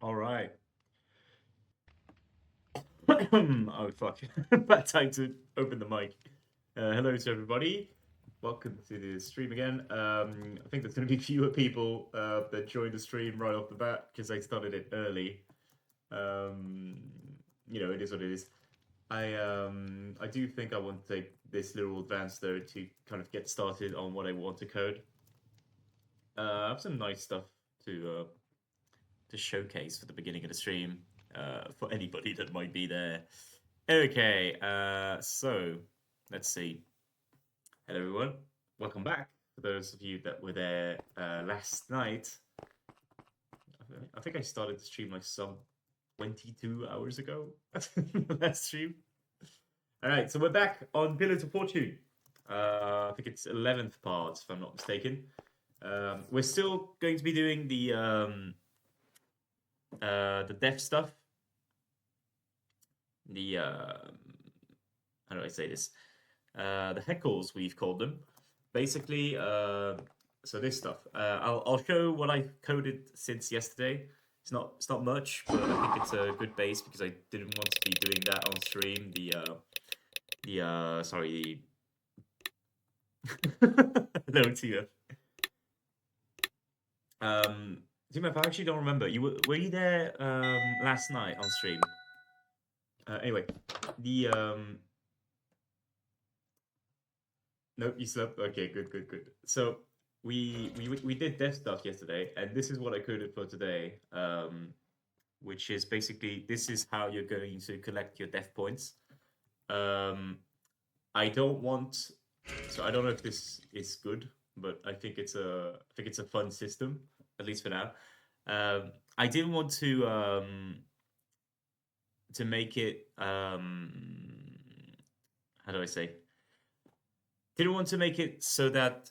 All right. Oh fuck! Bad time to open the mic. Hello to everybody. Welcome to the stream again. I think there's going to be fewer people that join the stream right off the bat because I started it early. Um, it is what it is. I do think I want to take this little advance though to kind of get started on what I want to code. I have some nice stuff to showcase for the beginning of the stream for anybody that might be there. Okay, so let's see. Hello, everyone. Welcome back. For those of you that were there last night, I think I started the stream like some 22 hours ago. Last stream. All right, so we're back on Pillars of Fortune. I think it's 11th part, if I'm not mistaken. We're still going to be doing the death stuff. The how do I say this? The heckles, we've called them. Basically, so this stuff. I'll show what I've coded since yesterday. It's not much, but I think it's a good base because I didn't want to be doing that on stream. Sorry. Hello to you. Timo, I actually don't remember. Were you there last night on stream? Anyway, the Nope, you slept. Okay, good. So we did dev stuff yesterday, and this is what I coded for today. Which is basically this is how you're going to collect your dev points. I don't want, so I don't know if this is good, but I think it's a fun system, at least for now. I didn't want to make it how do I say? Didn't want to make it so that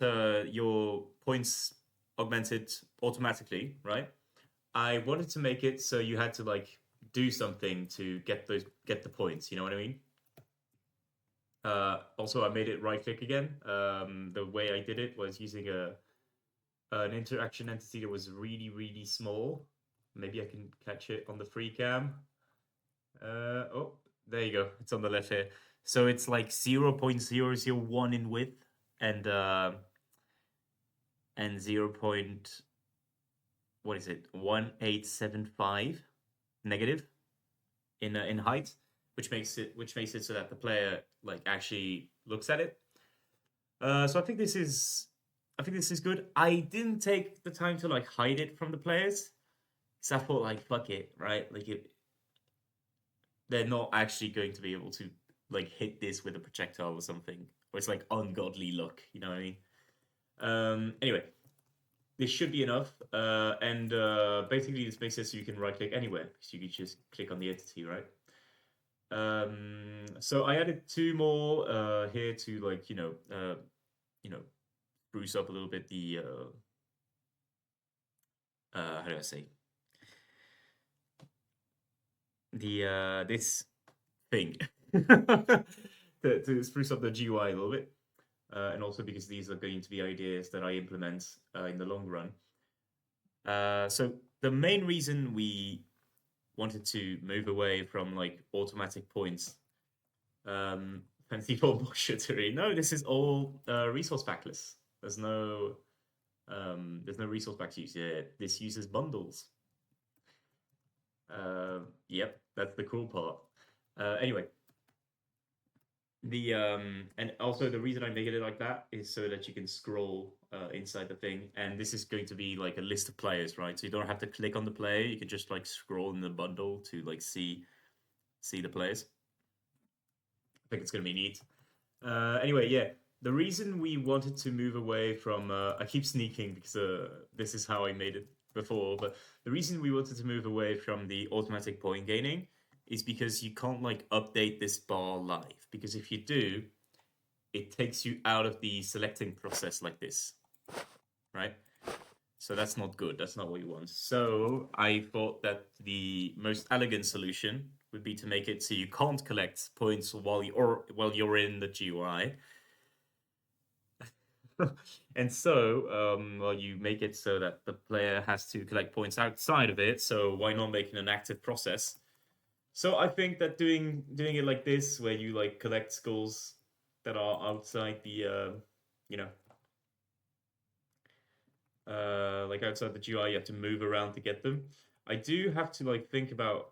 your points augmented automatically, right? I wanted to make it so you had to like do something to get the points. You know what I mean? Also, I made it right click again. The way I did it was using an interaction entity that was really small. Maybe I can catch it on the free cam. Oh, there you go. It's on the left here. So it's like 0.001 in width and 0. What is it? 1875 negative in height, which makes it so that the player like actually looks at it. So I think this is good. I didn't take the time to like hide it from the players, because I thought like fuck it, right? Like they're not actually going to be able to like hit this with a projectile or something, or it's like ungodly luck. You know what I mean? Anyway, this should be enough. And basically, this makes it so you can right click anywhere, so you can just click on the entity, right? So I added two more here to like spruce up a little bit the how do I say the this thing to spruce up the GUI a little bit, and also because these are going to be ideas that I implement in the long run. So the main reason we wanted to move away from like automatic points, fancy for bullshittery. No, this is all resource backless. There's no resource back use. Yeah, this uses bundles. Yep, that's the cool part. Anyway, the and also the reason I made it like that is so that you can scroll inside the thing, and this is going to be like a list of players, right? So you don't have to click on the player; you can just like scroll in the bundle to like see the players. I think it's gonna be neat. Anyway, yeah. The reason we wanted to move away from I keep sneaking because this is how I made it before, but the reason we wanted to move away from the automatic point gaining is because you can't like update this bar live, because if you do, it takes you out of the selecting process like this, right? So that's not good. That's not what you want. So I thought that the most elegant solution would be to make it so you can't collect points while you're in the GUI. And so, well, you make it so that the player has to collect points outside of it. So why not make it an active process? So I think that doing it like this, where you like collect skulls that are outside the, you know, like outside the GUI, you have to move around to get them. I do have to like think about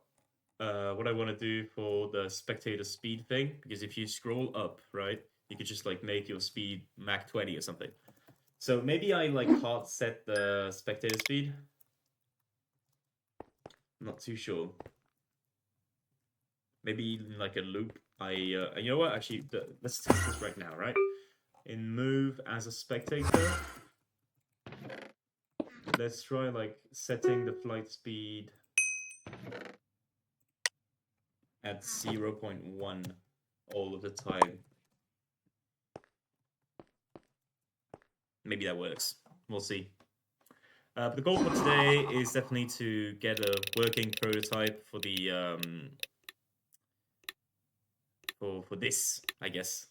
what I want to do for the spectator speed thing, because if you scroll up, right, you could just like make your speed Mach 20 or something. So maybe I like hard set the spectator speed. I'm not too sure. Maybe in like a loop. You know what? Actually, let's test this right now, right? In move as a spectator, let's try like setting the flight speed at 0.1 all of the time. Maybe that works. We'll see. But the goal for today is definitely to get a working prototype for the for this, I guess.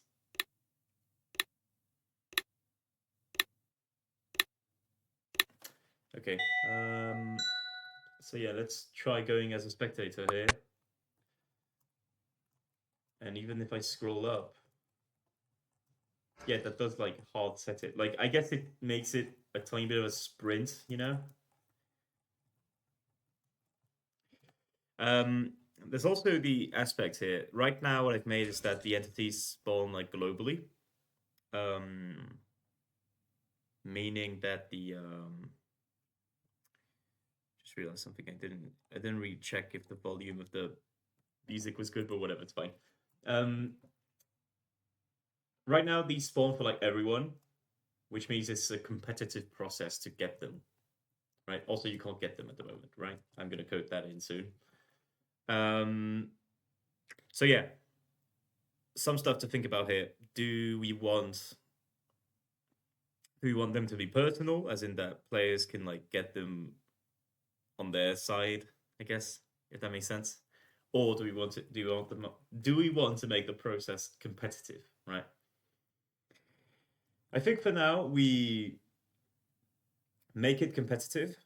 Okay. So yeah, let's try going as a spectator here. And even if I scroll up, yeah, that does like hard set it. Like I guess it makes it a tiny bit of a sprint, you know? There's also the aspect here. Right now, what I've made is that the entities spawn like globally, meaning that the just realized something. I didn't really check if the volume of the music was good, but whatever, it's fine. Right now, these spawn for like everyone, which means it's a competitive process to get them. Right. Also, you can't get them at the moment, right? I'm gonna code that in soon. So yeah, some stuff to think about here. Do we want them to be personal, as in that players can like get them on their side, I guess, if that makes sense? Or do we want to make the process competitive, right? I think for now we make it competitive,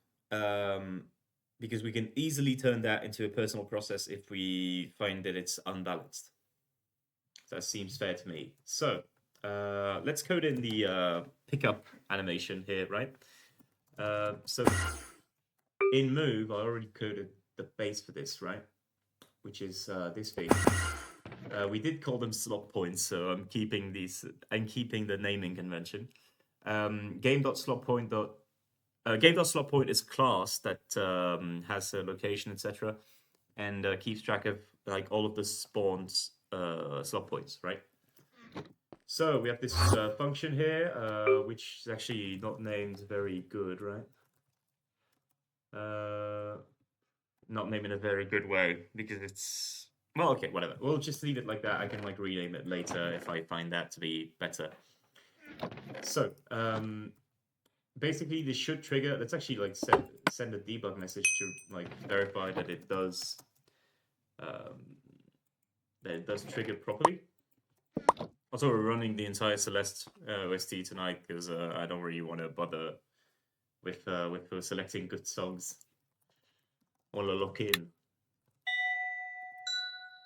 because we can easily turn that into a personal process if we find that it's unbalanced. That seems fair to me. So let's code in the pickup animation here, right? So in move, I already coded the base for this, right? Which is this thing. We did call them slot points, so I'm keeping the naming convention. Game.slotpoint. Game.slotpoint is a class that has a location, etc., and keeps track of like all of the spawns slot points, right? So we have this function here, which is actually not named very good, right? Not named in a very good way because it's, well, okay, whatever. We'll just leave it like that. I can like rename it later if I find that to be better. So basically, this should trigger. Let's actually like send a debug message to like verify that it does trigger properly. Also, we're running the entire Celeste OST tonight because I don't really want to bother with selecting good songs. I want to lock in.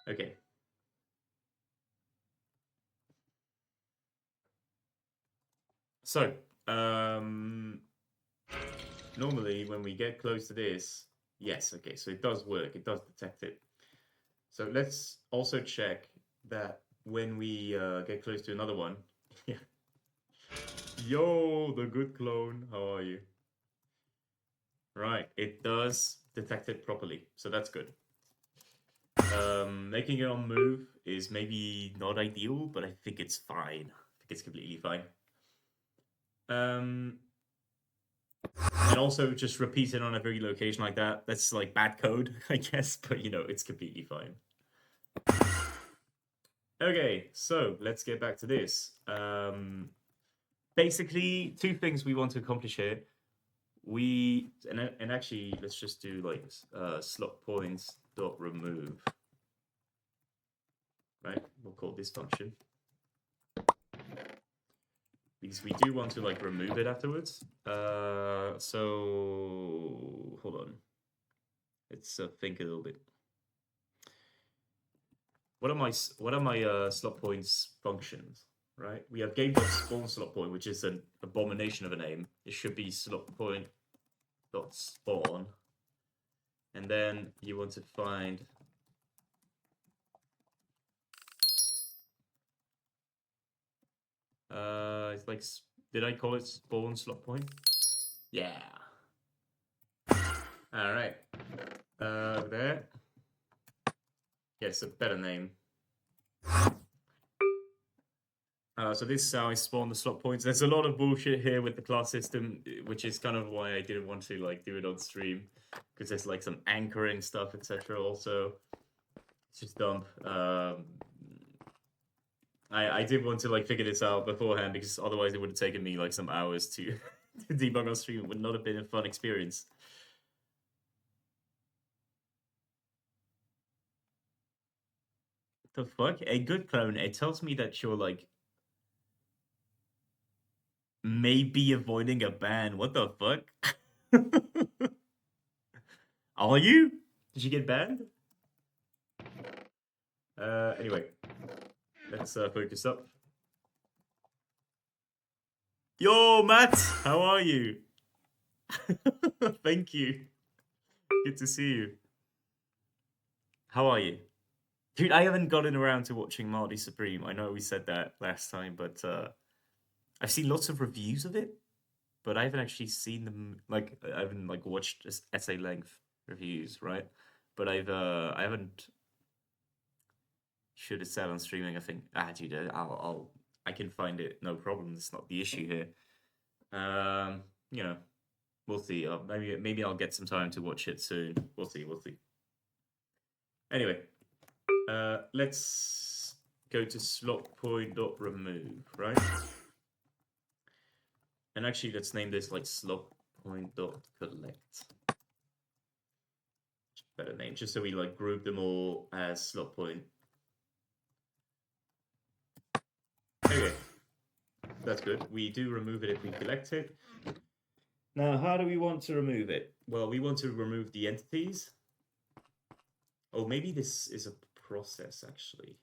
Okay. So, normally when we get close to this, yes, okay, so it does work. It does detect it. So let's also check that when we get close to another one. Yeah. Yo, the good clone. How are you? Right, it does detect it properly, so that's good. Making it on move is maybe not ideal, but I think it's fine. I think it's completely fine. And also just repeat it on every location like that. That's like bad code, I guess, but you know, it's completely fine. Okay, so let's get back to this. Basically, two things we want to accomplish here. And actually, let's just do like slot points dot remove. Right, we'll call this function. because we do want to like remove it afterwards. So hold on. Let's think a little bit. What are my slot points functions? Right, we have game.spawn slot point, which is an abomination of a name. It should be slot point dot spawn, and then you want to find it's like, did I call it spawn slot point? Yeah. All right. There. Yeah, it's a better name. So this is how I spawn the slot points. There's a lot of bullshit here with the class system, which is kind of why I didn't want to like do it on stream, because there's like some anchoring stuff, etc. Also, it's just dumb. I did want to like figure this out beforehand, because otherwise it would have taken me like some hours to, to debug on stream. It would not have been a fun experience. The fuck? A good clone. It tells me that you're like maybe avoiding a ban. What the fuck? Are you? Did you get banned? Anyway, let's focus up. Yo, Matt, how are you? Thank you. Good to see you. How are you? Dude, I haven't gotten around to watching Marty Supreme. I know we said that last time, but I've seen lots of reviews of it, but I haven't actually seen them. Like, I haven't like watched just essay length reviews, right? But I haven't. Should have said on streaming. I think, dude, I can find it. No problem. It's not the issue here. You know, we'll see. Maybe I'll get some time to watch it soon. We'll see. We'll see. Anyway, let's go to slotpoint.remove, right? And actually, let's name this like slotpoint.collect. Better name, just so we like group them all as slot point. Okay, that's good. We do remove it if we collect it. Now, how do we want to remove it? Well, we want to remove the entities. Oh, maybe this is a process, actually.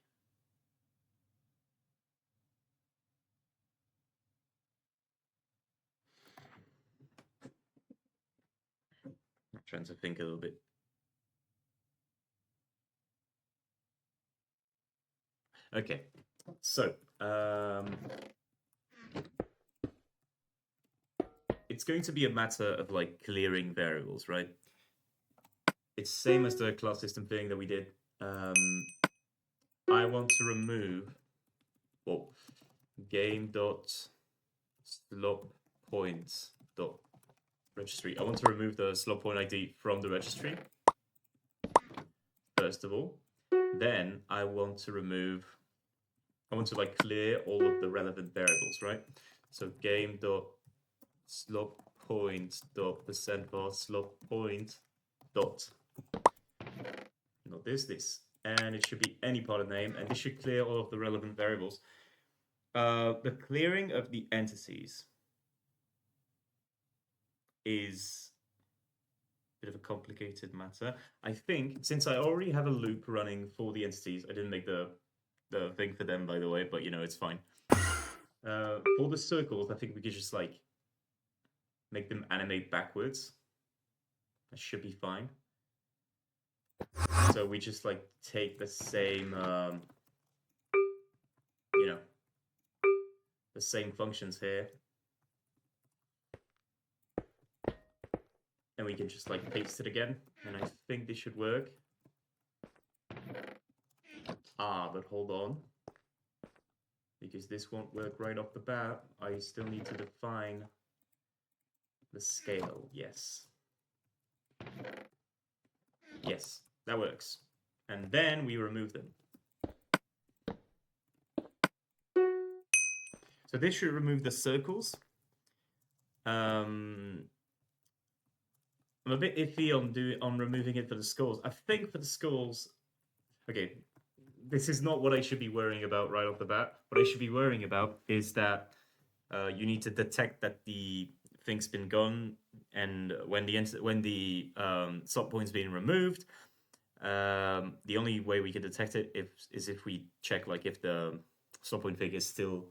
I'm trying to think a little bit. Okay, so it's going to be a matter of like clearing variables, right? It's same as the class system thing that we did. I want to remove game.slotpoints.registry. I want to remove the slot point ID from the registry, first of all. Then I want to like clear all of the relevant variables, right? So game.slotpoint.%var slotpoint dot, not this, and it should be any part of the name, and this should clear all of the relevant variables. The clearing of the entities is a bit of a complicated matter. I think since I already have a loop running for the entities, I didn't make the thing for them, by the way, but you know, it's fine. For the circles, I think we could just like make them animate backwards. That should be fine. So we just like take the same, you know, the same functions here, and we can just like paste it again, and I think this should work. But hold on, because this won't work right off the bat. I still need to define the scale. Yes, that works. And then we remove them. So this should remove the circles. I'm a bit iffy on removing it for the scores. I think for the scores, okay, this is not what I should be worrying about right off the bat. What I should be worrying about is that you need to detect that the thing's been gone, and when the slot point's been removed, the only way we can detect it is if we check like if the slot point thing is still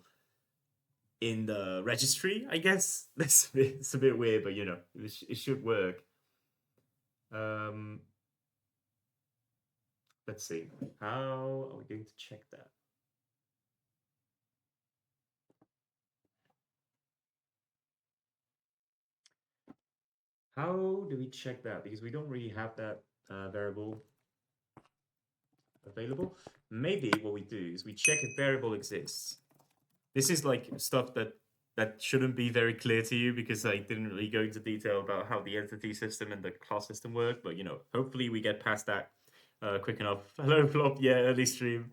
in the registry. I guess it's a bit weird, but you know it should work. Let's see. How are we going to check that? How do we check that? Because we don't really have that variable available. Maybe what we do is we check if variable exists. This is like stuff that shouldn't be very clear to you because I didn't really go into detail about how the entity system and the class system work. But you know, hopefully we get past that quick enough. Hello, Flop. Yeah, early stream.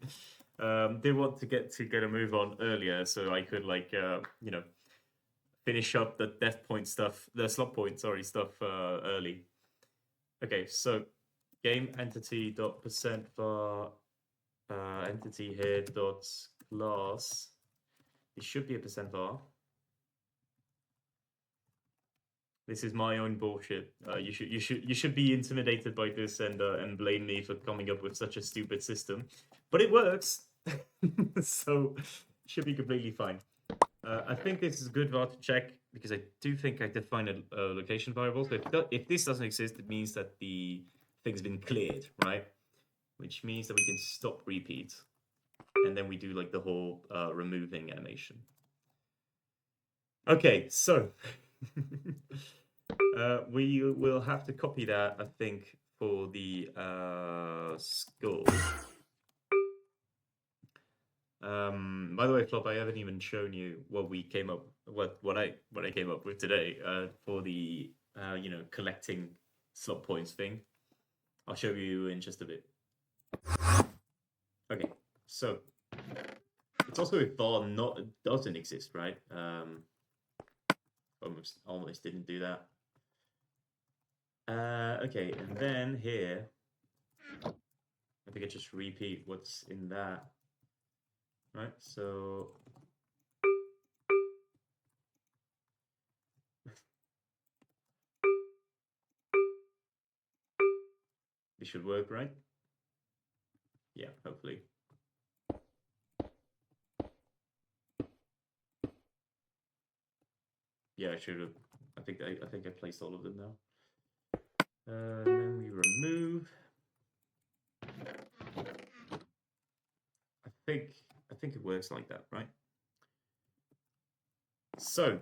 Did want to get a move on earlier so I could like you know, finish up the death point stuff, the slot point, sorry, stuff early. Okay, so game entity dot percent var entity here dot class. It should be a percent var. This is my own bullshit. You should be intimidated by this and blame me for coming up with such a stupid system, but it works, so should be completely fine. I think this is a good var to check because I do think I defined a location variable. So if this doesn't exist, it means that the thing's been cleared, right? Which means that we can stop repeat, and then we do like the whole removing animation. Okay, so we will have to copy that, I think, for the score. By the way, Flop, I haven't even shown you what we came up, what I came up with today for the you know, collecting slot points thing. I'll show you in just a bit. Okay, so it's also if var not doesn't exist, right? Almost didn't do that. Okay, and then here, I think I just repeat what's in that, right? So this should work, right? Yeah, hopefully. Yeah, I should have. I think I placed all of them now. And then we remove. I think it works like that, right? So,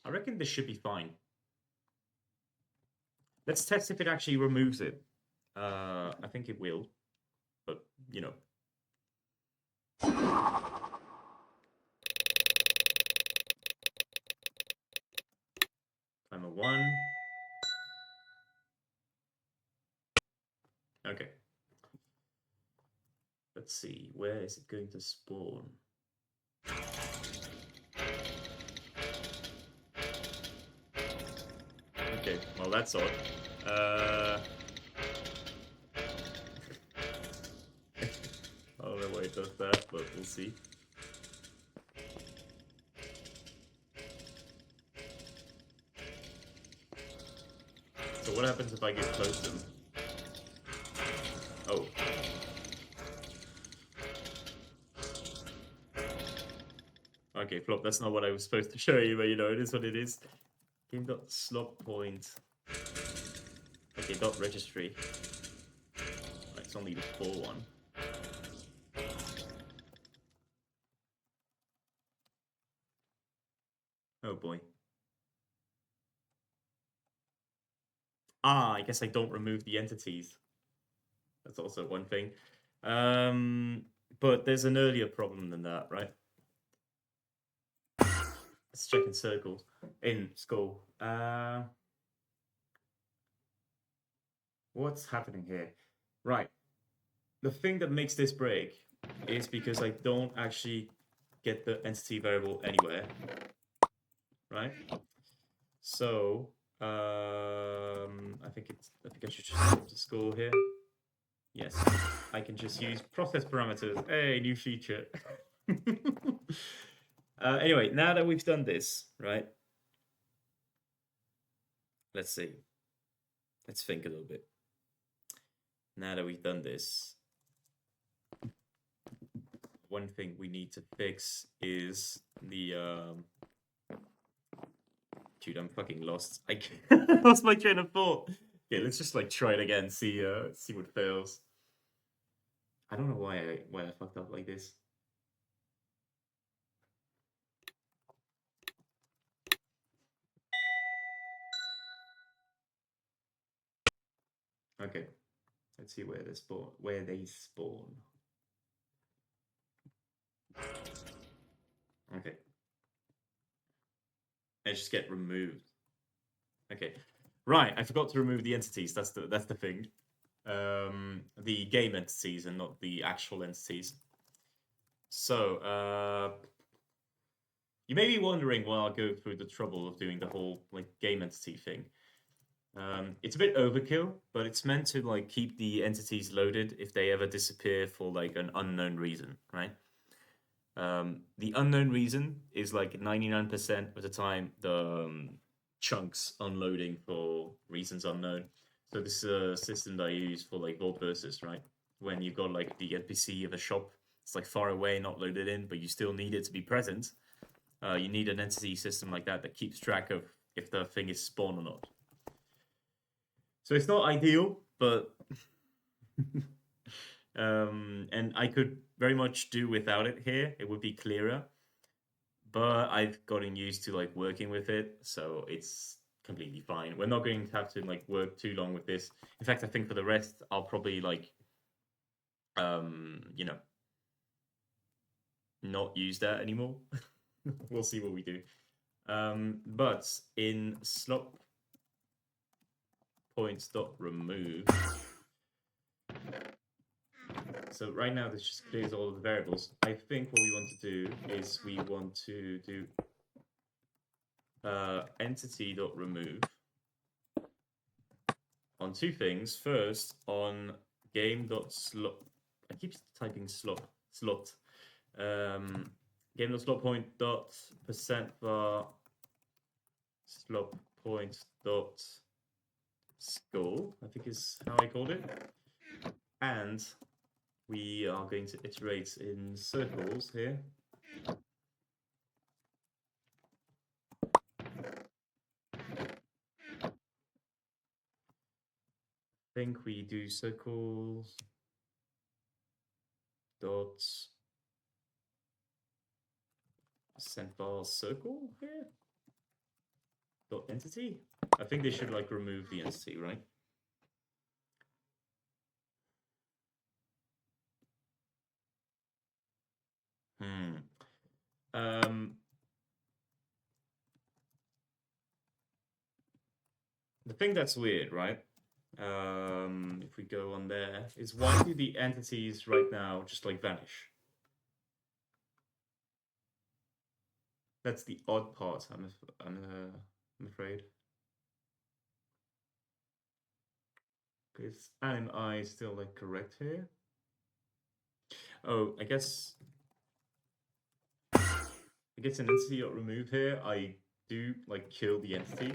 I reckon this should be fine. Let's test if it actually removes it. I think it will, but you know. Timer 1. Okay. Let's see, where is it going to spawn? Okay, well that's odd. I don't know why it does that, but we'll see. So what happens if I get close to them? Oh. Okay, Flop, that's not what I was supposed to show you, but you know, it is what it is. Game.slot point. Okay, dot registry. Right, it's only the 4 one. Oh boy. I guess I don't remove the entities. That's also one thing. But there's an earlier problem than that, right? Let's check in circles. In school. What's happening here? Right. The thing that makes this break is because I don't actually get the entity variable anywhere. Right? So, I think I should just put the score here. Yes, I can just use process parameters. Hey, new feature. Anyway, now that we've done this, right? Let's see. Let's think a little bit. Now that we've done this, one thing we need to fix is the Dude, I'm fucking lost. I lost my train of thought. Okay, let's just like try it again. See what fails. I don't know why I fucked up like this. Okay, let's see where they spawn. Where they spawn. Okay, they just get removed. Okay, right. I forgot to remove the entities. That's the thing. The game entities and not the actual entities. So, you may be wondering why I'll go through the trouble of doing the whole like game entity thing. It's a bit overkill, but it's meant to like keep the entities loaded if they ever disappear for like an unknown reason, right? The unknown reason is like 99% of the time the chunks unloading for reasons unknown. So this is a system that I use for like Vault Versus, right? When you've got like the NPC of a shop, it's like far away, not loaded in, but you still need it to be present. You need an entity system like that that keeps track of if the thing is spawn or not. So it's not ideal, but and I could very much do without it here. It would be clearer, but I've gotten used to like working with it, so it's completely fine. We're not going to have to like work too long with this. In fact, I think for the rest, I'll probably like, you know, not use that anymore. We'll see what we do. But in slot points dot remove. So right now this just clears all of the variables. I think what we want to do is we want to do entity.remove on two things. First, on game.slot. I keep typing slot. Game.slot point dot percent var slot point dot score, I think is how I called it. And we are going to iterate in circles here. I think we do circles dot central circle here dot entity. I think they should like remove the entity, right? The thing that's weird, right? If we go on there, is why do the entities right now just like vanish? That's the odd part. I'm afraid. Is anim I still like correct here? Oh, I guess an entity got removed here. I do like kill the entity,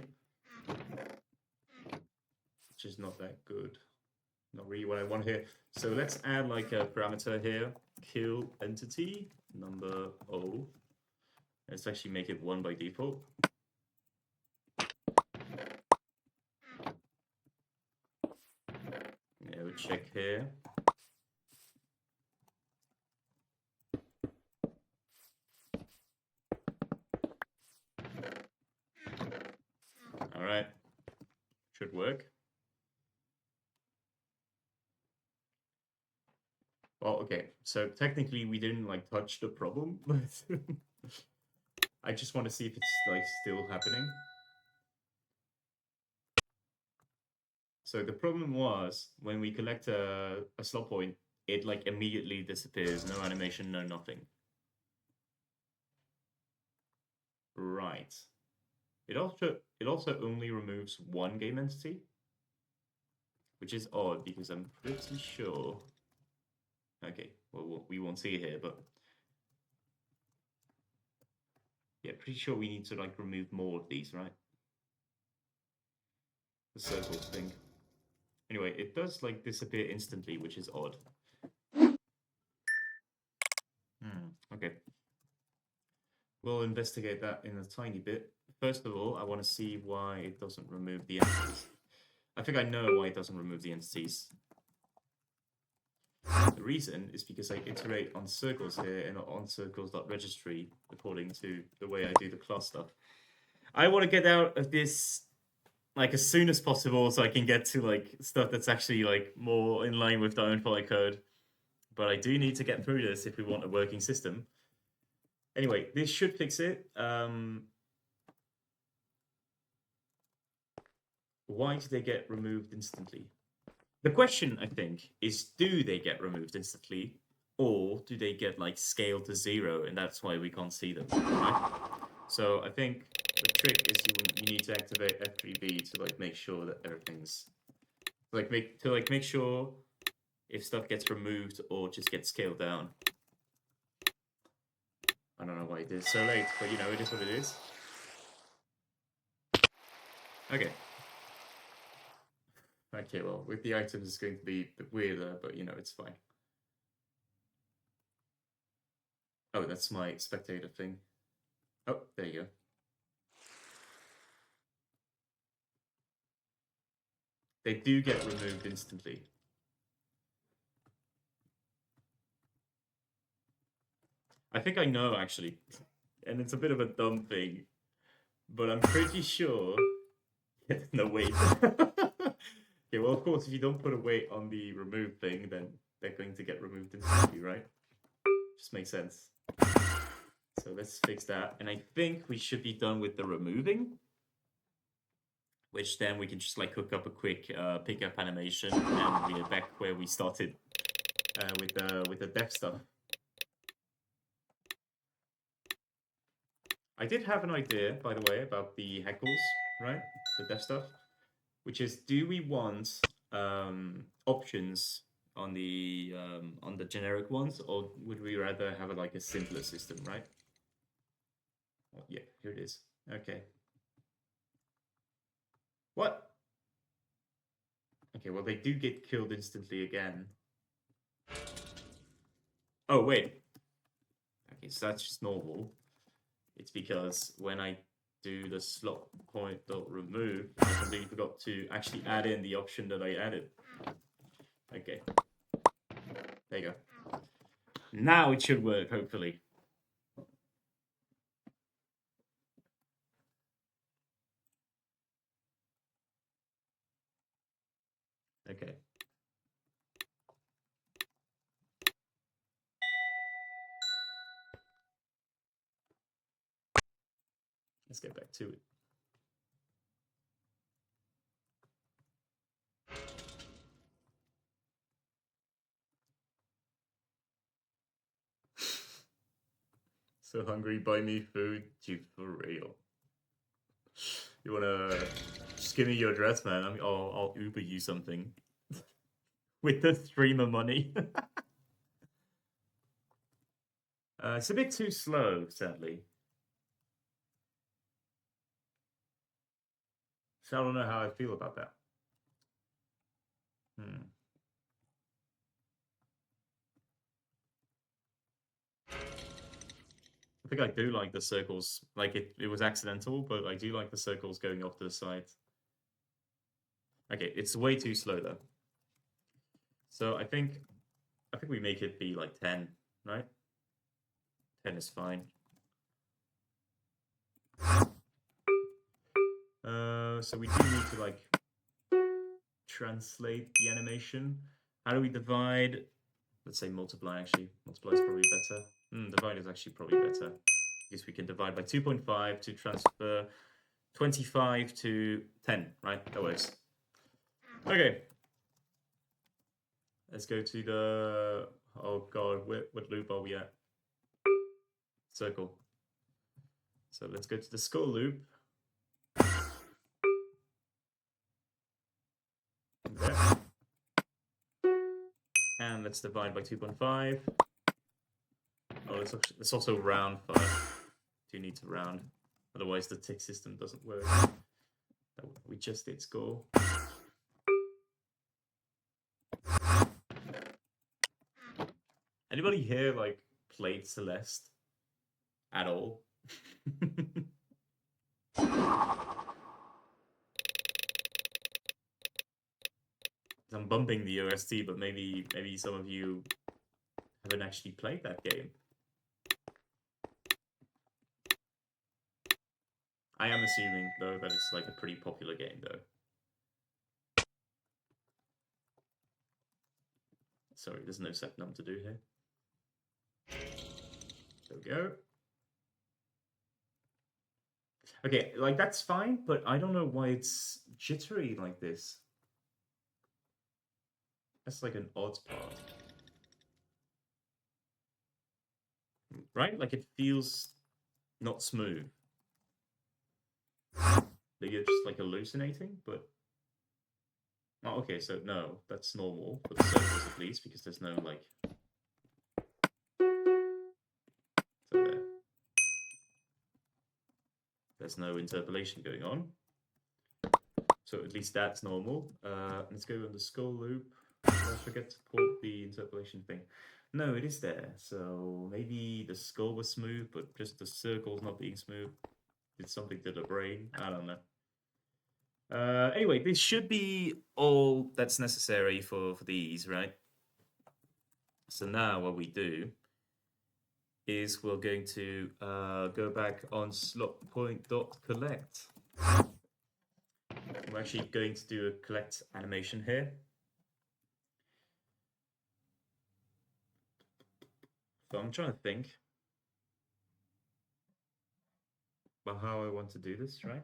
which is not that good. Not really what I want here. So let's add like a parameter here. Kill entity number O. Let's actually make it 1 by default. Yeah, we'll check here. All right, should work. Well, okay, so technically we didn't like touch the problem, but I just want to see if it's like still happening. So the problem was when we collect a slot point, it like immediately disappears, no animation, no nothing. Right. It also only removes one game entity. which is odd because I'm pretty sure. Okay, well, we won't see it here, but yeah, pretty sure we need to like remove more of these, right? The circles thing. Anyway, it does like disappear instantly, which is odd. Okay. We'll investigate that in a tiny bit. First of all, I want to see why it doesn't remove the entities. I think I know why it doesn't remove the entities. The reason is because I iterate on circles here and not on circles.registry according to the way I do the class stuff. I want to get out of this like as soon as possible so I can get to like stuff that's actually like more in line with the ownfly code. But I do need to get through this if we want a working system. Anyway, this should fix it. Why do they get removed instantly? The question, I think, is do they get removed instantly? Or do they get like scaled to 0 and that's why we can't see them, right? So I think the trick is you need to activate F3B to like make sure that everything's make sure if stuff gets removed or just gets scaled down. I don't know why it is so late, but you know, it is what it is. Okay. Okay, well, with the items it's going to be a bit weirder, but you know, it's fine. Oh, that's my spectator thing. Oh, there you go. They do get removed instantly. I think I know, actually. And it's a bit of a dumb thing. But I'm pretty sure... no, wait. Okay, well, of course, if you don't put a weight on the remove thing, then they're going to get removed instantly, right? Just makes sense. So let's fix that. And I think we should be done with the removing. Which then we can just like hook up a quick pickup animation and we are back where we started with the def stuff. I did have an idea, by the way, about the heckles, right? The def stuff, which is, do we want options on the generic ones, or would we rather have like a simpler system, right? Oh, yeah, here it is. Okay. What? Okay, well, they do get killed instantly again. Oh, wait. Okay, so that's just normal. It's because when I do the slot point dot remove, I completely forgot to actually add in the option that I added. Okay. There you go. Now it should work, hopefully. Okay. Let's get back to it. So hungry, buy me food, dude, for real. You wanna just give me your address, man? I'll Uber you something with the streamer money. It's a bit too slow, sadly. So I don't know how I feel about that. I think I do like the circles. Like it was accidental, but I do like the circles going off to the side. Okay, it's way too slow though. So I think we make it be like 10, right? 10 is fine. So we do need to like translate the animation. How do we divide? Let's say multiply actually. Multiply is probably better. Divide is actually probably better. Because we can divide by 2.5 to transfer 25 to 10, right? That works. Okay. Let's go to the... Oh god, what loop are we at? Circle. So let's go to the skull loop. There. let's divide by 2.5. Oh, let's also round 5. Do need to round, otherwise the tick system doesn't work. We just did score. Anybody here like played Celeste at all? I'm bumping the OST, but maybe some of you haven't actually played that game. I am assuming though that it's like a pretty popular game though. Sorry, there's no set num to do here. There we go. Okay, like that's fine, but I don't know why it's jittery like this. That's like an odd part. Right? Like it feels not smooth. Maybe it's just like hallucinating, but... Oh, okay, so no, that's normal for the circles at least, because there's no like... So there. There's no interpolation going on. So at least that's normal. Let's go on the skull loop. I forget to port the interpolation thing. No, it is there. So maybe the skull was smooth, but just the circles not being smooth did something to the brain. I don't know. Anyway, this should be all that's necessary for these, right? So now what we do is we're going to go back on slot.point.collect. We're actually going to do a collect animation here. So I'm trying to think about how I want to do this, right?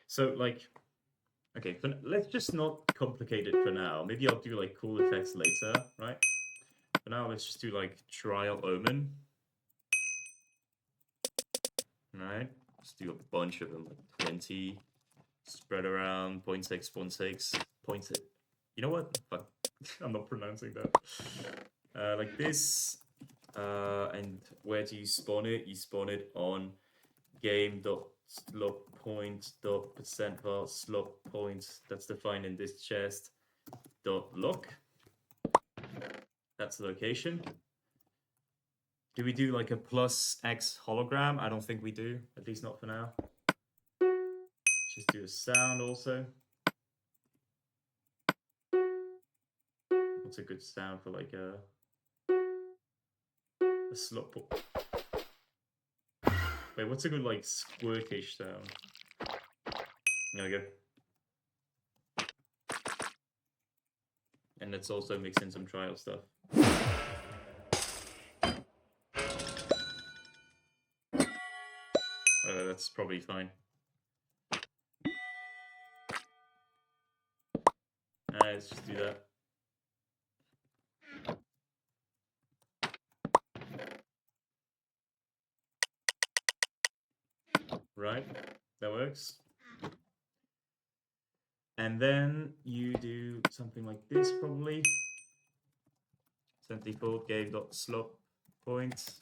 So like, okay, let's just not complicate it for now. Maybe I'll do like cool effects later, right? For now, let's just do like trial omen. Right? Let's do a bunch of them, like 20 spread around, 0.6, 0.6, 0.6. You know what? Fuck. I'm not pronouncing that. Like this. And where do you spawn it? You spawn it on game.slotPoint.percentVar slot point that's defined in this chest .lock. That's the location. Do we do like a plus X hologram? I don't think we do, at least not for now. Just do a sound also. What's a good sound for like a slot point? Wait, what's a good like squirtish sound? There we go. And let's also mix in some trial stuff. That's probably fine. Let's just do that. Right, that works. And then you do something like this probably. 74 game.slot points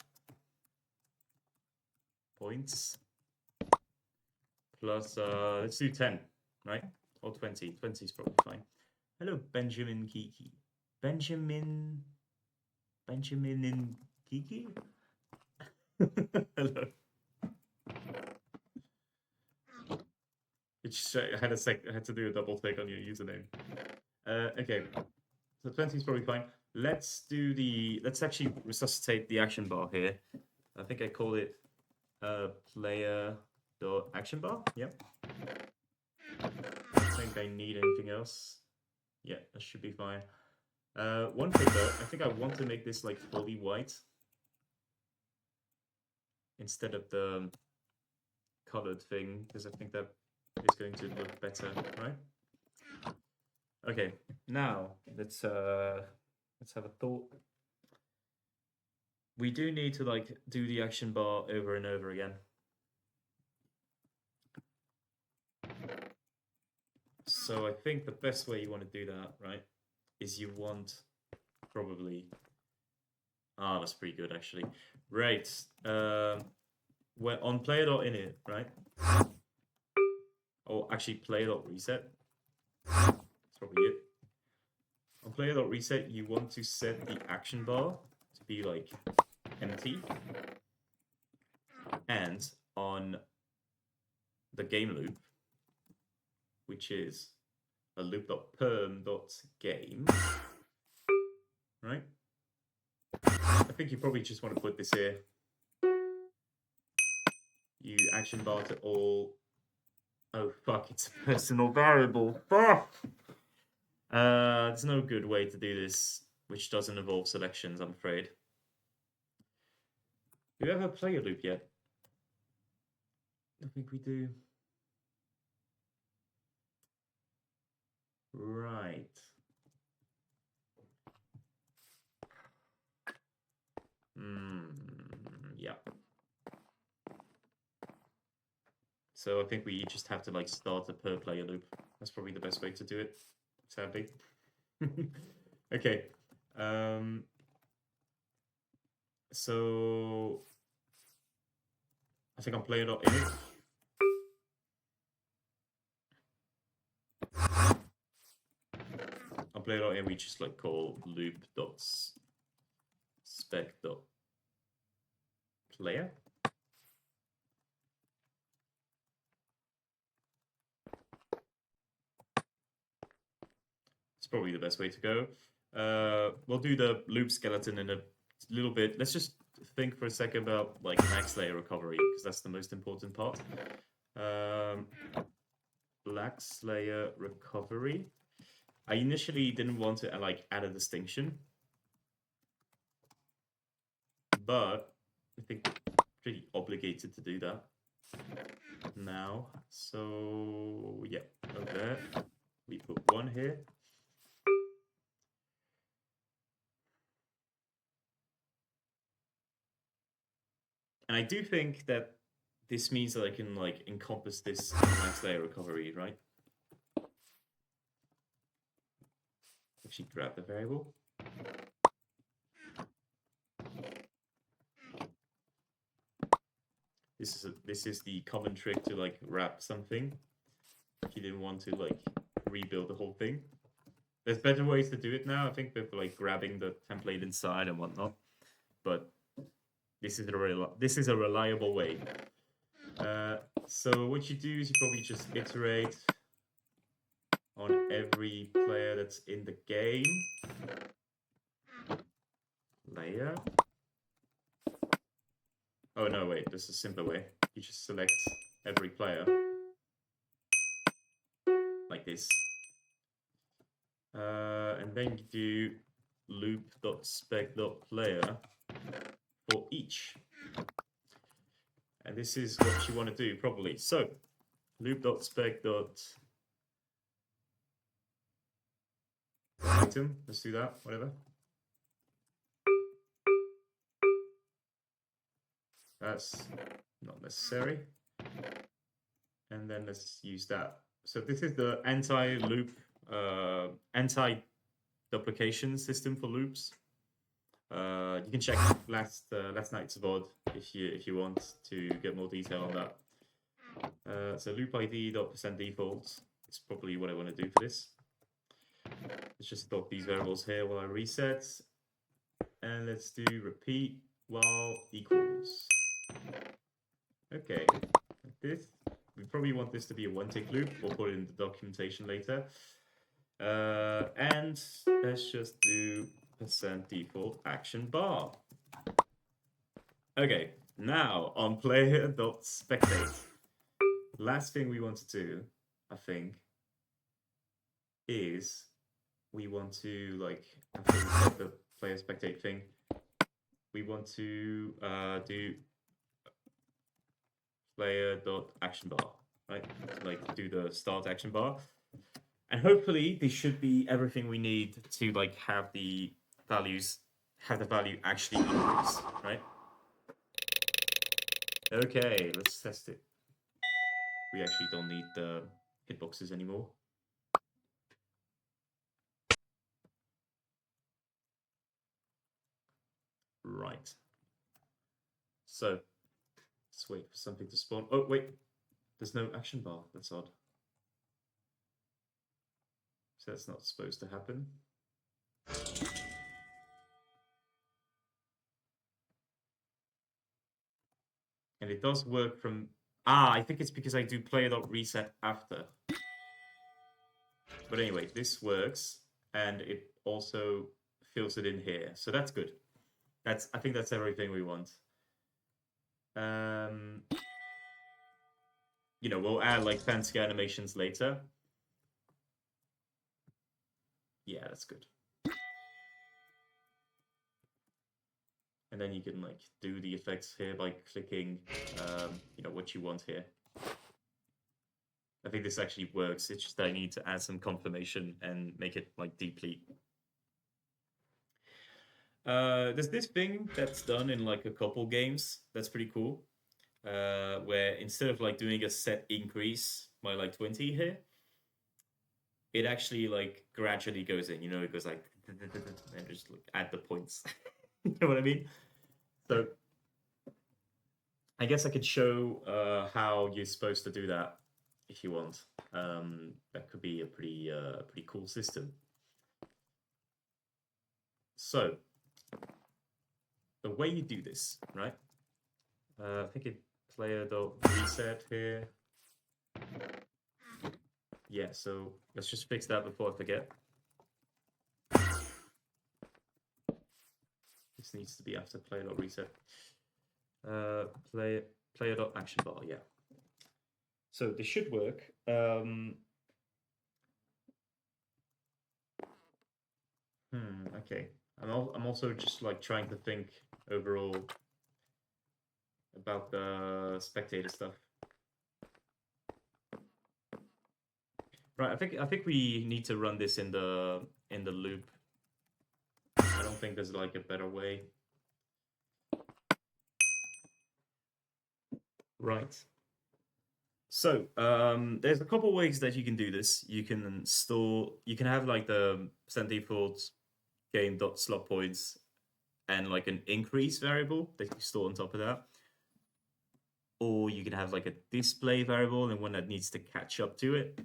plus let's do 10, right? Or 20. 20 is probably fine. Hello, Benjamin Kiki. Benjamin in Kiki? Hello. I had to do a double take on your username. Okay, so 20 is probably fine. Let's actually resuscitate the action bar here. I think I called it player.action bar. Yep. I don't think I need anything else. Yeah, that should be fine. One thing though, I think I want to make this like fully white instead of the colored thing, because I think that is going to look better, right? Okay, now let's have a thought. We do need to like do the action bar over and over again. So I think the best way you want to do that, right, is you want probably... Ah, that's pretty good, actually. Right. We're on player.init, right? Or actually player.reset. That's probably it. On player.reset, you want to set the action bar to be like empty. And on the game loop, which is a loop.perm.game, right? I think you probably just want to put this here. You action bar to all... Oh, fuck, it's a personal variable. Fuck! There's no good way to do this, which doesn't involve selections, I'm afraid. Do you ever play a loop yet? I think we do. Right. Yeah. So I think we just have to like start a per player loop. That's probably the best way to do it, sadly. Okay. So I think I'm playing it in it. I'll play it out and we just like call loop.spec.player. It's probably the best way to go. We'll do the loop skeleton in a little bit. Let's just think for a second about like max layer recovery, because that's the most important part. Max layer recovery. I initially didn't want to like add a distinction, but I think we're pretty obligated to do that now. So yeah, over there. We put one here. And I do think that this means that I can like encompass this max layer recovery, right? Actually grab the variable. This is the common trick to like wrap something if you didn't want to like rebuild the whole thing. There's better ways to do it now, I think, with like grabbing the template inside and whatnot. But this is a reliable way. So what you do is you probably just iterate on every player that's in the game. Layer. Oh no, wait, this is a simpler way. You just select every player. Like this. And then you do loop.spec.player for each. And this is what you want to do, probably. So, loop.spec.item. Let's do that, whatever. That's not necessary. And then let's use that. So this is the anti-loop, anti-duplication system for loops. You can check last night's VOD if you want to get more detail on that. So loop ID.%default is probably what I want to do for this. Let's just stop these variables here while I reset. And let's do repeat while equals. Okay, like this. We probably want this to be a one-tick loop. We'll put it in the documentation later. And let's just do %default action bar. Okay, now on player.spectate. Last thing we want to do, I think, is we want to like after the player spectate thing, we want to do player.action bar, right? Like do the start action bar. And hopefully this should be everything we need to like have the value actually increase, right? Okay, let's test it. We actually don't need the hitboxes anymore. Right. So let's wait for something to spawn. Oh wait, there's no action bar. That's odd. So that's not supposed to happen. And it does work from... Ah, I think it's because I do player.reset after. But anyway, this works, and it also fills it in here. So that's good. I think that's everything we want. You know, we'll add like fancy animations later. Yeah, that's good. And then you can like do the effects here by clicking, you know, what you want here. I think this actually works. It's just that I need to add some confirmation and make it like deplete. There's this thing that's done in like a couple games. That's pretty cool. Where instead of like doing a set increase by like 20 here, it actually like gradually goes in. You know, it goes like and just like add the points. You know what I mean? So I guess I could show how you're supposed to do that if you want. That could be a pretty cool system. So the way you do this, right? I think it player.reset here. Yeah, so let's just fix that before I forget. This needs to be after player.reset. Player.action bar, yeah. So this should work. Okay. I'm also just like trying to think overall about the spectator stuff. Right, I think we need to run this in the loop. I don't think there's like a better way. Right. So there's a couple ways that you can do this. You can have like the default game.slot points and like an increase variable that you store on top of that. Or you can have like a display variable and one that needs to catch up to it.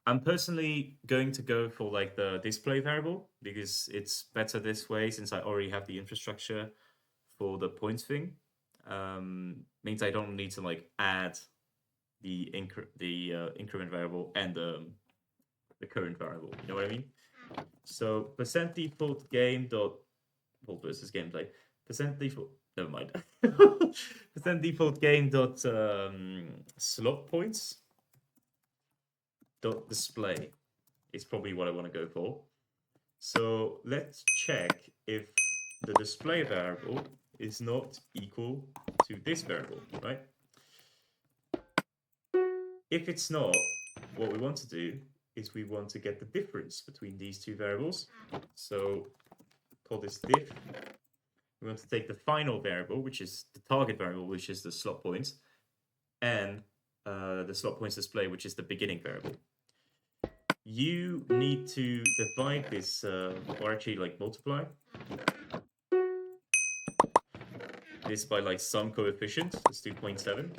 I'm personally going to go for like the display variable because it's better this way since I already have the infrastructure for the points thing. Means I don't need to like add the increment variable and the current variable. You know what I mean? So %default game dot versus gameplay %default. Never mind. %default game dot slot points dot display is probably what I want to go for. So let's check if the display variable is not equal to this variable, right? If it's not, what we want to do is we want to get the difference between these two variables. So call this diff. We want to take the final variable, which is the target variable, which is the slot points, and the slot points display, which is the beginning variable. You need to divide this, or actually like multiply this by like some coefficient. It's 2.7.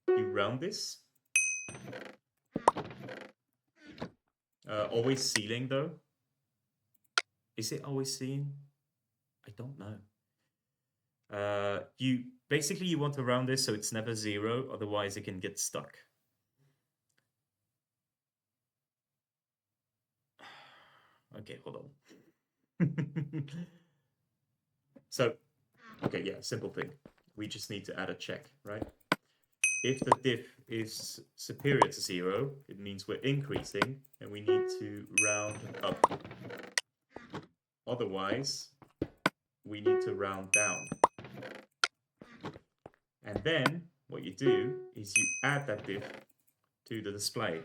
You round this. Always ceiling though. Is it always ceiling? I don't know. You want to round this so it's never 0, otherwise it can get stuck. Okay, hold on. So, okay, yeah, simple thing. We just need to add a check, right? If the diff is superior to 0, it means we're increasing and we need to round up. Otherwise, we need to round down. And then what you do is you add that diff to the display.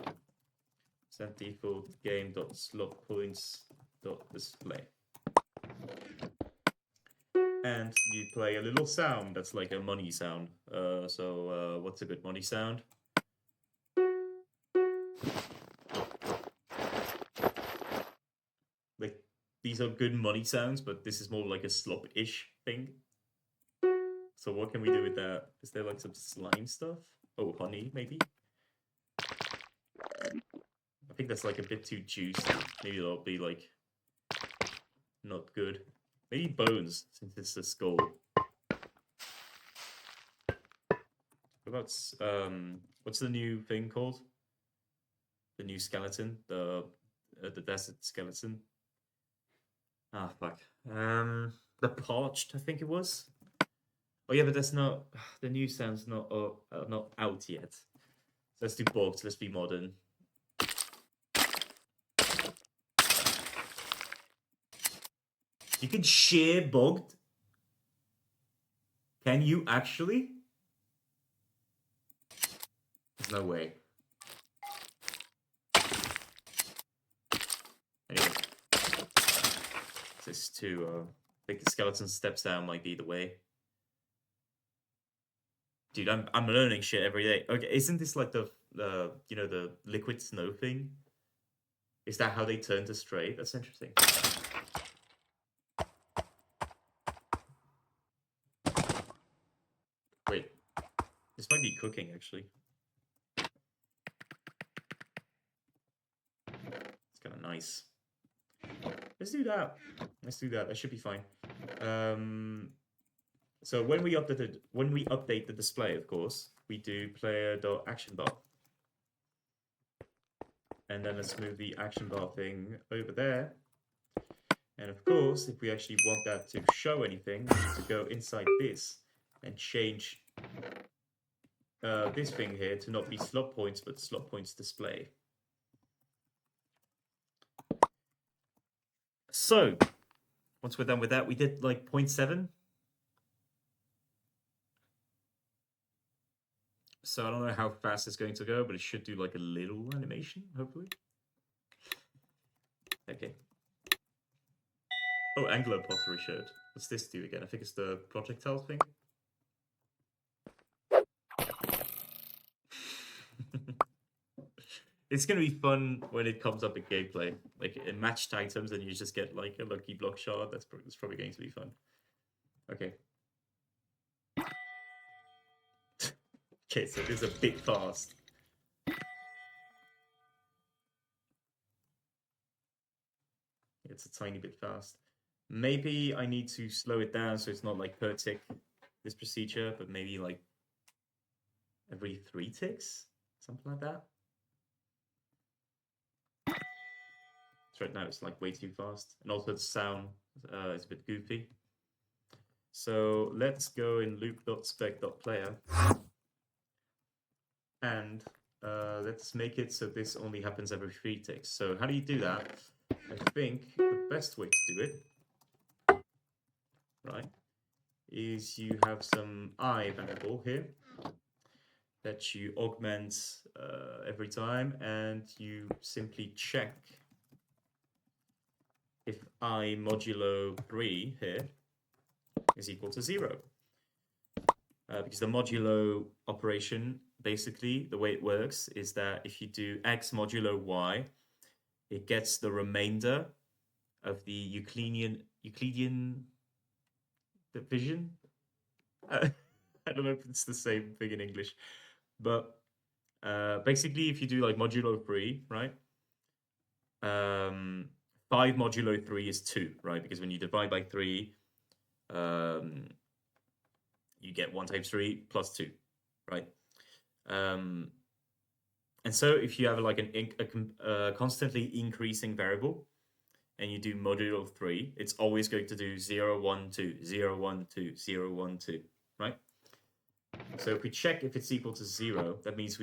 Set default game.slotpoints.display. And you play a little sound that's like a money sound. So what's a good money sound? these are good money sounds, but this is more like a slop-ish thing. So what can we do with that? Is there like some slime stuff? Oh, honey, maybe? I think that's like a bit too juicy. Maybe it'll be like not good. Maybe bones, since it's a skull. What about what's the new thing called? The new skeleton, the desert skeleton. Ah, fuck. The parched, I think it was. Oh yeah, but that's not the new sound's not not out yet. So let's do bogged. Let's be modern. You can share bogged. Can you actually? There's no way. Anyway, this to I think the skeleton steps down might be the way. Dude, I'm learning shit every day. Okay, isn't this like the you know, the liquid snow thing? Is that how they turn to stray? That's interesting. Wait, this might be cooking actually. It's kind of nice. Let's do that. Let's do that. That should be fine. So when we update the display, of course, we do player.action bar. And then let's move the action bar thing over there. And of course, if we actually want that to show anything, we need to go inside this and change this thing here to not be slot points, but slot points display. So, once we're done with that, we did like 0.7. So I don't know how fast it's going to go, but it should do like a little animation, hopefully. Okay. Oh, angular pottery shirt. What's this do again? I think it's the projectile thing. It's gonna be fun when it comes up in gameplay, like in matched items, and you just get like a lucky block shard. That's probably going to be fun. Okay. Okay, so it is a bit fast. It's a tiny bit fast. Maybe I need to slow it down so it's not like per tick, this procedure, but maybe like every 3 ticks, something like that. So right now it's like way too fast, and also the sound is a bit goofy. So let's go in loop.spec.player and let's make it so this only happens every 3 ticks. So how do you do that? I think the best way to do it, right, is you have some I variable here that you augment every time, and you simply check if I modulo 3 here is equal to 0. Because the modulo operation, basically, the way it works is that if you do x modulo y, it gets the remainder of the Euclidean division. I don't know if it's the same thing in English, but basically, if you do like modulo 3, right? 5 modulo 3 is 2, right? Because when you divide by 3, you get 1 times 3 plus 2, right? And so if you have like a constantly increasing variable and you do modulo 3, it's always going to do 0, 1, 2, 0, 1, 2, 0, 1, 2, right? So if we check if it's equal to 0, that means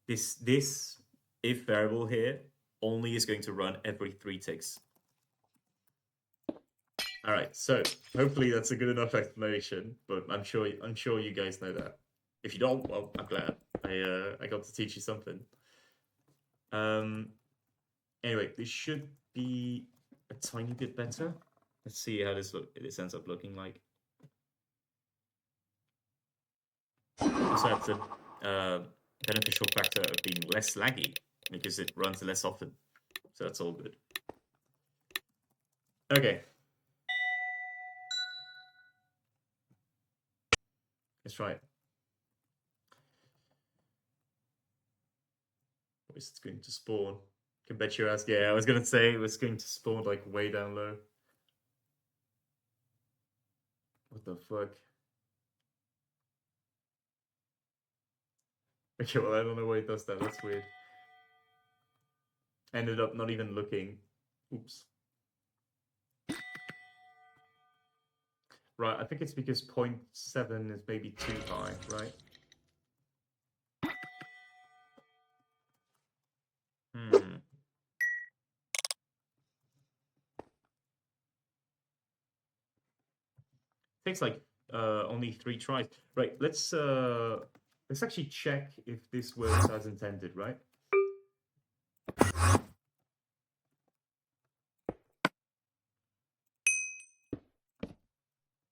this if variable here only is going to run every 3 ticks. All right, so hopefully that's a good enough explanation, but I'm sure you guys know that. If you don't, well, I'm glad I got to teach you something. Anyway, this should be a tiny bit better. Let's see how this ends up looking like. Also, that's a beneficial factor of being less laggy because it runs less often, so that's all good. Okay. Let's try it. It's going to spawn. Can bet your ass. Yeah, I was gonna say it was going to spawn like way down low. What the fuck? Okay, well I don't know why it does that. That's weird. Ended up not even looking. Oops. Right, I think it's because 0.7 is maybe too high, right? Hmm. Takes like only 3 tries. Right, let's actually check if this works as intended, right?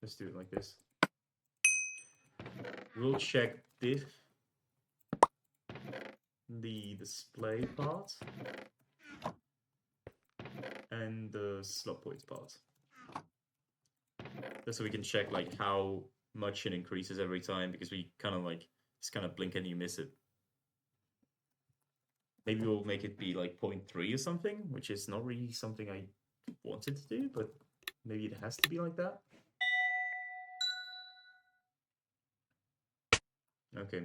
Let's do it like this. We'll check diff, the display part, and the slot points part. Just so we can check like how much it increases every time, because we kind of like just kind of blink and you miss it. Maybe we'll make it be like 0.3 or something, which is not really something I wanted to do, but maybe it has to be like that. Okay.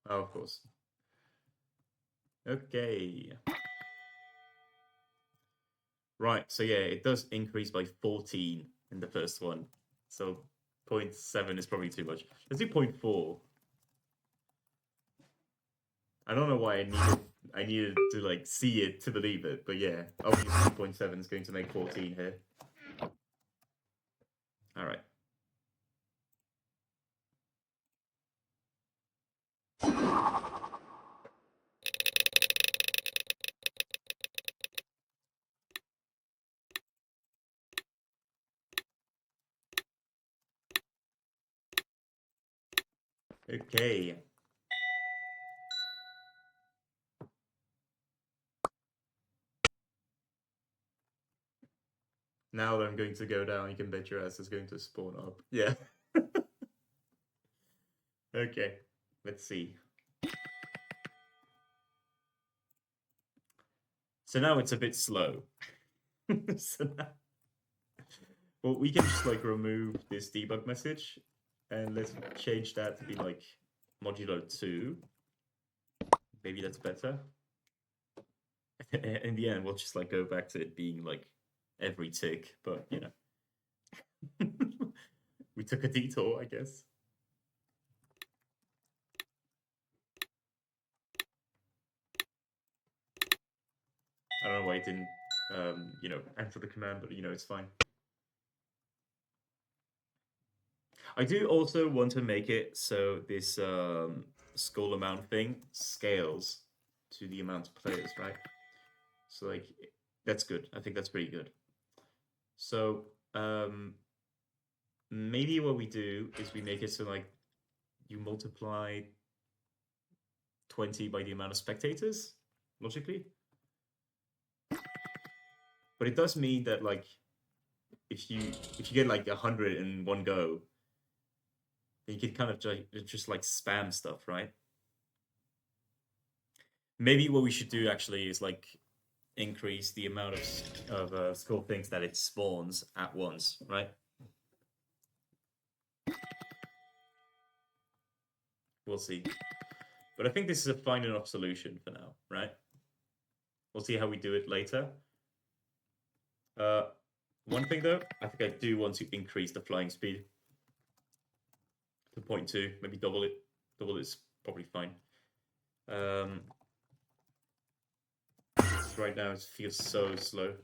Oh, of course. Okay. Right, so yeah, it does increase by 14 in the first one. So 0.7 is probably too much. Let's do 0.4. I don't know why I needed to like see it to believe it, but yeah, obviously 0.7 is going to make 14 here. All right. Okay. Now that I'm going to go down, you can bet your ass is going to spawn up. Yeah. Okay. Let's see. So now it's a bit slow. So now, well, we can just like remove this debug message and let's change that to be like modulo 2. Maybe that's better. In the end, we'll just like go back to it being like every tick, but you know, we took a detour, I guess. I don't know why it didn't, you know, enter the command, but you know, it's fine. I do also want to make it so this skull amount thing scales to the amount of players, right? So like that's good. I think that's pretty good. So maybe what we do is we make it so like you multiply 20 by the amount of spectators, logically. But it does mean that like if you get like 100 in one go, then you can kind of just like spam stuff, right? Maybe what we should do actually is like increase the amount of skull things that it spawns at once, right? We'll see. But I think this is a fine enough solution for now, right? We'll see how we do it later. One thing though, I think I do want to increase the flying speed to 0.2, maybe double it. Double is probably fine. Right now it feels so slow.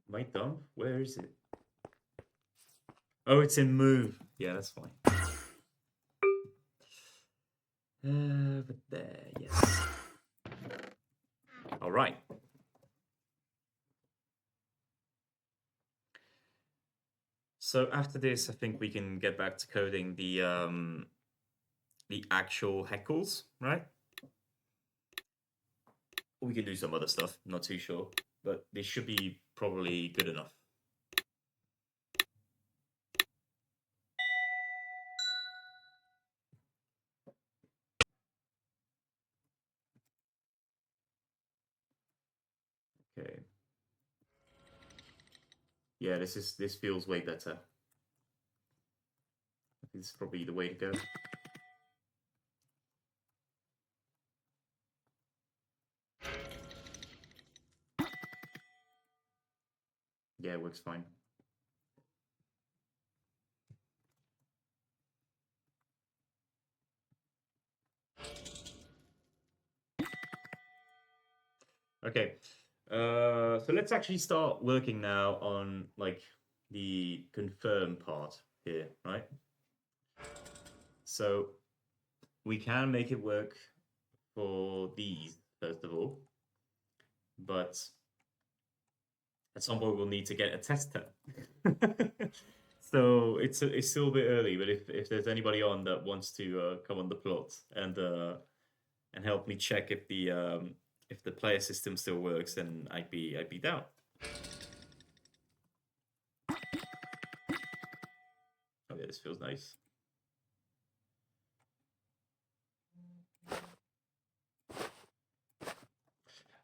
Am I dumb? Where is it? Oh, it's in move. Yeah, that's fine. But there, yes. All right. So after this, I think we can get back to coding the actual heckles, right? We can do some other stuff. Not too sure, but this should be probably good enough. Okay. Yeah, this feels way better. This is probably the way to go. Yeah, it works fine. Okay. So let's actually start working now on like the confirm part here, right? So we can make it work for these, first of all, but at some point we'll need to get a tester. So it's still a bit early, but if there's anybody on that wants to come on the plot and help me check if the player system still works, then I'd be down. Oh yeah, this feels nice.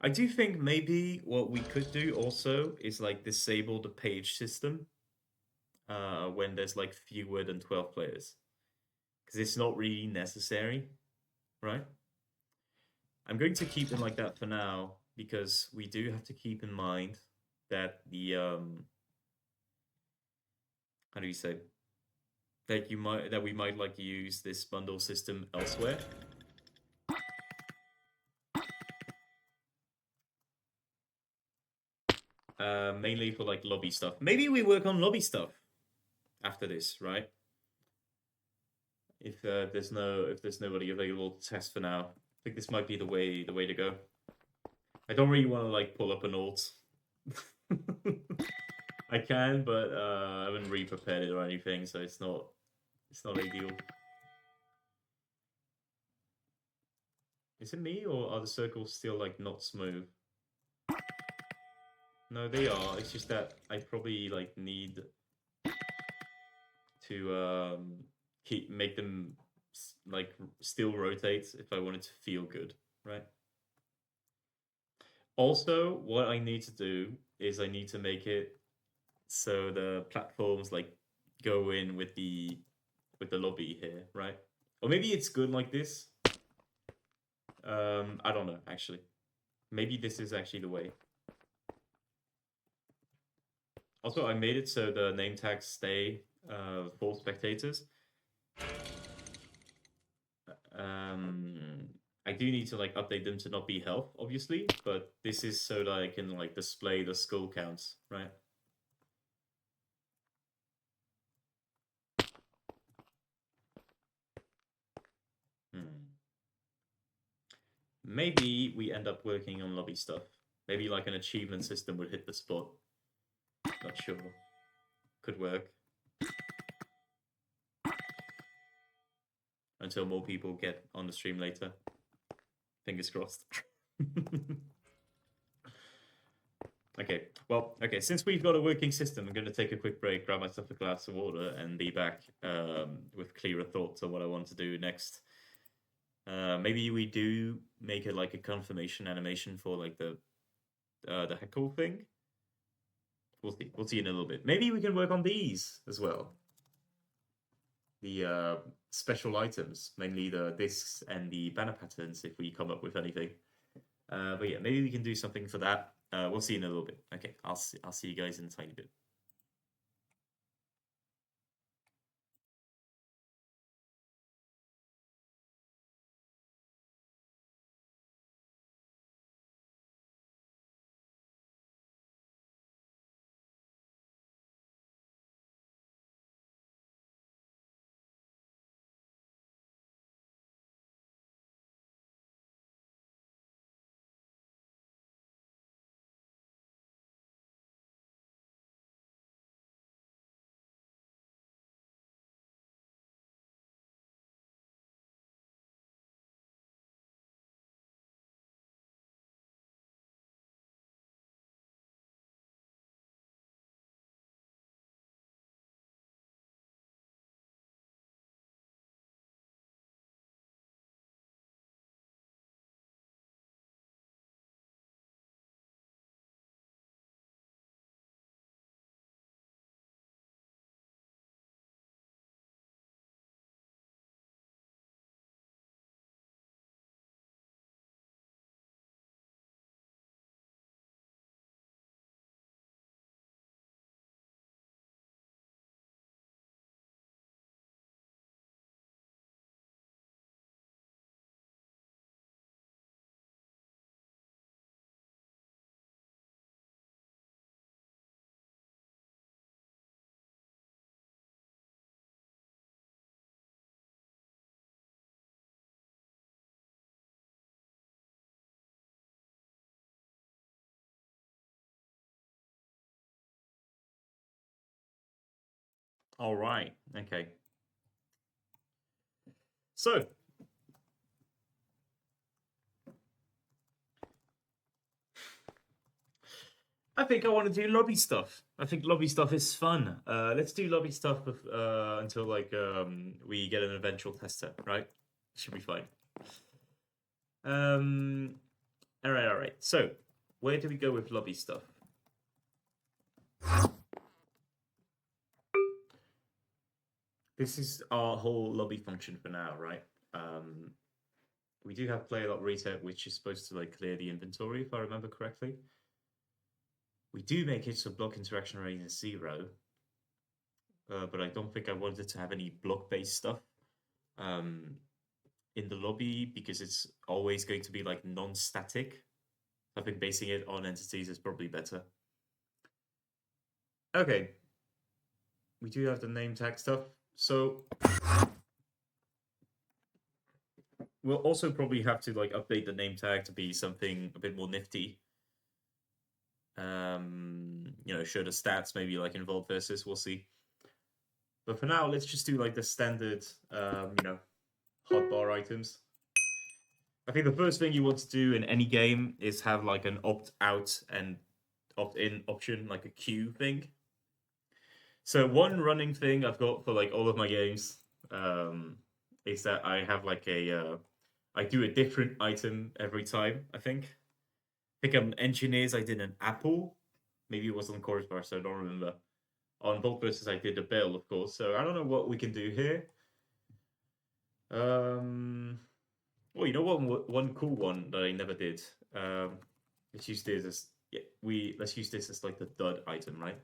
I do think maybe what we could do also is like disable the page system when there's like fewer than 12 players. Because it's not really necessary, right? I'm going to keep them like that for now because we do have to keep in mind that the how do you say that we might like use this bundle system elsewhere. Mainly for like lobby stuff. Maybe we work on lobby stuff after this, right? If there's nobody available to test for now, I think this might be the way to go. I don't really want to like pull up an alt. I can, but I haven't re-prepared it or anything, so it's not ideal. Is it me or are the circles still like not smooth? No, they are. It's just that I probably like need to make them like still rotate if I want it to feel good, right? Also, what I need to do is I need to make it so the platforms like go in with the lobby here, right? Or maybe it's good like this. I don't know actually. Maybe this is actually the way. Also, I made it so the name tags stay for spectators. Um, I do need to like update them to not be health, obviously, but this is so that I can like display the skull counts, right? Hmm. Maybe we end up working on lobby stuff. Maybe like an achievement system would hit the spot. Not sure. Could work. Until more people get on the stream later. Fingers crossed. Okay, well, okay, since we've got a working system, I'm going to take a quick break, grab myself a glass of water, and be back with clearer thoughts on what I want to do next. Maybe we do make it like a confirmation animation for like the heckle thing. We'll see. We'll see in a little bit. Maybe we can work on these as well. The special items, mainly the discs and the banner patterns, if we come up with anything. But yeah, maybe we can do something for that. We'll see in a little bit. Okay, I'll see you guys in a tiny bit. All right. Okay. So I think I want to do lobby stuff. I think lobby stuff is fun. Let's do lobby stuff until like we get an eventual tester, right? Should be fine. Um, all right, all right. So where do we go with lobby stuff? This is our whole lobby function for now, right? Um, we do have player dot reset, which is supposed to like clear the inventory, if I remember correctly. We do make it so block interaction rate is 0, but I don't think I wanted to have any block-based stuff um, in the lobby because it's always going to be like non-static. I think basing it on entities is probably better. Okay, we do have the name tag stuff, so we'll also probably have to like update the name tag to be something a bit more nifty. Show the stats maybe like involved versus, we'll see. But for now, let's just do like the standard, hotbar items. I think the first thing you want to do in any game is have like an opt out and opt in option, like a queue thing. So one running thing I've got for like all of my games is that I have like I do a different item every time. I think on engineers I did an apple, maybe it was on chorus bar, so I don't remember. On Bolt versus I did a bell, of course. So I don't know what we can do here. Well, you know what? One cool one that I never did. Let's use this as let's use this as like the dud item, right?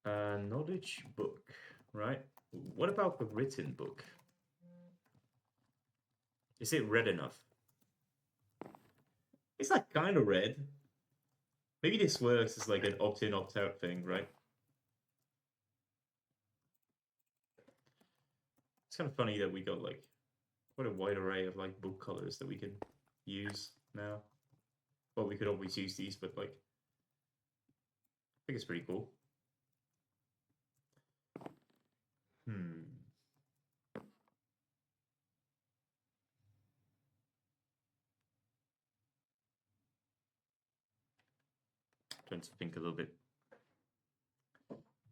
Knowledge book, right? What about the written book? Is it red enough? It's like kind of red. Maybe this works as like an opt-in, opt-out thing, right? It's kind of funny that we got like what a wide array of like book colors that we can use now. Well, we could always use these, but like I think it's pretty cool. Hmm. Trying to think a little bit.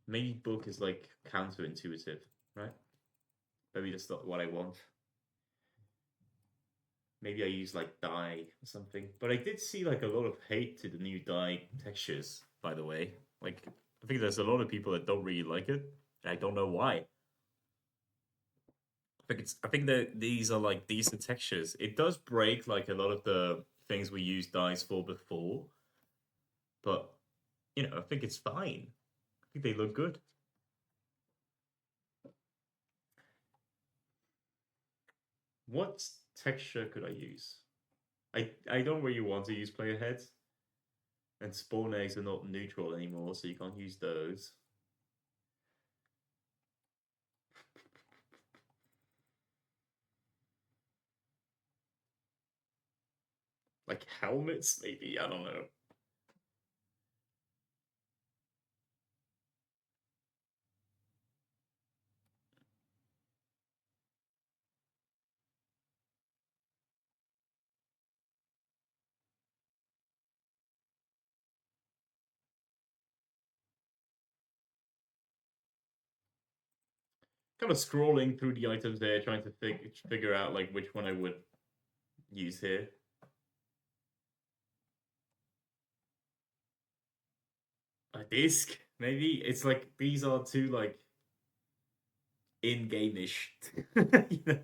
Maybe book is like counterintuitive, right? Maybe that's not what I want. Maybe I use like dye or something. But I did see like a lot of hate to the new dye textures, by the way. Like I think there's a lot of people that don't really like it. I don't know why. I think that these are like decent textures. It does break like a lot of the things we used dyes for before, but I think it's fine. I think they look good. What texture could I use? I don't really want to use player heads, and spawn eggs are not neutral anymore, so you can't use those. Like helmets, maybe, I don't know. Kind of scrolling through the items there, trying to figure out like which one I would use here. A disc, maybe. It's like these are too like in-game-ish. you know?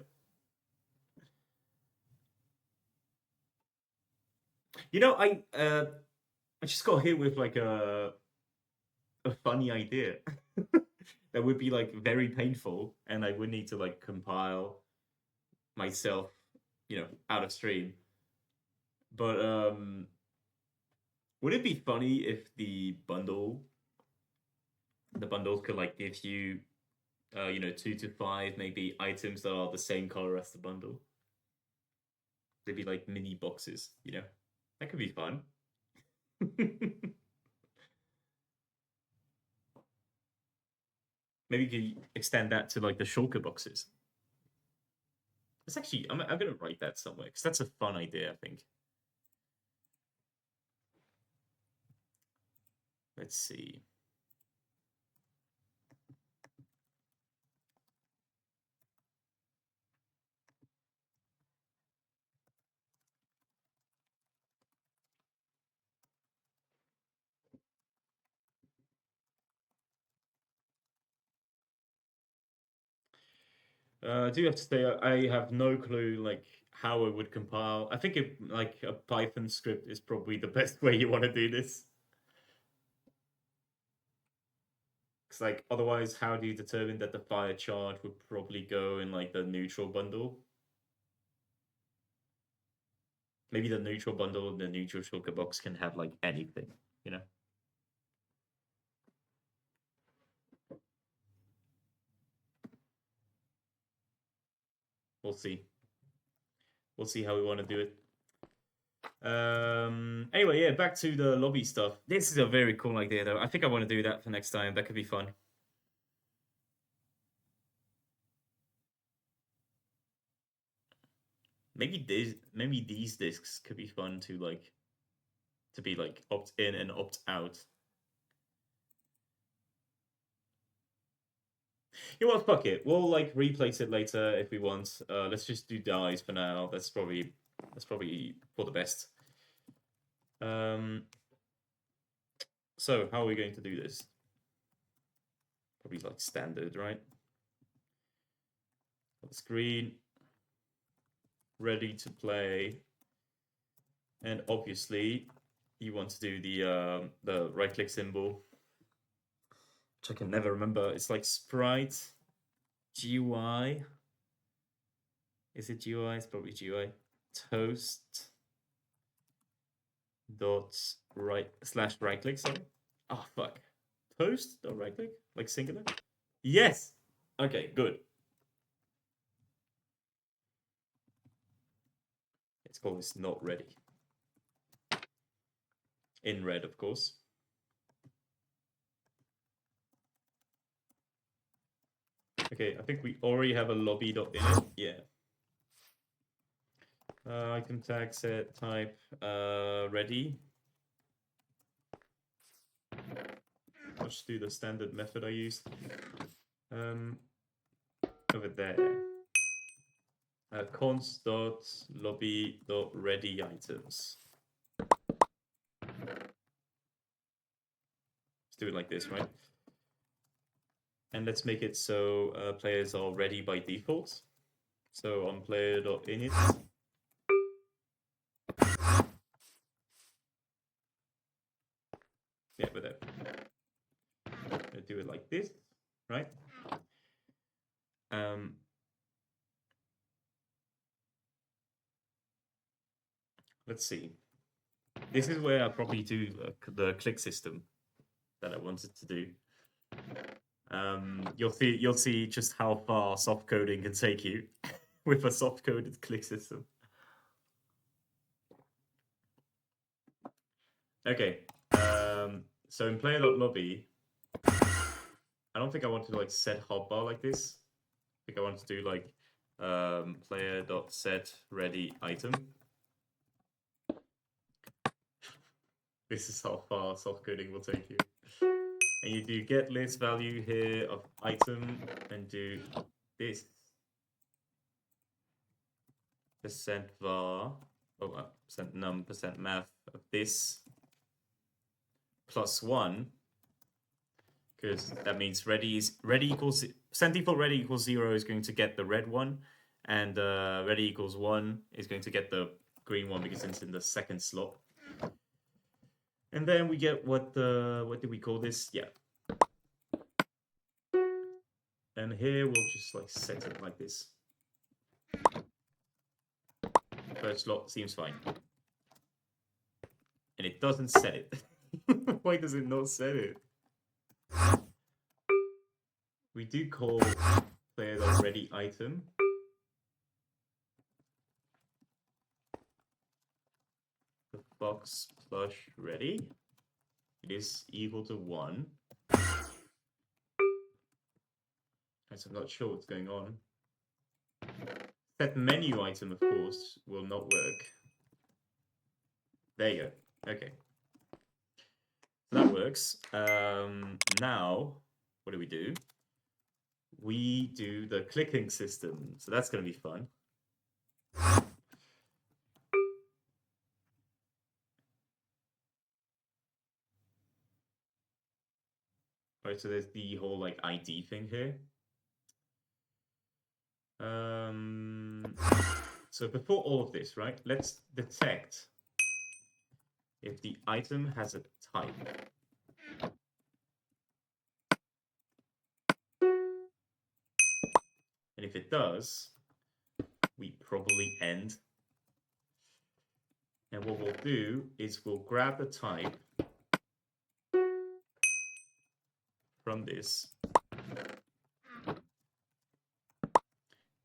You know, I just got hit with like a funny idea that would be like very painful, and I would need to like compile myself, out of stream. But would it be funny if the bundles could like give you, 2 to 5 maybe items that are the same color as the bundle? They'd be like mini boxes, That could be fun. Maybe you could extend that to like the shulker boxes. It's actually, I'm gonna write that somewhere because that's a fun idea, I think. Let's see. I do have to say, I have no clue like how I would compile. I think like a Python script is probably the best way you want to do this. Because like otherwise, how do you determine that the fire charge would probably go in like the neutral bundle? Maybe the neutral bundle and the neutral shulker box can have like anything, you know? We'll see. We'll see how we want to do it. Anyway, yeah, back to the lobby stuff. This is a very cool idea, though. I think I want to do that for next time. That could be fun. Maybe these discs could be fun to be like opt in and opt out. You know what? Fuck it. We'll like replace it later if we want. Let's just do dies for now. That's probably for the best. So how are we going to do this? Probably like standard, right? Screen, ready to play, and obviously you want to do the right click symbol, which I can never remember. It's like sprite GUI. Is it GUI? It's probably GUI. Toast dot right click. Sorry. Oh fuck. Toast dot right click like singular. Yes. Okay. Good. It's called this not ready. In red, of course. Okay, I think we already have a lobby.init. Yeah. Item tag set type ready. I'll just do the standard method I used. Over there. Const dot lobby dot ready items. Let's do it like this, right? And let's make it so players are ready by default. So on player.init. Yeah, but that. Do it like this, right? Let's see. This is where I probably do the click system that I wanted to do. You'll see just how far soft coding can take you with a soft coded click system. Okay. So in player.lobby, I don't think I want to like set hotbar like this. I think I want to do like player.set ready item. This is how far soft coding will take you. And you do get list value here of item and do this. Percent var, percent num, percent math of this plus 1, because that means ready equals percent default ready equals 0 is going to get the red one, and ready equals 1 is going to get the green one because it's in the second slot. And then we get what did we call this? Yeah. And here we'll just like set it like this. First slot seems fine. And it doesn't set it. Why does it not set it? We do call player.ready item. The TheFoxPlush ready is equal to 1. so I'm not sure what's going on. Set menu item, of course, will not work. There you go. Okay. So that works. Now, what do? We do the clicking system. So that's going to be fun. Right, so there's the whole like ID thing here. So before all of this, right, let's detect if the item has a type. And if it does, we probably end. And what we'll do is we'll grab the type from this,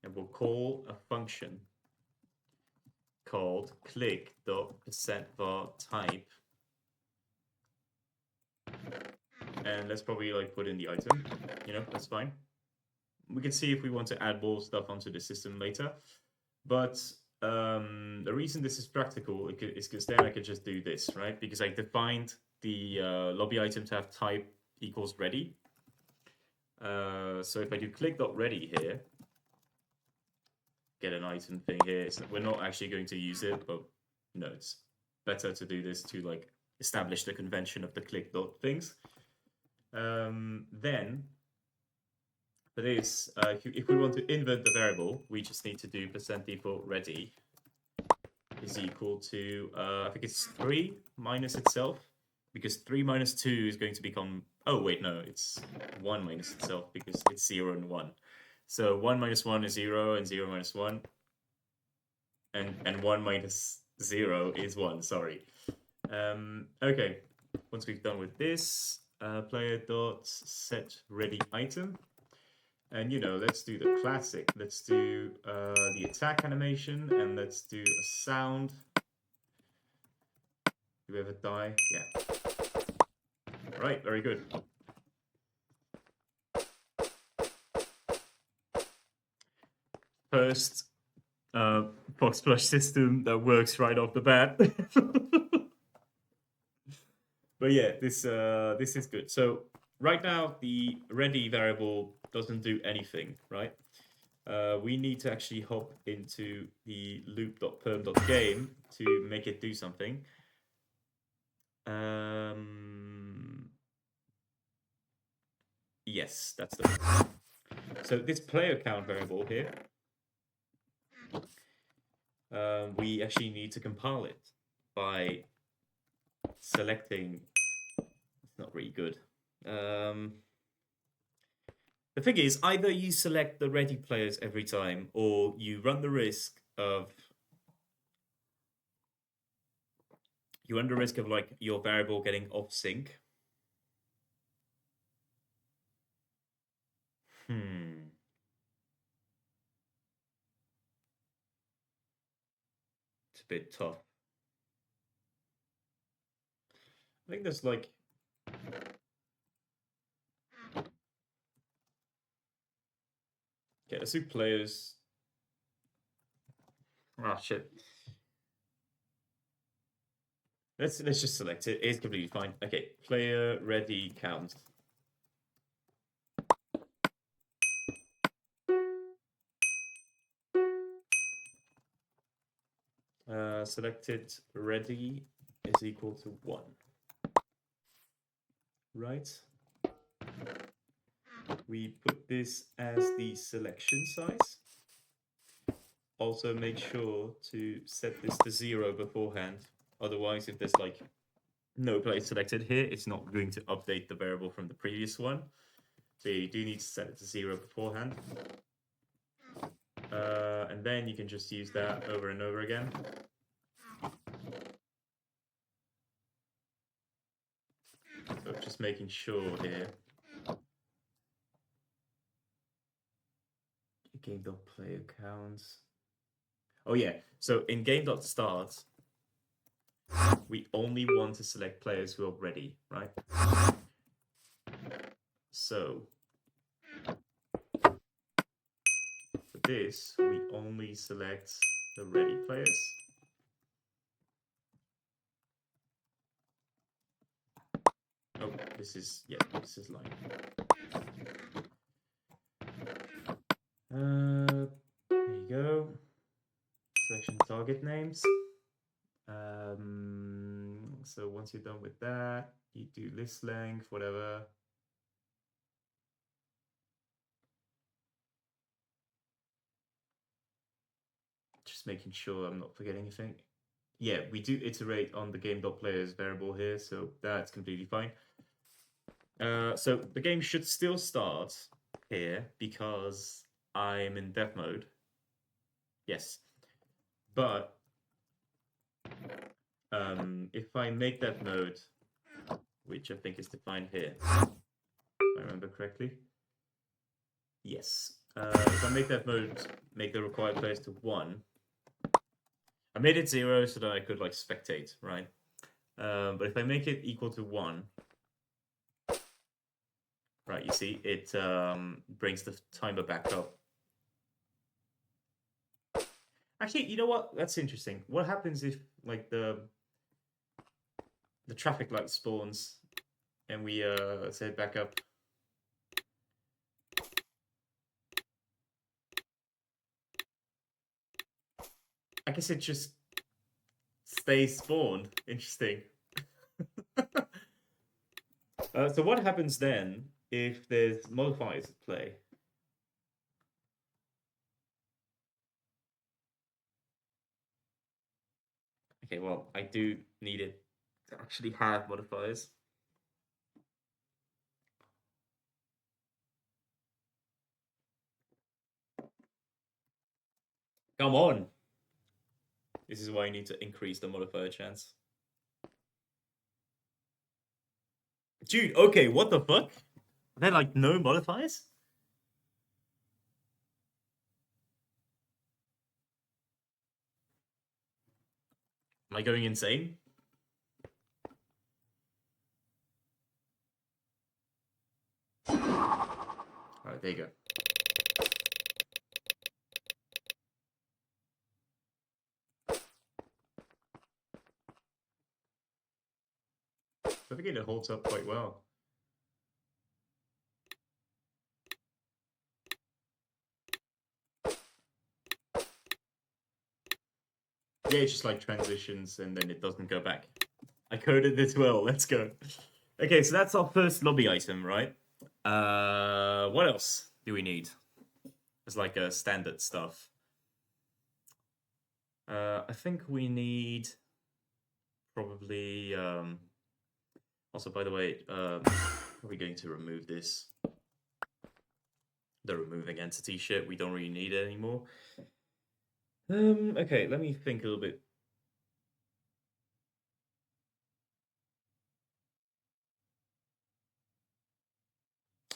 and we'll call a function called click.%var type. And let's probably like put in the item, that's fine. We can see if we want to add more stuff onto the system later. But the reason this is practical is because then I could just do this, right? Because I defined the lobby item to have type equals ready. So if I do click.ready here, get an item thing here. So we're not actually going to use it, but it's better to do this to like establish the convention of the click.things. Then for this, if we want to invert the variable, we just need to do %default ready is equal to, I think it's 3 minus itself, because 3 minus 2 is going to become, oh wait, no, it's 1 minus itself, because it's 0 and 1. So 1 minus 1 is 0, and 0 minus 1, and 1 minus 0 is 1, sorry. Okay, once we've done with this, player.setReadyItem. And let's do the classic. Let's do the attack animation, and let's do a sound. Do we ever die? Yeah. All right, very good. First TheFoxPlush system that works right off the bat. But yeah, this is good. So right now the ready variable doesn't do anything, right? We need to actually hop into the loop.perm.game to make it do something. Yes, that's the one. So this player count variable here, we actually need to compile it by selecting. It's not really good. The thing is, either you select the ready players every time, or you run the risk of like your variable getting off sync. It's a bit tough. I think there's like let's do players. Ah, shit. Let's just select it. It's completely fine. Okay, player ready count. Selected ready is equal to 1. Right. We put this as the selection size. Also make sure to set this to 0 beforehand. Otherwise, if there's like no place selected here, it's not going to update the variable from the previous one. So you do need to set it to 0 beforehand. And then you can just use that over and over again. So just making sure here. Game.play accounts. Oh yeah, so in game.start, we only want to select players who are ready, right? So this, we only select the ready players. Oh, this is line. There you go. Selection target names. So once you're done with that, you do list length, whatever. Just making sure I'm not forgetting anything. Yeah, we do iterate on the game.players variable here, so that's completely fine. So the game should still start here because I'm in dev mode. Yes. But if I make that mode, which I think is defined here, if I remember correctly. Yes. If I make that mode, make the required players to 1. I made it 0 so that I could like spectate, right? But if I make it equal to 1, right, you see, it brings the timer back up. Actually, you know what? That's interesting. What happens if like the traffic light spawns and we set it back up? I guess it just stays spawned. Interesting. So what happens then if there's modifiers at play? Okay, well, I do need it to actually have modifiers. Come on! This is why I need to increase the modifier chance. Dude, okay, what the fuck? Are there like no modifiers? Am I going insane? Alright, there you go. I think it holds up quite well. Yeah, it's just like transitions and then it doesn't go back. I coded this well, let's go. Okay, so that's our first lobby item, right? What else do we need? It's like a standard stuff. I think we need probably also, by the way, are we going to remove this? The removing entity shit, we don't really need it anymore. Okay, let me think a little bit.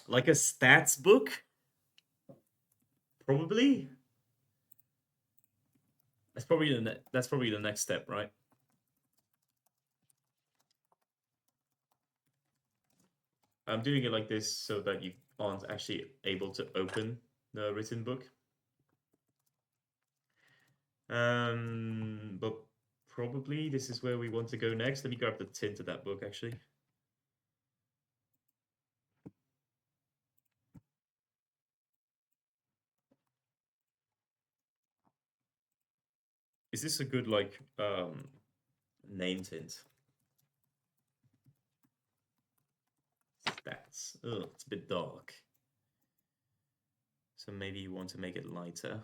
Like a stats book? Probably. That's probably the next step, right? I'm doing it like this so that you aren't actually able to open the written book. But probably this is where we want to go next. Let me grab the tint of that book, actually. Is this a good, like, name tint? Stats. Ugh, it's a bit dark. So maybe you want to make it lighter.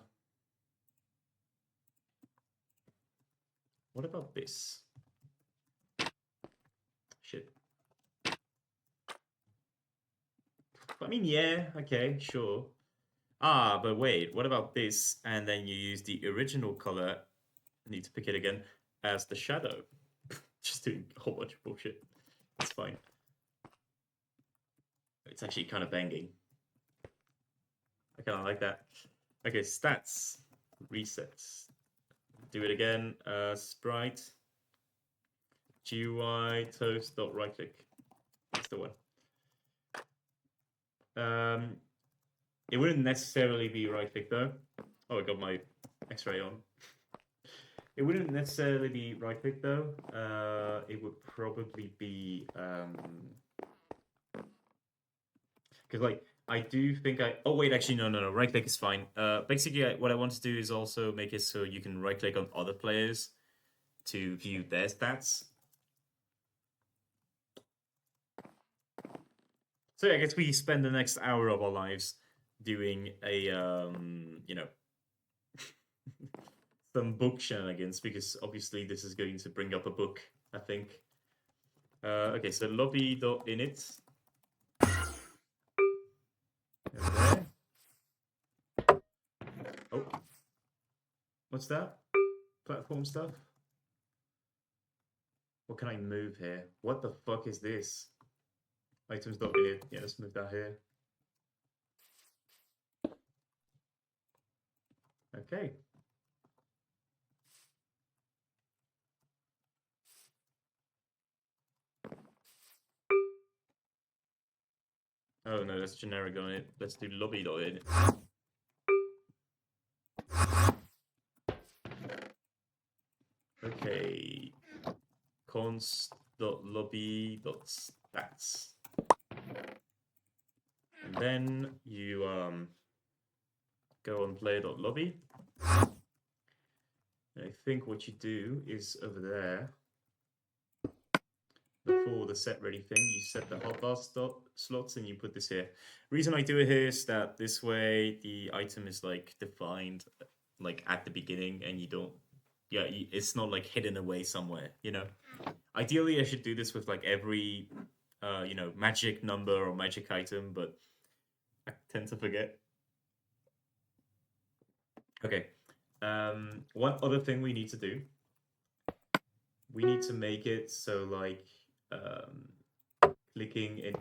What about this? Shit. I mean, yeah, okay, sure. Ah, but wait, what about this? And then you use the original color, I need to pick it again, as the shadow. Just doing a whole bunch of bullshit. It's fine. It's actually kind of banging. I kind of like that. Okay, stats. Resets. Do it again. Sprite. GUI toast dot right click. That's the one. It wouldn't necessarily be right click though. Oh, I got my X-ray on. It wouldn't necessarily be right click though. It would probably be because like I do think I. Oh wait, actually no. Right click is fine. Basically, what I want to do is also make it so you can right click on other players to view their stats. So yeah, I guess we spend the next hour of our lives doing a you know some book shenanigans because obviously this is going to bring up a book. I think. Okay, so lobby.init. There. Oh, what's that? Platform stuff? What can I move here? What the fuck is this? Items.init. Yeah, let's move that here. Okay. Oh no, that's generic on it. Let's do lobby.init. Okay. const.lobby.stats. And then you go on player.lobby. I think what you do is over there, before the set ready thing, you set the hotbar slots and you put this here. Reason I do it here is that this way the item is like defined like at the beginning and you don't, yeah, it's not like hidden away somewhere, you know? Ideally, I should do this with like every, you know, magic number or magic item, but I tend to forget. Okay. One other thing we need to do, we need to make it so like clicking in.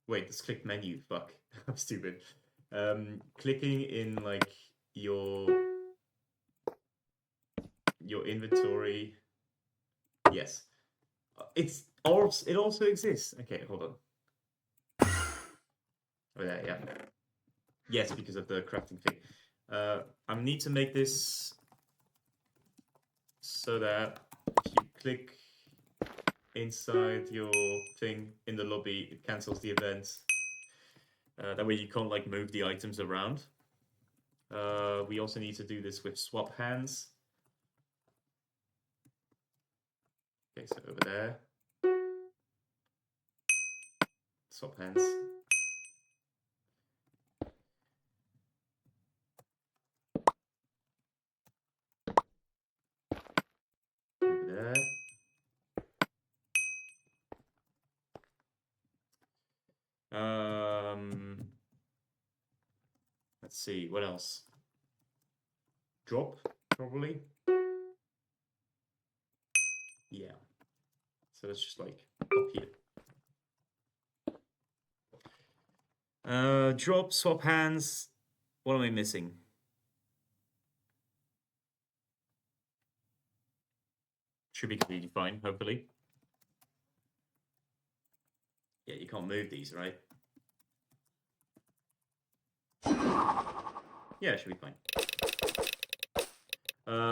Wait, let's click menu. Fuck, I'm stupid. Clicking in like your inventory. Yes, it also exists. Okay, hold on. Oh yeah, yeah. Yes, because of the crafting thing. I need to make this so that if you click inside your thing in the lobby, it cancels the event. That way you can't like move the items around. We also need to do this with swap hands. Okay, so over there. Swap hands. Over there. Let's see, what else? Drop, probably. Yeah. So it's just like up here. Drop, swap hands. What am I missing? Should be completely fine, hopefully. Yeah, you can't move these, right? Yeah, it should be fine.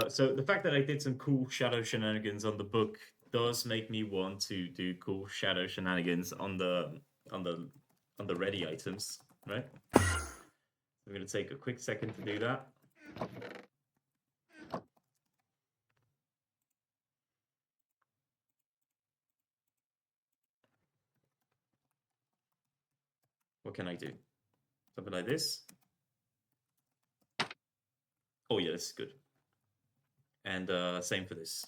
So the fact that I did some cool shadow shenanigans on the book does make me want to do cool shadow shenanigans on the ready items, right? I'm gonna take a quick second to do that. What can I do? Something like this. Oh yeah, this is good. And same for this.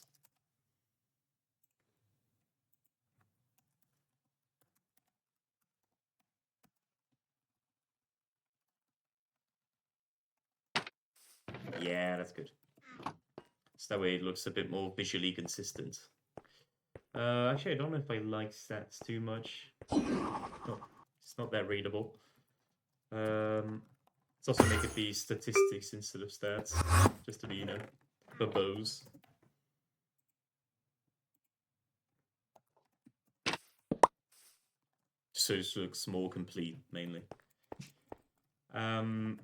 Yeah, that's good. So that way it looks a bit more visually consistent. Actually, I don't know if I like stats too much. It's not that readable. Let's also make it be statistics instead of stats, just to be, you know, verbose. So it looks more complete, mainly. And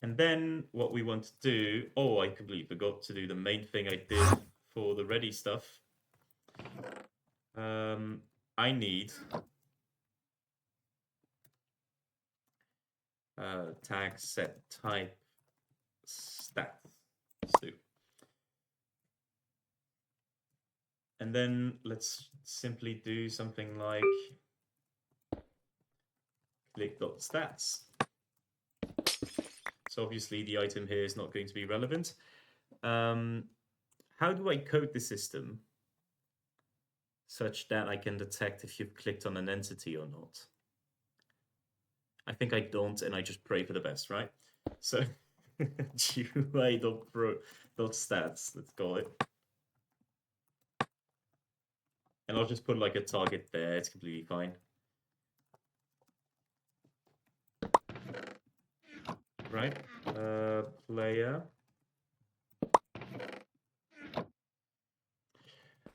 then what we want to do... Oh, I completely forgot to do the main thing I did for the ready stuff. I need tag set type stats. Let's do. And then let's simply do something like click.stats. So obviously the item here is not going to be relevant. How do I code the system such that I can detect if you've clicked on an entity or not? I think I don't, and I just pray for the best, right? So GUI.stats, let's call it. And I'll just put like a target there, it's completely fine. Right, player.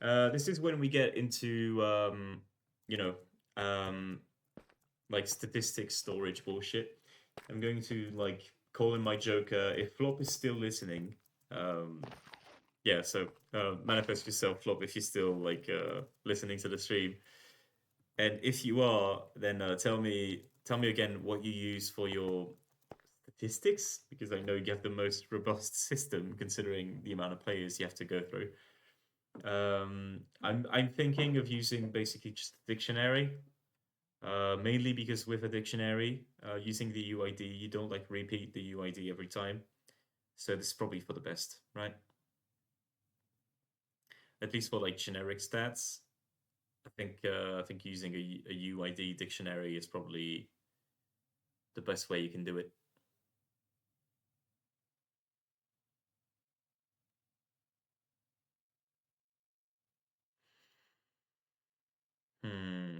This is when we get into, you know, like statistics storage bullshit. I'm going to like call in my joker. If Flop is still listening, yeah, so manifest yourself, Flop, if you're still like listening to the stream. And if you are, then tell me again what you use for your statistics, because I know you have the most robust system considering the amount of players you have to go through. I'm thinking of using basically just a dictionary, mainly because with a dictionary, using the UID, you don't like repeat the UID every time. So this is probably for the best, right? At least for like generic stats. I think using a UID dictionary is probably the best way you can do it.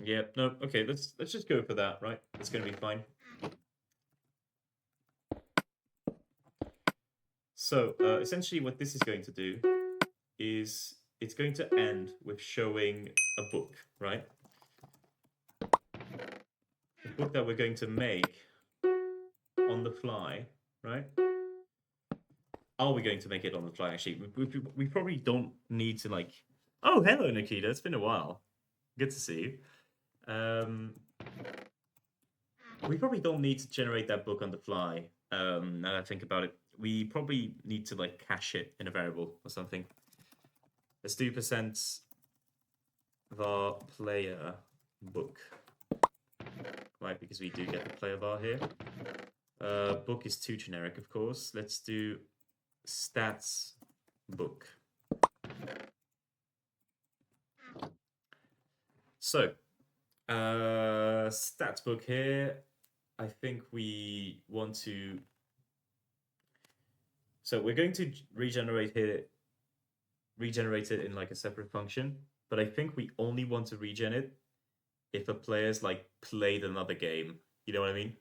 Yeah, no, okay, let's just go for that, right? It's gonna be fine. So essentially what this is going to do is it's going to end with showing a book, right? The book that we're going to make on the fly, right? Are we going to make it on the fly, actually? We probably don't need to like... Oh, hello, Nikita. It's been a while. Good to see you. We probably don't need to generate that book on the fly. Now that I think about it, we probably need to like cache it in a variable or something. Let's do %var player book, right? Because we do get the player var here. Book is too generic, of course. Let's do stats book. So, stats book here. I think we want to... So we're going to regenerate it in like a separate function, but I think we only want to regen it if a player's like played another game. You know what I mean?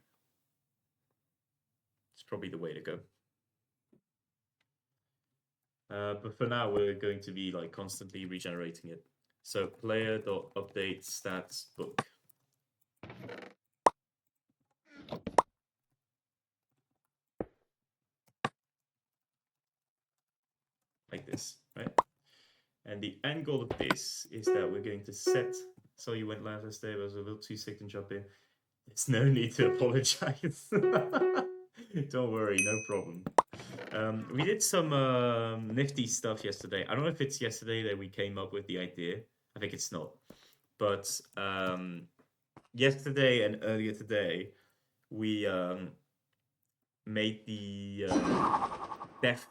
It's probably the way to go. But for now, we're going to be like constantly regenerating it. So player.update stats book. Like this, right? And the end goal of this is that we're going to set... So you went live yesterday, but I was a little too sick to jump in. There's no need to apologize. Don't worry, no problem. We did some nifty stuff yesterday. I don't know if it's yesterday that we came up with the idea. I think it's not. But yesterday and earlier today, we made the death...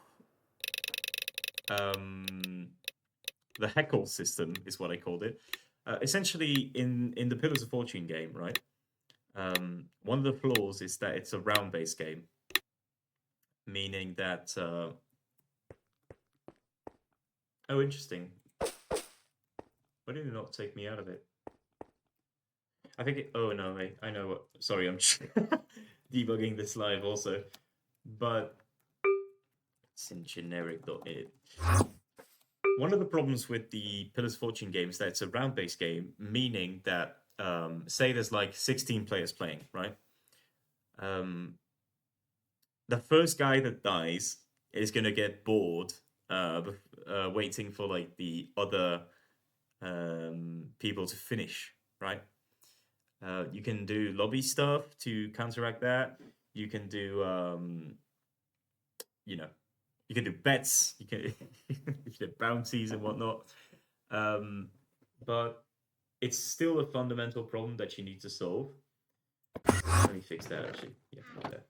the heckle system is what I called it. Essentially, in the Pillars of Fortune game, right? One of the flaws is that it's a round-based game, meaning that... Oh, interesting. Why did it not take me out of it? I think it... Oh, no, wait. I know what... Sorry, I'm debugging this live also. But it's in generic.it. One of the problems with the Pillars of Fortune game is that it's a round-based game, meaning that, say there's like 16 players playing, right? um, the first guy that dies is gonna get bored, waiting for like the other people to finish, right? You can do lobby stuff to counteract that. You can do, you know, you can do bets. You can, you can do bounties and whatnot. Um, but it's still a fundamental problem that you need to solve. Let me fix that actually. Yeah, like that.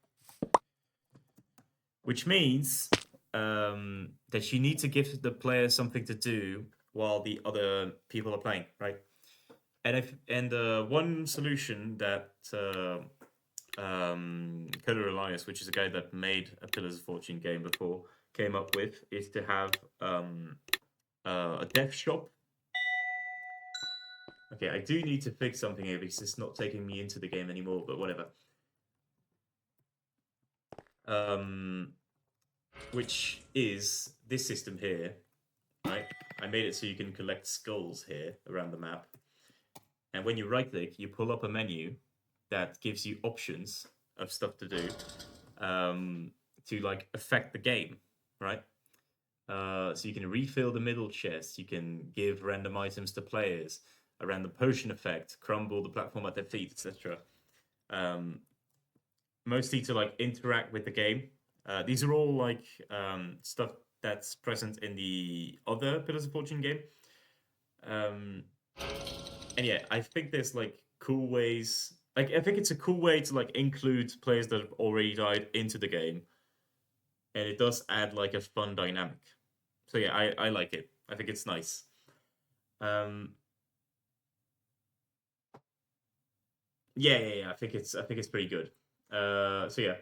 Which means that you need to give the player something to do while the other people are playing, right? One solution that Coder Elias, which is a guy that made a Pillars of Fortune game before, came up with is to have a dev shop. Okay, I do need to fix something here because it's not taking me into the game anymore, but whatever. Which is this system here, right? I made it so you can collect skulls here around the map. And when you right click, you pull up a menu that gives you options of stuff to do to like affect the game, right? So you can refill the middle chest, you can give random items to players, a random potion effect, crumble the platform at their feet, etc. Mostly to like interact with the game. These are all like stuff that's present in the other Pillars of Fortune game. And yeah, I think there's like cool ways. Like I think it's a cool way to like include players that have already died into the game, and it does add like a fun dynamic. So yeah, I like it. I think it's nice. Um, yeah. I think it's pretty good. So yeah,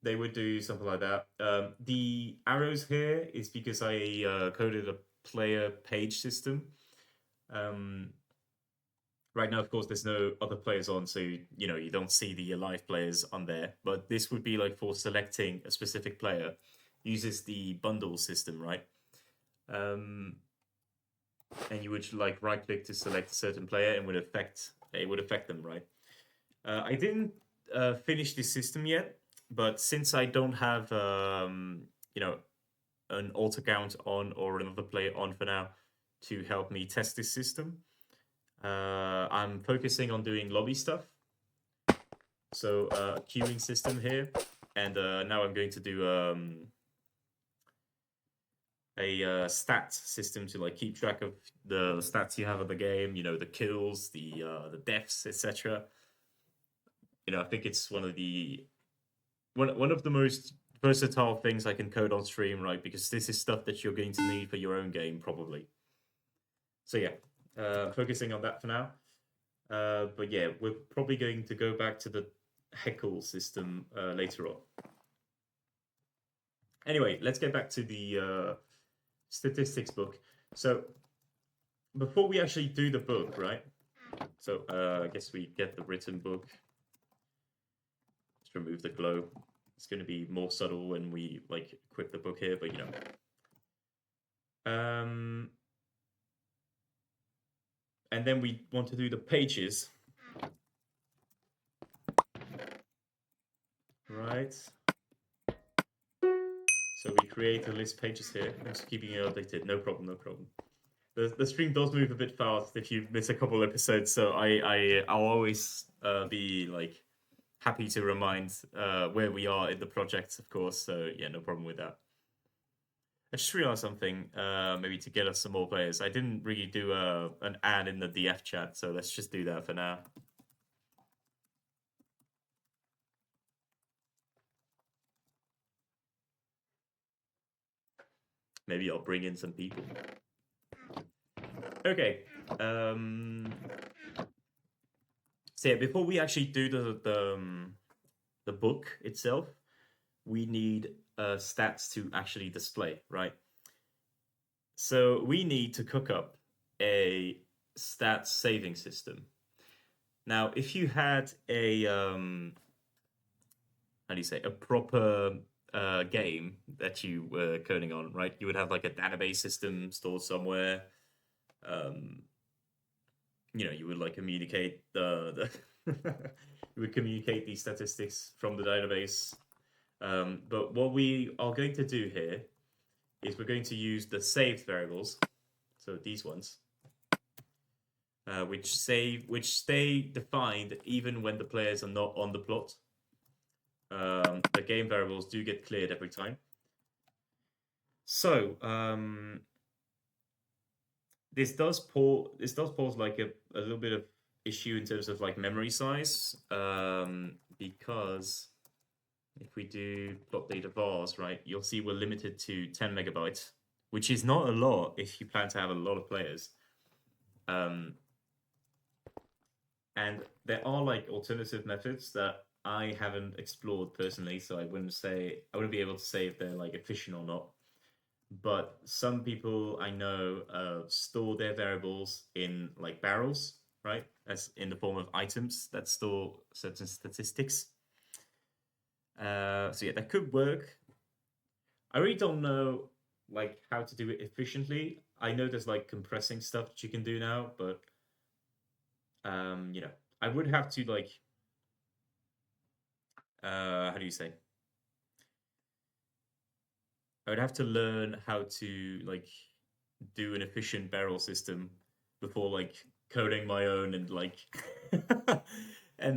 they would do something like that. The arrows here is because I coded a player page system. Um, right now, of course, there's no other players on, so you don't see the live players on there. But this would be like for selecting a specific player. Uses the bundle system, right? Um, and you would like right click to select a certain player, and it would affect them, right? I didn't finish this system yet, but since I don't have an alt account on or another player on for now to help me test this system, I'm focusing on doing lobby stuff. So queuing system here, and now I'm going to do a stat system to like keep track of the stats you have of the game. The kills, the deaths, etc. I think it's one of the most versatile things I can code on stream, right? Because this is stuff that you're going to need for your own game, probably. So yeah, focusing on that for now. But yeah, we're probably going to go back to the heckle system later on. Anyway, let's get back to the statistics book. So before we actually do the book, right? So I guess we get the written book. Let's remove the glow. It's going to be more subtle when we like equip the book here, but and then we want to do the pages, right? So we create a list pages here. I'm just keeping it updated. No problem, no problem. The stream does move a bit fast if you miss a couple episodes, so I'll always be like happy to remind where we are in the project, of course. So yeah, no problem with that. I just realized something, maybe to get us some more players. I didn't really do an ad in the DF chat, so let's just do that for now. Maybe I'll bring in some people. Okay. So yeah, before we actually do the book itself, we need stats to actually display, right? So we need to cook up a stats saving system. Now, if you had a how do you say, a proper game that you were coding on, right? You would have like a database system stored somewhere. you would like communicate the you would communicate these statistics from the database. But what we are going to do here is we're going to use the saved variables, so these ones, which stay defined even when the players are not on the plot. The game variables do get cleared every time. So this does pose like a little bit of issue in terms of like memory size, because if we do plot data vars, right, you'll see we're limited to 10 megabytes, which is not a lot if you plan to have a lot of players. And there are like alternative methods that I haven't explored personally, so I wouldn't be able to say if they're like efficient or not. But some people I know store their variables in like barrels, right? As in the form of items that store certain statistics. So yeah, that could work. I really don't know like how to do it efficiently. I know there's like compressing stuff that you can do now, but I would have to like how do you say? I would have to learn how to like do an efficient barrel system before like coding my own and like and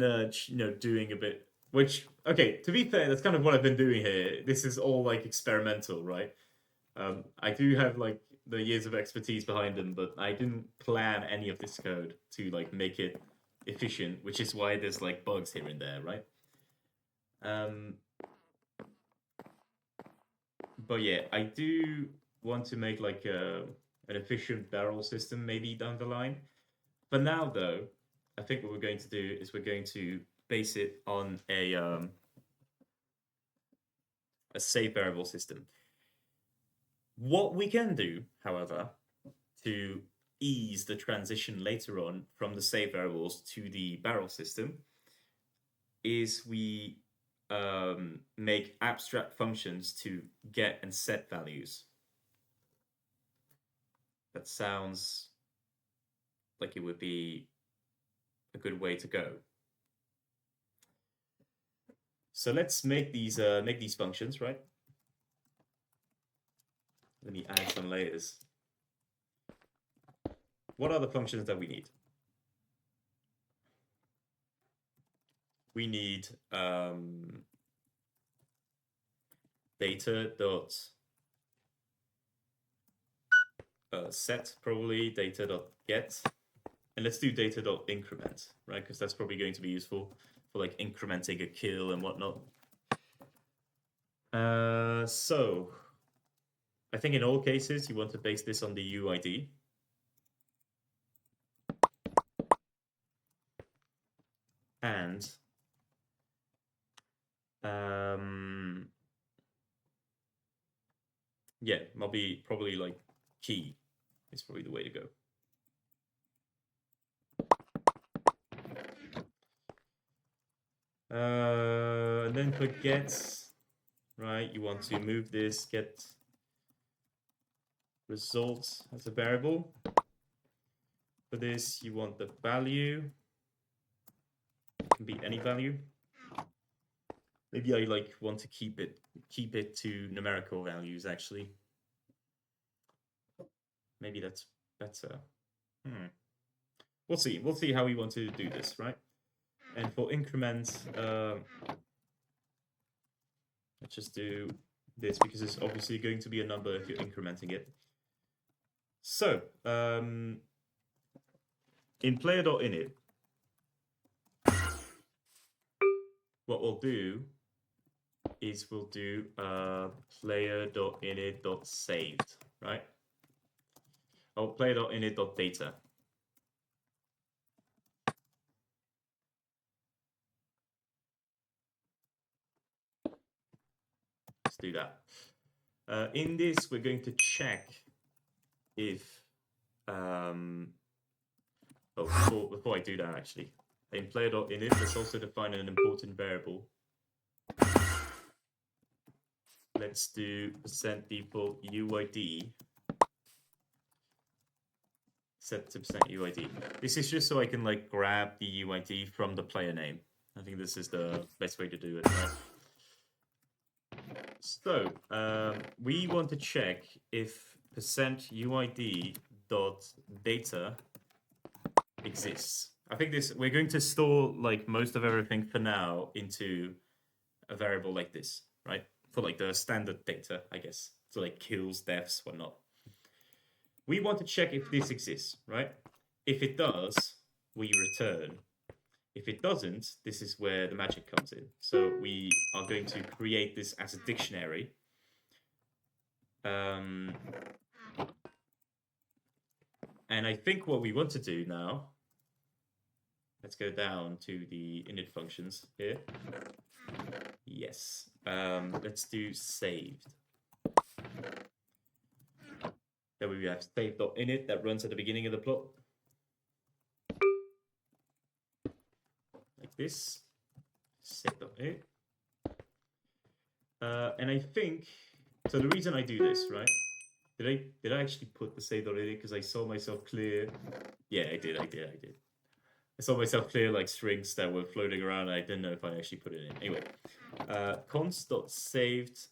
doing a bit, which, okay, to be fair, that's kind of what I've been doing here. This is all like experimental, right? I do have like the years of expertise behind them, but I didn't plan any of this code to like make it efficient, which is why there's like bugs here and there, right? um but yeah, I do want to make like an efficient barrel system maybe down the line. For now, though, I think what we're going to do is we're going to base it on a save variable system. What we can do, however, to ease the transition later on from the save variables to the barrel system is we make abstract functions to get and set values. That sounds like it would be a good way to go. So let's make these functions, right? Let me add some layers. What are the functions that we need? We need data dot set, probably data dot get, and let's do data dot increment, right? Because that's probably going to be useful for like incrementing a kill and whatnot. So I think in all cases you want to base this on the UID. And yeah, probably like key is probably the way to go. And then for get, right, you want to move this get result as a variable. For this, you want the value. It can be any value. Maybe I like want to keep it to numerical values, actually. Maybe that's better. We'll see. We'll see how we want to do this, right? And for increment, let's just do this because it's obviously going to be a number if you're incrementing it. So, in player.init, what we'll do is we'll do player.init.saved, right? Oh, player.init.data. Let's do that. In this, we're going to check if before I do that, actually, in player.init, let's also define an important variable. Let's do %default UID set to percent UID. This is just so I can like grab the UID from the player name. I think this is the best way to do it. Right? So we want to check if percent UID dot data exists. I think this we're going to store like most of everything for now into a variable like this, right? For like the standard data, I guess. So like kills, deaths, whatnot. We want to check if this exists, right? If it does, we return. If it doesn't, this is where the magic comes in. So we are going to create this as a dictionary. And I think what we want to do now, let's go down to the init functions here. Yes. Let's do saved. Then we have save.init that runs at the beginning of the plot. Like this. Save.init. And I think, so the reason I do this, right? Did I actually put the save.init because I saw myself clear? Yeah, I did. I saw myself clear like strings that were floating around. I didn't know if I actually put it in. Anyway, const.saved.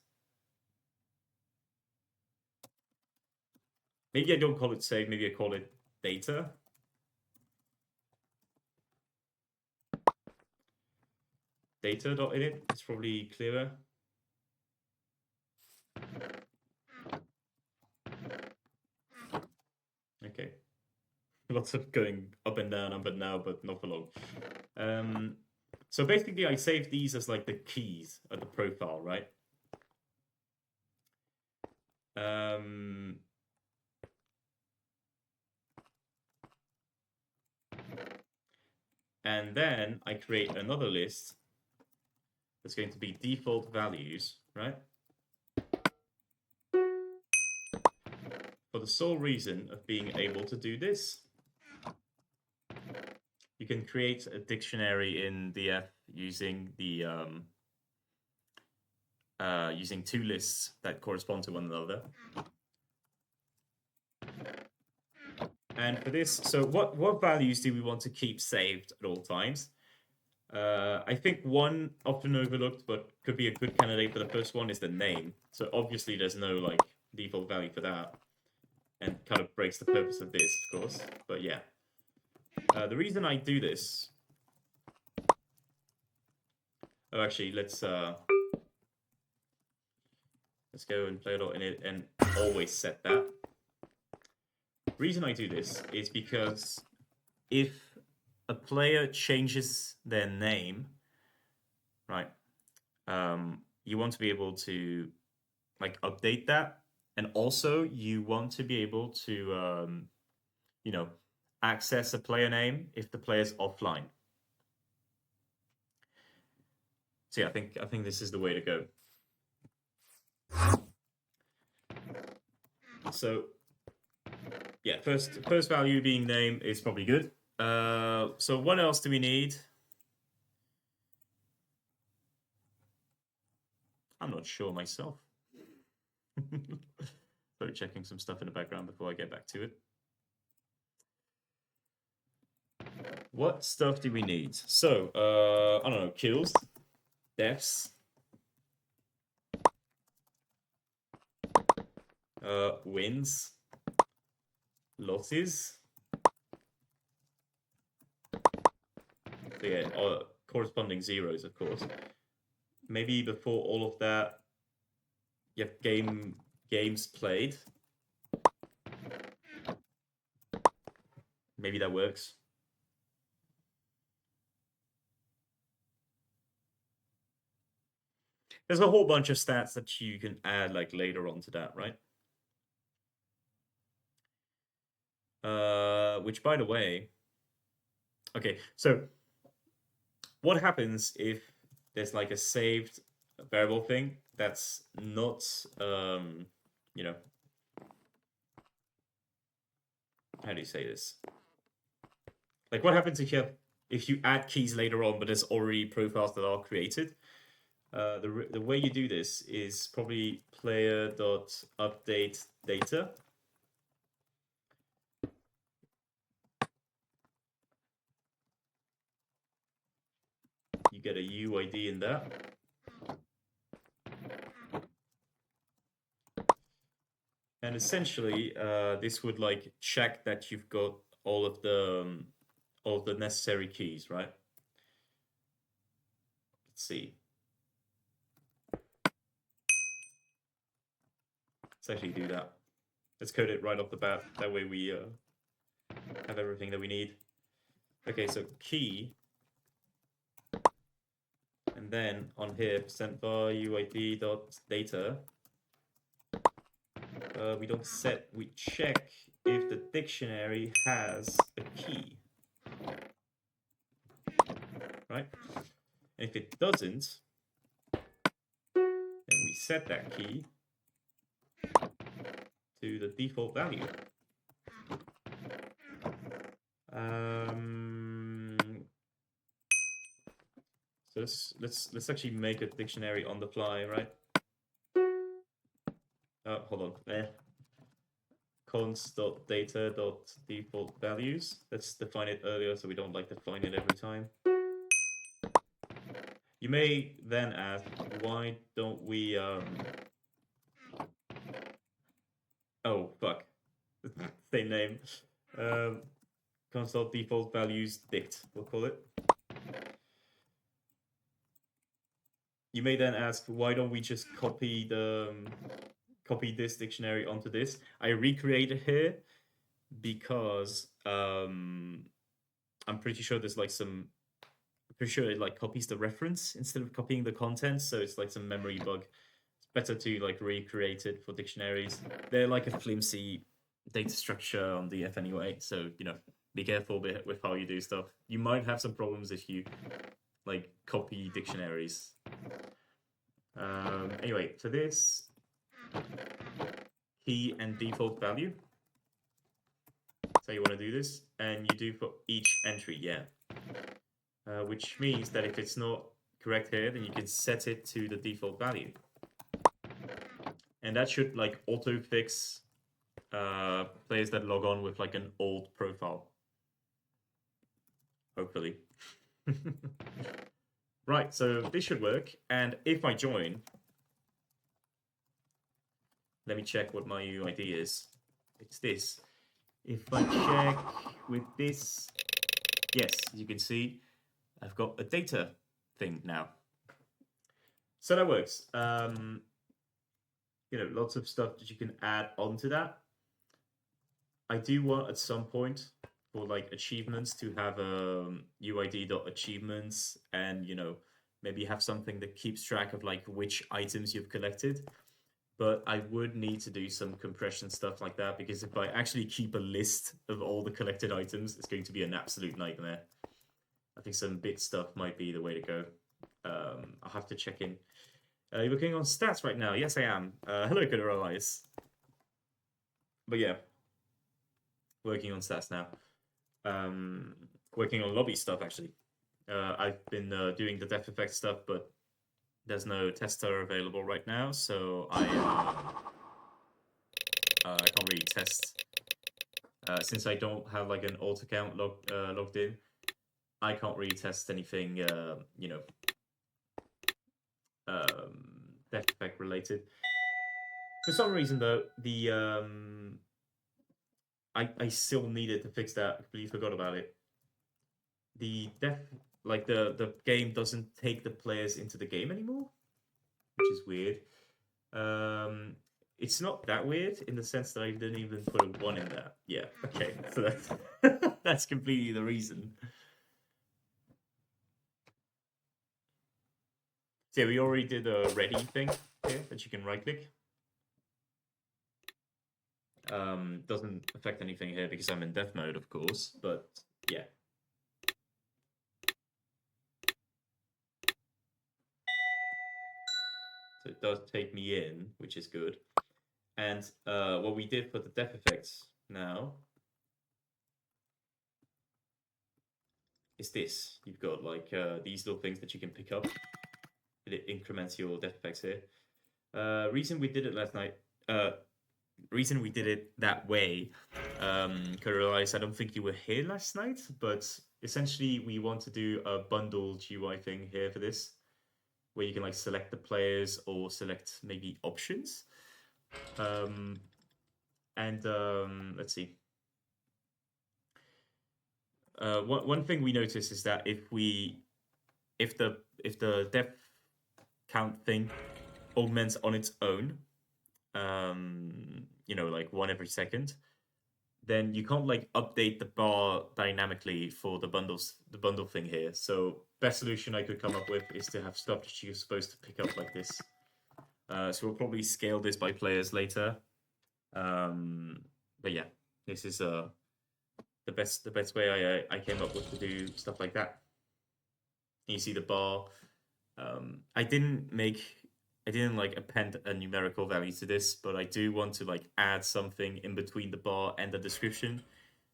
Maybe I don't call it save. Maybe I call it data. Data.init is probably clearer. Okay. Lots of going up and down, but not for long. So basically, I save these as like the keys of the profile, right? And then I create another list that's going to be default values, right? For the sole reason of being able to do this. You can create a dictionary in DF using the using two lists that correspond to one another. And for this, so what values do we want to keep saved at all times? I think one often overlooked, but could be a good candidate for the first one is the name. So obviously there's no like default value for that, and kind of breaks the purpose of this, of course. But yeah, the reason I do this. Oh, actually, let's go and play it and always set that. Reason I do this is because if a player changes their name, right, you want to be able to like update that, and also you want to be able to you know, access a player name if the player's offline. So yeah, I think this is the way to go. So yeah, first value being name is probably good. So what else do we need? I'm not sure myself. Sorry, checking some stuff in the background before I get back to it. What stuff do we need? So, I don't know, kills, deaths, wins, losses. So yeah, corresponding zeros, of course. Maybe before all of that, you have games played. Maybe that works. There's a whole bunch of stats that you can add like later on to that, right? Which, by the way, okay, so what happens if there's like a saved variable thing that's not, you know, how do you say this? Like, what happens if you add keys later on, but there's already profiles that are created? The way you do this is probably player.update data. get a UID in that. And essentially, this would like check that you've got all of the necessary keys, right? Let's see. Let's actually do that. Let's code it right off the bat. That way we have everything that we need. Okay, so key. And then on here, %var UID.data. We don't set, we check if the dictionary has a key. Right? And if it doesn't, then we set that key to the default value. So let's actually make a dictionary on the fly, right? Oh, hold on. Const.data.default values. Let's define it earlier so we don't like define it every time. You may then ask, why don't we oh fuck. Same name. Const.default values dict, we'll call it. You may then ask, why don't we just copy this dictionary onto this? I recreated here because I'm pretty sure there's like some. I'm pretty sure it like copies the reference instead of copying the content, so it's like some memory bug. It's better to like recreate it for dictionaries. They're like a flimsy data structure on DF anyway, so you know, be careful with how you do stuff. You might have some problems if you like copy dictionaries. Anyway, for this, key and default value. So you want to do this, and you do for each entry, yeah. Which means that if it's not correct here, then you can set it to the default value. And that should like auto fix players that log on with like an old profile. Hopefully. Right, so this should work. And if I join, let me check what my UID is. It's this. If I check with this, yes, as you can see, I've got a data thing now. So that works. You know, lots of stuff that you can add onto that. I do want at some point for like achievements to have UID.achievements and, you know, maybe have something that keeps track of like which items you've collected. But I would need to do some compression stuff like that, because if I actually keep a list of all the collected items, it's going to be an absolute nightmare. I think some big stuff might be the way to go. I'll have to check in. You're looking on stats right now? Yes, I am. Hello, good allies. But yeah, working on stats now. Working on lobby stuff, actually. I've been doing the depth effect stuff, but there's no tester available right now, so I can't really test. Since I don't have like an alt account logged in, I can't really test anything, you know, depth effect related. For some reason, though, the I still needed to fix that. I completely forgot about it. The the game doesn't take the players into the game anymore, which is weird. It's not that weird in the sense that I didn't even put a 1 in there. Yeah, okay, so that's that's completely the reason. So yeah, we already did a ready thing here that you can right click. Doesn't affect anything here because I'm in death mode, of course, but yeah. So it does take me in, which is good. And what we did for the depth effects now is this. You've got like these little things that you can pick up. It increments your depth effects here. Reason we did it last night. Reason we did it that way. Could realize I don't think you were here last night, but essentially we want to do a bundled UI thing here for this, where you can like select the players or select maybe options. Let's see. One thing we notice is that if the def count thing augments on its own, like one every second, then you can't like update the bar dynamically for the bundle thing here. So best solution I could come up with is to have stuff that you're supposed to pick up like this. So we'll probably scale this by players later. But yeah, this is the best way I came up with to do stuff like that. You see the bar. I didn't like append a numerical value to this, but I do want to like add something in between the bar and the description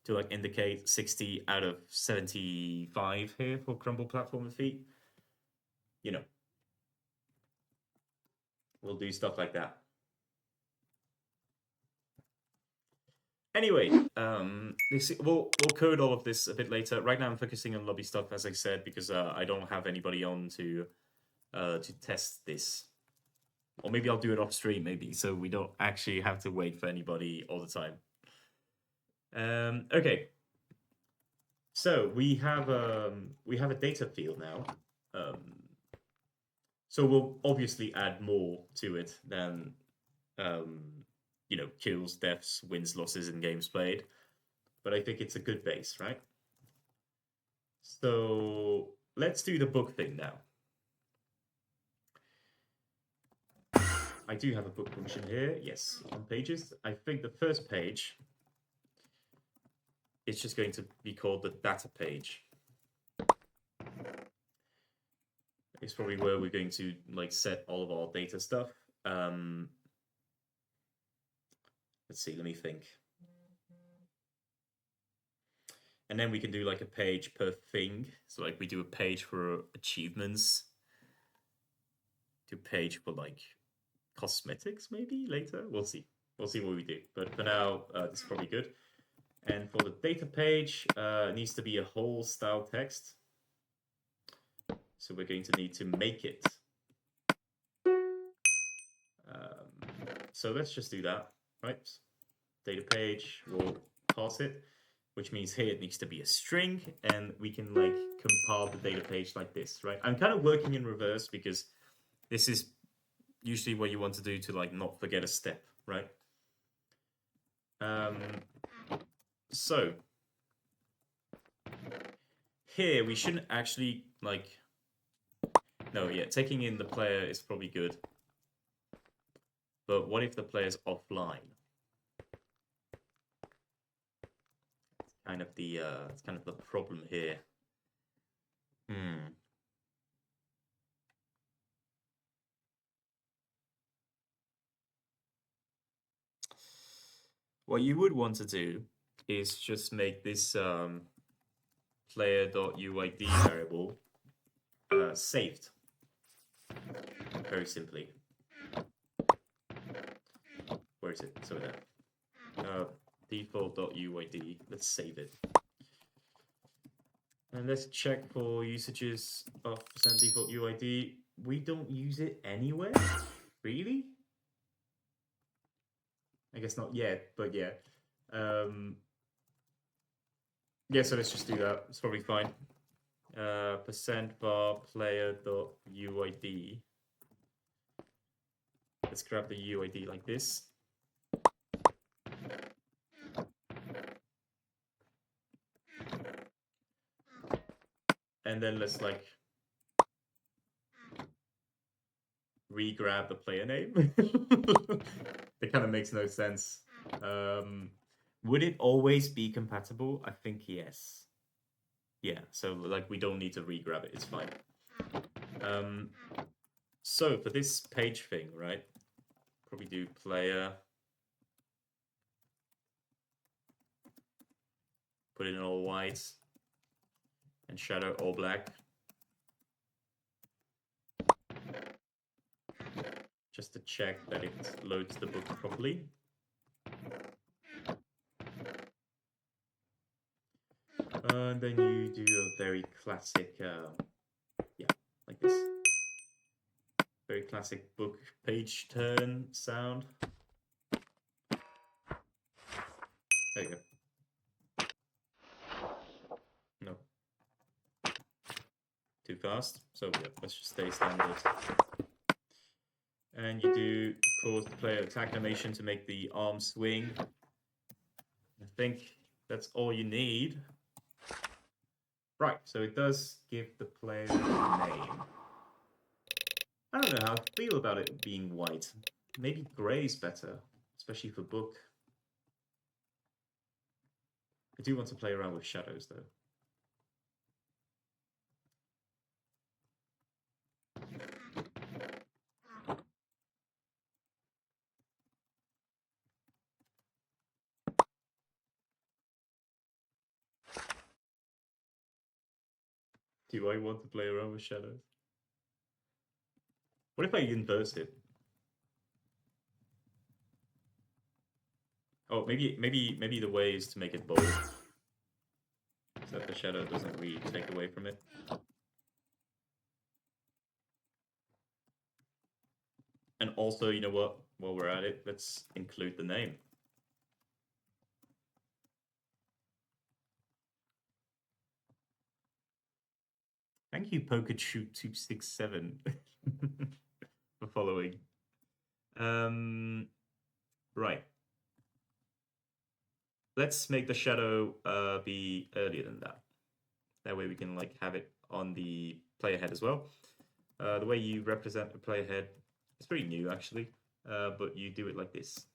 to like indicate 60 out of 75 here for crumble platformer feet. We'll do stuff like that. Anyway, we'll code all of this a bit later. Right now, I'm focusing on lobby stuff, as I said, because I don't have anybody on to test this. Or maybe I'll do it off stream, maybe, so we don't actually have to wait for anybody all the time. Okay. So we have a data field now. So we'll obviously add more to it than kills, deaths, wins, losses, and games played. But I think it's a good base, right? So let's do the book thing now. I do have a book function here, yes, on pages. I think the first page is just going to be called the data page. It's probably where we're going to like set all of our data stuff. Let's see, let me think. And then we can do like a page per thing. So like we do a page for achievements, do a page for like cosmetics maybe later. We'll see what we do. But for now, this is probably good. And for the data page, it needs to be a whole style text. So we're going to need to make it. So let's just do that, right? Data page, we'll pass it, which means here it needs to be a string, and we can like compile the data page like this, right? I'm kind of working in reverse because this is usually what you want to do to like not forget a step, right? So here we shouldn't actually like, no, yeah, taking in the player is probably good. But what if the player's offline? It's kind of the problem here. What you would want to do is just make this player.uid variable saved. Very simply. Where is it? So there. Default.uid. Let's save it. And let's check for usages of %default UID. We don't use it anywhere? Really? I guess not yet, but yeah. Yeah, so let's just do that. It's probably fine. %var player.uid. Let's grab the UID like this. And then let's like re-grab the player name. It kind of makes no sense. Would it always be compatible? I think yes. Yeah, so like we don't need to re-grab it, it's fine. So for this page thing, right? Probably do player. Put it in all white. And shadow all black. Just to check that it loads the book properly. And then you do a very classic, yeah, like this. Very classic book page turn sound. There you go. No. Too fast. So yeah, let's just stay standard. And you do, of course, the player attack animation to make the arm swing. I think that's all you need. Right, so it does give the player a name. I don't know how I feel about it being white. Maybe grey's better, especially for book. I do want to play around with shadows, though. Do I want to play around with shadows? What if I inverse it? Oh, maybe the way is to make it bold, so that the shadow doesn't really take away from it. And also, you know what? While we're at it, let's include the name. Thank you, Pokachoo267, for following. Right. Let's make the shadow be earlier than that. That way we can like have it on the player head as well. The way you represent the player head is pretty new actually, but you do it like this.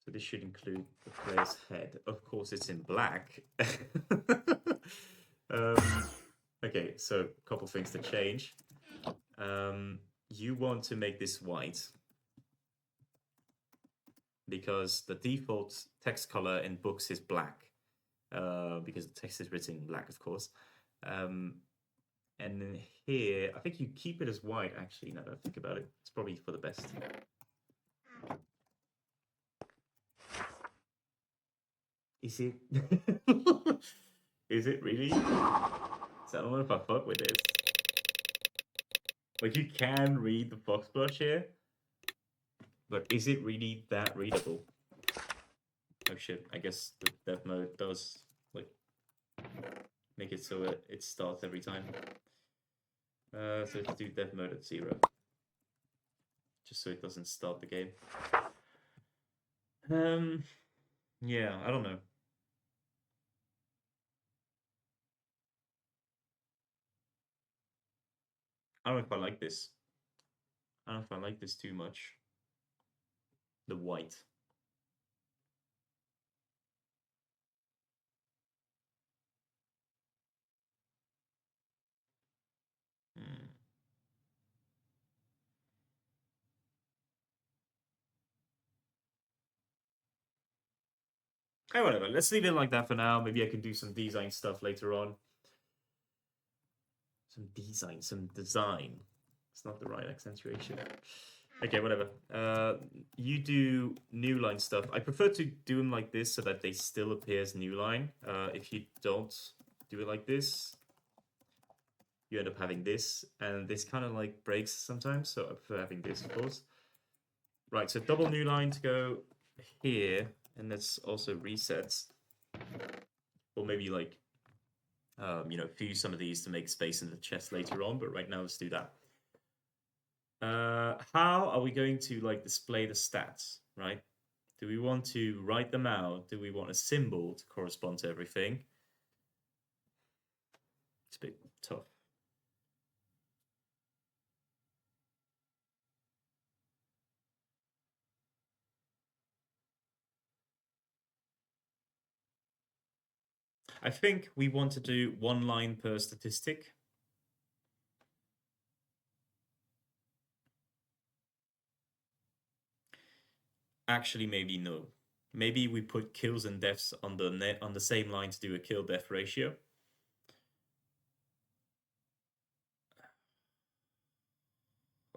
So this should include the player's head. Of course, it's in black. Okay, so a couple things to change. You want to make this white because the default text color in books is black, because the text is written in black, of course. And then here, I think you keep it as white, actually, now that I think about it. It's probably for the best. Is it? Is it really? So I don't know if I fuck with this. Like, you can read the TheFoxPlush here, but is it really that readable? Oh shit, I guess the dev mode does, like, make it so it starts every time. So let's do dev mode at 0. Just so it doesn't start the game. Yeah, I don't know. I don't know if I like this. I don't know if I like this too much. The white. Hmm. Hey, whatever. Let's leave it like that for now. Maybe I can do some design stuff later on. Some design. It's not the right accentuation. Okay, whatever. You do new line stuff. I prefer to do them like this so that they still appear as new line. If you don't do it like this, you end up having this, and this kind of like breaks sometimes, so I prefer having this, of course. Right, so double new line to go here, and that's also resets. Or maybe like, fuse some of these to make space in the chest later on, but right now let's do that. How are we going to like display the stats, right? Do we want to write them out? Do we want a symbol to correspond to everything? It's a bit tough. I think we want to do 1 line per statistic. Actually, maybe no. Maybe we put kills and deaths on the same line to do a kill death ratio.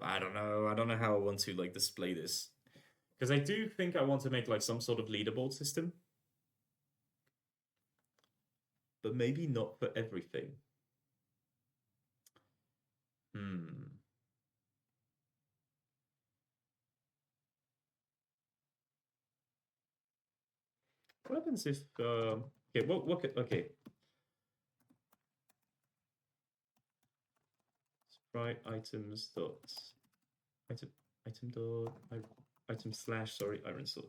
I don't know. I don't know how I want to like display this, Because I do think I want to make like some sort of leaderboard system, but maybe not for everything. Hmm. What happens if okay, okay. Sprite items dot item dot item slash sorry iron sword.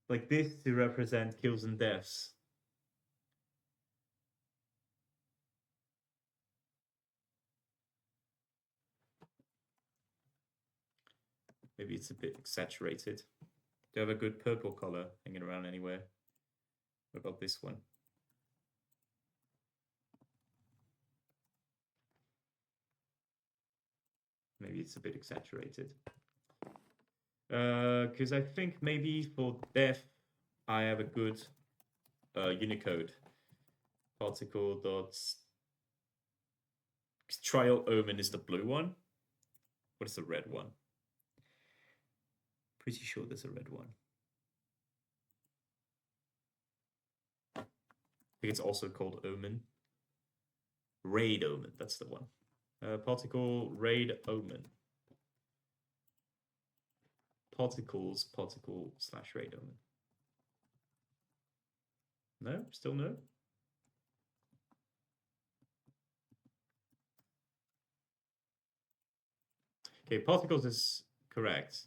Like this to represent kills and deaths. Maybe it's a bit exaggerated. Do you have a good purple color hanging around anywhere? What about this one? Maybe it's a bit exaggerated. Because I think maybe for death, I have a good Unicode particle dots. Trial Omen is the blue one. What is the red one? Pretty sure there's a red one. I think it's also called Omen. Raid Omen, that's the one. Particle Raid Omen. Particles, particle slash Raid Omen. No? Still no? Okay, particles is correct.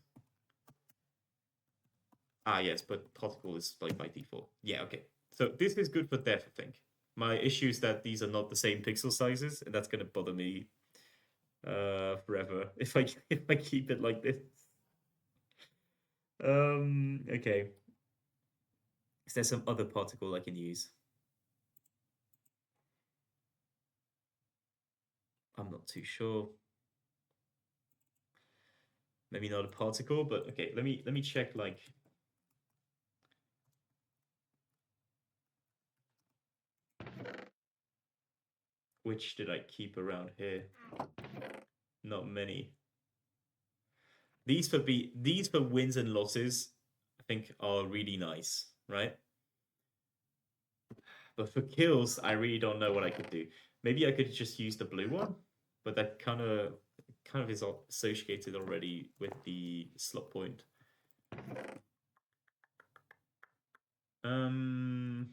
Ah, yes, but particle is like by default. Yeah, okay. So this is good for death, I think. My issue is that these are not the same pixel sizes, and that's gonna bother me forever if I keep it like this. Okay. Is there some other particle I can use? I'm not too sure. Maybe not a particle, but okay, let me check like which did I keep around here? Not many. These for wins and losses, I think are really nice, right? But for kills, I really don't know what I could do. Maybe I could just use the blue one, but that kind of is associated already with the slot point. Um,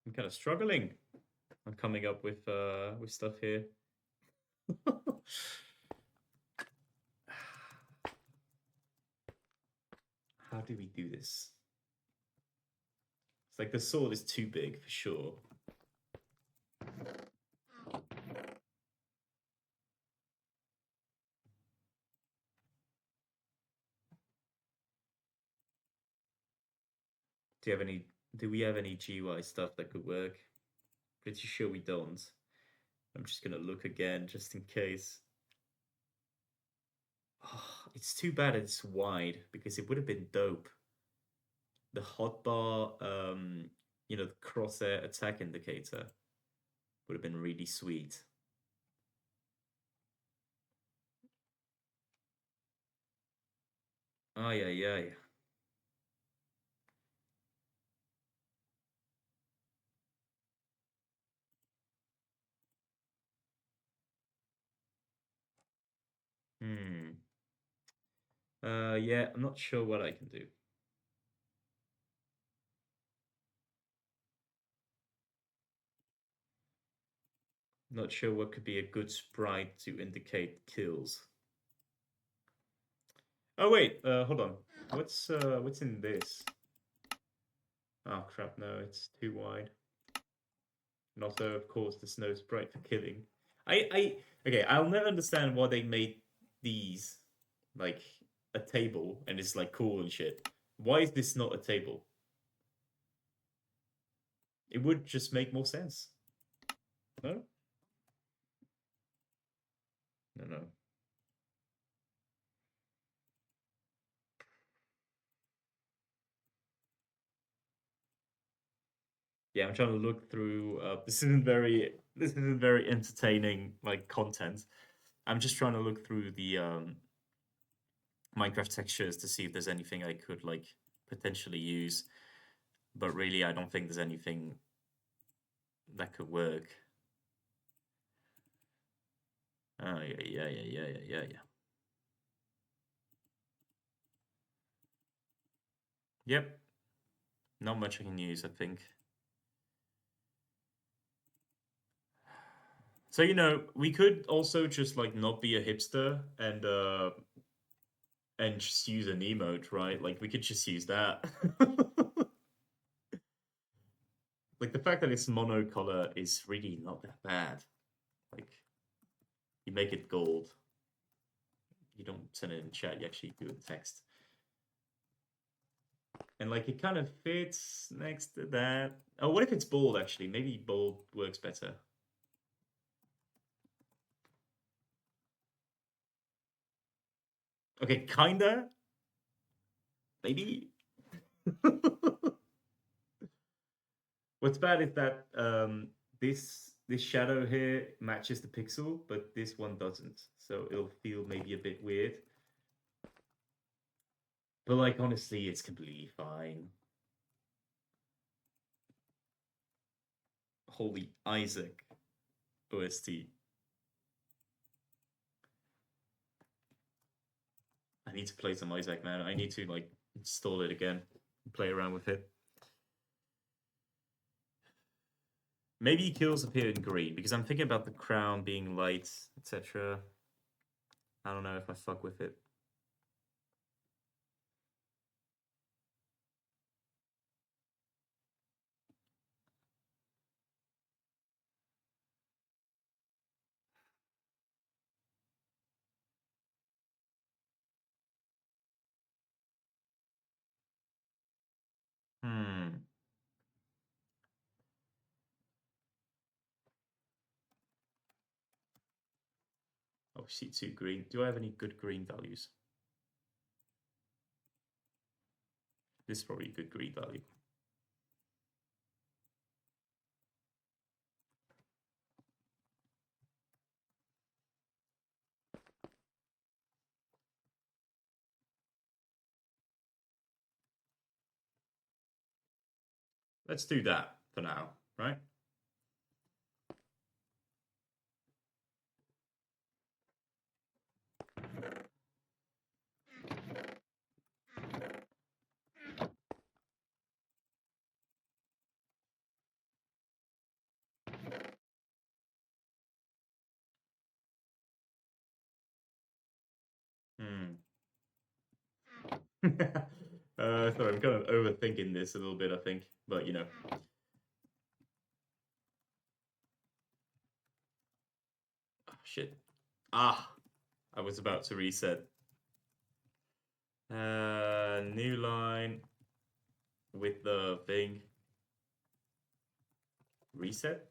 I'm kind of struggling on coming up with stuff here. How do we do this? It's like the sword is too big for sure. Do we have any GUI stuff that could work? Pretty sure we don't. I'm just gonna look again just in case. Oh, it's too bad it's wide because it would have been dope. The hotbar, the crosshair attack indicator would have been really sweet. Ay, ay, ay. Hmm. Yeah, I'm not sure what I can do. Not sure what could be a good sprite to indicate kills. Oh wait, hold on. What's in this? Oh crap, no, it's too wide. And also, of course, there's no sprite for killing. Okay, I'll never understand why they made these like a table and it's like cool and shit. Why is this not a table? It would just make more sense. No? No, no. Yeah, I'm trying to look through. This isn't very entertaining like content. I'm just trying to look through the Minecraft textures to see if there's anything I could like potentially use. But really, I don't think there's anything that could work. Oh yeah. Yep, not much I can use, I think. So we could also just like not be a hipster and just use an emote, right? Like we could just use that. Like the fact that it's monocolor is really not that bad. Like you make it gold. You don't send it in chat, you actually do it in text. And like it kind of fits next to that. Oh, what if it's bold actually? Maybe bold works better. Okay, kinda. Maybe. What's bad is that this shadow here matches the pixel, but this one doesn't. So it'll feel maybe a bit weird. But like honestly, it's completely fine. Holy Isaac OST. I need to play some Isaac, man. I need to like install it again and play around with it. Maybe kills appear in green because I'm thinking about the crown being light, etc. I don't know if I fuck with it. Hmm. Oh, C2 green. Do I have any good green values? This is probably a good green value. Let's do that for now, right? Hmm. Sorry, I'm kind of overthinking this a little bit, I think, but oh, shit. Ah, I was about to reset. New line with the thing. Reset.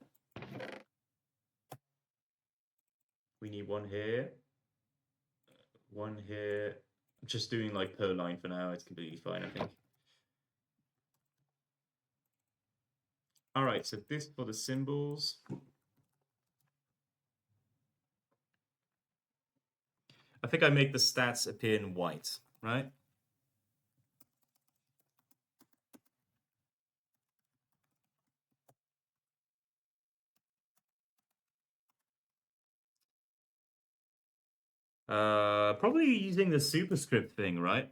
We need one here, one here. I'm just doing like per line for now. It's completely fine, I think. All right, so this for the symbols. I think I make the stats appear in white, right? Probably using the superscript thing, right?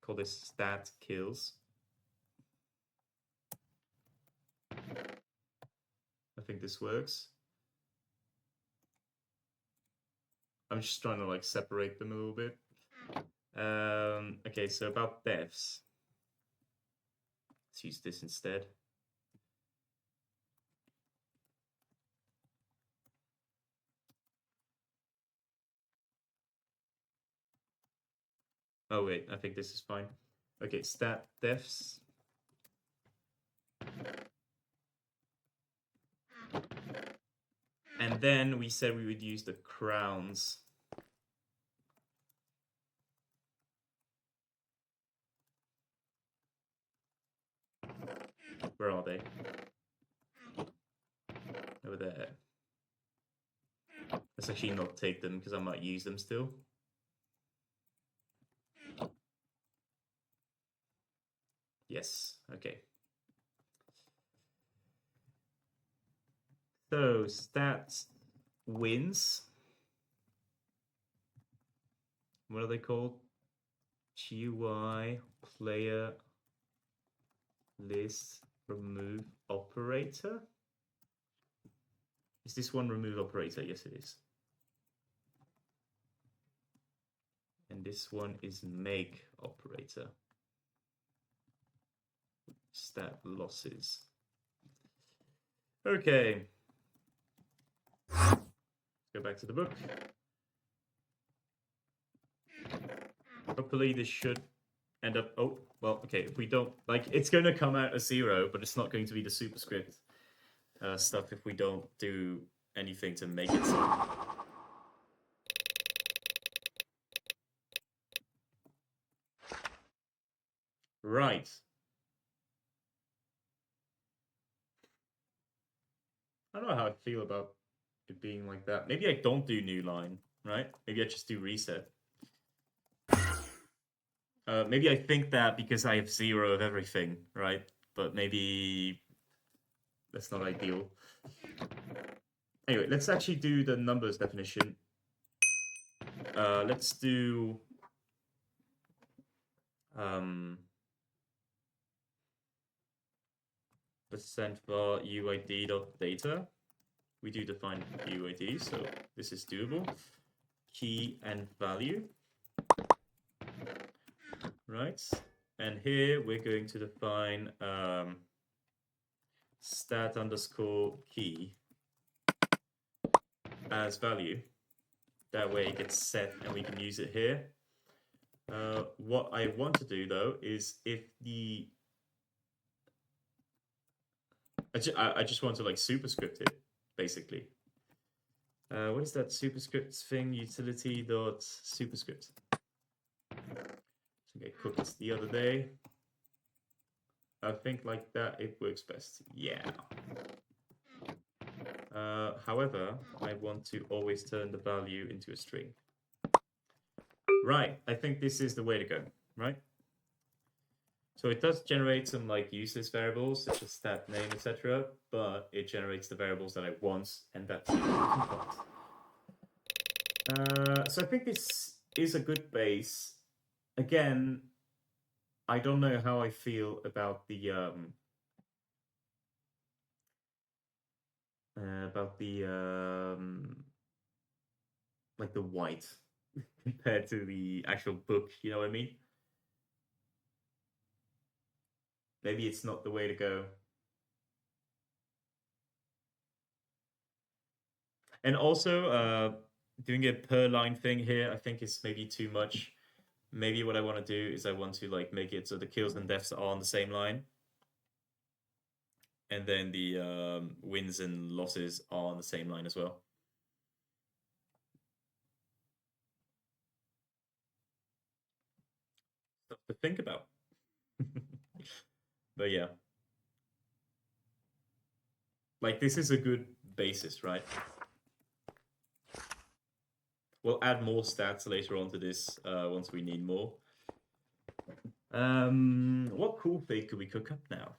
Call this stat kills. I think this works. I'm just trying to like separate them a little bit. Okay, so about deaths. Let's use this instead. Oh wait, I think this is fine. Okay, stat deaths. And then we said we would use the crowns. Where are they? Over there. Let's actually not take them because I might use them still. Yes, okay. So, stats wins. What are they called? GUI player list remove operator? Is this one remove operator? Yes, it is. And this one is make operator. Stat losses. Okay. Let's go back to the book. Hopefully this should end up... Oh, well, okay, if we don't... Like, it's going to come out as 0, but it's not going to be the superscript stuff if we don't do anything to make it so. Right. I don't know how I feel about it being like that. Maybe I don't do new line, right? Maybe I just do reset. Maybe I think that because I have 0 of everything, right? But maybe that's not ideal. Anyway, let's actually do the numbers definition. Let's do percent var uid.data. We do define uid, so this is doable. Key and value. Right, and here we're going to define stat underscore key as value. That way it gets set and we can use it here. What I want to do though is if the I just want to like superscript it basically. What is that superscript thing? Utility dot superscript. Okay, cooked the other day. I think like that it works best. Yeah. However, I want to always turn the value into a string. Right, I think this is the way to go, right? So it does generate some like useless variables such as stat name, etc., but it generates the variables that I want, and that's the important part. So I think this is a good base. Again, I don't know how I feel about the like the white compared to the actual book, you know what I mean? Maybe it's not the way to go. And also, doing a per line thing here, I think is maybe too much. Maybe what I want to do is I want to like make it so the kills and deaths are on the same line. And then the wins and losses are on the same line as well. Stuff to think about. But yeah. Like, this is a good basis, right? We'll add more stats later on to this once we need more. What cool thing could we cook up now?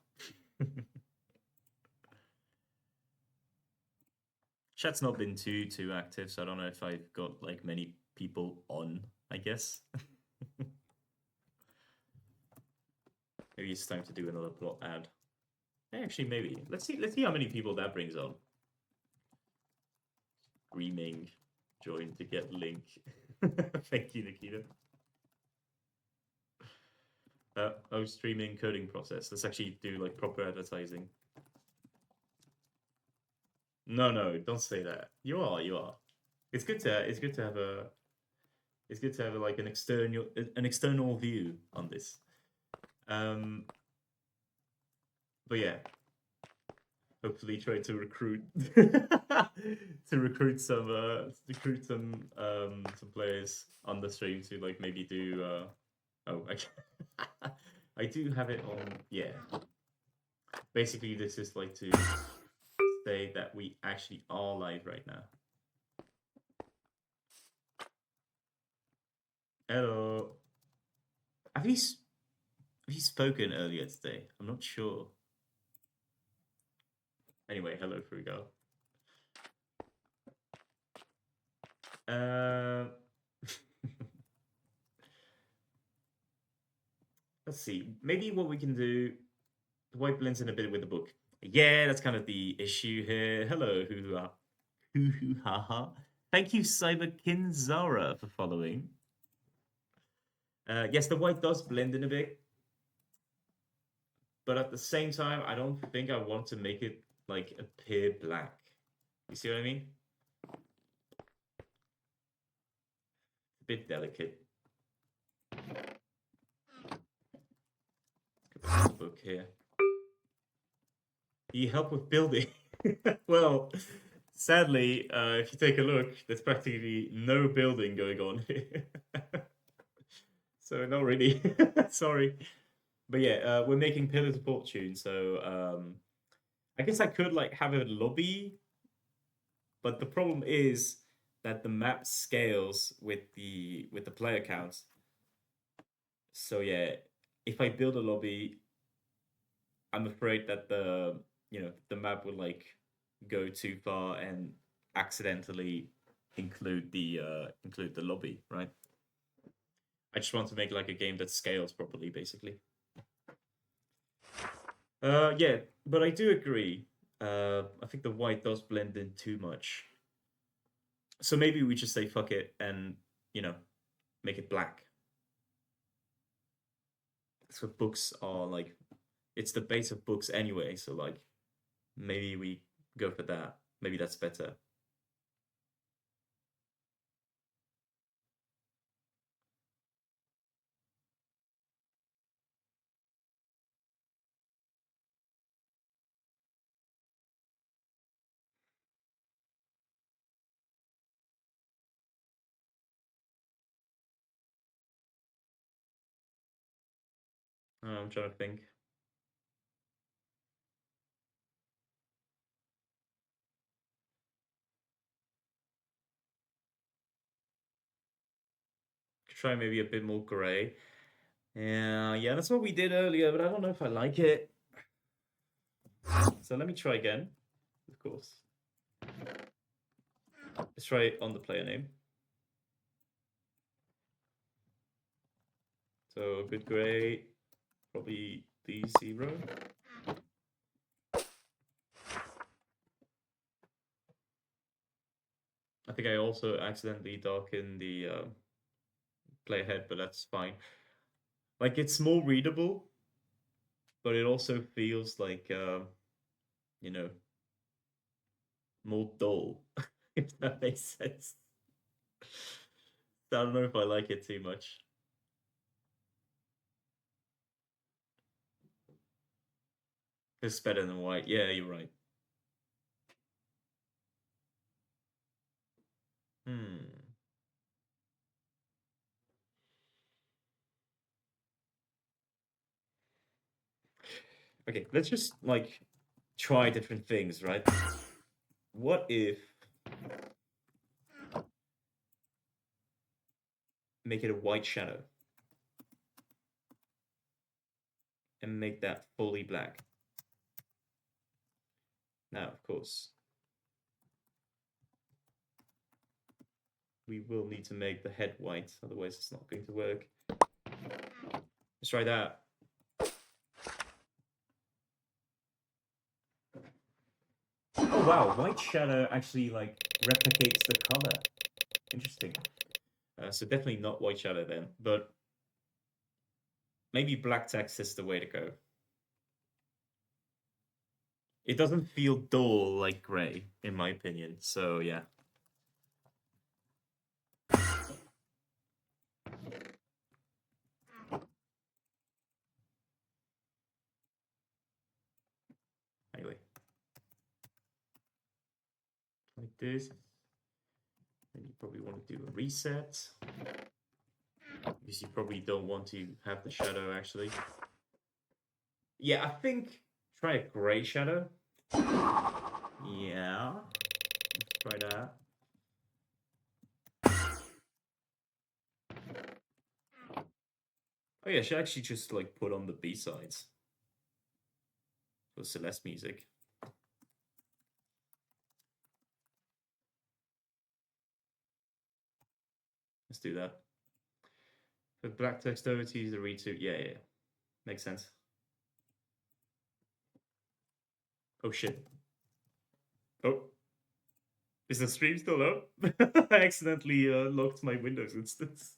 Chat's not been too active, so I don't know if I've got like many people on, I guess. Maybe it's time to do another plot ad. Actually, maybe. Let's see how many people that brings on. Screaming, join to get link. Thank you, Nikita. Streaming coding process. Let's actually do like proper advertising. No, don't say that. You are. It's good to have like an external view on this. But yeah, hopefully try to recruit to recruit some players on the stream to like maybe do oh I do have it on, yeah. Basically this is like to say that we actually are live right now. Hello. Have you spoken earlier today? I'm not sure. Anyway, hello Frugal. Let's see. Maybe what we can do, the white blends in a bit with the book. Yeah, that's kind of the issue here. Hello, hoo-hoo-ha. Hoo-hoo-ha-ha. Thank you, Cyberkinzara, for following. Yes, the white does blend in a bit. But at the same time, I don't think I want to make it, like, appear black. You see what I mean? A bit delicate. Let's put the book here. You help with building. Well, sadly, if you take a look, there's practically no building going on here. So not really. Sorry. But yeah, we're making Pillars of Fortune, so I guess I could like have a lobby, but the problem is that the map scales with the player count. So yeah, if I build a lobby, I'm afraid that the map will like go too far and accidentally include the lobby, right? I just want to make like a game that scales properly, basically. Yeah, but I do agree. I think the white does blend in too much. So maybe we just say fuck it and, you know, make it black. That's what books are like. It's the base of books anyway, so like maybe we go for that. Maybe that's better. I'm trying to think. Try maybe a bit more gray. Yeah, that's what we did earlier, but I don't know if I like it. So let me try again, of course. Let's try it on the player name. So good gray, probably D0. I think I also accidentally darkened the player head, but that's fine. Like it's more readable, but it also feels like you know, more dull, if that makes sense. I don't know if I like it too much. It's better than white. Yeah, you're right. Hmm. Okay, let's just like try different things, right? What if make it a white shadow and make that fully black? Now, of course, we will need to make the head white, otherwise it's not going to work. Let's try that. Oh wow, white shadow actually like replicates the color. Interesting. So definitely not white shadow then, but maybe black text is the way to go. It doesn't feel dull like gray, in my opinion. So yeah. this. Then you probably want to do a reset. Because you probably don't want to have the shadow, actually. Yeah, I think try a gray shadow. Yeah. Let's try that. Oh yeah, I should actually just like put on the B-sides for Celeste music. Let's do that. For black text over to use the read to. Yeah. Makes sense. Oh shit. Oh. Is the stream still up? I accidentally locked my Windows instance.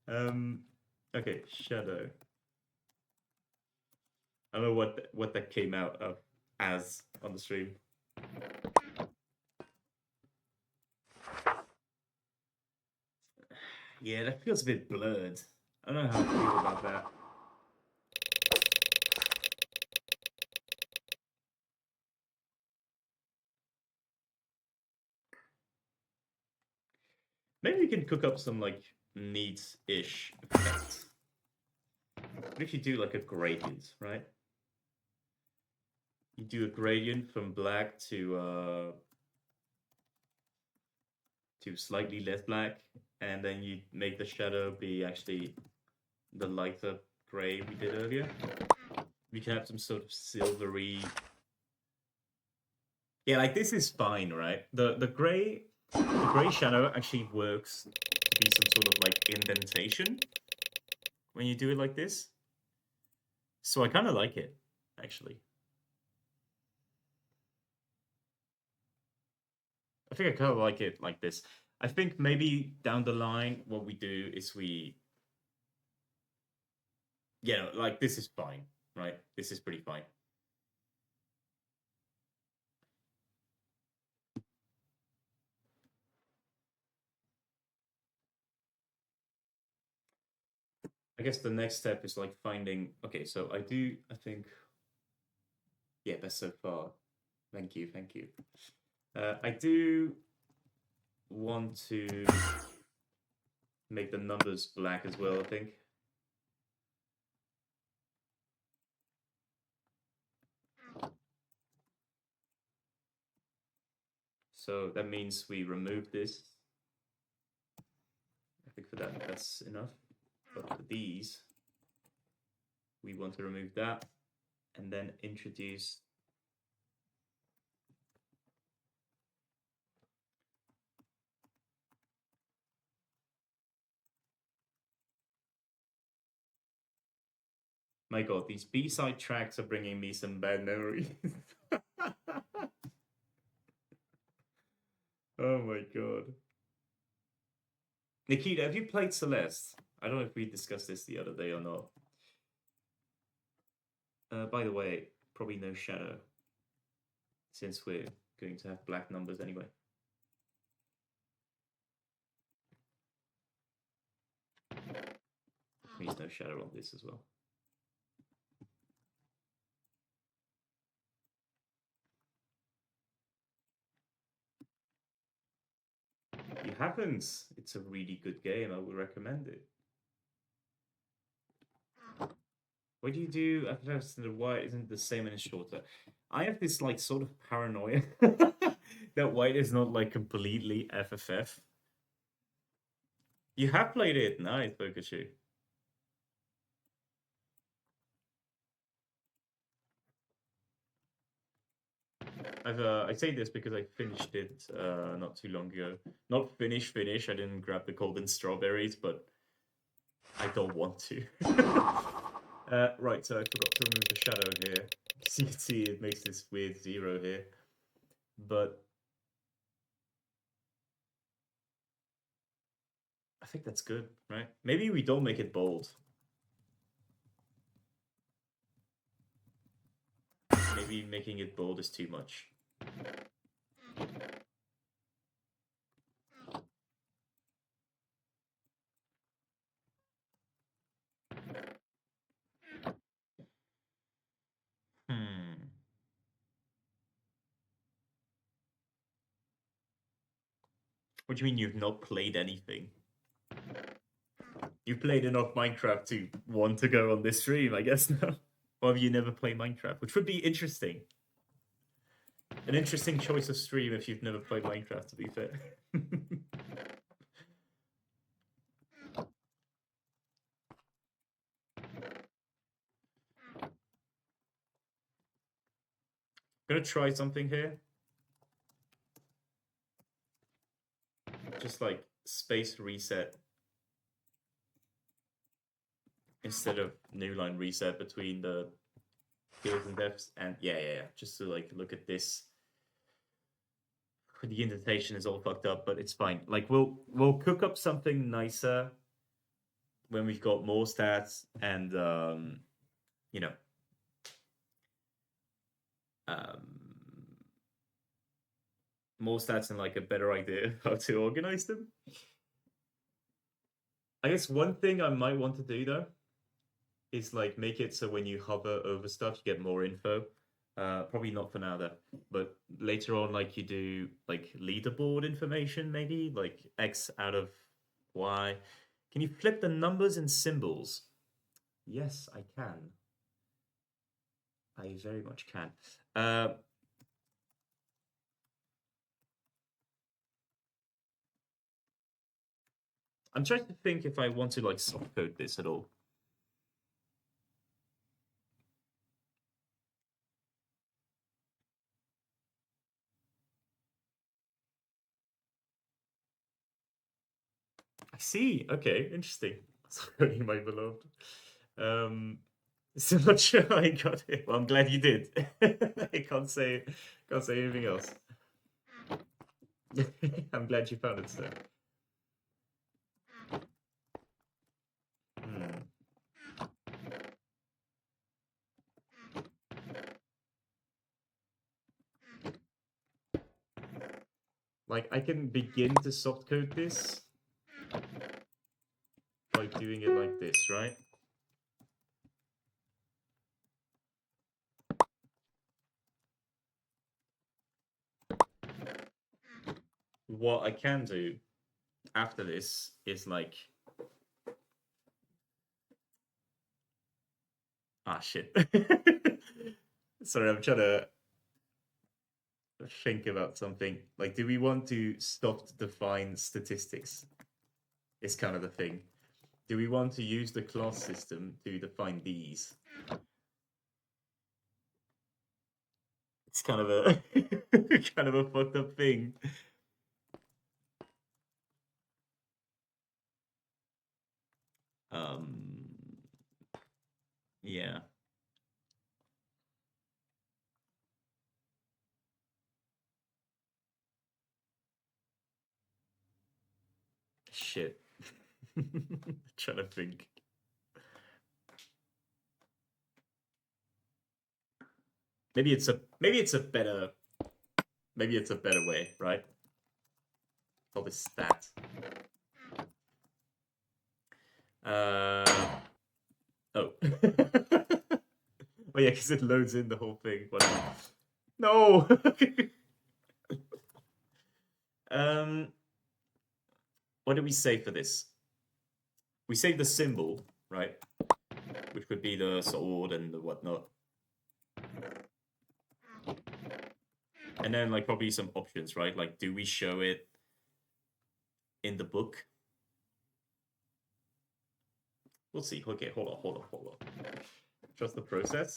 Okay, shadow. I don't know what that came out of as on the stream. Yeah, that feels a bit blurred. I don't know how I feel about that. Maybe we can cook up some like neat-ish effects. What if you do like a gradient, right? You do a gradient from black to slightly less black, and then you make the shadow be actually the lighter gray we did earlier. We can have some sort of silvery. Yeah, like this is fine, right? The gray shadow actually works to be some sort of like indentation when you do it like this. So I kind of like it, actually. I think I kind of like it like this. I think maybe down the line, what we do is like this is fine, right? This is pretty fine. I guess the next step is like finding. Okay, so I think. Yeah, best so far. Thank you. I do want to make the numbers black as well, I think. So that means we remove this. I think for that's enough. But for these, we want to remove that and then introduce. My god, these B-side tracks are bringing me some bad memories. Oh my god. Nikita, have you played Celeste? I don't know if we discussed this the other day or not. By the way, probably no shadow, since we're going to have black numbers anyway. Means no shadow on this as well. You haven't. It's a really good game. I would recommend it. What do you do after the white isn't the same and it's shorter? I have this like sort of paranoia that white is not like completely FFF. You have played it, nice, Pikachu. I say this because I finished it not too long ago. Not finish. I didn't grab the golden strawberries, but I don't want to. Right, so I forgot to remove the shadow here. As you can see, it makes this weird zero here. But I think that's good, right? Maybe we don't make it bold. Maybe making it bold is too much. Hmm. What do you mean you've not played anything? You played enough Minecraft to want to go on this stream, I guess now. Or have you never played Minecraft? Which would be interesting. An interesting choice of stream if you've never played Minecraft, to be fair. Gonna try something here. Just like space reset instead of new line reset between the kills and deaths. And yeah. Just to like look at this. The indentation is all fucked up, but it's fine. Like we'll cook up something nicer when we've got more stats and you know more stats and like a better idea of how to organize them. I guess one thing I might want to do though is like make it so when you hover over stuff you get more info. Probably not for now though, but later on, like you do like leaderboard information, maybe like X out of Y. Can you flip the numbers and symbols? Yes, I can. I very much can. I'm trying to think if I want to like soft code this at all. I see. Okay, interesting. Sorry, my beloved. So not sure how I got it. Well, I'm glad you did. I can't say anything else. I'm glad you found it, sir. Like, I can begin to soft code this by doing it like this, right? What I can do after this is like... Ah, shit. Sorry, I'm trying to think about something. Like, do we want to stop to define statistics? It's kind of the thing. Do we want to use the class system to define these? It's kind of a kind of a fucked up thing. Yeah. Shit. Trying to think. Maybe it's a better way, right? Call this stat. Oh. Oh yeah, because it loads in the whole thing. Whatever. No. What do we say for this? We say the symbol, right? Which would be the sword and the whatnot. And then like probably some options, right? Like, do we show it in the book? We'll see. Okay, hold on. Trust the process.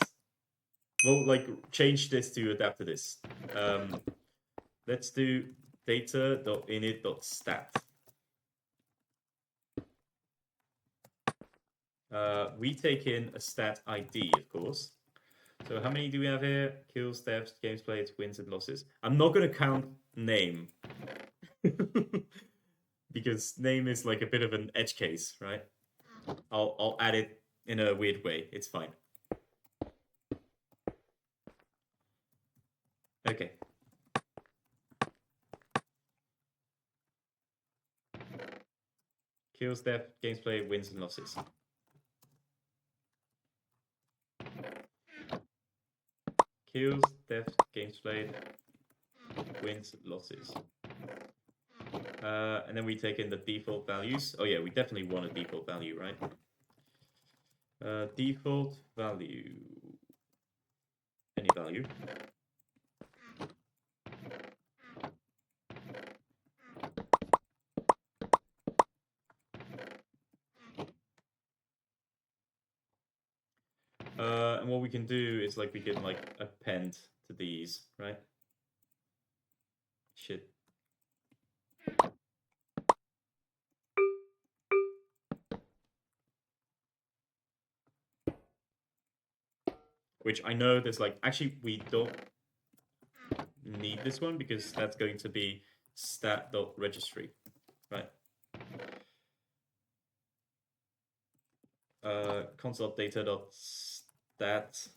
We'll like change this to adapt to this. Let's do data.init.stat. We take in a stat ID, of course. So how many do we have here? Kills, deaths, games played, wins, and losses. I'm not going to count name. Because name is like a bit of an edge case, right? I'll add it in a weird way. It's fine. Okay. Kills, death, games played, wins, and losses. Kills, death, games played, wins, losses. And then we take in the default values. Oh yeah, we definitely want a default value, right? Default value, any value. And what we can do is like we can like append to these, right? Shit. Which I know there's like, actually we don't need this one because that's going to be stat.registry, right? Console data dot stat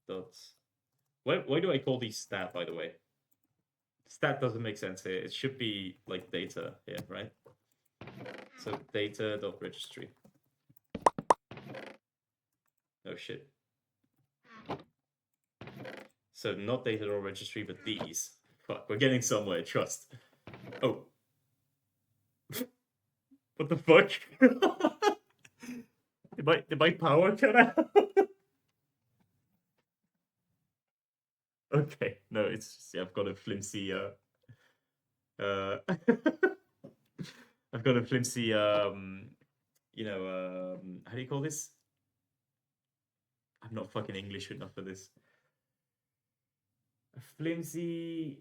dot. Why do I call these stat, by the way? Stat doesn't make sense here. It should be like data here, right? So data dot registry. Oh shit. So not data dot registry, but these. Fuck, we're getting somewhere. Trust. Oh. What the fuck? did my power cut out? Okay, no, it's just, yeah, I've got a flimsy I've got a flimsy you know, how do you call this? I'm not fucking English enough for this. A flimsy,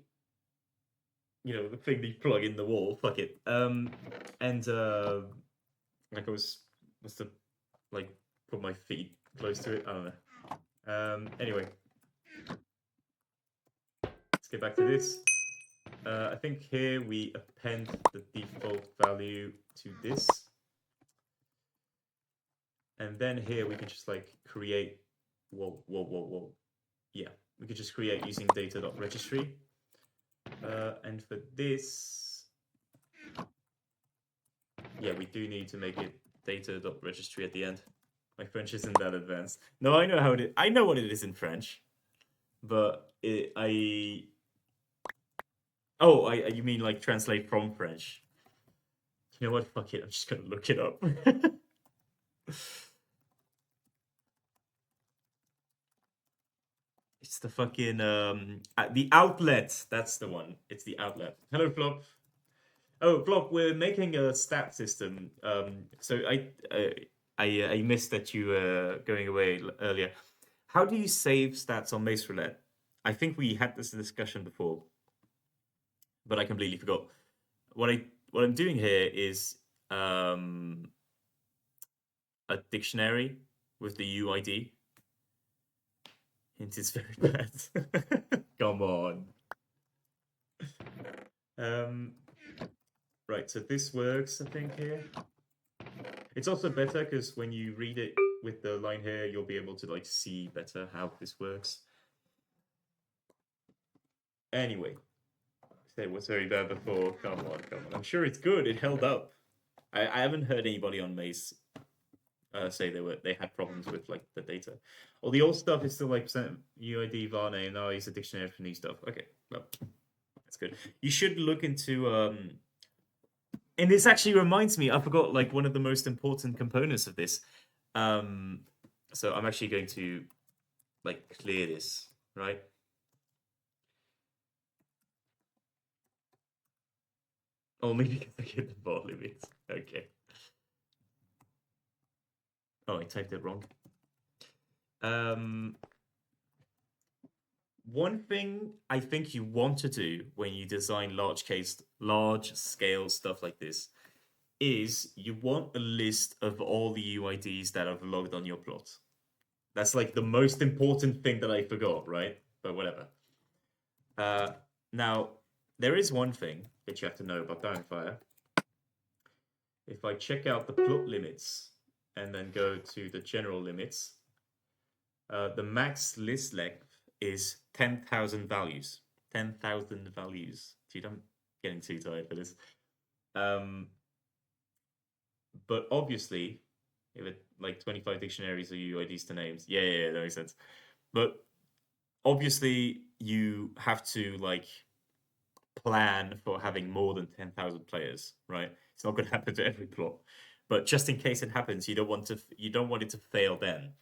you know, the thing that you plug in the wall. Fuck it. And like I must have like put my feet close to it. I don't know. Anyway, let's get back to this. I think here we append the default value to this. And then here we can just like create, whoa. Yeah, we could just create using data.registry. And for this, yeah, we do need to make it data.registry at the end. My French isn't that advanced. No, I know how it is. I know what it is in French, but you mean like translate from French? You know what? Fuck it. I'm just gonna look it up. It's the fucking the outlet. That's the one. It's the outlet. Hello, Flop. Oh, Flop. We're making a stat system. So I missed that you were going away earlier. How do you save stats on Mace Roulette? I think we had this discussion before, but I completely forgot. What I'm doing here is um a dictionary with the UID. It is very bad. Come on. Right, so this works, I think, here. It's also better because when you read it with the line here, you'll be able to like see better how this works. Anyway, it was very bad before. Come on. I'm sure it's good. It held up. I haven't heard anybody on Mace say they had problems with like the data. All the old stuff is still like UID var name. Now use a dictionary for new stuff. Okay, well, that's good. You should look into and this actually reminds me, I forgot like one of the most important components of this. So I'm actually going to like clear this, right? Only because I get the bar limits. Okay. Oh, I typed it wrong. One thing I think you want to do when you design large scale stuff like this is you want a list of all the UIDs that have logged on your plot. That's like the most important thing that I forgot, right? But whatever. Now, there is one thing that you have to know about Downfire. If I check out the plot limits and then go to the general limits, the max list length is 10,000 values. 10,000 values. Dude, I'm getting too tired for this. But obviously, if it like 25 dictionaries or UIDs to names, yeah, that makes sense. But obviously, you have to like plan for having more than 10,000 players, right? It's not going to happen to every plot, but just in case it happens, you don't want it to fail then.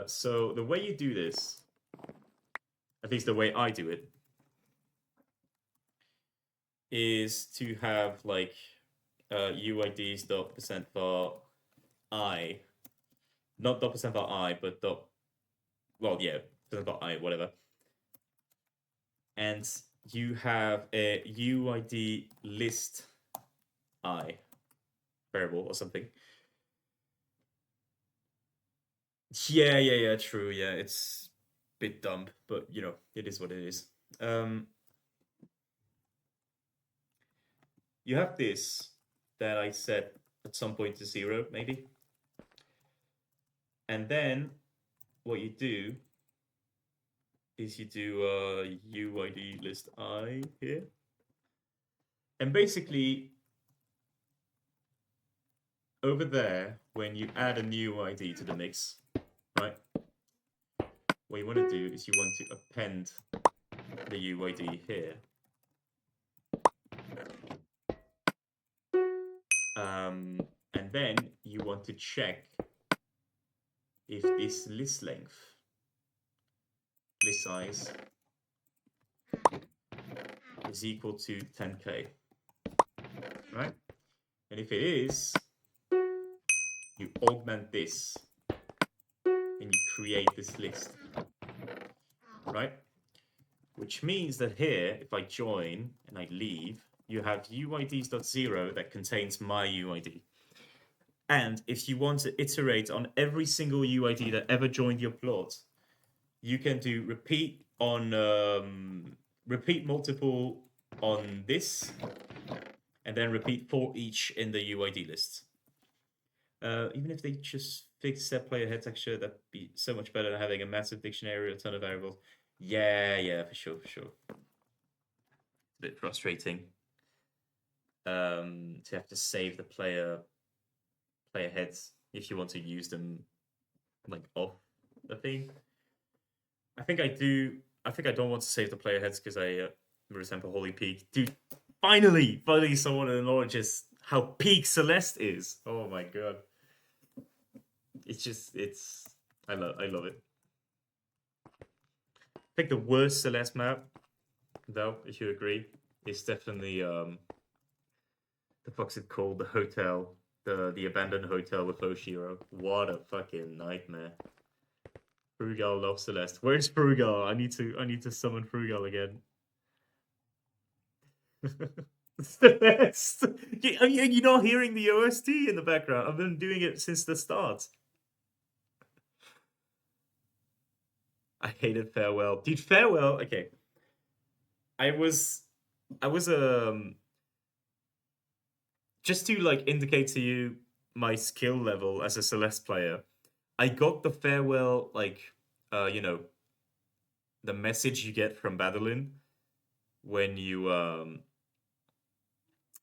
So the way you do this, at least the way I do it, is to have like UIDs dot percent var I, not dot percent var I, but dot, well, yeah, percent var I, whatever. And you have a UID list I variable or something. Yeah, true. Yeah, it's a bit dumb, but you know, it is what it is. You have this that I set at some point to 0, maybe. And then what you do is you do UID list I here. And basically, over there, when you add a new ID to the mix, right? What you want to do is you want to append the UID here. And then you want to check if this list length, list size, is equal to 10k, right? And if it is, you augment this and you create this list, right? Which means that here, if I join and I leave, you have UIDs.0 that contains my UID. And if you want to iterate on every single UID that ever joined your plot, you can do repeat multiple on this, and then repeat for each in the UID list. Even if they just fix set player head texture, that'd be so much better than having a massive dictionary or a ton of variables. Yeah, for sure. It's a bit frustrating to have to save the player heads if you want to use them like off the thing. I think I don't want to save the player heads because I resemble Holy Peak. Dude, finally someone acknowledges how peak Celeste is. Oh my god. I love it. I think the worst Celeste map, though, if you agree, is definitely the fuck's it called? The hotel. The abandoned hotel with Oshiro. What a fucking nightmare. Frugal loves Celeste. Where's Frugal? I need to summon Frugal again. Celeste! You're not hearing the OST in the background. I've been doing it since the start. I hated Farewell. Dude, Farewell, okay. I was just to like indicate to you my skill level as a Celeste player, I got the Farewell, like, you know, the message you get from Badalin when you,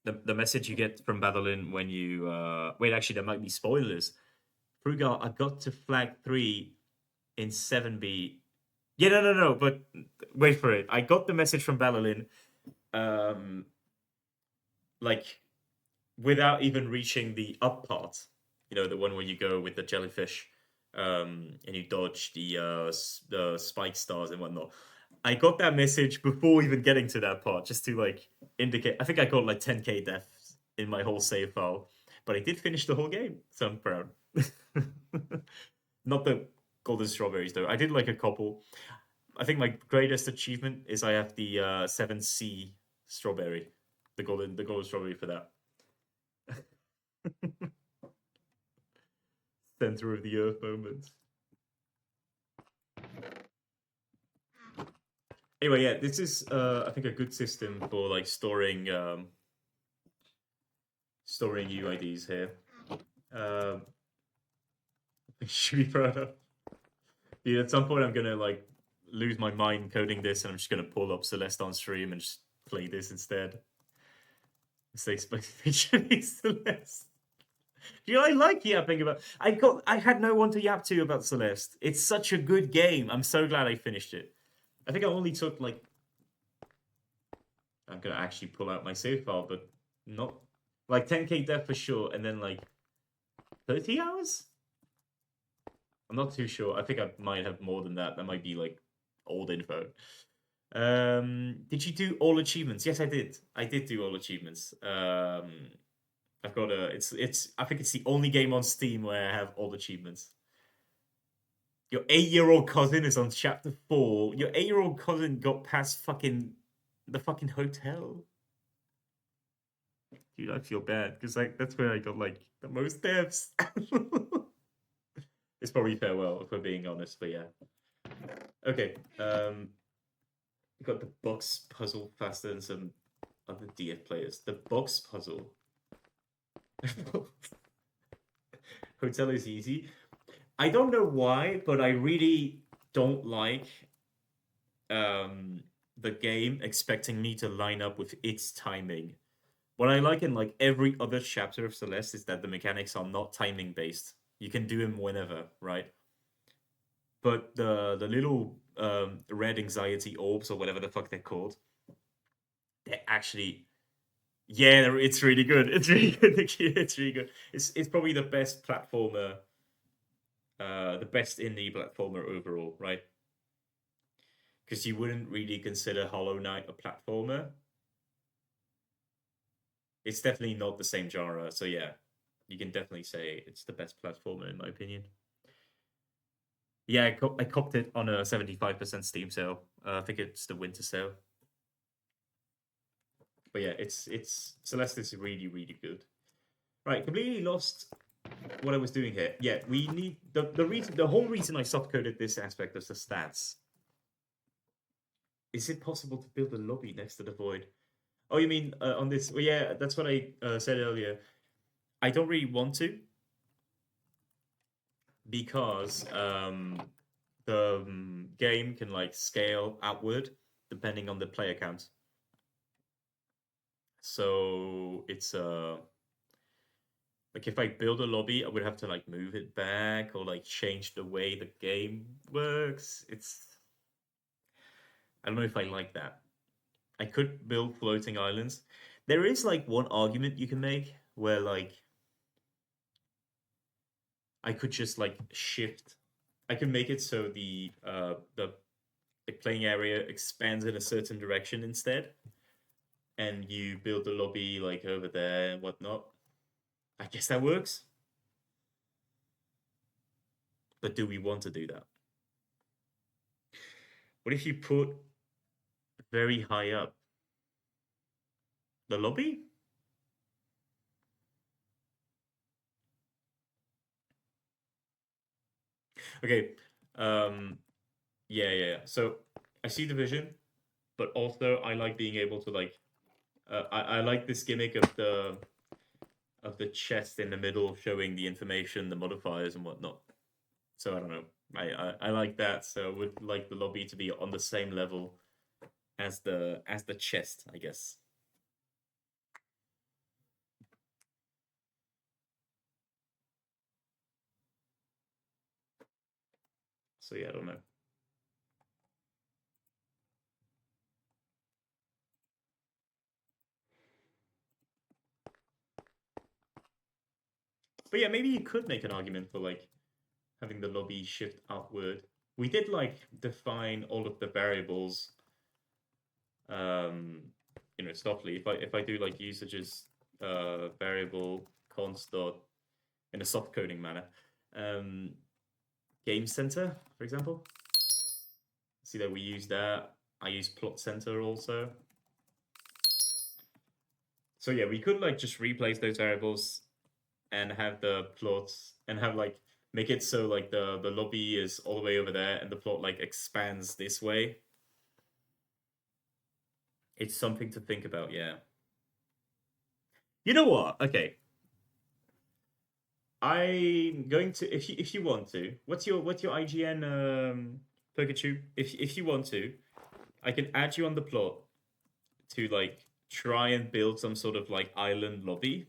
the message you get from Badalin when you, wait, actually, there might be spoilers. Frugal, I got to flag 3 in 7B. Yeah, no, but wait for it. I got the message from Badalin, like, without even reaching the up part, you know, the one where you go with the jellyfish, and you dodge the spike stars and whatnot. I got that message before even getting to that part, just to like indicate. I think I got like 10k deaths in my whole save file, but I did finish the whole game, so I'm proud. Not the golden strawberries though. I did like a couple. I think my greatest achievement is I have the 7C strawberry, the golden strawberry for that. Center of the earth moment. Anyway, yeah, this is I think a good system for like storing UIDs here. Should be proud of. Yeah, at some point I'm gonna like lose my mind coding this, and I'm just gonna pull up Celeste on stream and just play this instead. Say Celeste. You know, I like yapping about. I had no one to yap to about Celeste. It's such a good game. I'm so glad I finished it. I think I only took like I'm gonna actually pull out my save file, but not like 10k dev for sure, and then like 30 hours. I'm not too sure. I think I might have more than that. That might be like old info. Did you do all achievements? Yes, I did. I did do all achievements. I've got a. It's. I think it's the only game on Steam where I have all achievements. Your 8-year-old cousin is on chapter 4. Your 8-year-old cousin got past the fucking hotel. Dude, I feel bad because like that's where I got like the most devs. It's probably farewell if we're being honest, but yeah. Okay. We got the box puzzle faster than some other DF players. The box puzzle. Hotel is easy. I don't know why, but I really don't like the game expecting me to line up with its timing. What I like in like every other chapter of Celeste is that the mechanics are not timing based. You can do them whenever, right? But the little red anxiety orbs or whatever the fuck they're called, they're actually yeah, it's really good. It's really good. It's really good. It's probably the best platformer, the best indie platformer overall, right? Because you wouldn't really consider Hollow Knight a platformer. It's definitely not the same genre, so yeah, you can definitely say it's the best platformer in my opinion. Yeah, I copped it on a 75% Steam sale. I think it's the winter sale. But yeah, it's Celeste is really really good. Right, completely lost what I was doing here. Yeah, we need the whole reason I soft coded this aspect of the stats. Is it possible to build a lobby next to the void? Oh, you mean on this? Well, yeah, that's what I said earlier. I don't really want to because the game can like scale outward depending on the player count. So it's like if I build a lobby, I would have to like move it back or like change the way the game works. I don't know if I like that. I could build floating islands. There is like one argument you can make where like I could just like shift. I can make it so the playing area expands in a certain direction instead, and you build the lobby like over there and whatnot. I guess that works. But do we want to do that? What if you put very high up the lobby? Okay. Um. Yeah. Yeah. Yeah. So I see the vision, but also I like being able to like. I like this gimmick of the chest in the middle showing the information, the modifiers, and whatnot. So I don't know. I like that. So I would like the lobby to be on the same level as the chest, I guess. So yeah, I don't know. But yeah, maybe you could make an argument for like having the lobby shift outward. We did like define all of the variables, um, softly. If I do like usages variable const dot in a soft coding manner, um, game center, for example. See that we use that. I use plot center also. So yeah, we could like just replace those variables and have the plots and have like make it so like the lobby is all the way over there and the plot like expands this way. It's something to think about, yeah. You know what? Okay. I'm going to if you want to. What's your IGN Pikachu? If you want to, I can add you on the plot to like try and build some sort of like island lobby.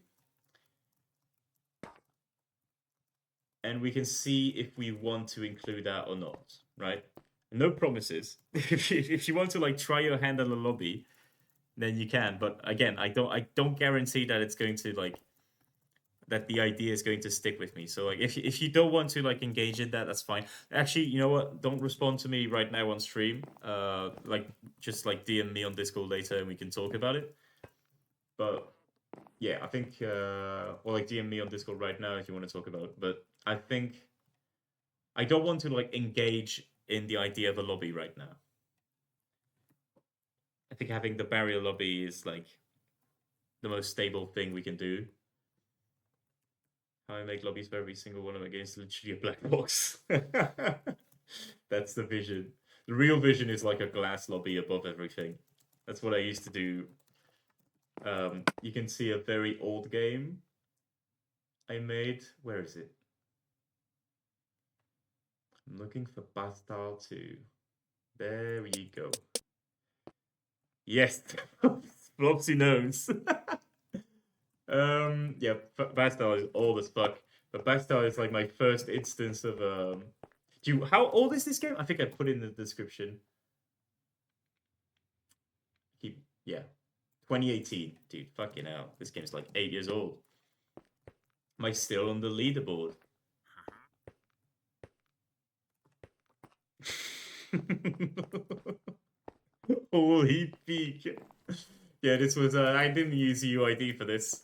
And we can see if we want to include that or not, right? No promises. If you want to like try your hand at a lobby, then you can. But again, I don't guarantee that it's going to like that the idea is going to stick with me. So like if you don't want to like engage in that, that's fine. Actually, you know what? Don't respond to me right now on stream. Like just like DM me on Discord later and we can talk about it. But yeah, I think or like DM me on Discord right now if you want to talk about it. But I think I don't want to like engage in the idea of a lobby right now. I think having the barrier lobby is like the most stable thing we can do. How I make lobbies for every single one of my games is literally a black box. That's the vision. The real vision is like a glass lobby above everything. That's what I used to do. You can see a very old game I made. Where is it? I'm looking for Bastard 2. There you go. Yes, Flopsy knows. Yeah, Bastard is old as fuck. But Bastard is like my first instance of how old is this game? I think I put in the description. Yeah, 2018, dude. Fucking hell, this game's like 8 years old. Am I still on the leaderboard? Holy peak! Yeah, this was. I didn't use UID for this.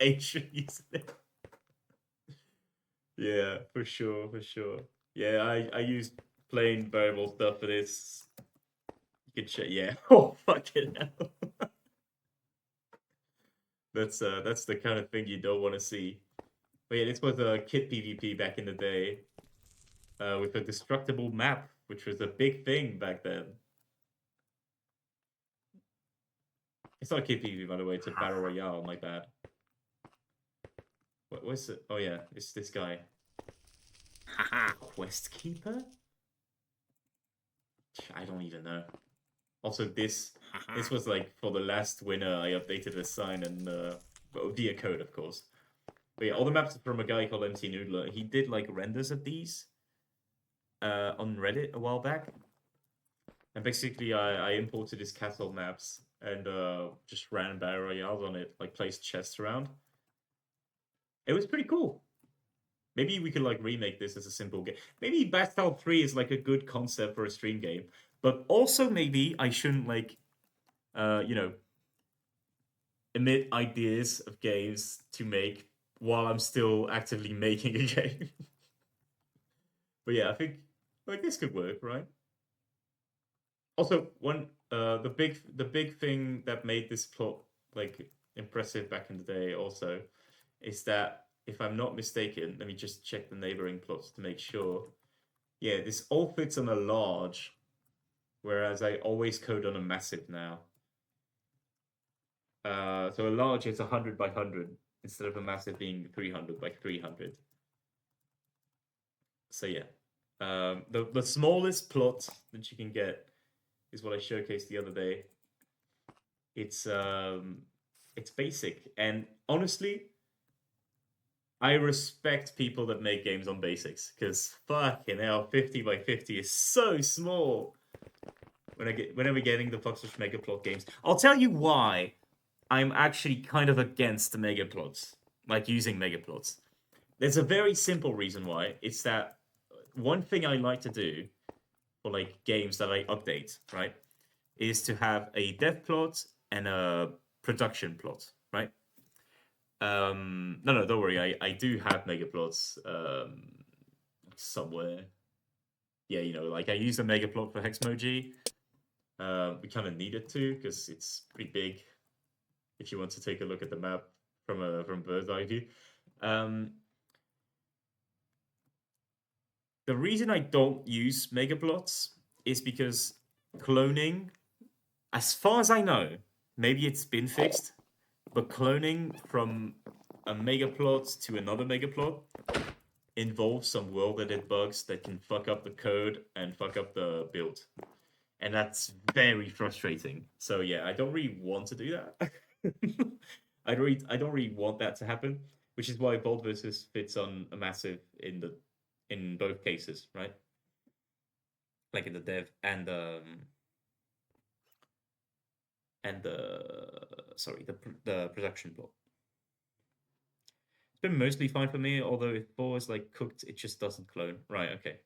I should use it. Yeah, for sure, for sure. Yeah, I used plain variable stuff for this. You can check. Yeah. Oh fucking hell. That's the kind of thing you don't want to see. But yeah, this was a kit PvP back in the day, with a destructible map, which was a big thing back then. It's not a kit PvP, by the way. It's a battle royale. My bad. What's it? Oh yeah, it's this guy. Haha, quest keeper. I don't even know. Also, this was like for the last winner. I updated the sign and via code, of course. But yeah, all the maps are from a guy called MC Noodler. He did like renders of these on Reddit a while back, and basically I imported his castle maps and just ran battle royales on it, like placed chests around. It was pretty cool. Maybe we could like remake this as a simple game. Maybe Battle 3 is like a good concept for a stream game, but also maybe I shouldn't like you know, emit ideas of games to make while I'm still actively making a game. But yeah, I think like this could work, right? Also, one the big thing that made this plot like impressive back in the day also is that if I'm not mistaken, let me just check the neighboring plots to make sure. Yeah, this all fits on a large, whereas I always code on a massive now. So a large is 100 by 100 instead of a massive being 300 by 300. So yeah, the smallest plot that you can get is what I showcased the other day. It's basic, and honestly, I respect people that make games on basics because fucking hell, 50 by 50 is so small. Whenever getting the TheFoxPlush mega plot games, I'll tell you why I'm actually kind of against the mega plots, like using mega plots. There's a very simple reason why. It's that one thing I like to do for like games that I update, right, is to have a dev plot and a production plot, right? No, don't worry. I do have mega plots somewhere. Yeah, like I use a mega plot for Hexmoji. We kind of need it to because it's pretty big. If you want to take a look at the map from bird's eye view, um, the reason I don't use mega plots is because cloning, as far as I know, maybe it's been fixed, but cloning from a mega plot to another mega plot involves some world-edit bugs that can fuck up the code and fuck up the build. And that's very frustrating. So yeah, I don't really want to do that. I don't really want that to happen, which is why Bold versus fits on a massive in both cases, right? Like in the dev and and the production block. It's been mostly fine for me, although if boar is like cooked, it just doesn't clone. Right, okay.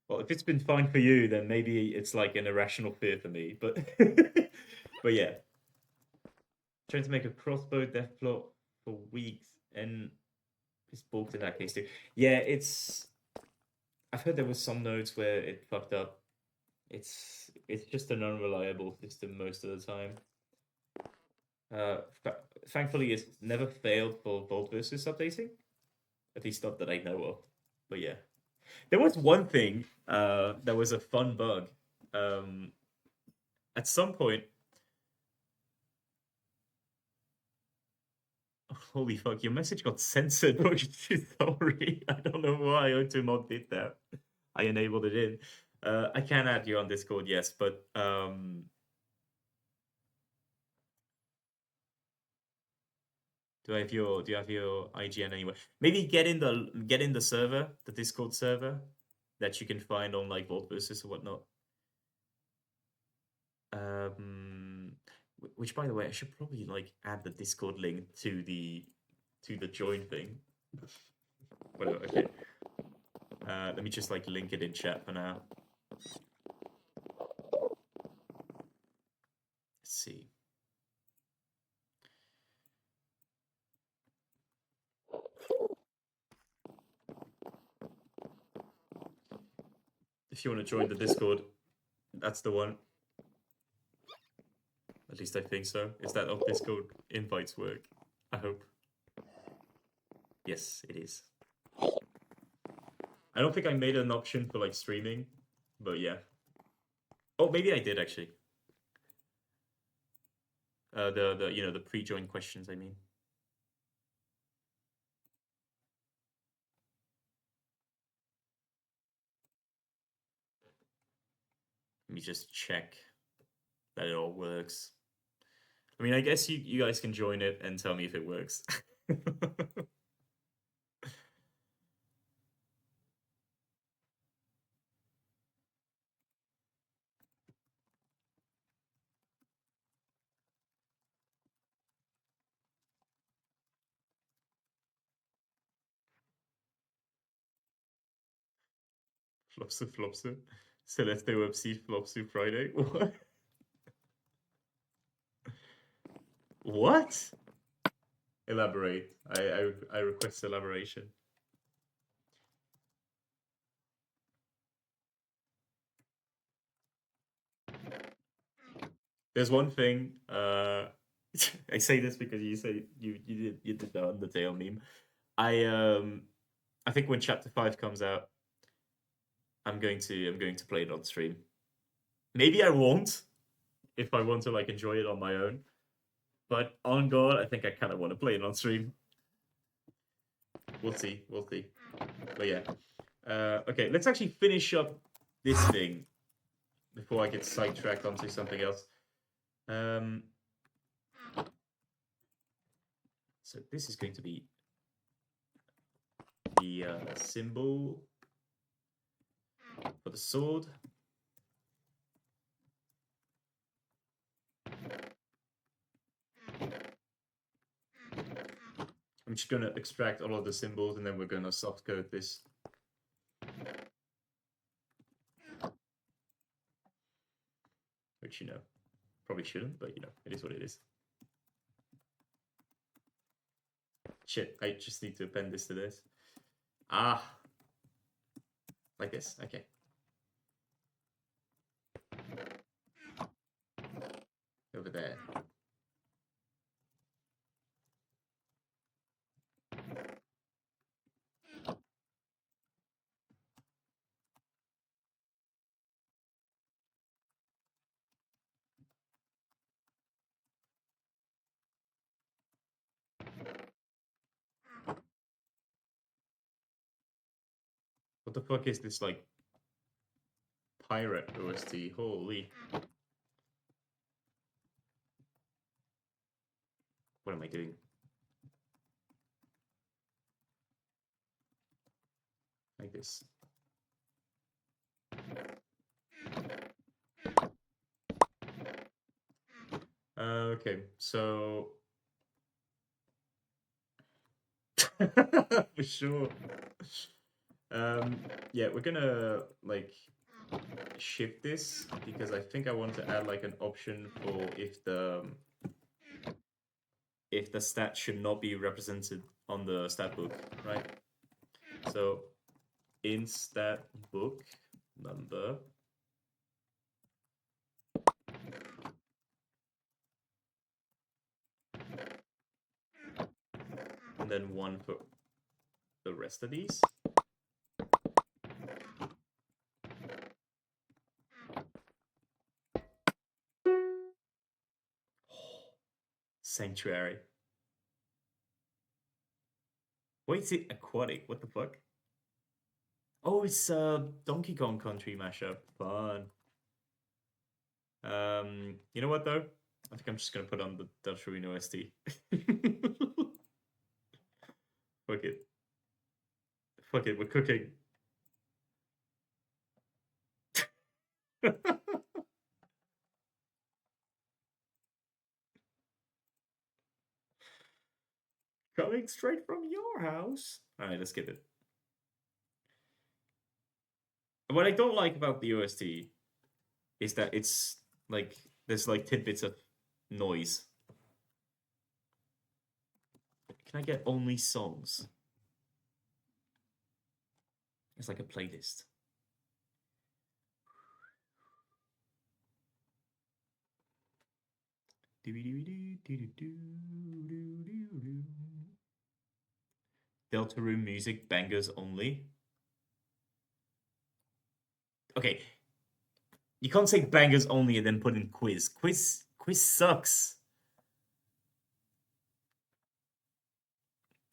Well, if it's been fine for you, then maybe it's like an irrational fear for me. But but yeah. Trying to make a crossbow death plot for weeks and it's balked in that case too. Yeah, it's I've heard there was some nodes where it fucked up. It's just an unreliable system most of the time. Thankfully, it's never failed for Vault versus updating. At least not that I know of. But yeah, there was one thing. That was a fun bug. At some point, holy fuck, your message got censored. Sorry, I don't know why O2mod did that. I enabled it in. I can add you on Discord, yes, but do you have your IGN anywhere? Maybe get in the server, the Discord server that you can find on like Vault versus or whatnot. Which by the way, I should probably like add the Discord link to the join thing. Whatever, okay. Let me just like link it in chat for now. Let's see. If you want to join the Discord, that's the one. At least I think so. Is that how Discord invites work? I hope. Yes, it is. I don't think I made an option for like streaming, but yeah. Oh, maybe I did actually. The pre-join questions, I mean. Let me just check that it all works. I mean, I guess you guys can join it and tell me if it works. Flopsu Flopsu. Celeste WebC Flopsu Friday. What? What? Elaborate. I request elaboration. There's one thing. I say this because you say you did the Undertale meme. I think when Chapter 5 comes out, I'm going to play it on stream. Maybe I won't if I want to like enjoy it on my own. But on God, I think I kind of want to play it on stream. We'll see. We'll see. But yeah. Okay, let's actually finish up this thing before I get sidetracked onto something else. So this is going to be the symbol for the sword. I'm just going to extract all of the symbols and then we're going to soft code this. Which, probably shouldn't, but, it is what it is. Shit, I just need to append this to this. Ah. Like this, okay. Over there. What the fuck is this, like, pirate OST? Holy. What am I doing? Like this. Okay, so for sure. Yeah, we're gonna like shift this because I think I want to add like an option for if the stat should not be represented on the stat book, right? So in stat book number, and then one for the rest of these. Sanctuary. Wait, is it aquatic? What the fuck? Oh, it's Donkey Kong Country mashup. Fun. You know what though? I think I'm just gonna put on the Dutch Ruin OST. Fuck it. Fuck it, we're cooking. Coming straight from your house. Alright, let's skip it. What I don't like about the OST is that it's like there's like tidbits of noise. Can I get only songs? It's like a playlist. Deltarune music bangers only. Okay, you can't say bangers only and then put in quiz. Quiz sucks.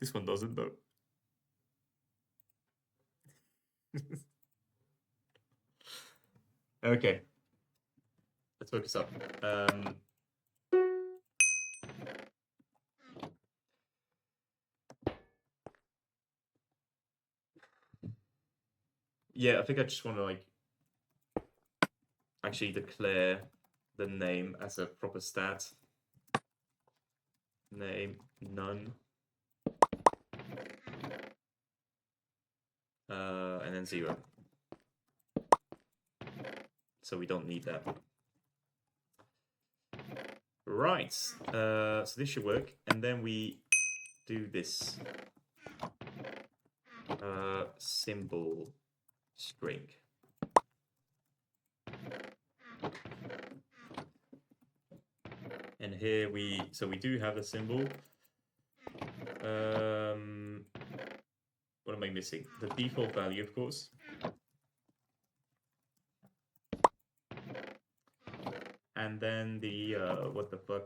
This one doesn't though. Okay, let's focus up. Yeah, I think I just want to like actually declare the name as a proper stat. Name none. And then 0. So we don't need that. Right. So this should work. And then we do this symbol string. And here we do have the symbol. What am I missing? The default value, of course. And then the what the fuck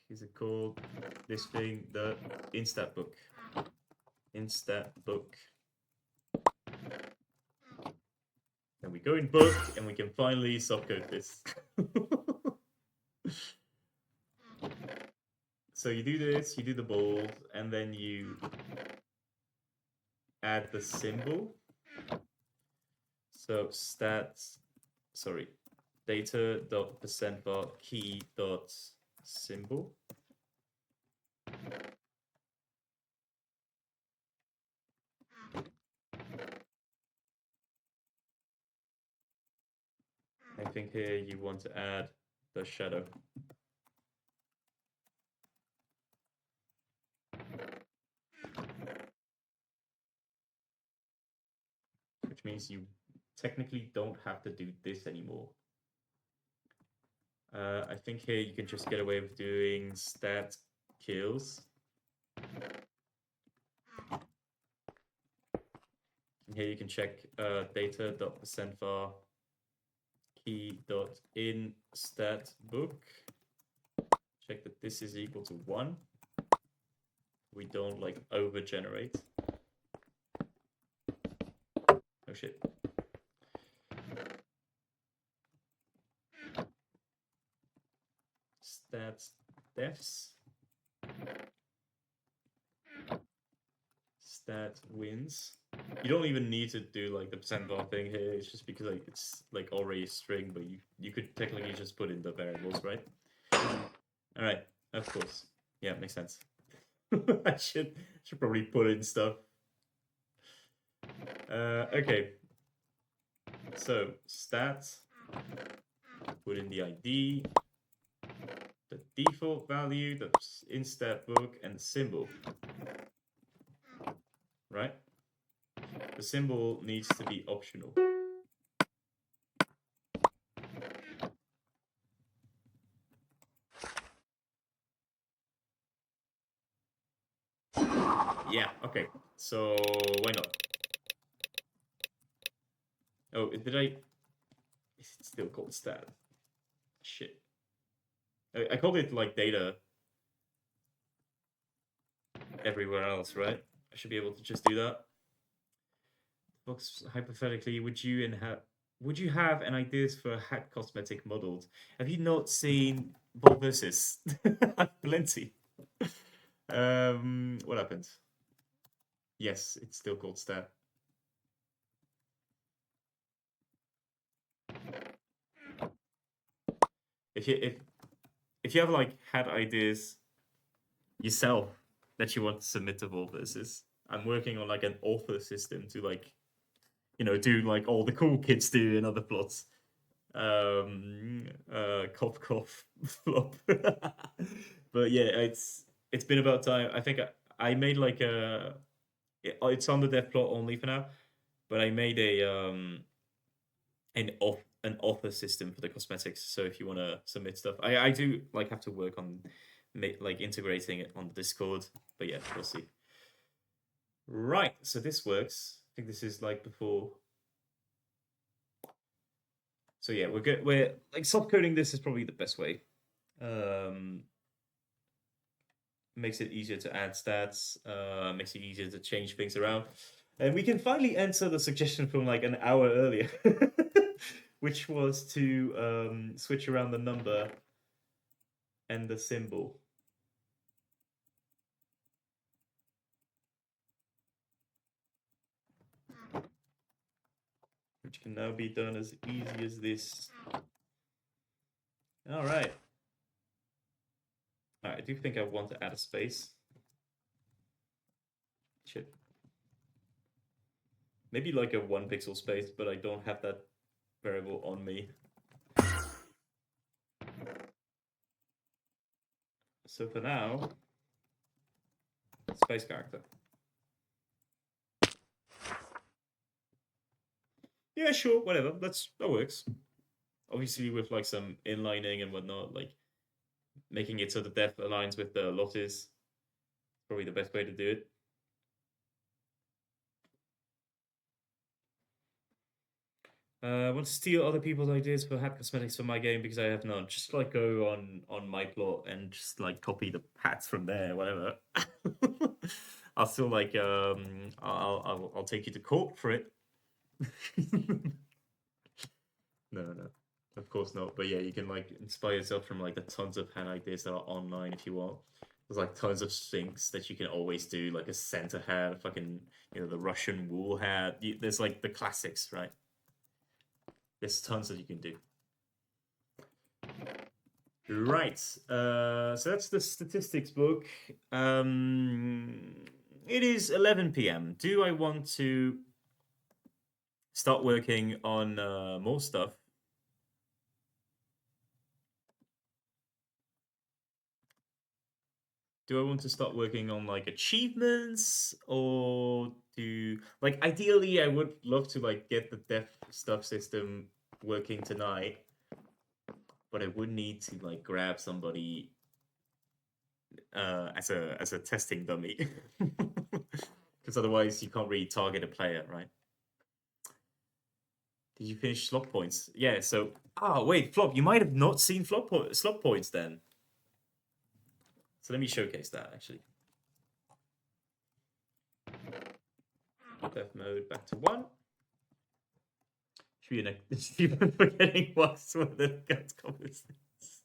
is it called? This thing, the instat book. Instat book. And we go in book, and we can finally softcode this. So you do this, you do the bold, and then you add the symbol. So data.percent var key.symbol. I think here you want to add the shadow. Which means you technically don't have to do this anymore. I think here you can just get away with doing stat kills. And here you can check data.percent_var key.inStatBook. Check that this is equal to 1. We don't like over generate. Oh shit. Stats defs. Stat wins. You don't even need to do like the %var thing here. It's just because like it's like already a string, but you could technically just put in the variables, right? All right, of course. Yeah, makes sense. I should probably put in stuff. Okay. So stats. Put in the ID, the default value, the instat book, and the symbol. Right? The symbol needs to be optional. Yeah, okay. So why not? Oh, did I? Is it still called stat? Shit. I called it like data everywhere else, right? I should be able to just do that. Box hypothetically, would you have an ideas for hat cosmetic models? Have you not seen Bob versus? Plenty. What happened? Yes, it's still called stat. If you have like had ideas yourself that you want to submit to Vault versus, I'm working on like an author system to like do like all the cool kids do in other plots. Cough cough flop. But yeah, it's been about time. I think I made like it's on the dev plot only for now, but I made an author system for the cosmetics. So if you want to submit stuff, I do like have to work on like integrating it on the Discord. But yeah, we'll see. Right, so this works. I think this is like before. So yeah, we're good. We're like soft coding. This is probably the best way. Um, Makes it easier to add stats. Makes it easier to change things around, and we can finally answer the suggestion from like an hour earlier, which was to switch around the number and the symbol. Which can now be done as easy as this. All right. All right, I do think I want to add a space. Shit. Maybe like a 1 pixel space, but I don't have that variable on me. So for now, space character. Yeah, sure, whatever. That works. Obviously, with like some inlining and whatnot, like making it so the depth aligns with the lot is probably the best way to do it. I want to steal other people's ideas for hat cosmetics for my game because I have none. Just like go on my plot and just like copy the hats from there, whatever. I'll still like I'll take you to court for it. No, of course not. But yeah, you can like inspire yourself from like the tons of hand ideas that are online if you want. There's like tons of things that you can always do, like a Santa hat, fucking the Russian wool hat. There's like the classics, right? There's tons that you can do. Right. So that's the statistics book. It is 11 p.m. Do I want to start working on more stuff? Do I want to start working on like achievements or do like ideally I would love to like get the dev stuff system working tonight, but I would need to like grab somebody as a testing dummy. Because otherwise you can't really target a player, right? Did you finish slot points? Yeah, so wait, Flop, you might have not seen slot points then. So let me showcase that actually. Dev mode back to 1. Should be forgetting what's one of the guns conversations.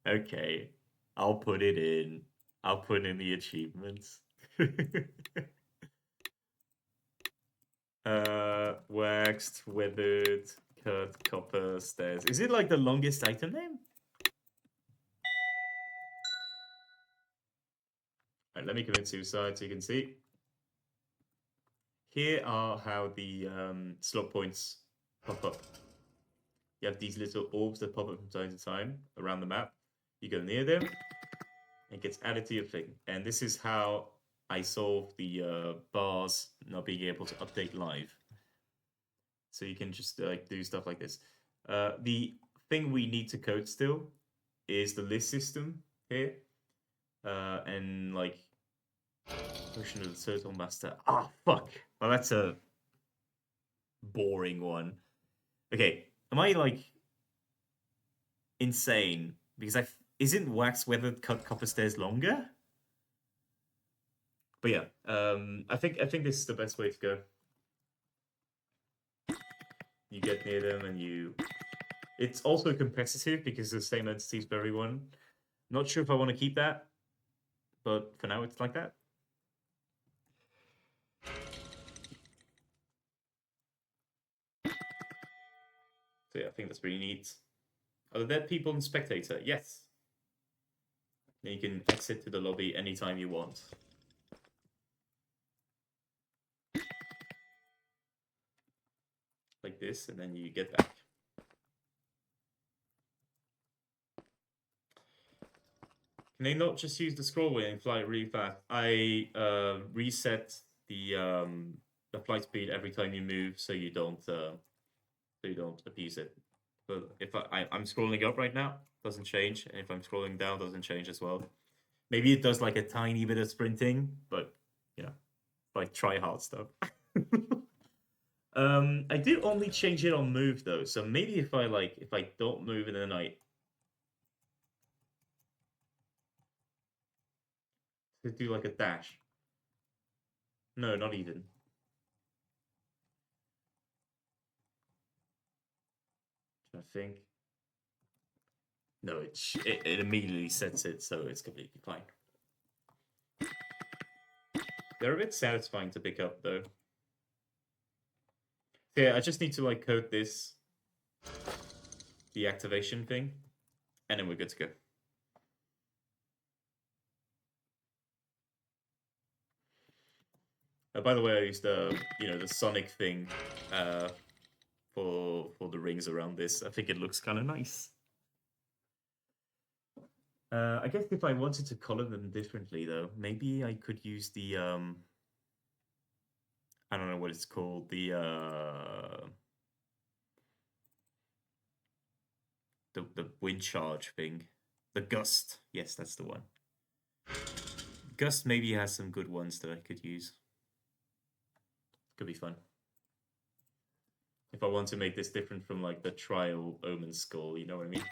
Okay, I'll put it in. I'll put in the achievements. Waxed, weathered, cut, copper, stairs. Is it like the longest item name? Alright, let me commit suicide so you can see. Here are how the slot points pop up. You have these little orbs that pop up from time to time around the map. You go near them, it gets added to your thing. And this is how I solve the bars not being able to update live. So you can just like do stuff like this. The thing we need to code still is the list system here. And like version of the Turtle Master. Ah, fuck. Well, that's a boring one. Okay, am I like insane? Because isn't wax weathered cut copper stairs longer? But yeah, I think this is the best way to go. You get near them and you. It's also competitive because the same entities for everyone. Not sure if I want to keep that, but for now it's like that. So yeah, I think that's pretty neat. Are there dead people in spectator? Yes. Then you can exit to the lobby anytime you want. Like this, and then you get back. Can they not just use the scroll wheel and fly really fast? I reset the flight speed every time you move, so you don't abuse it. But if I'm scrolling up right now, doesn't change, and if I'm scrolling down, doesn't change as well. Maybe it does like a tiny bit of sprinting, but yeah, like try hard stuff. I do only change it on move though, so maybe if I don't move and then I to do like a dash. No, not even. I think. No, it immediately sets it, so it's completely fine. They're a bit satisfying to pick up, though. Yeah, I just need to like code this, the activation thing, and then we're good to go. By the way, I used the Sonic thing for the rings around this. I think it looks kind of nice. I guess if I wanted to color them differently, though, maybe I could use the I don't know what it's called, the wind charge thing, the gust. Yes, that's the one. Gust maybe has some good ones that I could use. Could be fun. If I want to make this different from like the trial omen skull, you know what I mean?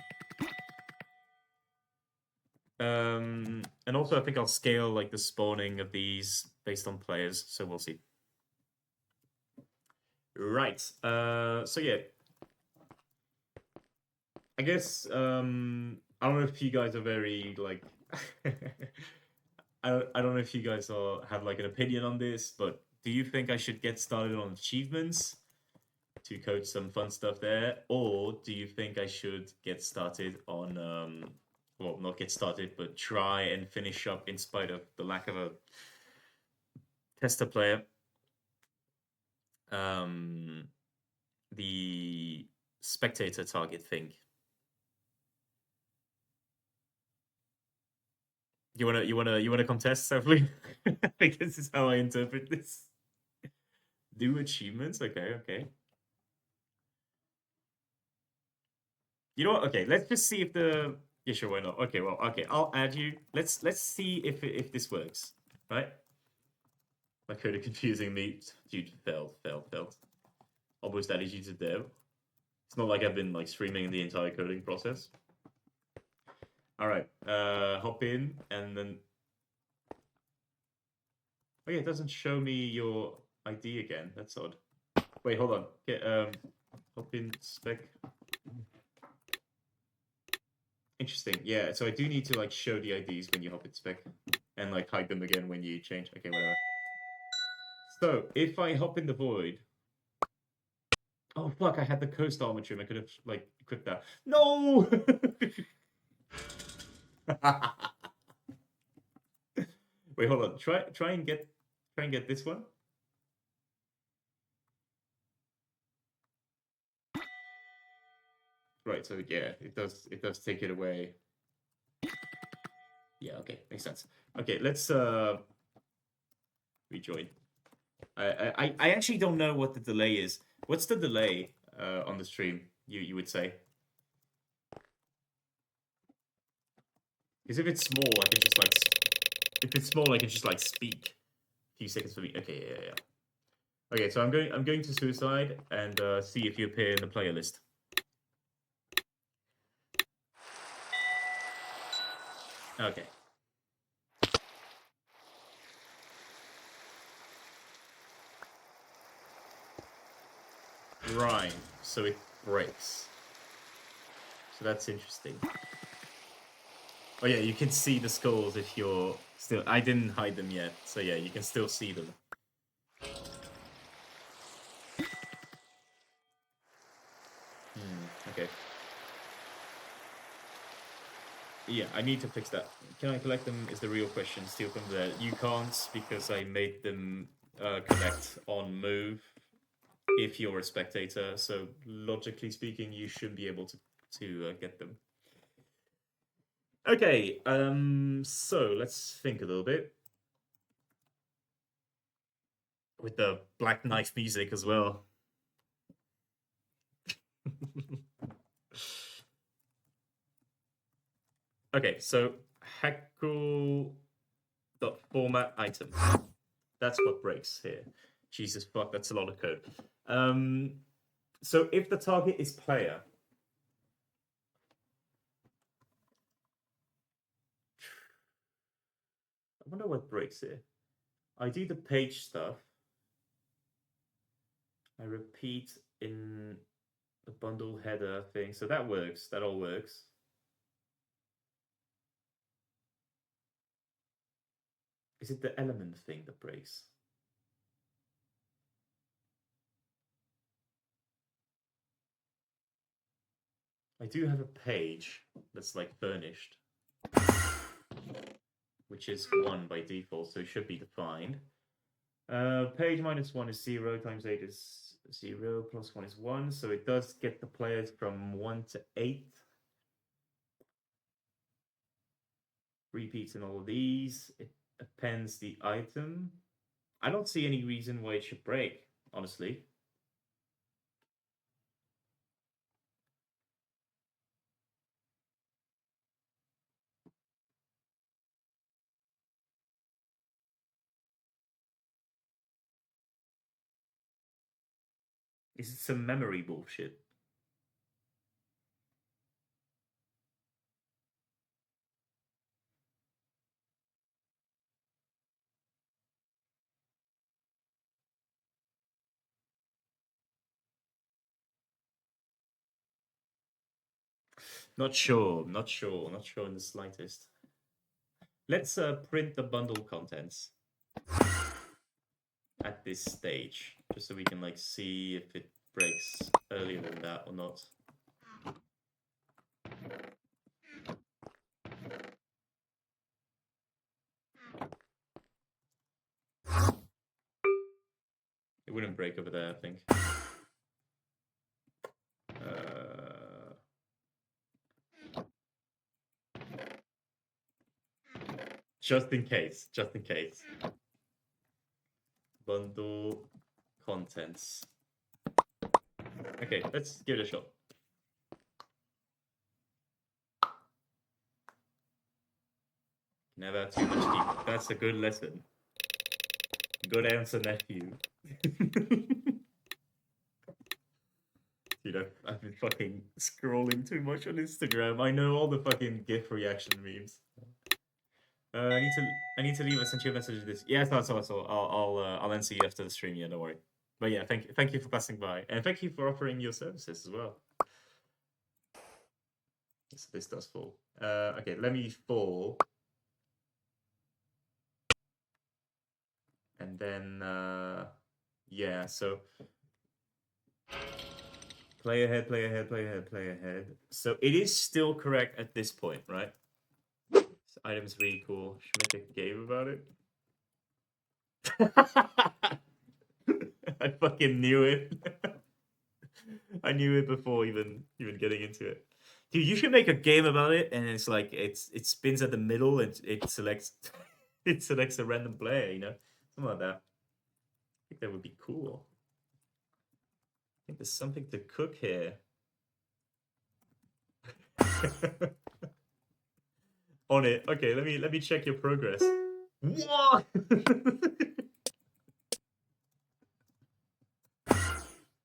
And also I think I'll scale like the spawning of these based on players, so we'll see. Right. So yeah. I guess I don't know if you guys are very like I don't know if you guys have like an opinion on this, but do you think I should get started on achievements to coach some fun stuff there, or do you think I should get started on well, not get started, but try and finish up in spite of the lack of a tester player? The spectator target thing. You wanna contest, Safely? I think this is how I interpret this. Do achievements? Okay. You know what? Okay, let's just see if the yeah, sure, why not? Okay, well, okay, I'll add you. Let's see if this works, right? My code is confusing me. Dude, failed. Almost added you to dev. It's not like I've been like streaming the entire coding process. All right, hop in and then. Oh yeah, it doesn't show me your ID again. That's odd. Wait, hold on. Get hop in spec. Interesting. Yeah, so I do need to like show the IDs when you hop in spec, and like hide them again when you change. Okay, whatever. So if I hop in the void. Oh fuck! I had the coast armor trim. I could have like equipped that. No. Wait, hold on. Try and get this one. Right, so yeah, it does take it away. Yeah, okay, makes sense. Okay, let's rejoin. I actually don't know what the delay is. What's the delay on the stream, you would say? Because if it's small, I can just like if it's small, I can just like speak a few seconds for me. Okay, yeah. Okay, so I'm going to suicide and see if you appear in the player list. Okay. Right. So it breaks. So that's interesting. Oh yeah, you can see the skulls if you're still. I didn't hide them yet, so yeah, you can still see them. Okay. Yeah, I need to fix that. Can I collect them? Is the real question. Steal from there. You can't because I made them collect on move. If you're a spectator, so logically speaking, you should be able to get them. Okay. So let's think a little bit with the Black Knife music as well. Okay, so heckle dot format item. That's what breaks here. Jesus fuck, that's a lot of code. So if the target is player, I wonder what breaks here. I do the page stuff. I repeat in the bundle header thing, so that works. That all works. Is it the element thing that breaks? I do have a page that's like furnished, which is 1 by default, so it should be defined. Page minus 1 is 0, times 8 is 0, plus 1 is 1, so it does get the players from 1 to 8. Repeats in all of these. It appends the item. I don't see any reason why it should break, honestly. Is it some memory bullshit? Not sure, not sure, not sure in the slightest. Let's print the bundle contents at this stage, just so we can like see if it breaks earlier than that or not. It wouldn't break over there, I think. Just in case, just in case. Bundle contents. Okay, let's give it a shot. Never have too much deep. That's a good lesson. Good answer, nephew. You know, I've been fucking scrolling too much on Instagram. I know all the fucking GIF reaction memes. I need to leave. I sent you a message. This. Yeah, that's all. I'll answer you after the stream. Yeah, don't worry. But yeah, thank you for passing by, and thank you for offering your services as well. So this does fall. Okay, let me fall, and then yeah. So play ahead, play ahead, play ahead, play ahead. So it is still correct at this point, right? This item's really cool. Should make a game about it. I fucking knew it. I knew it before even getting into it. Dude, you should make a game about it, and it's like it spins at the middle and it selects it selects a random player, you know, something like that. I think that would be cool. I think there's something to cook here. On it. Okay, let me check your progress. What?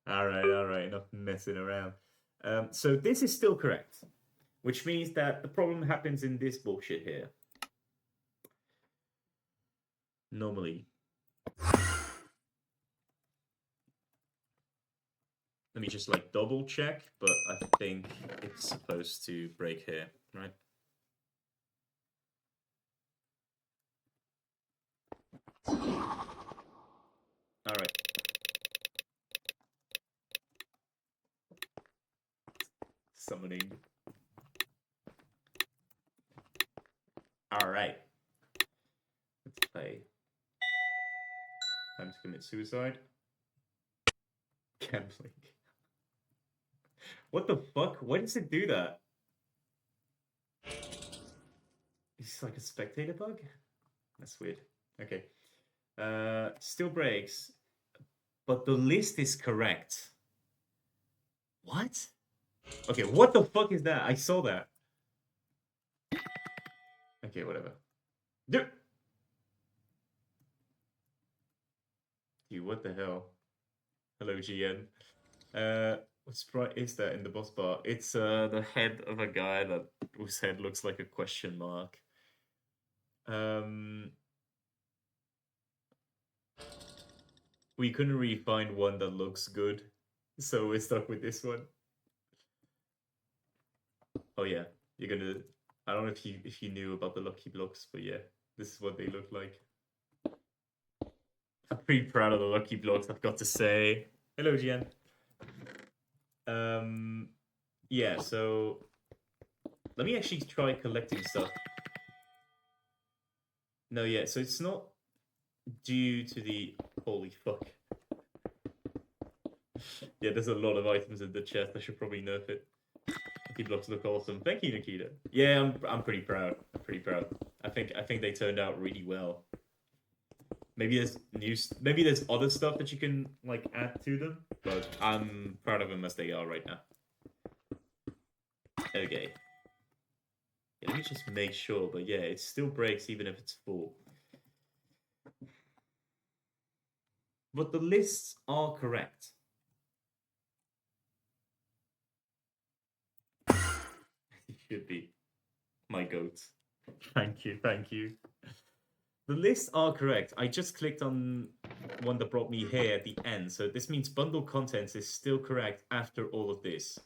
All right, enough messing around. So this is still correct, which means that the problem happens in this bullshit here. Normally. Let me just like double check, but I think it's supposed to break here, right? All right. Summoning. All right. Let's play. Time to commit suicide. Gambling. What the fuck? Why does it do that? It's like a spectator bug? That's weird. Okay. Still breaks, but the list is correct. What? Okay, what the fuck is that? I saw that. Okay, whatever. Dude, what the hell? Hello, GN. What sprite is that in the boss bar? It's the head of a guy whose head looks like a question mark. We couldn't really find one that looks good, so we're stuck with this one. Oh yeah, you're gonna. I don't know if you knew about the lucky blocks, but yeah, this is what they look like. I'm pretty proud of the lucky blocks, I've got to say. Hello, GN. Yeah, so let me actually try collecting stuff. No, yeah, so it's not due to the holy fuck. Yeah, there's a lot of items in the chest. I should probably nerf it. Lucky blocks look awesome. Thank you, Nikita. Yeah, I'm pretty proud. I'm pretty proud. I think they turned out really well. Maybe there's other stuff that you can like add to them, but I'm proud of them as they are right now. Okay. Yeah, let me just make sure, but yeah, it still breaks even if it's full. But the lists are correct. It should be. My goat. Thank you, thank you. The lists are correct. I just clicked on one that brought me here at the end. So this means bundle contents is still correct after all of this.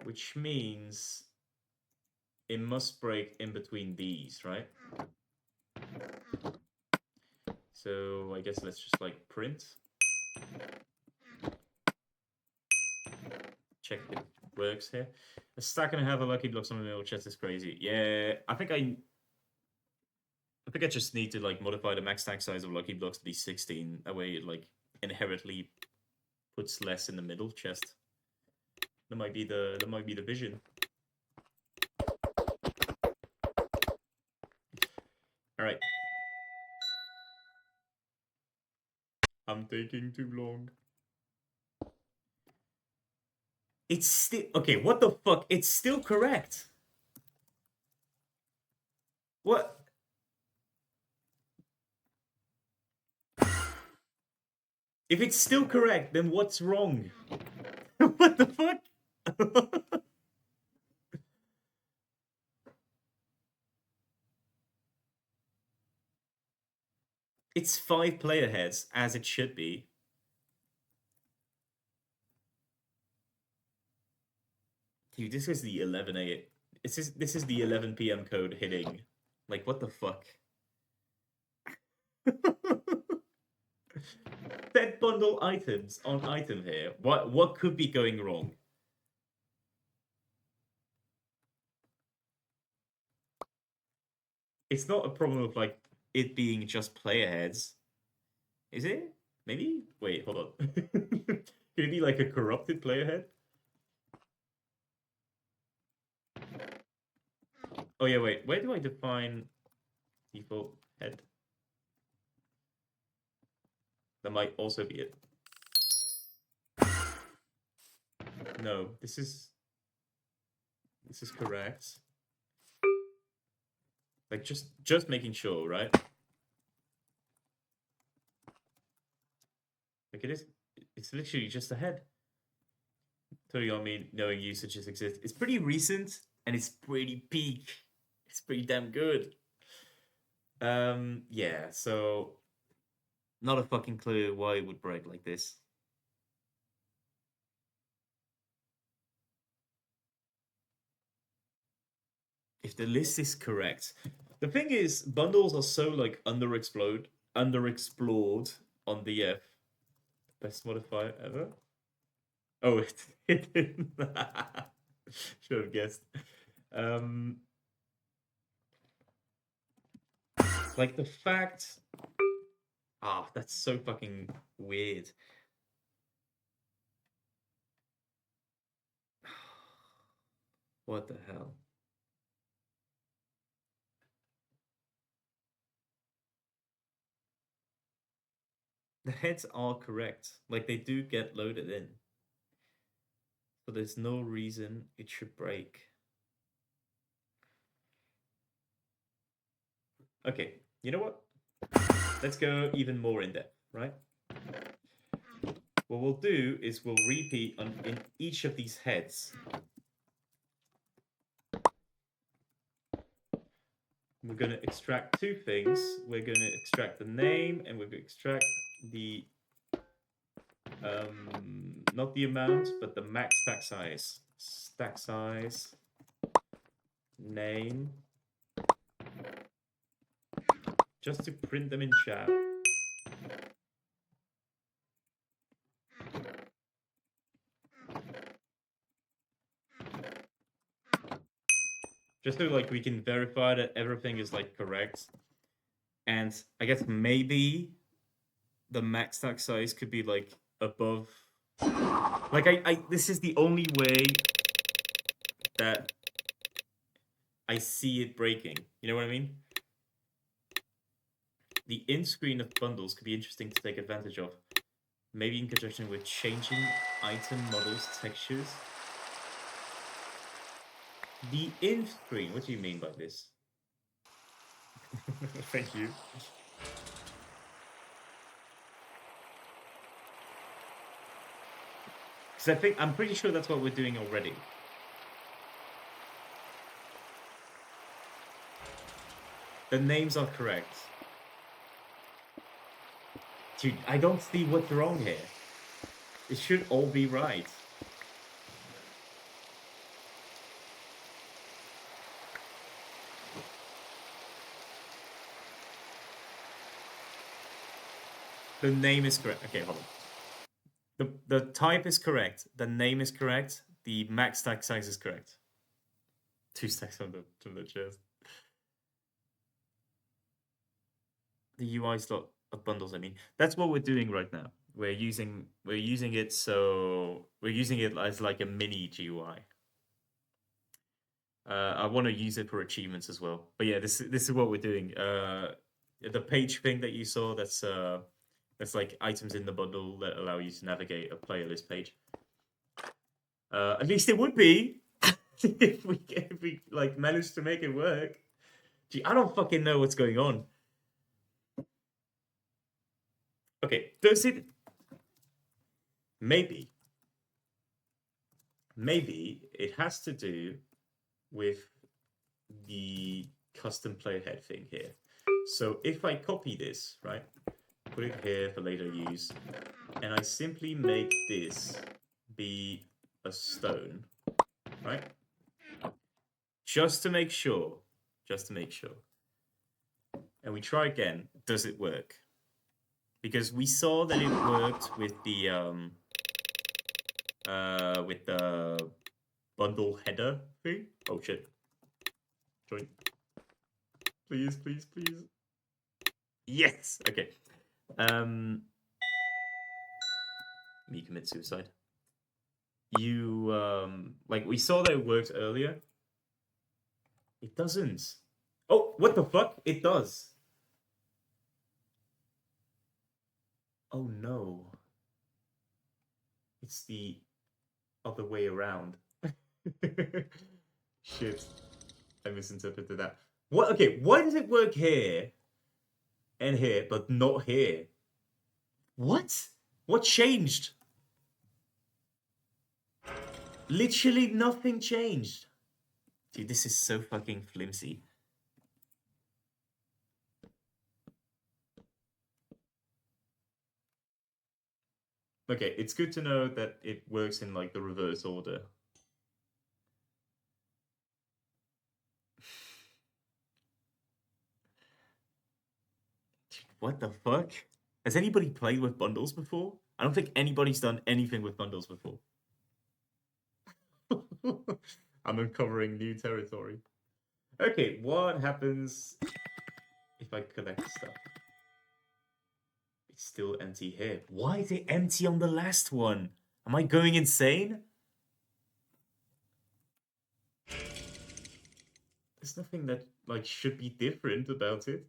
Which means it must break in between these, right? So I guess let's just like print. Check if it works here. A stack and a half of lucky blocks on the middle chest is crazy. Yeah, I think I just need to like modify the max stack size of lucky blocks to be 16. That way it like inherently puts less in the middle chest. That might be the vision. All right. I'm taking too long. It's still okay. What the fuck? It's still correct. What? If it's still correct, then what's wrong? What the fuck? It's 5 player heads, as it should be. Dude, this is the 11 a. This is the 11 p.m. code hitting. Like, what the fuck? Set bundle items on item here. What could be going wrong? it's not a problem of like it being just player heads, is it? Maybe? Wait, hold on. Could it be like a corrupted player head? Oh yeah, wait. Where do I define default head? That might also be it. No, this is correct. Like just making sure, right? Like it's literally just a head. Totally on me knowing usages exist. It's pretty recent and it's pretty peak. It's pretty damn good. Yeah, so not a fucking clue why it would break like this. If the list is correct. The thing is, bundles are so like underexplored on the best modifier ever. Oh, it didn't. Should have guessed. Um, like the fact. Ah, that's so fucking weird. What the hell? The heads are correct. Like they do get loaded in. So there's no reason it should break. Okay, you know what? Let's go even more in depth, right? What we'll do is we'll repeat in each of these heads. We're going to extract two things. We're going to extract the name and we're going to extract the, not the amount, but the max stack size. Stack size, name, just to print them in chat. Just so like we can verify that everything is like correct. And I guess maybe the max stack size could be like above. Like I this is the only way that I see it breaking. You know what I mean? The in screen of bundles could be interesting to take advantage of. Maybe in conjunction with changing item models textures. The in screen, what do you mean by this? Thank you. Because I'm pretty sure that's what we're doing already. The names are correct. Dude, I don't see what's wrong here. It should all be right. The name is correct. Okay, hold on. The type is correct. The name is correct. The max stack size is correct. 2 stacks from the chest. The UI slot of bundles, I mean. That's what we're doing right now. We're using it as like a mini GUI. I want to use it for achievements as well. But yeah, this is what we're doing. The page thing that you saw, that's like items in the bundle that allow you to navigate a player list page. At least it would be if we like managed to make it work. Gee, I don't fucking know what's going on. Okay, does it? Maybe it has to do with the custom player head thing here. So if I copy this, right, put it here for later use, and I simply make this be a stone, right? Just to make sure. And we try again. Does it work? Because we saw that it worked with the bundle header thing. Oh shit. Join. Please, please, please. Yes. Okay. Me commit suicide. You like we saw that it worked earlier. It doesn't. Oh, what the fuck? It does. Oh no. It's the other way around. Shit. I misinterpreted that. What? Okay, why does it work here and here, but not here? What? What changed? Literally nothing changed. Dude, this is so fucking flimsy. Okay, it's good to know that it works in like the reverse order. Dude, what the fuck? Has anybody played with bundles before? I don't think anybody's done anything with bundles before. I'm uncovering new territory. Okay, what happens if I collect stuff? It's still empty here. Why is it empty on the last one? Am I going insane? There's nothing that like should be different about it.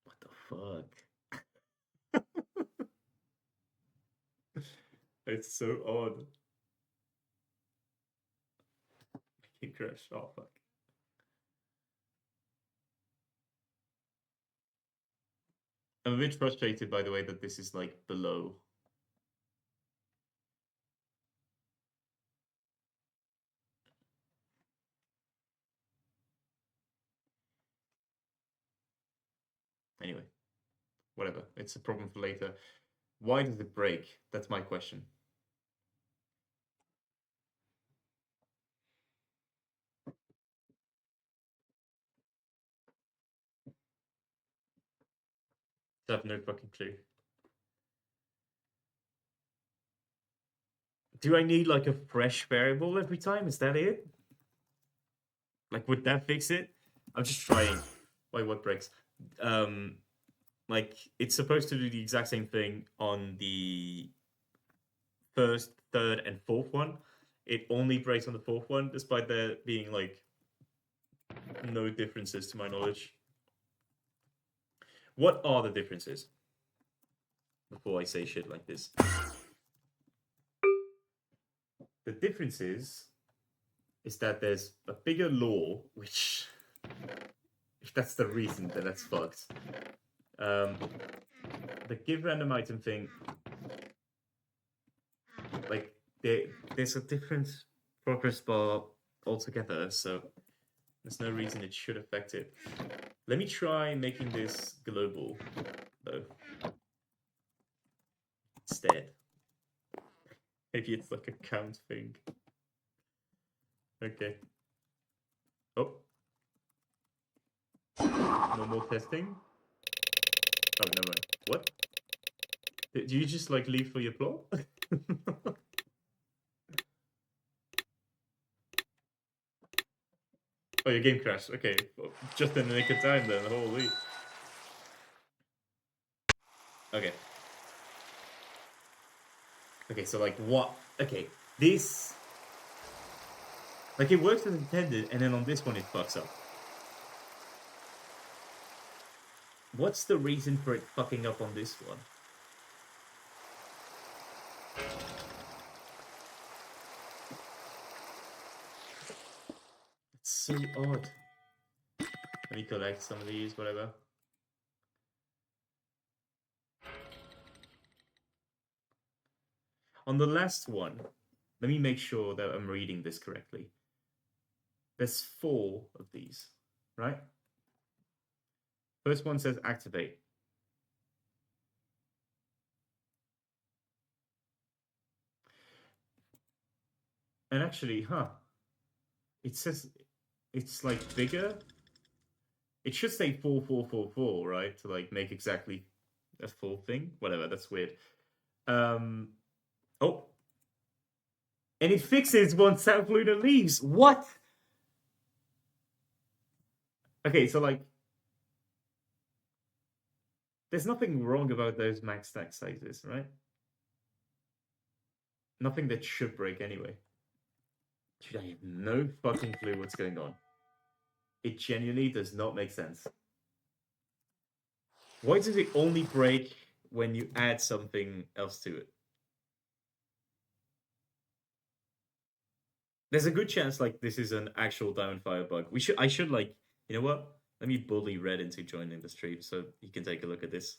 What the fuck? It's so odd. It crashed. Oh fuck. I'm a bit frustrated by the way that this is like below. Anyway, whatever. It's a problem for later. Why does it break? That's my question. I have no fucking clue. Do I need like a fresh variable every time? Is that it? Like, would that fix it? I'm just trying. Wait, what breaks? Um, like it's supposed to do the exact same thing on the first, third, and fourth one. It only breaks on the fourth one, despite there being like no differences to my knowledge. What are the differences? Before I say shit like this, the differences is that there's a bigger law, which if that's the reason, then that's fucked. The give random item thing, like there's a different progress bar altogether, so there's no reason it should affect it. Let me try making this global, though. Instead. Maybe it's like a count thing. Okay. Oh. No more testing? Oh, never mind. What? Did you just like leave for your plot? Oh, your game crashed. Okay. Just in the nick of time then. Holy. Okay. Okay, so like what? Okay. This. Like it works as intended, and then on this one it fucks up. What's the reason for it fucking up on this one? It's so odd. Let me collect some of these, whatever. On the last one, let me make sure that I'm reading this correctly. There's 4 of these, right? First one says activate. And actually, it says it's like bigger. It should say 4444, right? To like make exactly a full thing. Whatever, that's weird. Oh, And it fixes once South Lunar leaves. What? Okay, so like, there's nothing wrong about those max stack sizes, right? Nothing that should break anyway. Dude, I have no fucking clue what's going on. It genuinely does not make sense. Why does it only break when you add something else to it? There's a good chance like this is an actual Diamond Fire bug. I should like, you know what? Let me bully Red into joining the stream so he can take a look at this.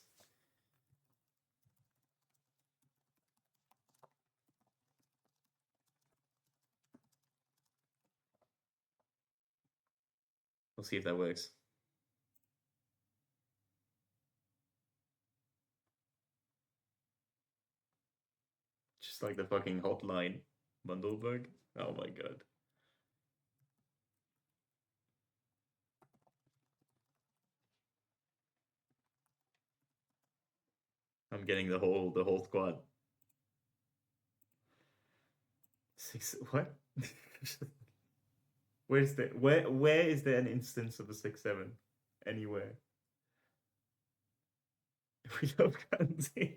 We'll see if that works. Just like the fucking hotline bundle bug. Oh my god. I'm getting the whole squad. What? where is there an instance of a 6-7 anywhere? We love counting.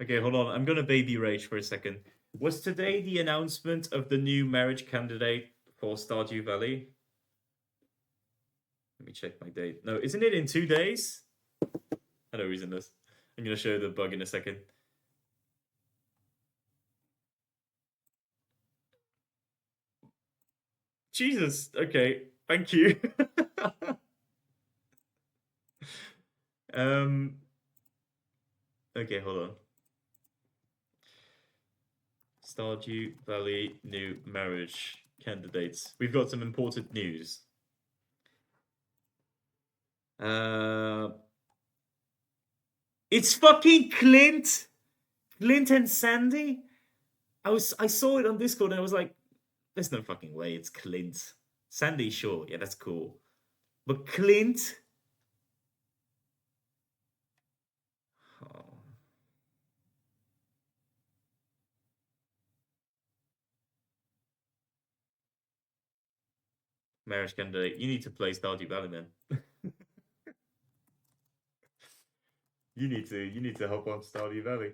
Okay, hold on. I'm gonna baby rage for a second. Was today the announcement of the new marriage candidate for Stardew Valley? Let me check my date. No, isn't it in 2 days? I know reason this. I'm gonna show the bug in a second. Jesus. Okay. Thank you. Okay, hold on. Stardew Valley new marriage candidates. We've got some important news. It's fucking Clint! Clint and Sandy? I saw it on Discord and I was like, there's no fucking way it's Clint. Sandy, sure, yeah, that's cool. But Clint? Oh. Marriage candidate, you need to play Stardew Valley, man. you need to hop on Stardew Valley.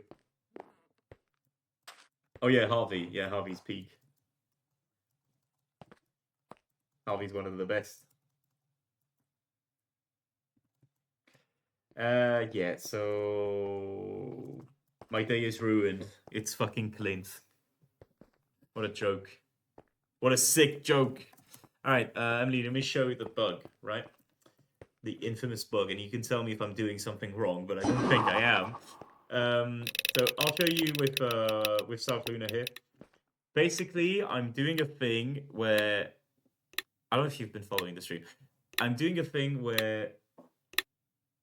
Oh yeah, Harvey. Yeah, Harvey's peak. Harvey's one of the best. Yeah, so my day is ruined. It's fucking Clint. What a joke. What a sick joke. Alright, Emily, let me show you the bug, right? The infamous bug, and you can tell me if I'm doing something wrong, but I don't think I am. So I'll show you with South Luna here. Basically, I'm doing a thing where I don't know if you've been following the stream. I'm doing a thing where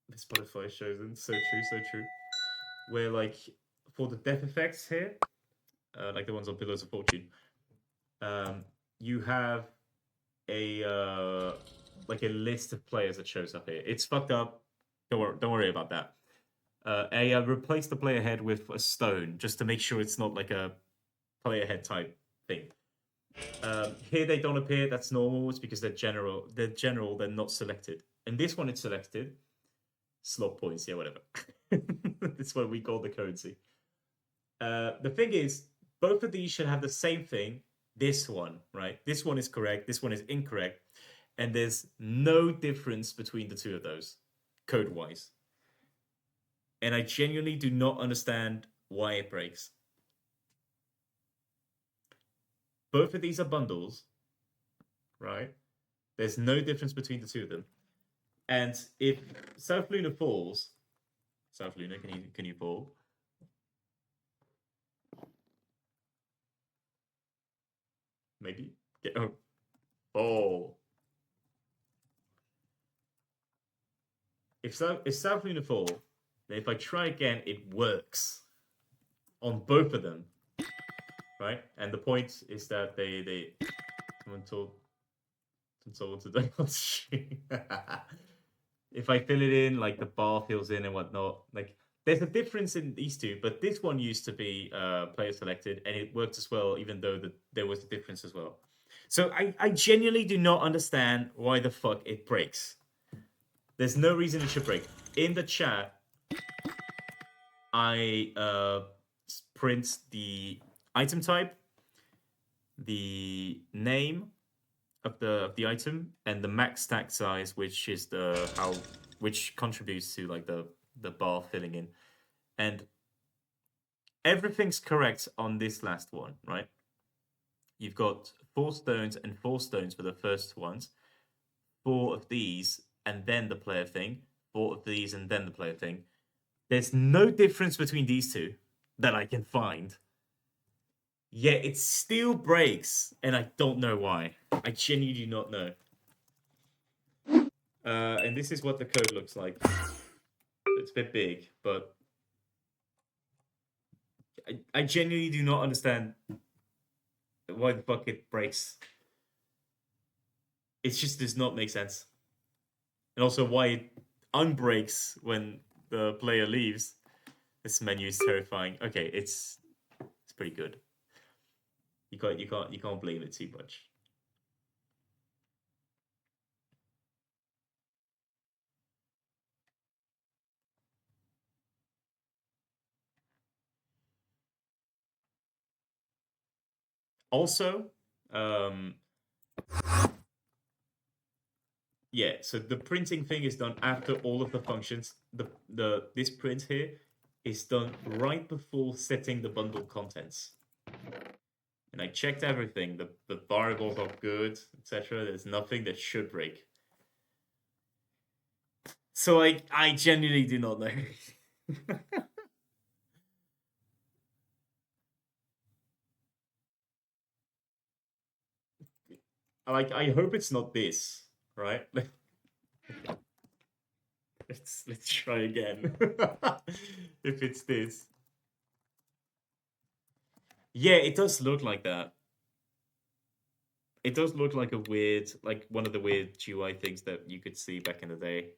the Spotify shows them. So true. Where like for the death effects here, like the ones on Pillars of Fortune, you have a like a list of players that shows up here. It's fucked up. Don't worry about that. I replaced the player head with a stone just to make sure it's not like a player head type thing. Here they don't appear. That's normal. It's because they're general. They're not selected. And this one it's selected. Slot points, yeah, whatever. That's what we call the currency. The thing is, both of these should have the same thing. This one, right? This one is correct. This one is incorrect. And there's no difference between the two of those, code-wise. And I genuinely do not understand why it breaks. Both of these are bundles, right? There's no difference between the two of them. And if South Luna falls, South Luna, can you fall? Maybe. Yeah. Oh. If South Luna fall, then if I try again, it works on both of them, right? And the point is that they someone told and so on today on stream. If I fill it in, like the bar fills in and whatnot, like there's a difference in these two, but this one used to be player selected and it worked as well, even though there was a difference as well. So I genuinely do not understand why the fuck it breaks. There's no reason it should break. In the chat, I print the item type, the name of the item, and the max stack size, which is which contributes to like the bar filling in. And everything's correct on this last one, right? You've got 4 stones and 4 stones for the first ones, 4 of these, and then the player thing, 4 of these, and then the player thing. There's no difference between these two that I can find. Yet it still breaks, and I don't know why. I genuinely do not know. And this is what the code looks like. It's a bit big, but I genuinely do not understand why the fuck it breaks. It just does not make sense. And also why it unbreaks when the player leaves. This menu is terrifying. Okay, it's pretty good. You can't blame it too much. Also, yeah, so the printing thing is done after all of the functions. This print here is done right before setting the bundle contents. And I checked everything. The variables are good, etc. There's nothing that should break. So I genuinely do not know. I hope it's not this, right? Let's try again. If it's this. Yeah, it does look like that. It does look like a weird, like one of the weird GUI things that you could see back in the day.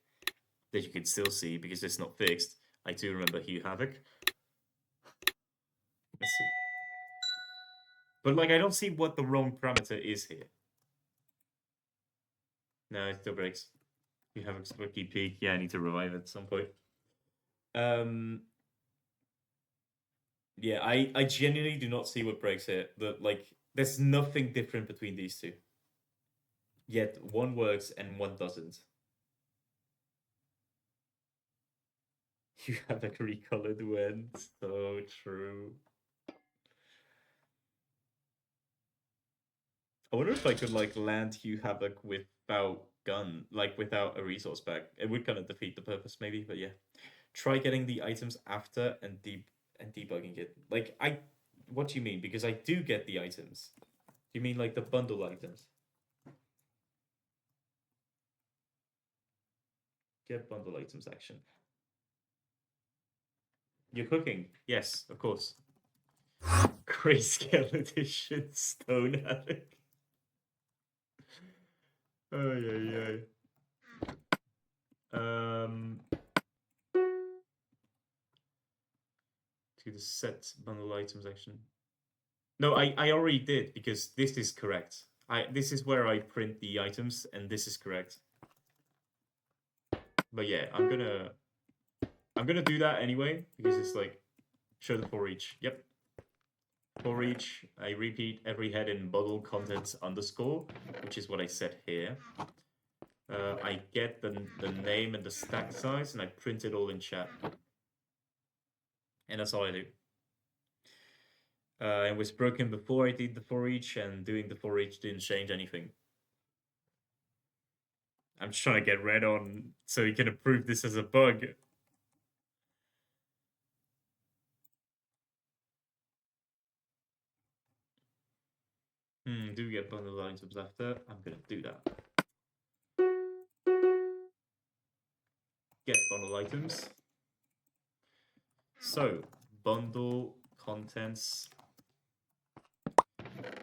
That you could still see because it's not fixed. I do remember Hugh Havoc. Let's see. But like I don't see what the wrong parameter is here. No, it still breaks. Hugh Havoc's rookie peak. Yeah, I need to revive it at some point. Yeah, I genuinely do not see what breaks here. Like there's nothing different between these two. Yet one works and one doesn't. You have a recolored wind. So true. I wonder if I could like land Hugh Havoc without gun, like without a resource pack. It would kind of defeat the purpose, maybe. But yeah, try getting the items after and debugging it. Like what do you mean? Because I do get the items. Do you mean like the bundle items? Get bundle items action. You're cooking. Yes, of course. Grayscale edition Stone Havoc. Oh yeah. To the set bundle items action. No, I already did because this is correct. This is where I print the items and this is correct. But yeah, I'm gonna do that anyway because it's like show the for each. Yep. For each, I repeat every head in bundle contents underscore, which is what I set here. I get the name and the stack size and I print it all in chat. And that's all I do. It was broken before I did the for each, and doing the for each didn't change anything. I'm just trying to get red on so you can approve this as a bug. Do get bundle items after. I'm gonna do that. Get bundle items. So, bundle contents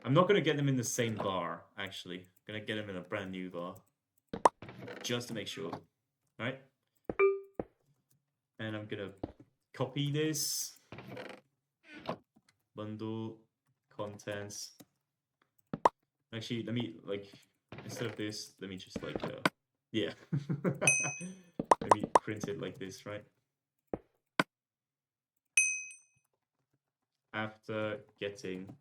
I'm not gonna get them in the same bar, actually. I'm gonna get them in a brand new bar. Just to make sure. Right? And I'm gonna copy this. Bundle contents. Actually, let me, like, instead of this, let me just, like, yeah. Let me print it like this, right? After getting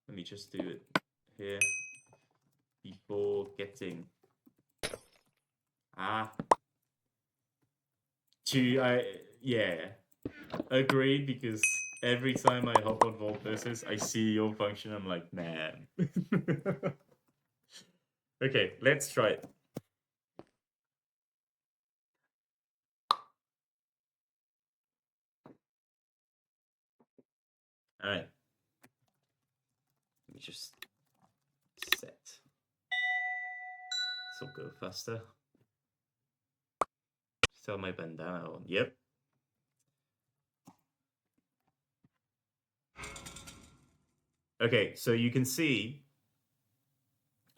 let me just do it here. Before getting yeah. Agreed, because every time I hop on Vault Versus, I see your function, I'm like, man. Okay, let's try it. Alright. Let me just set. This will go faster. Just have my bandana on. Yep. Okay, so you can see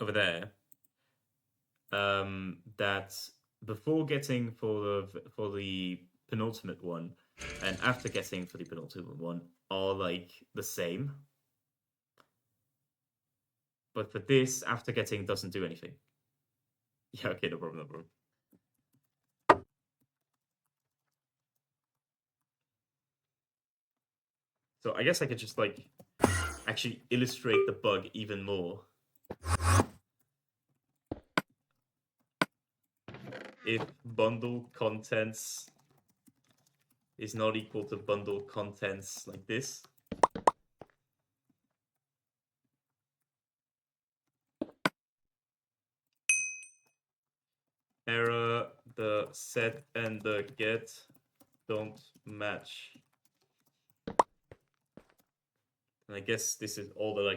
over there that before getting for the penultimate one and after getting for the penultimate one are like the same. But for this, after getting doesn't do anything. Yeah, okay, no problem, no problem. So I guess I could just like actually illustrate the bug even more. If bundle contents is not equal to bundle contents like this, error, the set and the get don't match. And I guess this is all that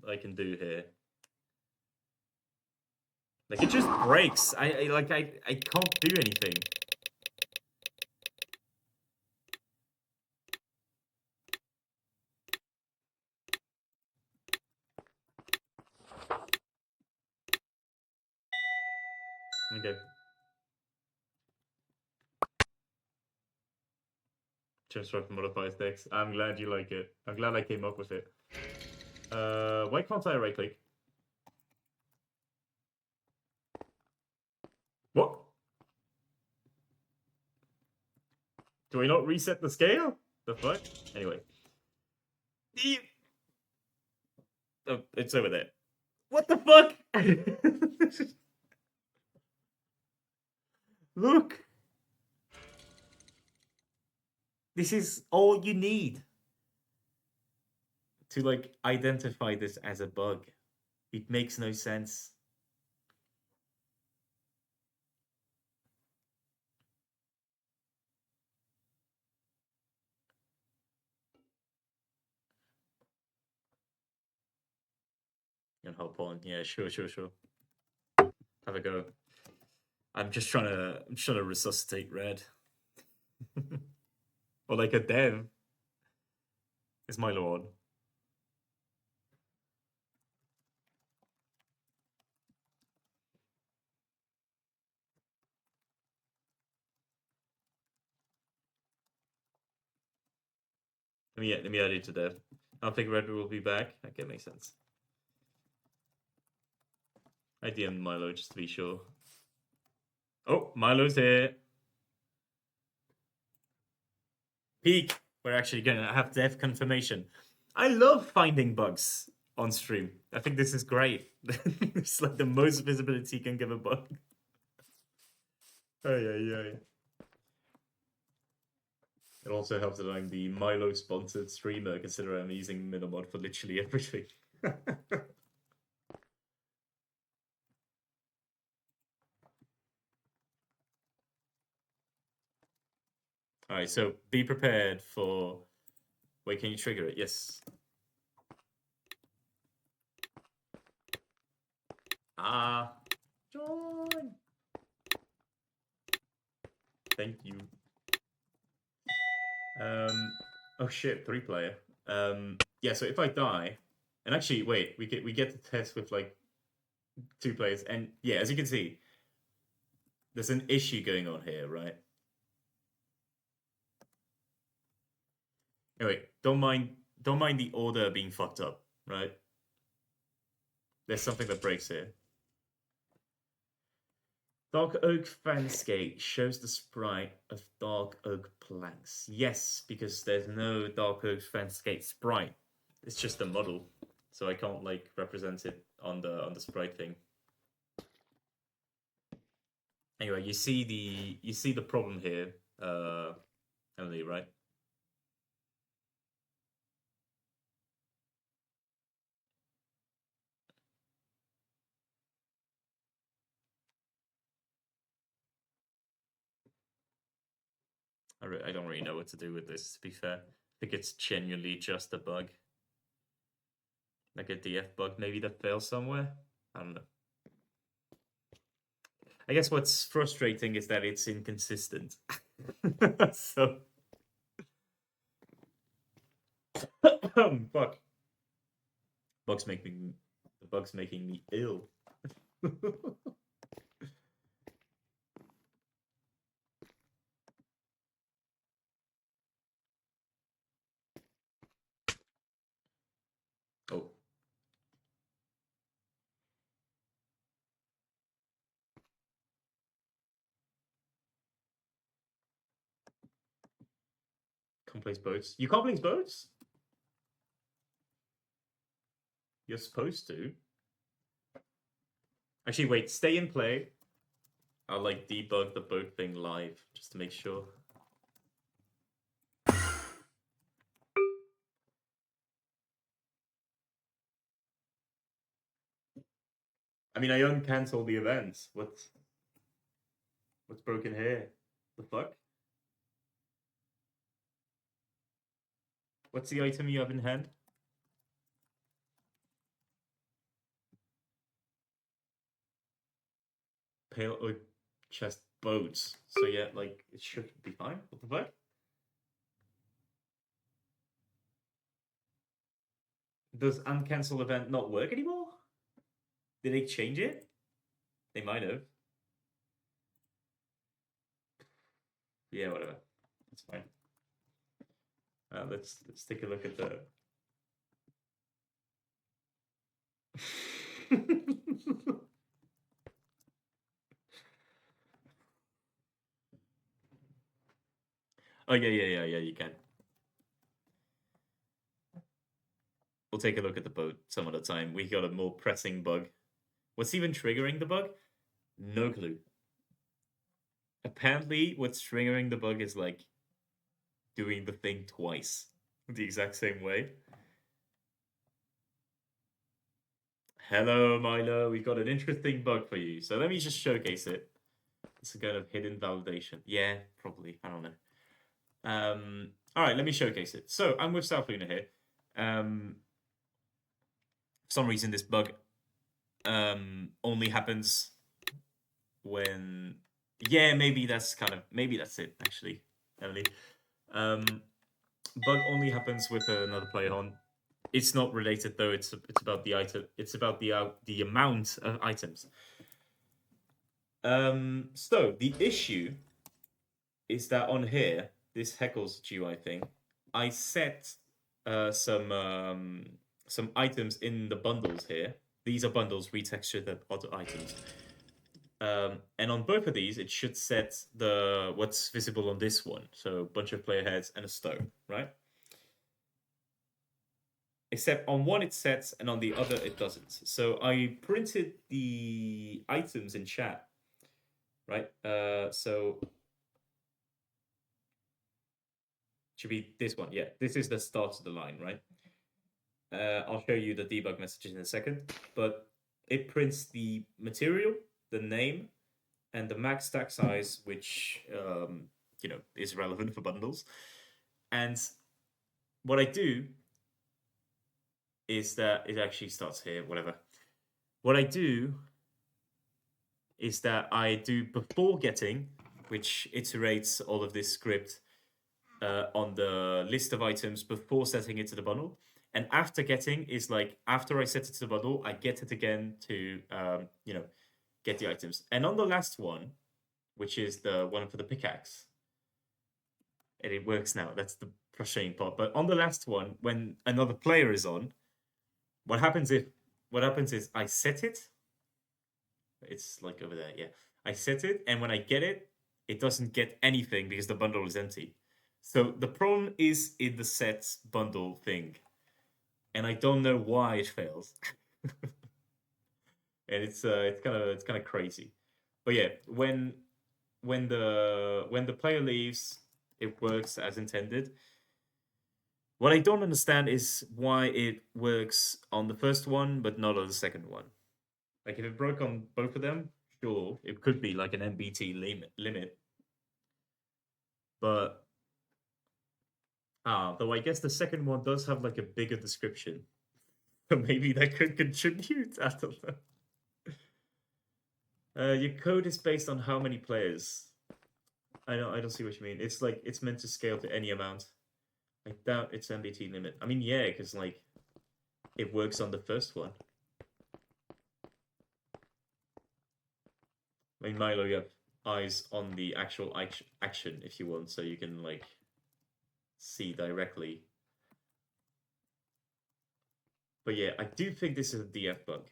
I can do here. Like, it just breaks. I can't do anything. Okay. Just try to modify text. I'm glad you like it. I'm glad I came up with it. Why can't I right click? What? Do I not reset the scale? The fuck? Anyway. Oh, it's over there. What the fuck? Look. This is all you need to like identify this as a bug. It makes no sense. And hop on. Yeah, sure. Have a go. I'm trying to resuscitate Red. Or like a dev. Is my lord. Let me add it to dev. I don't think Red will be back. Okay, makes sense. I DM'd Milo just to be sure. Oh, Milo's here. Peak. We're actually gonna have dev confirmation. I love finding bugs on stream. I think this is great. It's like the most visibility you can give a bug. Oh yeah. It also helps that I'm the Milo sponsored streamer, considering I'm using Minimod for literally everything. Alright, so be prepared for... Wait, can you trigger it? Yes. Join! Thank you. Oh shit, 3-player. Yeah. So if I die, and actually, wait, we get to test with like 2 players, and yeah, as you can see, there's an issue going on here, right? Anyway, don't mind the order being fucked up, right? There's something that breaks here. Dark Oak Fanscape shows the sprite of Dark Oak planks. Yes, because there's no Dark Oak Fanscape sprite. It's just a model, so I can't like represent it on the sprite thing. Anyway, you see the problem here, Emily, right? I don't really know what to do with this. To be fair, I think it's genuinely just a bug, like a DF bug, maybe that fails somewhere. I don't know. I guess what's frustrating is that it's inconsistent. So, fuck. Bugs making the bug's making me ill. Oh, can't place boats. You can't place boats? You're supposed to. Actually, wait. Stay in play. I'll like debug the boat thing live just to make sure. I mean, I uncancelled the event. What's broken here? The fuck? What's the item you have in hand? Pale oak chest boats. So yeah, like it should be fine. What the fuck? Does uncancel event not work anymore? Did they change it? They might have. Yeah, whatever. That's fine. Let's take a look at the. Oh yeah. You can. We'll take a look at the boat some other time. We got a more pressing bug. What's even triggering the bug? No clue. Apparently, what's triggering the bug is like doing the thing twice, the exact same way. Hello, Milo. We've got an interesting bug for you. So let me just showcase it. It's a kind of hidden validation. Yeah, probably. I don't know. All right, let me showcase it. So I'm with South Luna here. For some reason, this bug only happens when. Yeah, maybe that's it actually, Emily. Bug only happens with another player on. It's not related though. It's about the item. It's about the amount of items. So the issue is that on here, this Heckles GUI thing, I set some items in the bundles here. These are bundles retextured at other items. And on both of these, it should set the what's visible on this one. So a bunch of player heads and a stone, right? Except on one it sets and on the other it doesn't. So I printed the items in chat, right? So should be this one. Yeah, this is the start of the line, right? I'll show you the debug messages in a second, but it prints the material, the name, and the max stack size, which is relevant for bundles. And what I do is that it actually starts here, whatever. What I do is that I do before getting, which iterates all of this script on the list of items before setting it to the bundle. And after getting is like after I set it to the bundle, I get it again to get the items. And on the last one, which is the one for the pickaxe, and it works now. That's the frustrating part. But on the last one, when another player is on, what happens if what happens is I set it. It's like over there, yeah. I set it, and when I get it, it doesn't get anything because the bundle is empty. So the problem is in the set bundle thing, and I don't know why it fails. And it's kind of crazy. But yeah, when the player leaves, it works as intended. What I don't understand is why it works on the first one but not on the second one. Like if it broke on both of them, sure, it could be like an MBT limit. But though I guess the second one does have like a bigger description. So maybe that could contribute. I don't know. Your code is based on how many players? I don't see what you mean. It's like it's meant to scale to any amount. I doubt it's MBT limit. I mean, yeah, because like it works on the first one. I mean, Milo, you have eyes on the actual action if you want, so you can like see directly. But yeah, I do think this is a DF bug.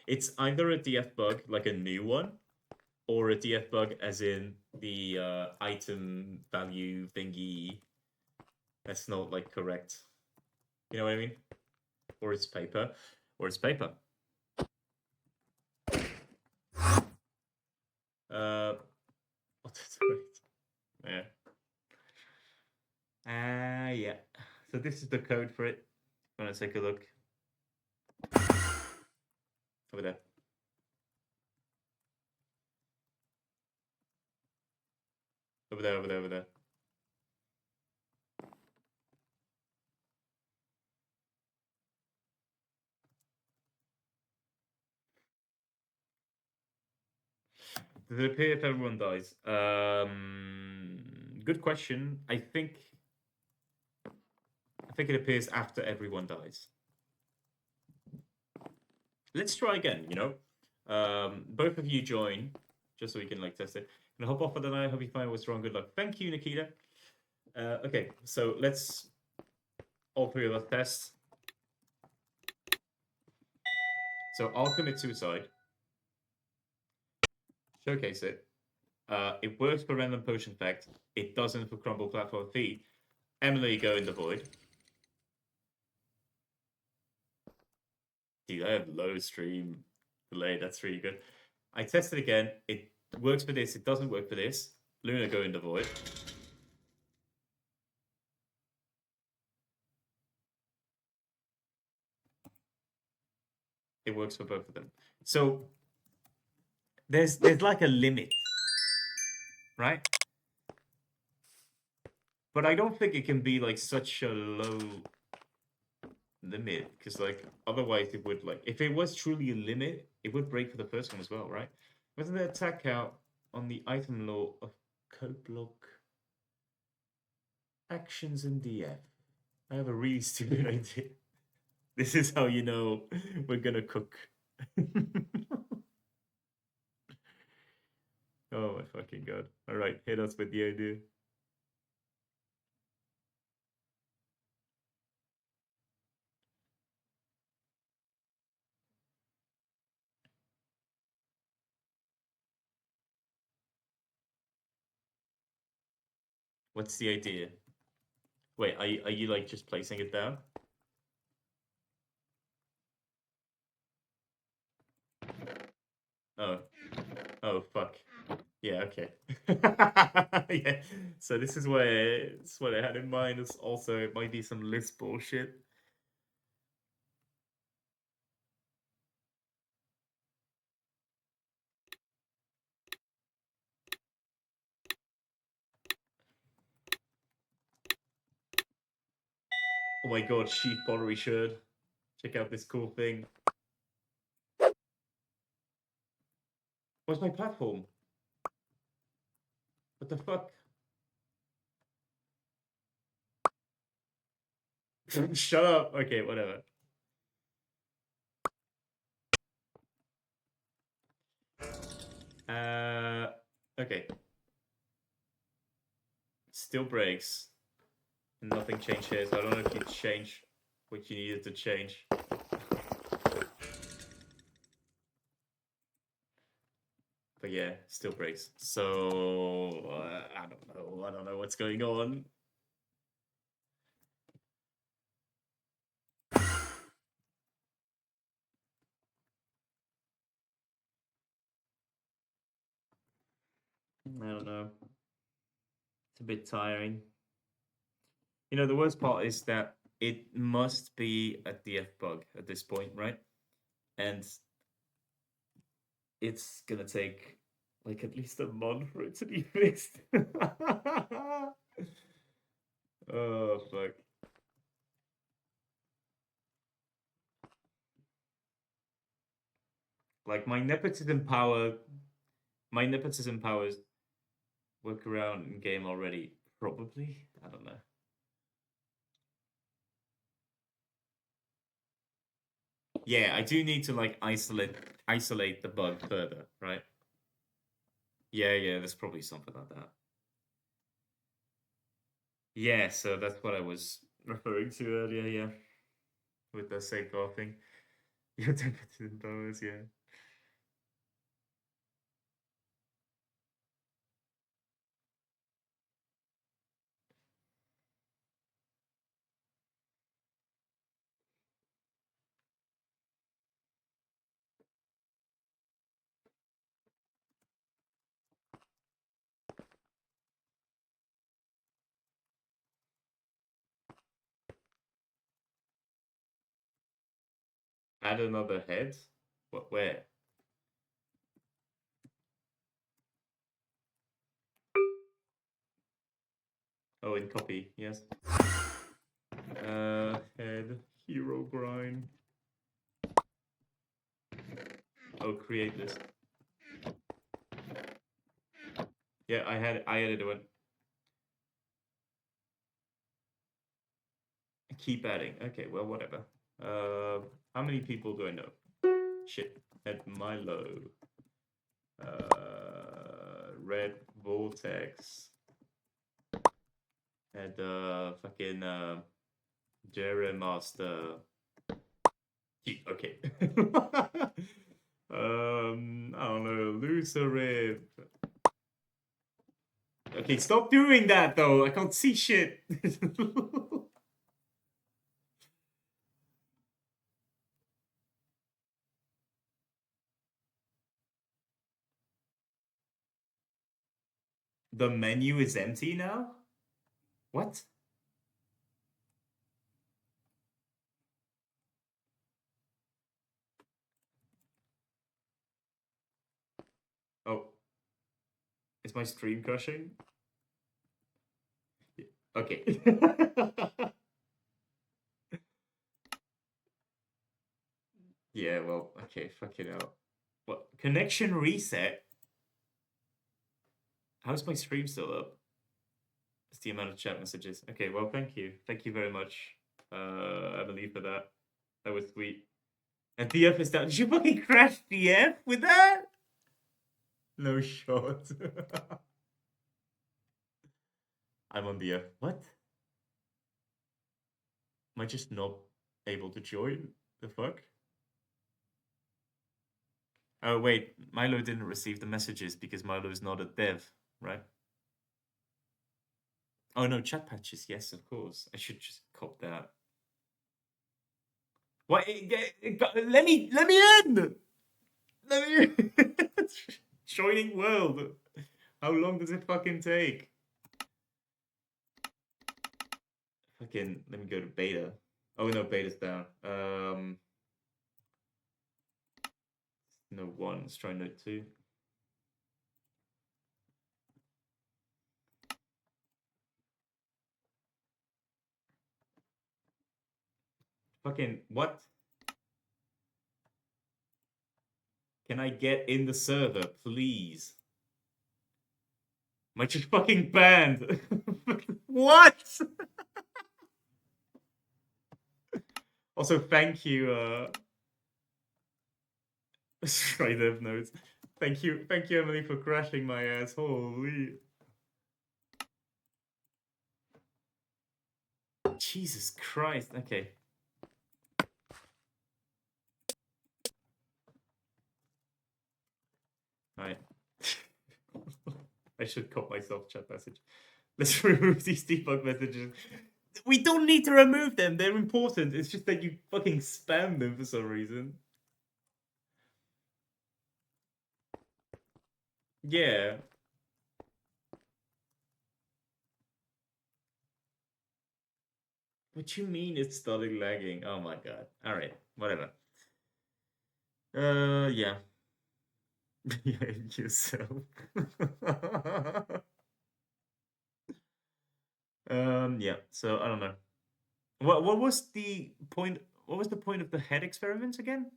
It's either a DF bug, like a new one, or a DF bug as in the item value thingy that's not like correct. You know what I mean? Or it's paper. Or it's paper. What is it? Yeah. Yeah. So this is the code for it. I'm gonna take a look. Over there. Over there, over there, over there. Does it appear if everyone dies? Good question. I think it appears after everyone dies. Let's try again, both of you join, just so we can like test it. Gonna hop off for the night. Hope you find what's wrong. Good luck. Thank you, Nikita. Okay, so let's all three of us test. So I'll commit suicide. Showcase it. It works for random potion effect. It doesn't for crumble platform feed. Emily, go in the void. Dude, I have low stream delay. That's really good. I tested again. It works for this. It doesn't work for this. Luna, go in the void. It works for both of them. So there's like a limit, right? But I don't think it can be like such a low limit because like otherwise it would like if it was truly a limit, it would break for the first one as well, right? Wasn't there attack count on the item law of code block actions in DF? I have a really stupid idea. This is how you know we're gonna cook. Oh my fucking god. Alright, hit us with the idea. What's the idea? Wait, are you like just placing it down? Oh. Oh fuck. Yeah, okay. Yeah. So this is what I had in mind. Is also it might be some list bullshit. Oh my god, sheep pottery shirt. Check out this cool thing. What's my platform? What the fuck? Shut up. Okay, whatever. Okay. Still breaks. Nothing changed here, so I don't know if you change what you needed to change. But yeah, still breaks. So I don't know. I don't know what's going on. I don't know. It's a bit tiring. You know, the worst part is that it must be a DF bug at this point, right? And it's gonna take like at least a month for it to be fixed. Oh fuck. Like my nepotism powers work around in game already. Probably. I don't know. Yeah, I do need to like isolate the bug further, right? Yeah, yeah, there's probably something like that. Yeah, so that's what I was referring to earlier, yeah. With the safeguarding. Your nepotism powers, yeah. Add another head? What, where? Oh, in copy, yes. Head, hero grind. Oh, create list. Yeah, I added one. Keep adding. Okay, well, whatever. How many people do I know? Shit. Head Milo. Red Vortex. And fucking Jerry Master. Okay. I don't know. Loser Rib. Okay, stop doing that though. I can't see shit. The menu is empty now? What? Oh, is my stream crashing? Okay. Yeah, well, okay, fuck it out. What? Connection reset? How's my stream still up? It's the amount of chat messages. Okay, well, thank you. Thank you very much. I believe for that. That was sweet. And DF is down. Did you fucking crash DF with that? No shot. I'm on DF. What? Am I just not able to join? The fuck? Oh, wait. Milo didn't receive the messages because Milo is not a dev, right? Oh, no, chat patches. Yes, of course. I should just cop that. What? Let me in! Let me in! Joining world. How long does it fucking take? Fucking, let me go to beta. Oh, no, beta's down. No one. Let's try note 2. Fucking, what? Can I get in the server, please? Am I just fucking banned? What? Also, thank you, right there, notes. Thank you, Emily, for crashing my ass. Holy. Jesus Christ. Okay. Alright. I should cut myself chat message. Let's remove these debug messages. We don't need to remove them. They're important. It's just that you fucking spam them for some reason. Yeah. What you mean it started lagging? Oh my god. Alright, whatever. Yeah. Yeah, yourself. Yeah, so I don't know. What was the point? What was the point of the head experiments again?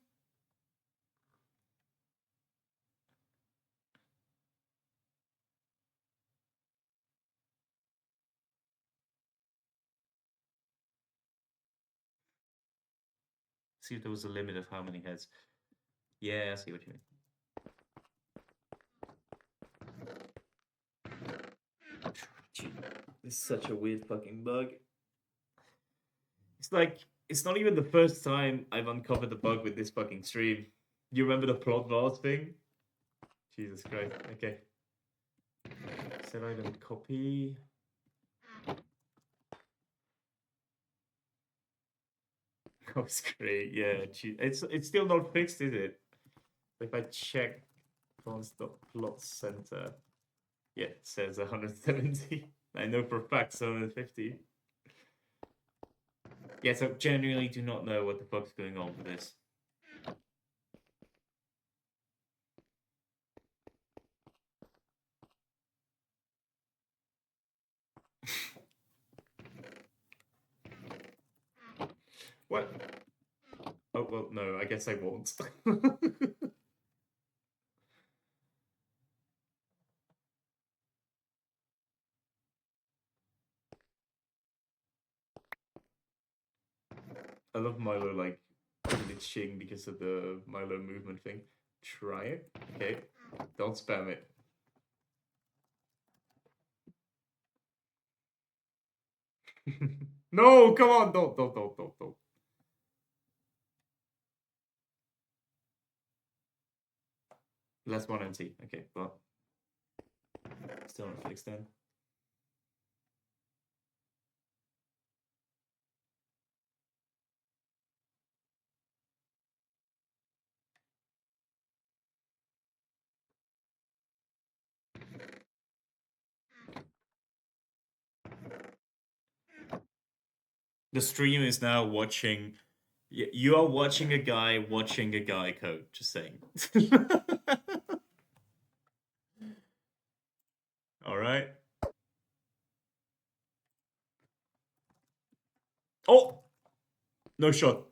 See if there was a limit of how many heads. Yeah, I see what you mean. This is such a weird fucking bug. It's like, it's not even the first time I've uncovered the bug with this fucking stream. You remember the plot vase thing? Jesus Christ. Okay. Set item copy. That was great. Yeah, it's still not fixed, is it? If I check plot center, yeah, it says 170. I know for a fact it's 150. Yeah, so genuinely do not know what the fuck's going on with this. What? Oh, well, no, I guess I won't. I love Milo, like, glitching because of the Milo movement thing. Try it. Okay. Don't spam it. No, come on, don't. Last one empty. Okay, well. Still not fixed then. The stream is now watching. You are watching a guy code. Just saying. All right. Oh, no shot.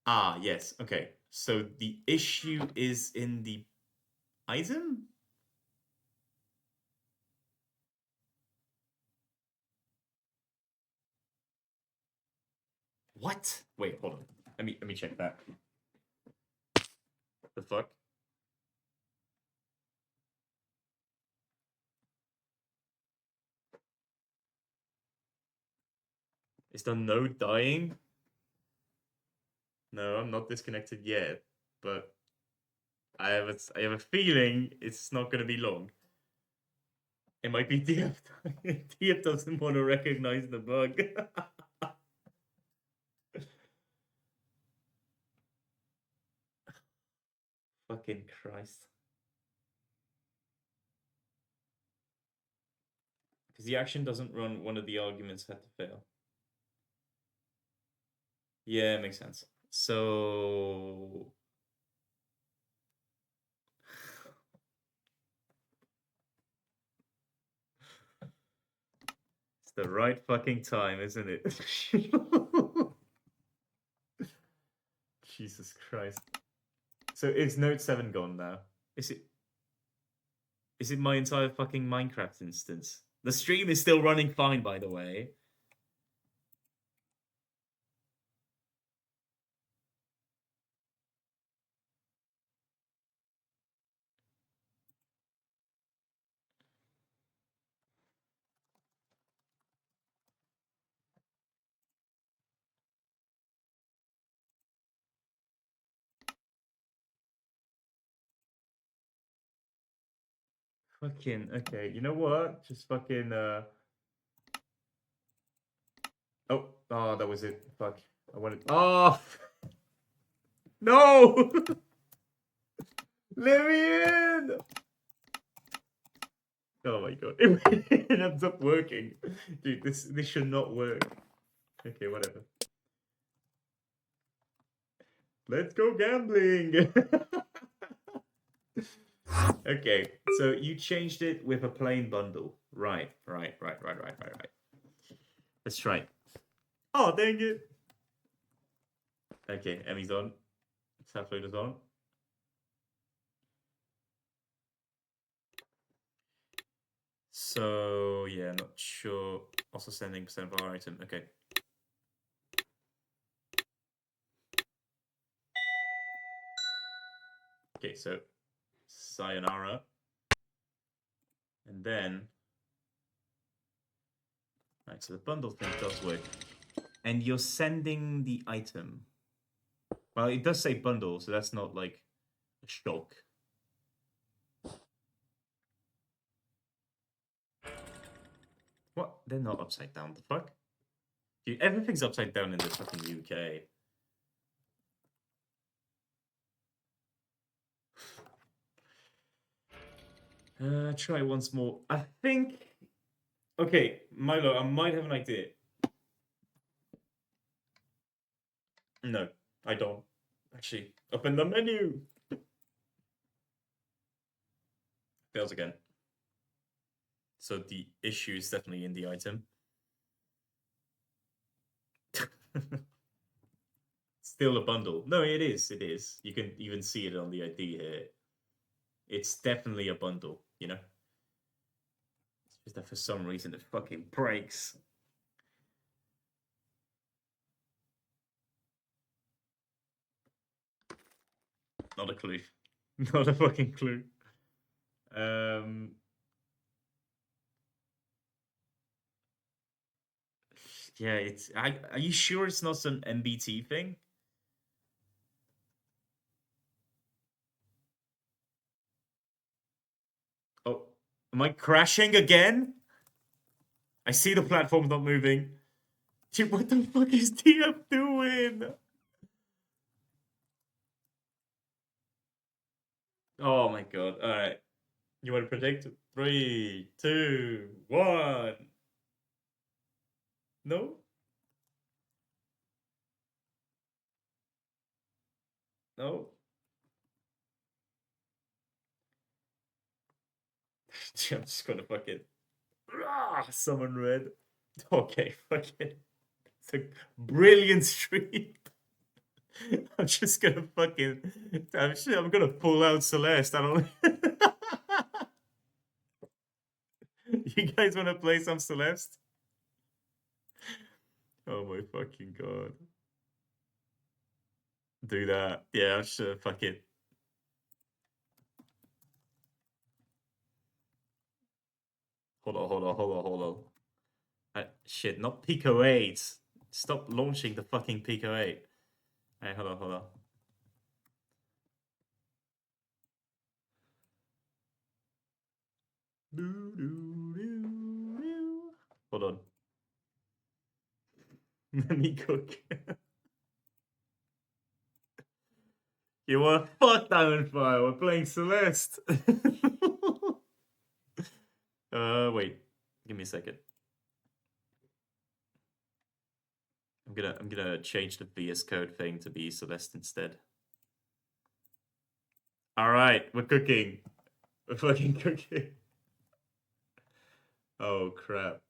Ah, yes. Okay. So the issue is in the item? What? Wait, hold on. Let me check that. The fuck? Is the node dying? No, I'm not disconnected yet, but I have a feeling it's not gonna be long. It might be DF. DF doesn't want to recognize the bug. Fucking Christ. Because the action doesn't run, one of the arguments had to fail. Yeah, it makes sense. So... It's the right fucking time, isn't it? Jesus Christ. So is Note 7 gone now? Is it my entire fucking Minecraft instance? The stream is still running fine, by the way. Fucking okay. You know what? Just fucking Oh, that was it. Fuck. I wanted. Oh no! Let me in! Oh my god. It ends up working. Dude, this should not work. Okay, whatever. Let's go gambling! Okay, so you changed it with a plain bundle. Right. Let's try. Oh, dang it. Okay, Emmy's on. Sapphire on. So, yeah, not sure. Also sending percent of our item. Okay. Okay, so sayonara. And then... Right, so the bundle thing does work. And you're sending the item. Well, it does say bundle, so that's not like a shock. What? They're not upside down. The fuck? Dude, everything's upside down in the fucking UK. Try once more. I think... Okay, Milo, I might have an idea. No, I don't. Actually, open the menu! Fails again. So the issue is definitely in the item. Still a bundle. No, it is. It is. You can even see it on the ID here. It's definitely a bundle, you know? It's just that for some reason it fucking breaks. Not a clue. Not a fucking clue. Yeah, it's... are you sure it's not some MBT thing? Oh, am I crashing again? I see the platform's not moving. Dude, what the fuck is TF doing? Oh my god. Alright. You want to predict? 3, 2, 1. No? No? I'm just gonna fucking summon red. Okay, fucking. It's a brilliant stream. I'm just gonna fucking. I'm gonna pull out Celeste. I don't. You guys wanna play some Celeste? Oh my fucking god. Do that. Yeah, I'm sure. Fuck it. Hold on. Shit, not Pico 8. Stop launching the fucking Pico 8. Hey, hold on. Hold on. Let me cook. You want fuck Diamond Fire? We're playing Celeste. Wait. Give me a second. I'm gonna change the VS Code thing to be Celeste instead. All right, we're cooking. We're fucking cooking. Oh crap!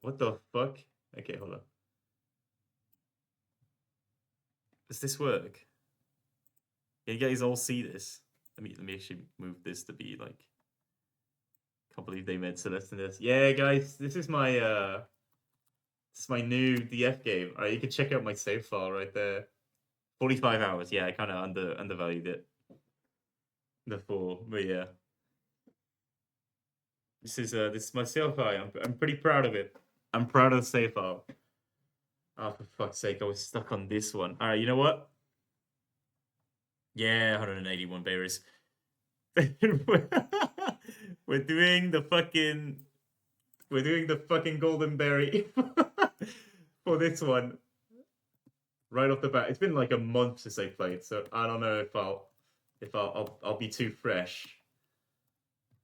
What the fuck? Okay, hold on. Does this work? Can you guys all see this? Let me actually move this to be like Can't believe they made Celeste in this. Yeah, guys, this is my new DF game. Alright, you can check out my save file right there. 45 hours. Yeah, I kind of undervalued it before, but yeah. This is my save file. I'm pretty proud of it. I'm proud of the save file. Oh, for fuck's sake, I was stuck on this one. Alright, you know what? Yeah, 181 berries. We're doing the fucking golden berry for this one right off the bat. It's been like a month since I played, so I don't know if I'll be too fresh,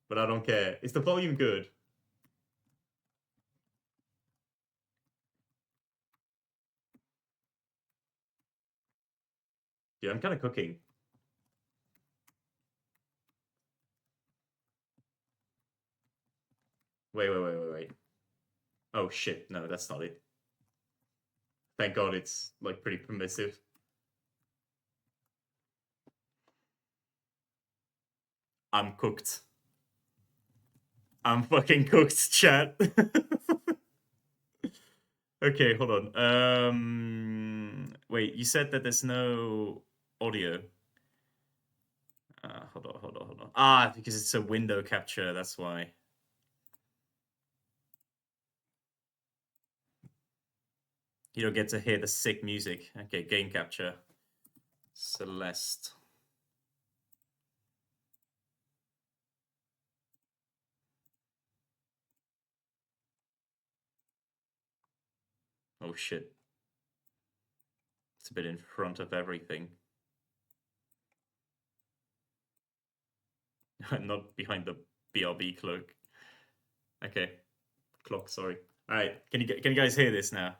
but I don't care. Is the volume good? Yeah, I'm kind of cooking. Wait. Oh shit, no, that's not it. Thank God it's like pretty permissive. I'm cooked. I'm fucking cooked, chat. Okay, hold on. Wait, you said that there's no audio. Hold on. Ah, because it's a window capture, that's why. You don't get to hear the sick music. Okay, game capture. Celeste. Oh shit. It's a bit in front of everything. Not behind the BRB cloak. Okay. Clock, sorry. Alright, can you guys hear this now?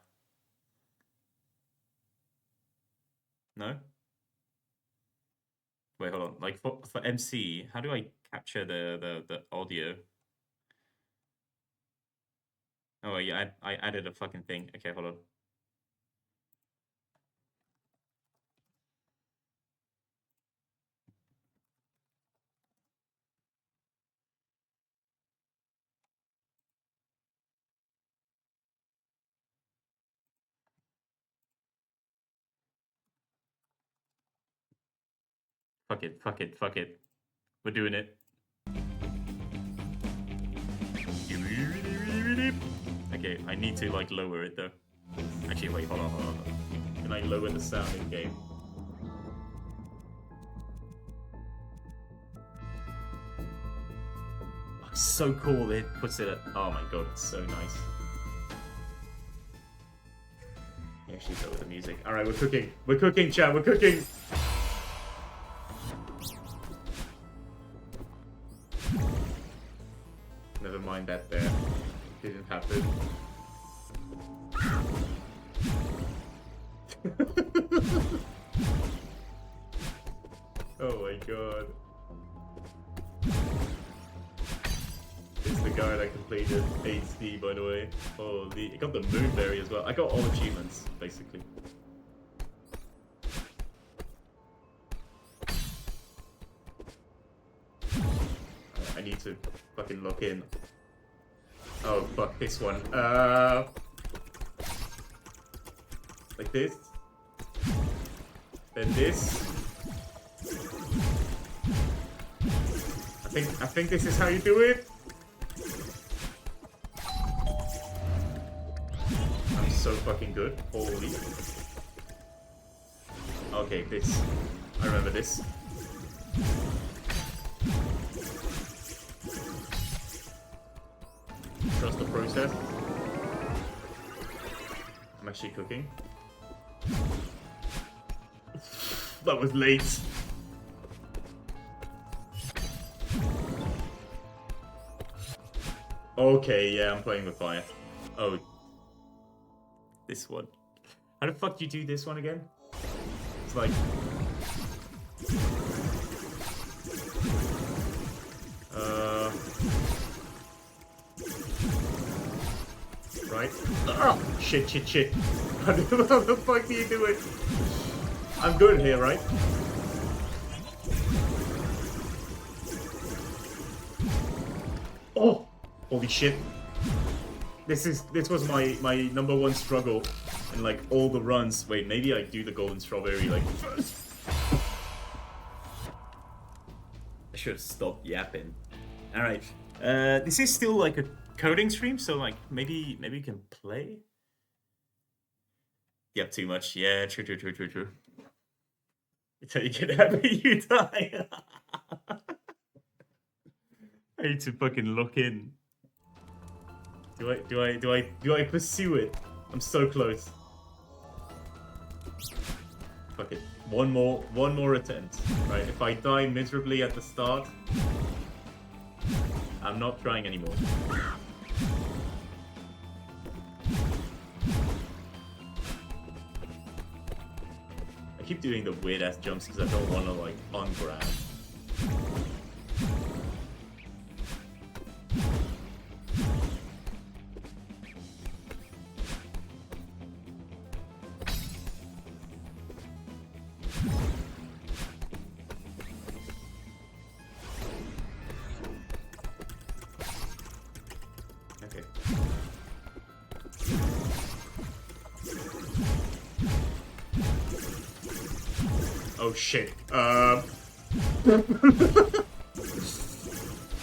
No? Wait, hold on. Like for MC, how do I capture the audio? Oh yeah, I added a fucking thing. Okay, hold on. Fuck it. We're doing it. Okay, I need to like lower it though. Actually, wait, hold on. Can I lower the sound in game? Oh, it's so cool. It puts it at. Oh my god, it's so nice. Yeah, she's lower the music. All right, we're cooking. We're cooking, chat. We're cooking. Never mind that there. Didn't happen. Oh my god. It's the guy that completed HD, by the way. Holy. I got the moonberry as well. I got all achievements, basically. I need to fucking lock in. Oh, fuck this one. Like this. Then this. I think this is how you do it. I'm so fucking good. Holy. Okay, this. I remember this. Trust the process. I'm actually cooking. That was late. Okay, yeah, I'm playing with fire. Oh. This one. How the fuck do you do this one again? It's like... Right? Oh, shit. How the fuck do you do it? I'm good here, right? Oh! Holy shit. This was my number one struggle in like all the runs. Wait, maybe I do the golden strawberry like first. I should have stopped yapping. Alright. This is still like a coding stream, so like maybe we can play? Yep, too much. Yeah, true. Until you get happy, you die. I need to fucking lock in. Do I pursue it? I'm so close. Fuck it. One more attempt. Right, if I die miserably at the start, I'm not trying anymore. I keep doing the weird ass jumps because I don't want to like on-grab. Okay. Oh shit.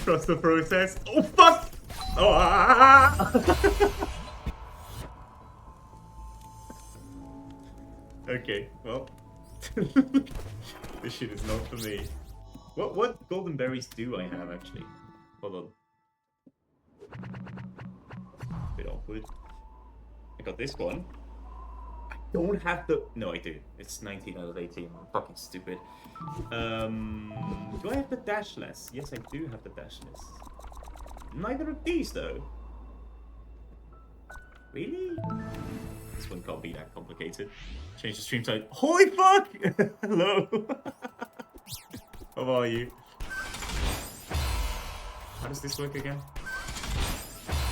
Trust the process. Oh fuck! Oh, Okay, well. This shit is not for me. What golden berries do I have actually? Hold on. Bit awkward. I got this one. I don't have the... No, I do. It's 19 out of 18. I'm fucking stupid. Do I have the dashless? Yes, I do have the dashless. Neither of these, though. Really? This one can't be that complicated. Change the stream type. Holy fuck! Hello! How are you? How does this work again?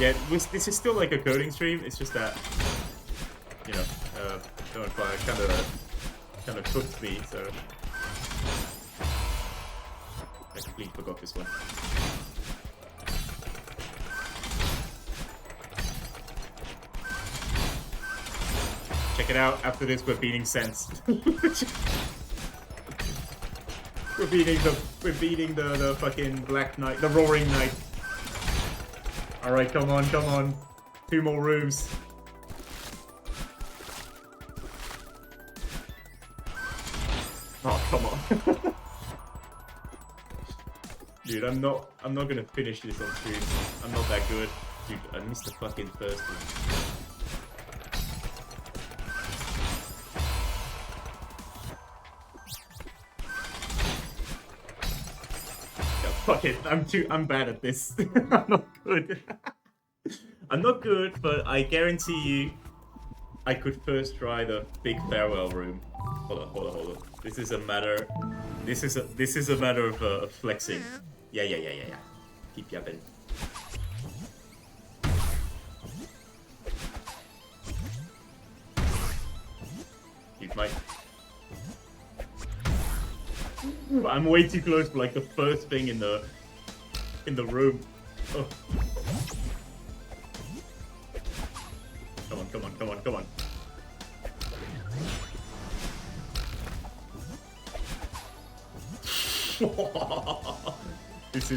Yeah, this is still like a coding stream. It's just that, you know, don't kind of cooked me, so I completely forgot this one. Check it out. After this, we're beating Sense. We're beating the fucking Black Knight, the Roaring Knight. Alright, come on. 2 more rooms. Oh, come on. Dude, I'm not gonna finish this on stream. I'm not that good. Dude, I missed the fucking first one. Fuck it, I'm bad at this. I'm not good. I'm not good, but I guarantee you I could first try the big farewell room. Hold on. This is a matter of flexing. Yeah. Keep yapping. Dude, I'm way too close for like the first thing in the room. Oh. Come on. This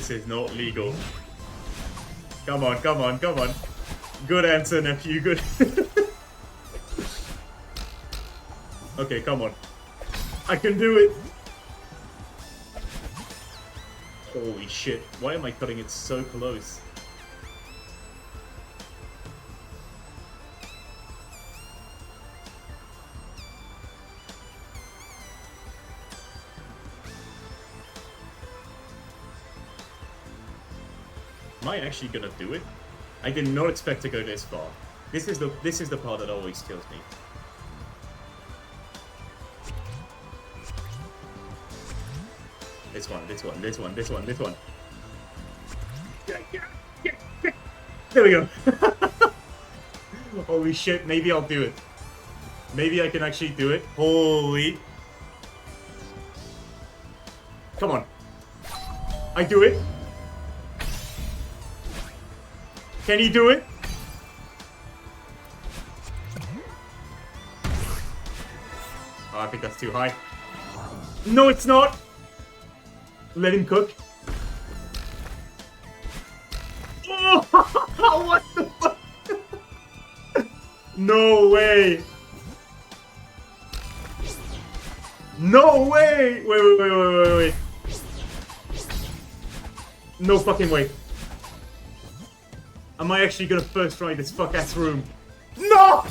is not legal. Come on. Good answer, nephew, good. Okay, come on. I can do it! Holy shit, why am I cutting it so close? Am I actually gonna do it? I did not expect to go this far. This is the part that always kills me. This one. Yeah. There we go. Holy shit, maybe I'll do it. Maybe I can actually do it. Holy. Come on. I do it. Can you do it? Oh, I think that's too high. No, it's not! Let him cook. Oh, what the fuck? No way! No way! Wait. No fucking way. Am I actually gonna first try this fuck-ass room? No!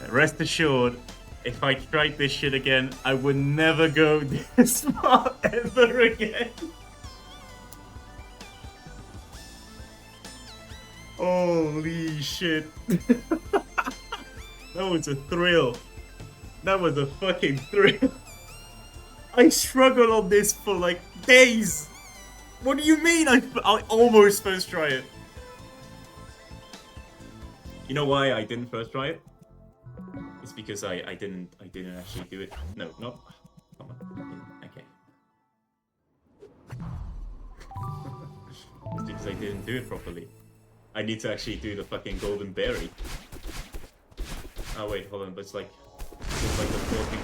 Rest assured, if I tried this shit again, I would never go this far ever again. Holy shit. That was a thrill. That was a fucking thrill. I struggled on this for like days. What do you mean I almost first try it? You know why I didn't first try it? It's because I didn't actually do it. No. Come on. Okay. It's because I didn't do it properly. I need to actually do the fucking golden berry. Oh wait, hold on, but it's like the fourth thing.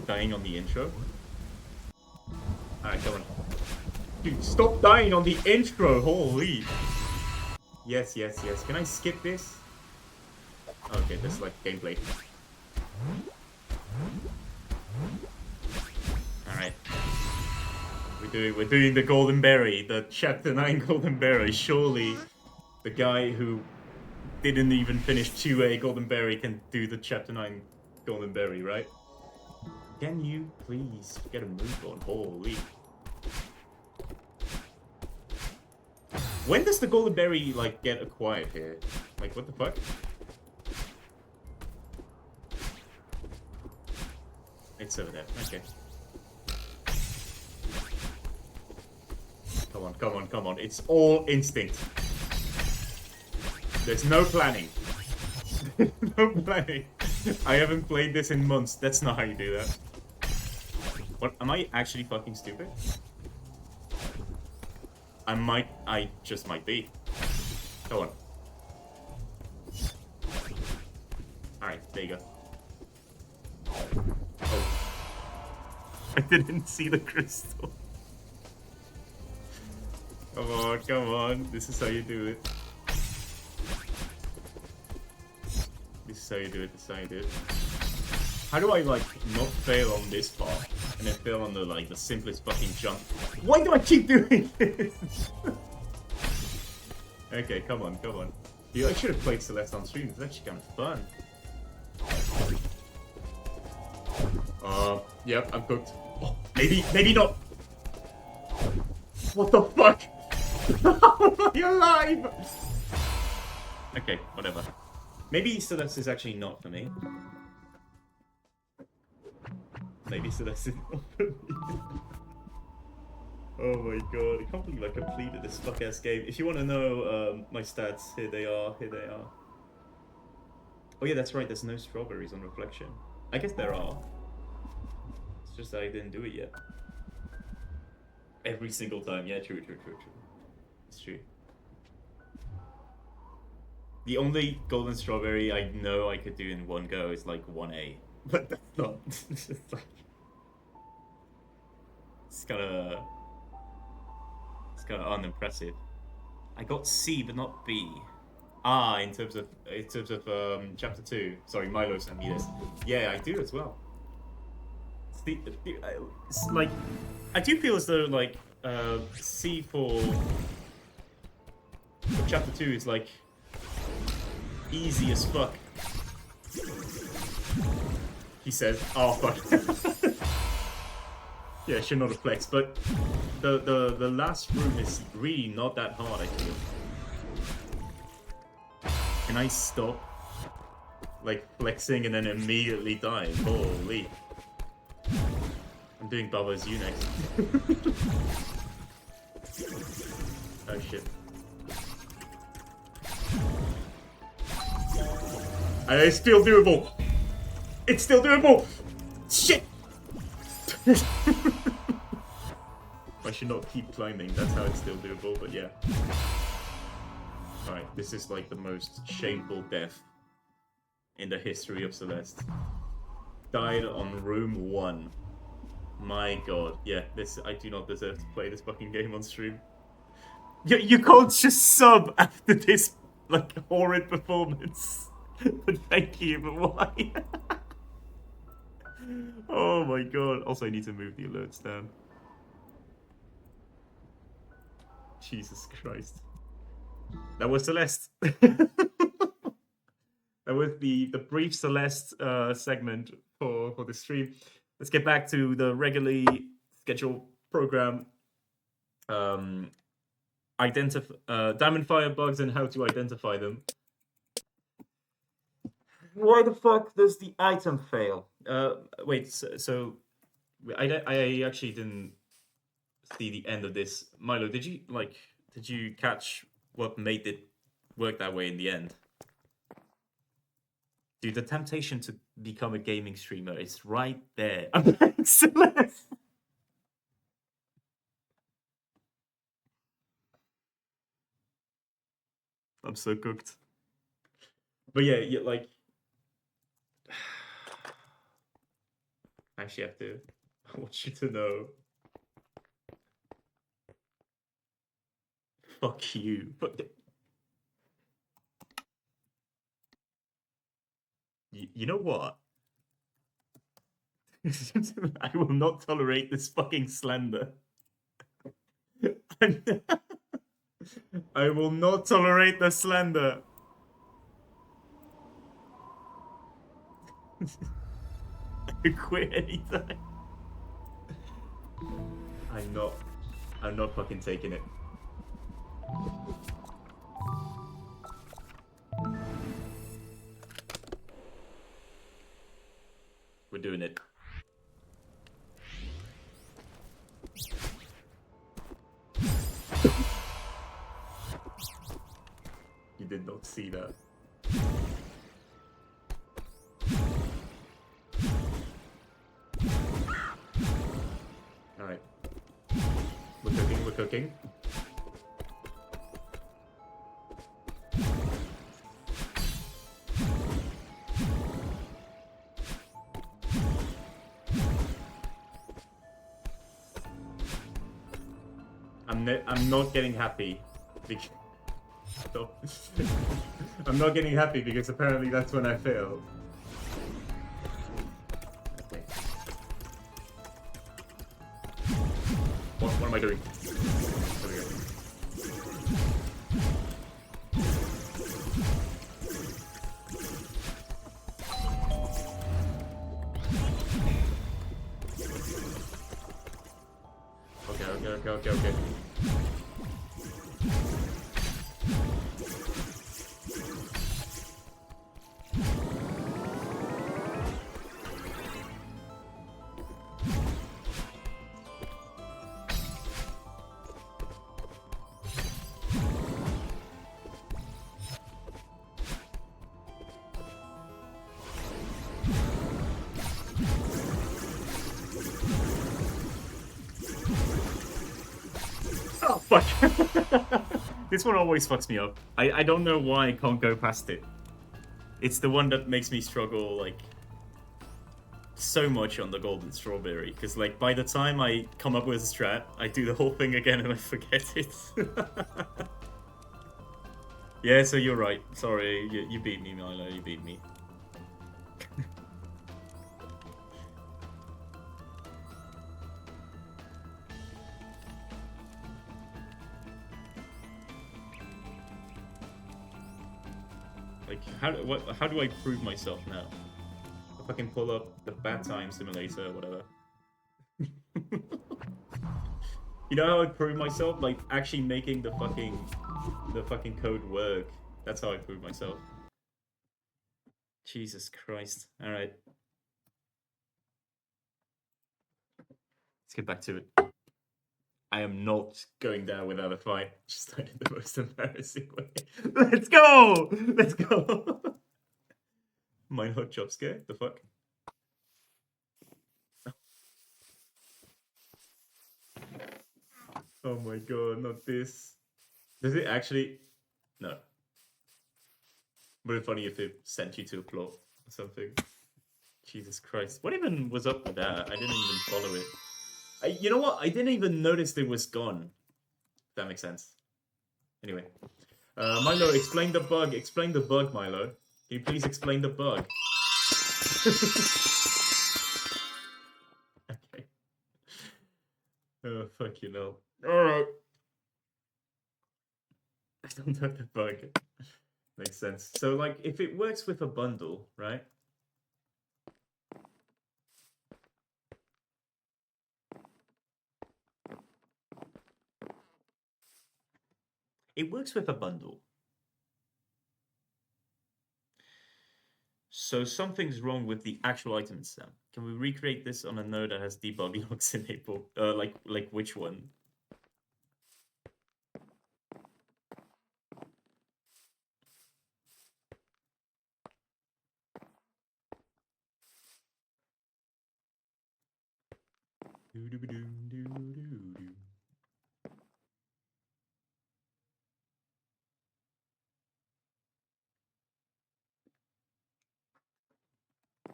Dying on the intro? Alright, come on. Dude, stop dying on the intro, holy! Yes. Can I skip this? Okay, that's like gameplay. Alright. We're doing the golden berry, the chapter 9 golden berry. Surely the guy who didn't even finish 2A golden berry can do the chapter 9 golden berry, right? Can you please get a move on? Holy. When does the golden berry like get acquired here? Like what the fuck? It's over there. Okay. Come on. It's all instinct. There's no planning. No planning. I haven't played this in months. That's not how you do that. What? Am I actually fucking stupid? I just might be. Go on. Alright, there you go. Oh. I didn't see the crystal. Come on. This is how you do it. This is how you do it. How do I, like, not fail on this part, and then fail on the, like, the simplest fucking jump? Why do I keep doing this? Okay, come on. Dude, I should have played Celeste on stream. It's actually kind of fun. Yep, I'm cooked. Oh, maybe not. What the fuck? How am I alive? Okay, whatever. Maybe Celeste is actually not for me. Maybe Celeste is not for me. Oh my god, I can't believe I completed this fuck-ass game. If you want to know my stats, here they are. Oh yeah, that's right, there's no strawberries on reflection. I guess there are. It's just that I didn't do it yet. Every single time, yeah, true. It's true. The only golden strawberry I know I could do in one go is like 1A. But that's not. It's just like. It's kind of unimpressive. I got C, but not B. Ah, in terms of chapter 2. Sorry, Milo sent me this. Yeah, I do as well. It's like I do feel as though like C for chapter 2 is like easy as fuck. He says, "Oh fuck." Yeah, should not have flexed, but the last room is really not that hard, I feel. Can I stop like flexing and then immediately dying? Holy. I'm doing Bubba's you next. Oh shit. It's still doable. It's still doable. Shit. I should not keep climbing. That's how it's still doable, but yeah. Alright, this is like the most shameful death in the history of Celeste. Died on room 1. My god. Yeah, I do not deserve to play this fucking game on stream. You can't just sub after this, like, horrid performance. But thank you, but why? Oh my god. Also, I need to move the alerts down. Jesus Christ. That was Celeste. That was the brief Celeste segment for the stream. Let's get back to the regularly scheduled program. Diamond Fire bugs and how to identify them. Why the fuck does the item fail? Wait, so I actually didn't see the end of this. Milo, did you catch what made it work that way in the end? Dude, the temptation to become a gaming streamer is right there. Celeste. I'm so cooked. But yeah, like... I actually have to... I want you to know. Fuck you. You know what? I will not tolerate this fucking slander. I will not tolerate the slander. I quit anytime. I'm not fucking taking it. We're doing it. You did not see that. Alright. We're cooking. I'm not getting happy. I'm not getting happy because apparently that's when I failed. Okay. What am I doing? There we go. Okay. Oh, fuck. This one always fucks me up. I don't know why I can't go past it. It's the one that makes me struggle, like, so much on the golden strawberry. Because, like, by the time I come up with a strat, I do the whole thing again and I forget it. Yeah, so you're right. Sorry, you beat me, Milo. You beat me. Like, how do I prove myself now? If I can pull up the bad time simulator or whatever. You know how I prove myself? Like, actually making the fucking code work. That's how I prove myself. Jesus Christ. Alright. Let's get back to it. I am not going down without a fight. Just in the most embarrassing way. Let's go! Let's go! Mine hot job scare? The fuck? Oh my god, not this. Does it actually? No. Would it be funny if it sent you to a plot or something? Jesus Christ. What even was up with that? I didn't even follow it. You know what? I didn't even notice it was gone. If that makes sense. Anyway. Milo, explain the bug. Explain the bug, Milo. Can you please explain the bug? Okay. Oh, fuck you know. Alright. I don't know the bug. Makes sense. So, like, if it works with a bundle, right? It works with a bundle. So something's wrong with the actual item stem. Can we recreate this on a node that has debug logs enabled? Like which one?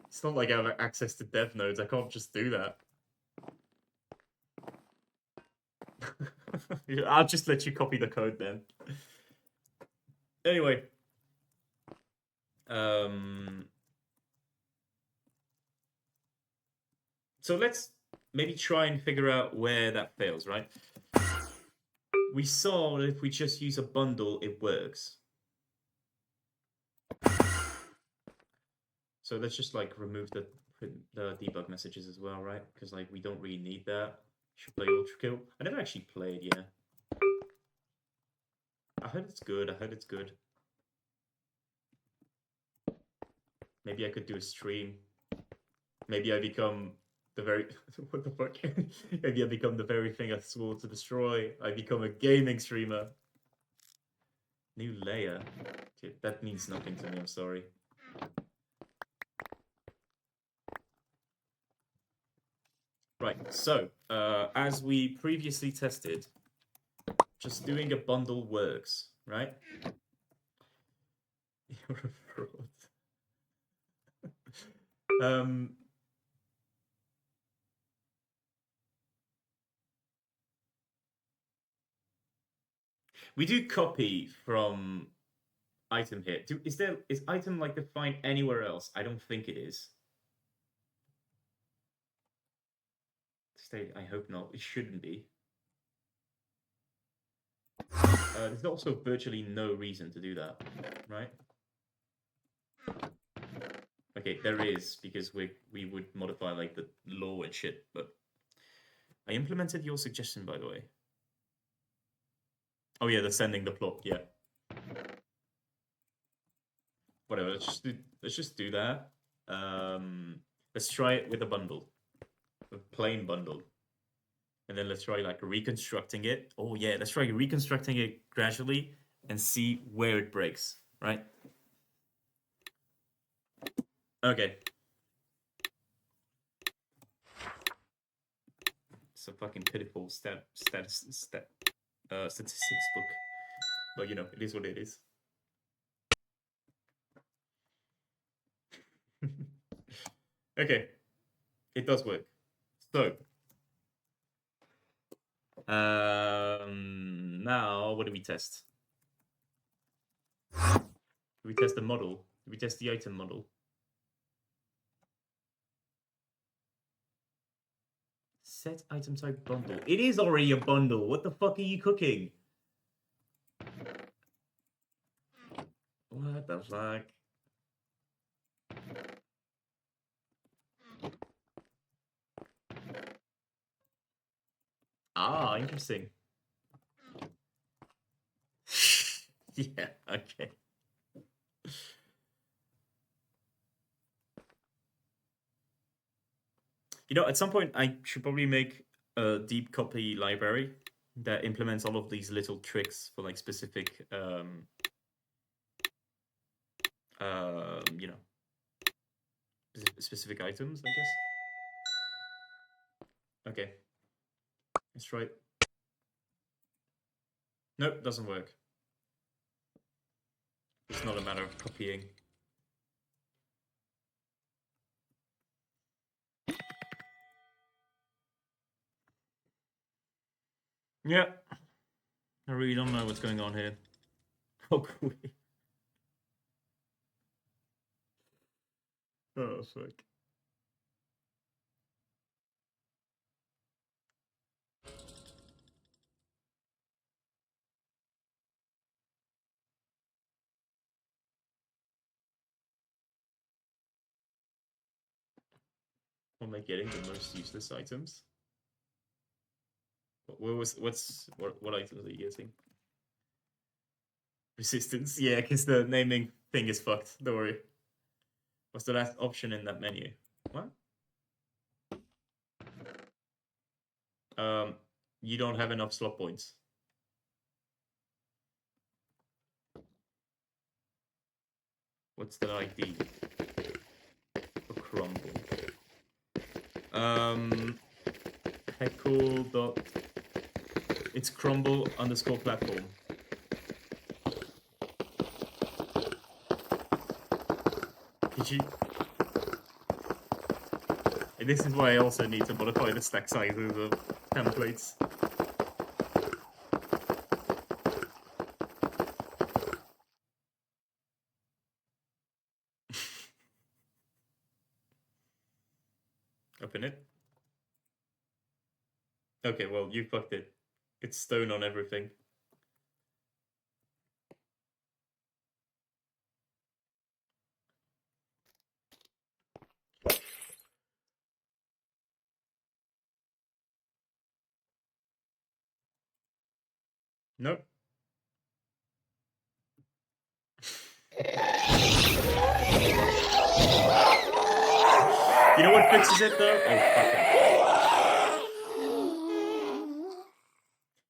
It's not like I have access to dev nodes. I can't just do that. I'll just let you copy the code then. Anyway. So let's maybe try and figure out where that fails, right? We saw that if we just use a bundle, it works. So let's just like remove the debug messages as well, right? Because like we don't really need that. Should play Ultra Kill. I never actually played, yeah. I heard it's good. I heard it's good. Maybe I could do a stream. Maybe I become the very what the fuck? Maybe I become the very thing I swore to destroy. I become a gaming streamer. New layer. Okay, that means nothing to me. I'm sorry. Right. So, as we previously tested, just doing a bundle works, right? You're a fraud. We do copy from item here. Is item like defined anywhere else? I don't think it is. I hope not. It shouldn't be. There's also virtually no reason to do that, right? Okay, there is because we would modify like the law and shit. But I implemented your suggestion, by the way. Oh yeah, the sending the plot. Yeah. Whatever. Let's just do that. Let's try it with a bundle, a plain bundle, and then let's try like reconstructing it. Oh yeah, let's try reconstructing it gradually and see where it breaks. Right. Okay. It's a fucking pitiful statistics book, but you know it is what it is. Okay, it does work. So, now what do we test? Do we test the model? Do we test the item model? Set item type bundle. It is already a bundle. What the fuck are you cooking? What the fuck? Ah, interesting. Yeah, okay. You know, at some point I should probably make a deep copy library that implements all of these little tricks for like specific, you know, specific items, I guess. Okay, let's try it. Nope, doesn't work. It's not a matter of copying. Yeah, I really don't know what's going on here. Oh, cool. Oh, fuck. Am I getting the most useless items? What items are you getting? Resistance? Yeah, because the naming thing is fucked. Don't worry. What's the last option in that menu? What? Um, you don't have enough slot points. What's the ID for crumble? Heckle dot. It's crumble underscore platform. Did you? And this is why I also need to modify the stack sizes of templates. Open it. Okay, well, you fucked it. It's stone on everything. Nope. You know what fixes it though? Oh, fuck it.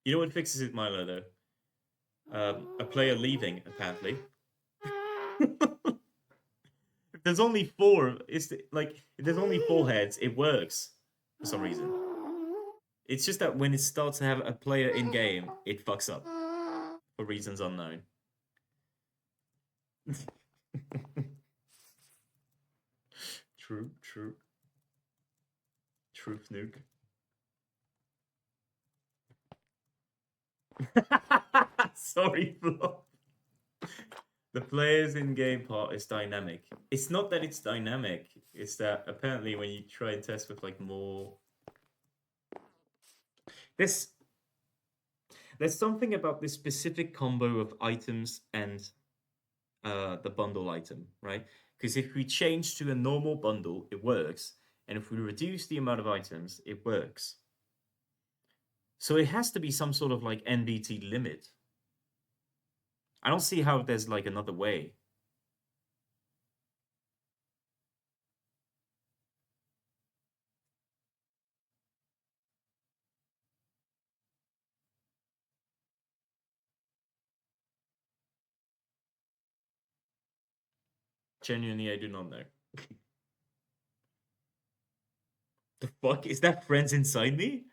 You know what fixes it, Milo, though? A player leaving, apparently. If there's only four, like if there's only four heads, it works for some reason. It's just that when it starts to have a player in game, it fucks up for reasons unknown. True, true. Truth nuke. Sorry, Flo. The players in game part is dynamic. It's not that it's dynamic, it's that apparently when you try and test with like more. This There's something about this specific combo of items and the bundle item, right? Because if we change to a normal bundle, it works. And if we reduce the amount of items, it works. So it has to be some sort of like NBT limit. I don't see how there's like another way. Genuinely, I do not know. The fuck? Is that friends inside me?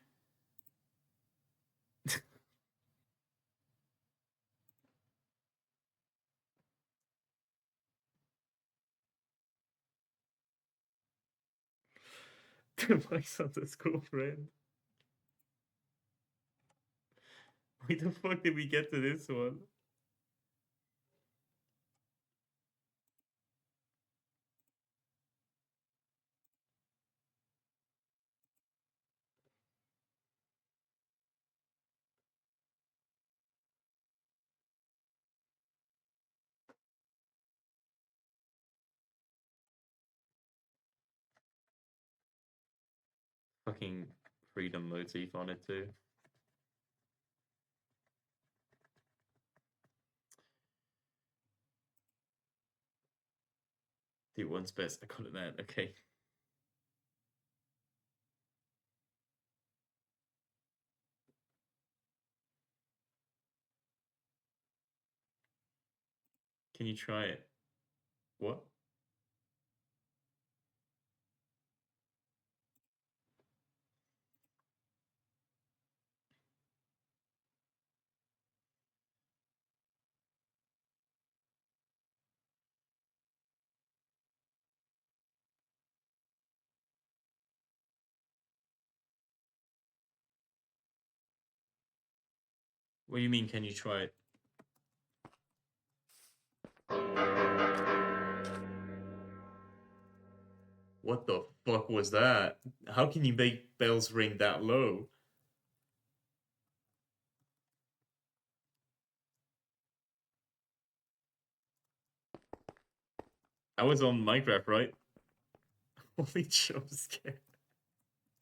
My underscore friend. Why the fuck did we get to this one? Fucking freedom motif on it too. Do one's best. I got it, man. Okay. Can you try it? What? What do you mean, can you try it? What the fuck was that? How can you make bells ring that low? I was on Minecraft, right? Holy jump scare.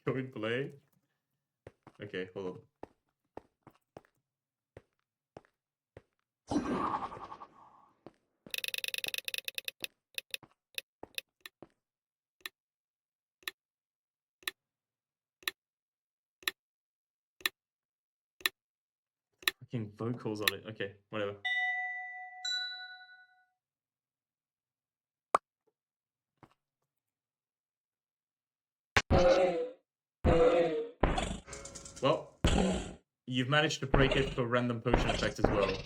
Go and play. Okay, hold on. Fucking vocals on it. Okay, whatever. Well, you've managed to break it for random potion effect as well.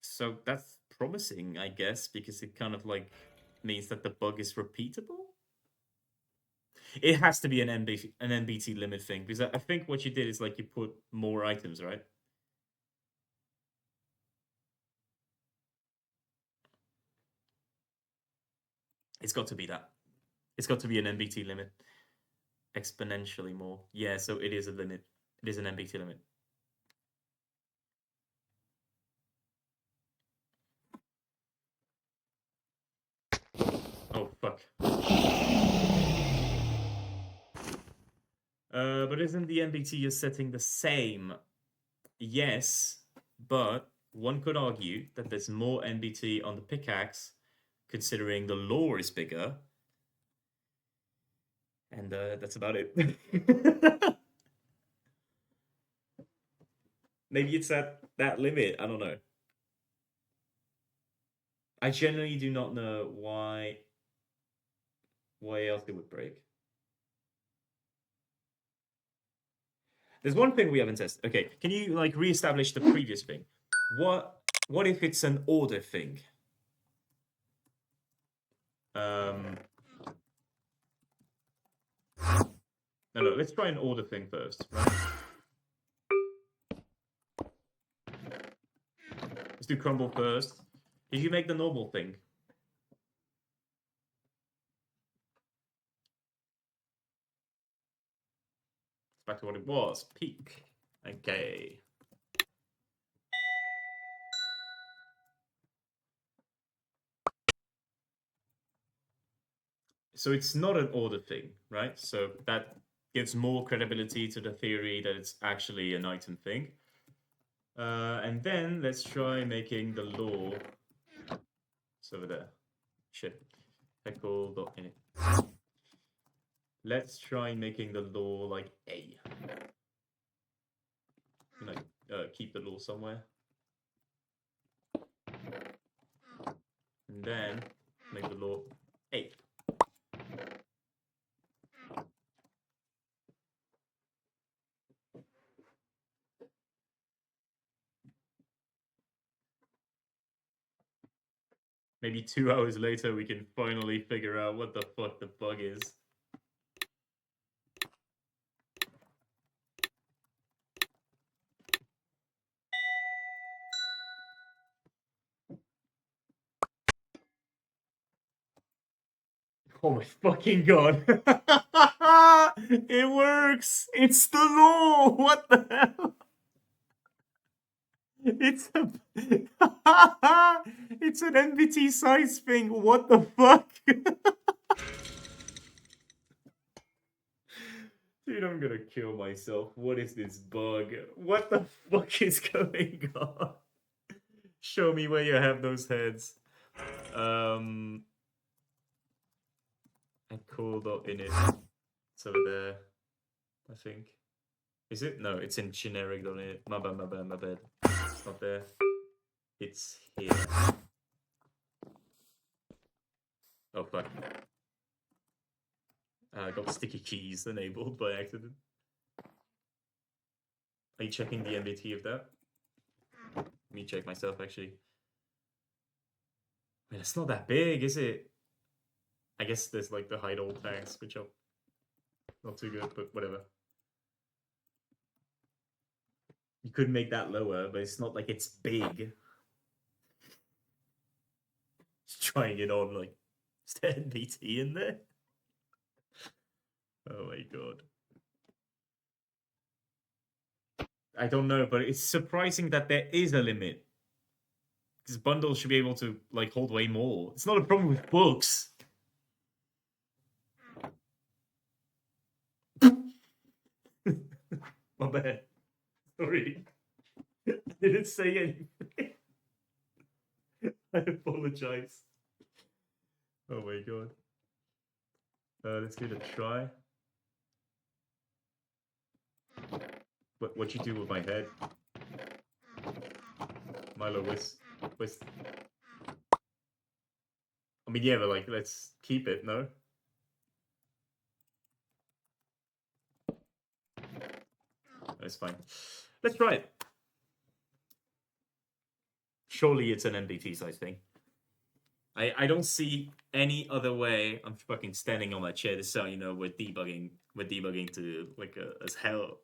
So that's promising, I guess, because it kind of like means that the bug is repeatable. It has to be an NBT limit thing, because I think what you did is like you put more items, right? It's got to be that. It's got to be an NBT limit. Exponentially more. Yeah, so it is a limit. It is an NBT limit. Oh, fuck. But isn't the NBT you're setting the same? Yes, but one could argue that there's more NBT on the pickaxe, considering the lore is bigger. And that's about it. Maybe it's at that limit. I don't know. I genuinely do not know why else it would break. There's one thing we haven't tested. Okay, can you like reestablish the previous thing? What if it's an order thing? Um, no, let's try an order thing first, right? Let's do crumble first. Did you make the normal thing? It's back to what it was. Peak. Okay. So it's not an order thing, right? So that gives more credibility to the theory that it's actually an item thing. And then let's try making the law. It's over there. Shit. Heckle.init. Let's try making the law like A. Like, keep the law somewhere. And then make the law A. Maybe 2 hours later, we can finally figure out what the fuck the bug is. Oh my fucking god. It works! It's the law! What the hell? It's a... It's an NBT size thing. What the fuck? Dude, I'm gonna kill myself. What is this bug? What the fuck is going on? Show me where you have those heads. And cool.init. It's over there, I think. Is it? No, it's in generic, don't it? My bad, my bad, my bad. It's not there. It's here. Oh, fuck. I got sticky keys enabled by accident. Are you checking the MBT of that? Let me check myself, actually. Man, it's not that big, is it? I guess there's like the hide all tags, which are not too good, but whatever. You could make that lower, but it's not like it's big. Just trying it on, like, is there NBT in there? Oh my god. I don't know, but it's surprising that there is a limit. Because bundles should be able to, like, hold way more. It's not a problem with books. My bad. Sorry. I didn't say anything. I apologize. Oh my god. Let's give it a try. What you do with my head? Milo, where's... I mean, yeah, but like, let's keep it, no? That's fine. Let's try it. Surely it's an NBT size thing. I don't see any other way. I'm fucking standing on my chair. This is how you know we're debugging. We're debugging to like as hell.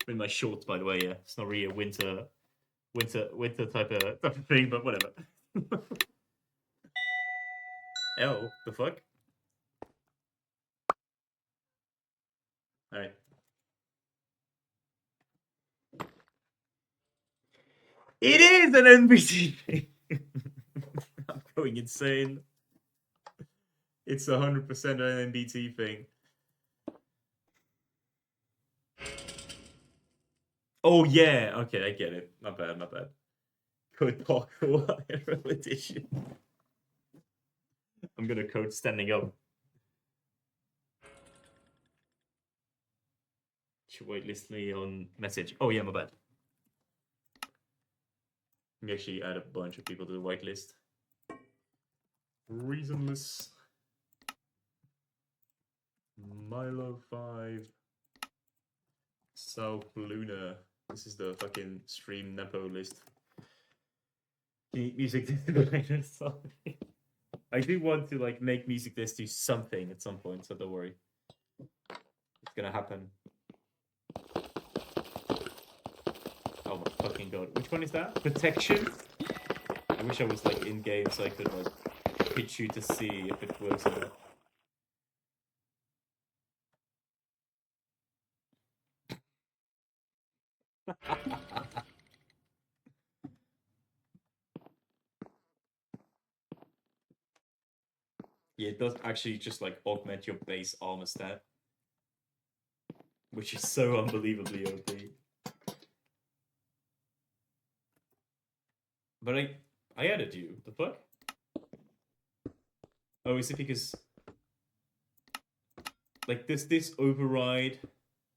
In my shorts, by the way. Yeah, it's not really a winter type of thing, but whatever. L, the fuck? All right. It is an NBT thing. I'm going insane. It's 100% an NBT thing. Oh yeah, okay, I get it. Not bad, not bad. Code parkour IRL edition. I'm gonna code standing up. Should whitelist me on message. Oh yeah, my bad. Let me actually add a bunch of people to the whitelist. Reasonless. Milo 5. South Luna. This is the fucking stream Nepo list. Music sorry. I do want to like make music this do something at some point, so don't worry. It's gonna happen. Oh my fucking god. Which one is that? Protection? I wish I was like in game so I could like pitch you to see if it works or not. Yeah, it does actually just like augment your base armor stat, which is so unbelievably OP. But I added you. The fuck? Oh, is it because like this override?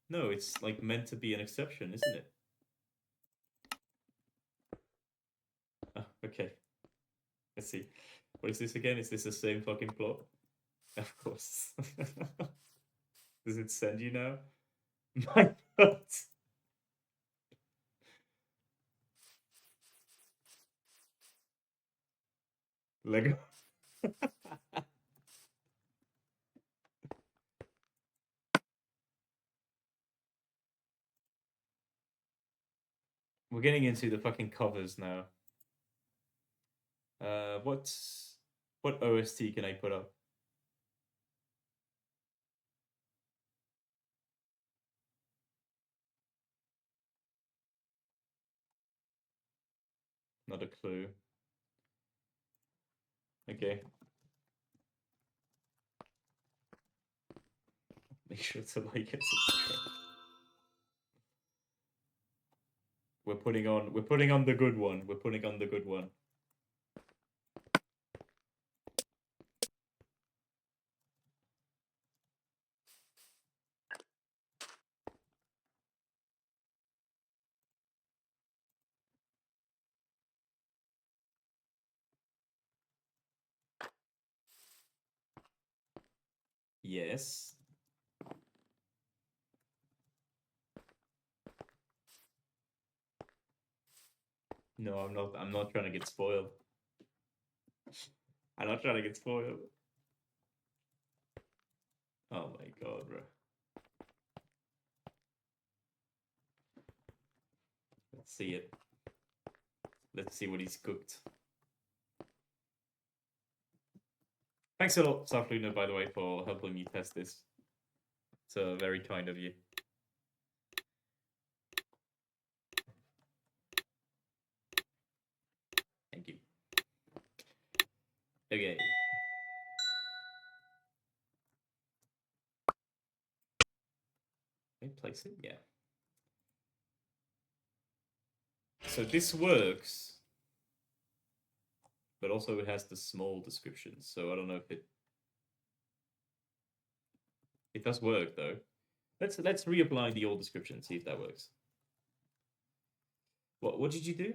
No, it's like meant to be an exception, isn't it? Oh, okay. Let's see. What is this again? Is this the same fucking plot? Of course. Does it send you now? My god. Lego. We're getting into the fucking covers now. What OST can I put up? Not a clue. Okay. Make sure to like and subscribe. We're putting on the good one. We're putting on the good one. Yes. No, I'm not. I'm not trying to get spoiled. I'm not trying to get spoiled. Oh my god, bro. Let's see it. Let's see what he's cooked. Thanks a lot, South Luna, by the way, for helping me test this. It's very kind of you. Thank you. Okay. Can I place it? Yeah. So this works, but also it has the small description. So I don't know if it does work though. Let's reapply the old description, see if that works. What did you do?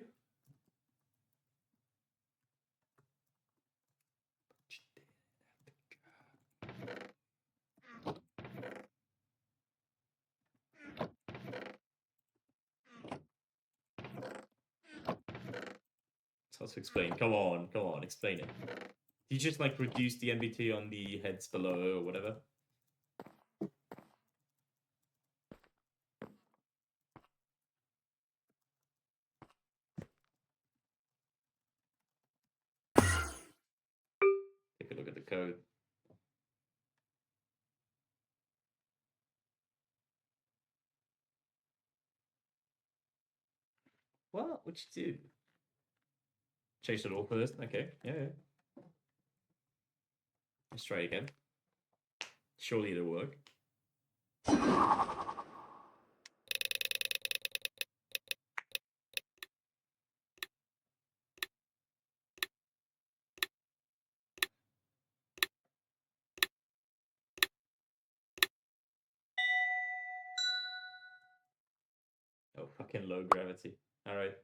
It's hard to explain. Come on, explain it. You just like reduce the NBT on the heads below or whatever. Take a look at the code. What? What'd you do? Change it all first. Okay. Yeah. Let's try again. Surely it'll work. Oh, fucking low gravity. Alright.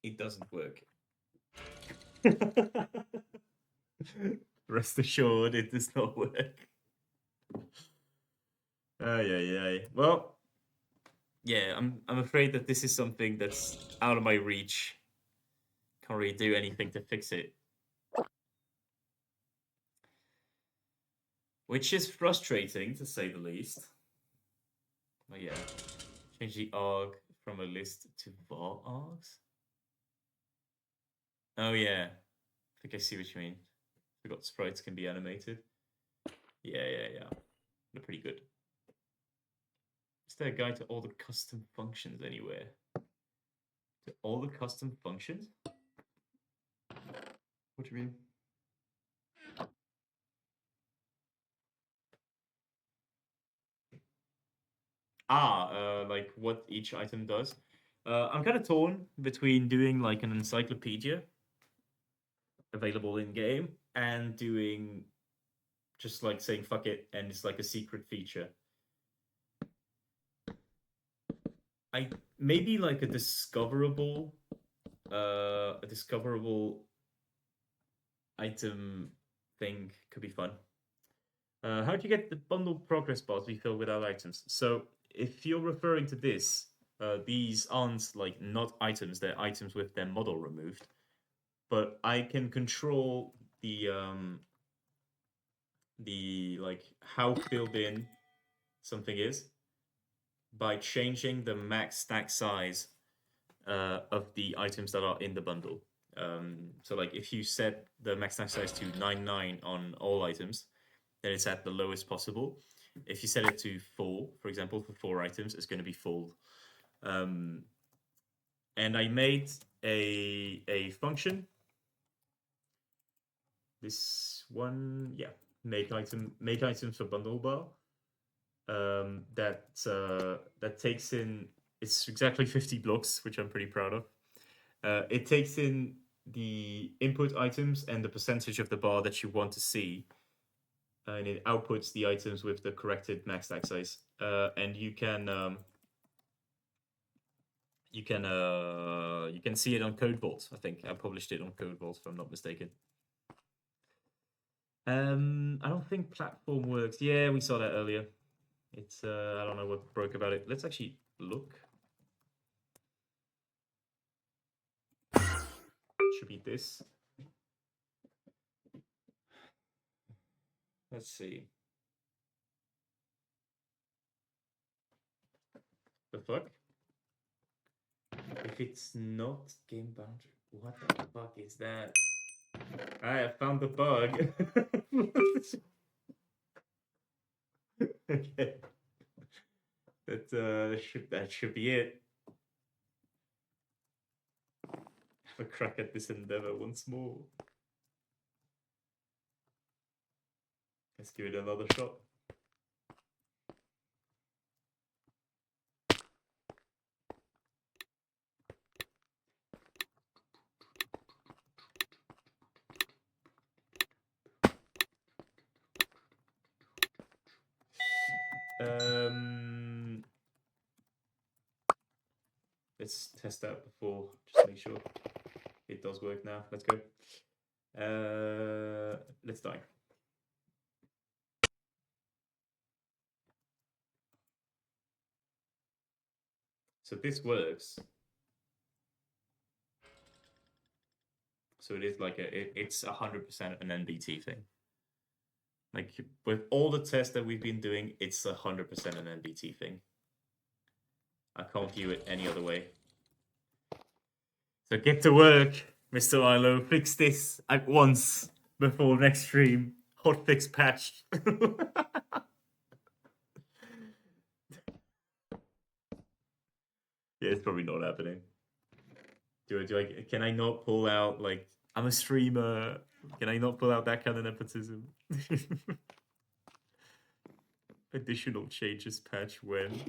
It doesn't work. Rest assured, it does not work. Ay. Well, yeah, I'm afraid that this is something that's out of my reach. Can't really do anything to fix it. Which is frustrating, to say the least. But yeah. Change the arg from a list to var args? Oh yeah. I think I see what you mean. Forgot sprites can be animated. Yeah. They're pretty good. Is there a guide to all the custom functions anywhere? To all the custom functions? What do you mean? Like what each item does. I'm kind of torn between doing like an encyclopedia available in game and doing just like saying fuck it and it's like a secret feature. I maybe like a discoverable item thing could be fun. How do you get the bundle progress bar to be filled with other items? So if you're referring to this, these aren't like not items; they're items with their model removed. But I can control the like how filled in something is by changing the max stack size of the items that are in the bundle. So like if you set the max stack size to 99 on all items, then it's at the lowest possible. If you set it to full, for example, for 4 items, it's going to be full. And I made a function. This one, yeah, make items for bundle bar. That takes in, it's exactly 50 blocks, which I'm pretty proud of. It takes in the input items and the percentage of the bar that you want to see, and it outputs the items with the corrected max stack size. And you can see it on Code Vault. I think I published it on Code Vault, if I'm not mistaken. I don't think platform works. Yeah, we saw that earlier. It's I don't know what broke about it. Let's actually look. Should be this. Let's see. The fuck? If it's not game boundary, what the fuck is that? I found the bug. Okay. That should be it. Have a crack at this endeavor once more. Let's give it another shot. Let's test out before, just to make sure it does work now. Let's go. Let's die. So this works. So it is like it's 100% an NBT thing. Like with all the tests that we've been doing, it's 100% an NBT thing. I can't view it any other way. So get to work, Mr. Ilo. Fix this at once before next stream. Hotfix patched. Yeah, it's probably not happening. Can I not pull out, like, I'm a streamer. Can I not pull out that kind of nepotism? Additional changes patch when?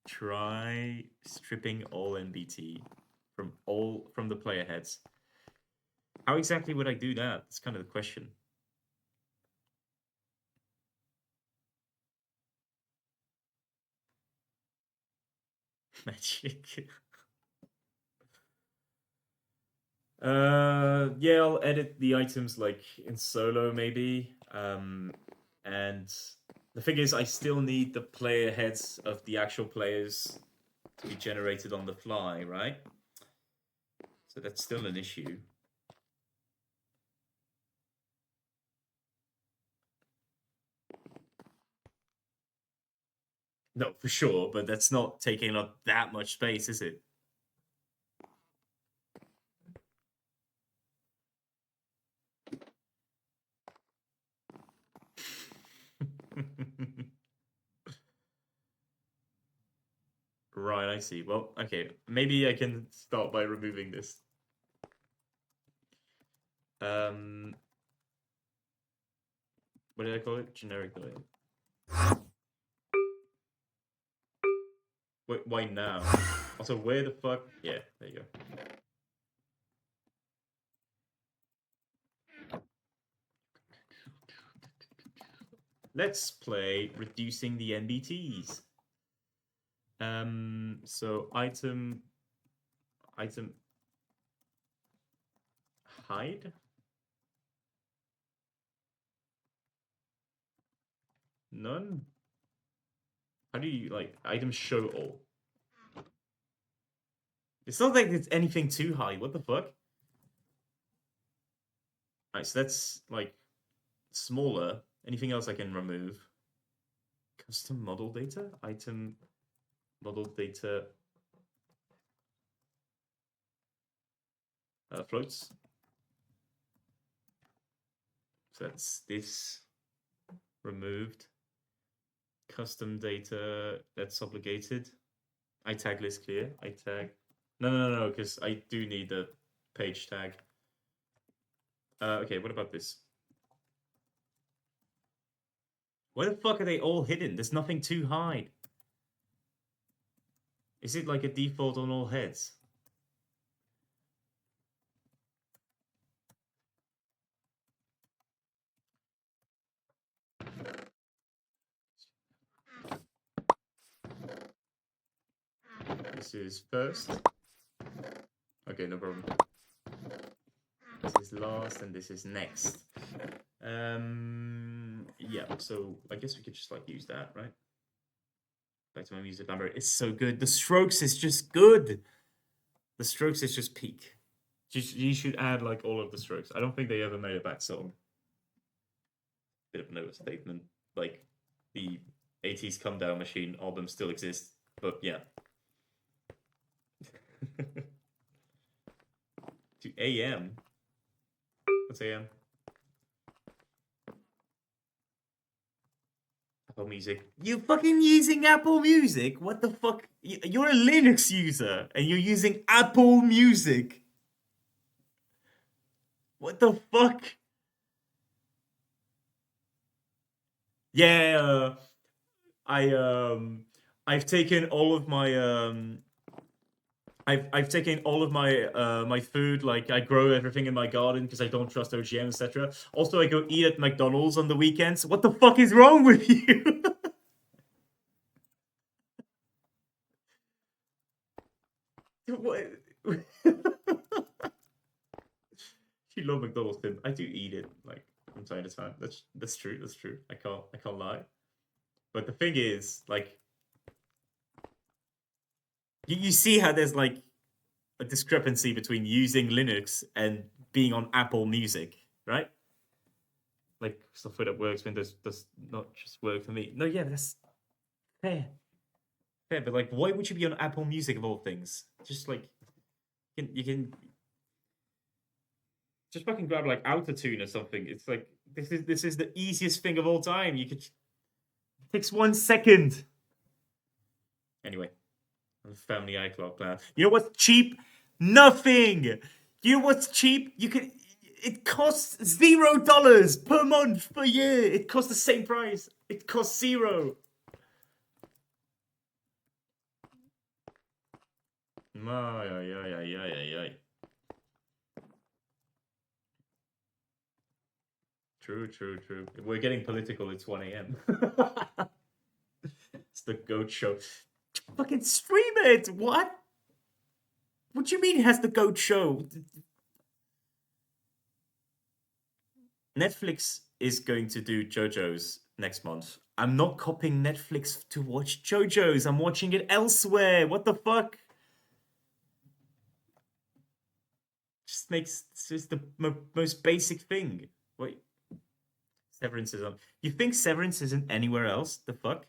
Try stripping all NBT from the player heads. How exactly would I do that? That's kind of the question. Magic. Yeah, I'll edit the items like in solo maybe. And the thing is, I still need the player heads of the actual players to be generated on the fly, right? So that's still an issue. No, for sure, but that's not taking up that much space, is it? Right, I see. Well, okay. Maybe I can start by removing this. What did I call it? Generic delay. Wait, why now? Also, where the fuck? Yeah, there you go. Let's play reducing the NBTs. So item hide. None. How do you like item show all? It's not like it's anything too high. What the fuck? Alright, so that's like smaller. Anything else I can remove? Custom model data? Item model data floats. So that's this removed. Custom data, that's obligated. I tag list clear. I tag. No, because I do need the page tag. Okay, what about this? Where the fuck are they all hidden? There's nothing to hide. Is it like a default on all heads? This is first. Okay, no problem. This is last, and this is next. Yeah, so I guess we could just like use that, right? Back to my music number. It's so good. The Strokes is just good. The Strokes is just peak. You should add like all of the Strokes. I don't think they ever made a bad song. Bit of an overstatement. Like the 80s Come Down Machine album still exists, but yeah. To AM. What's AM? Apple Music. You fucking using Apple Music? What the fuck? You're a Linux user and you're using Apple Music. What the fuck? Yeah, I I've taken all of my I've taken all of my my food, like I grow everything in my garden because I don't trust OGM, etc. Also, I go eat at McDonald's on the weekends. What the fuck is wrong with you? What? You love McDonald's, Tim. I do eat it like from time to time. That's true. That's true. I can't lie. But the thing is, like, you see how there's like a discrepancy between using Linux and being on Apple Music, right? Like software that works Windows does not just work for me. No, yeah, that's fair. Fair, but like, why would you be on Apple Music of all things? Just like you can just fucking grab like autotune or something. It's like this is the easiest thing of all time. You could it takes 1 second. Anyway, I'm a family iCloud plan. You know what's cheap? Nothing. You know what's cheap? You can. It costs $0 per month per year. It costs the same price. It costs zero. Ay, ay, ay, ay, ay, ay, ay. True, true, true. We're getting political. It's 1 a.m. It's the goat show. Fucking stream it. What? What do you mean it has the goat show? Netflix is going to do JoJo's next month. I'm not copying Netflix to watch JoJo's. I'm watching it elsewhere. What the fuck? Just makes this is the most basic thing. Wait, Severance is on. You think Severance isn't anywhere else? The fuck?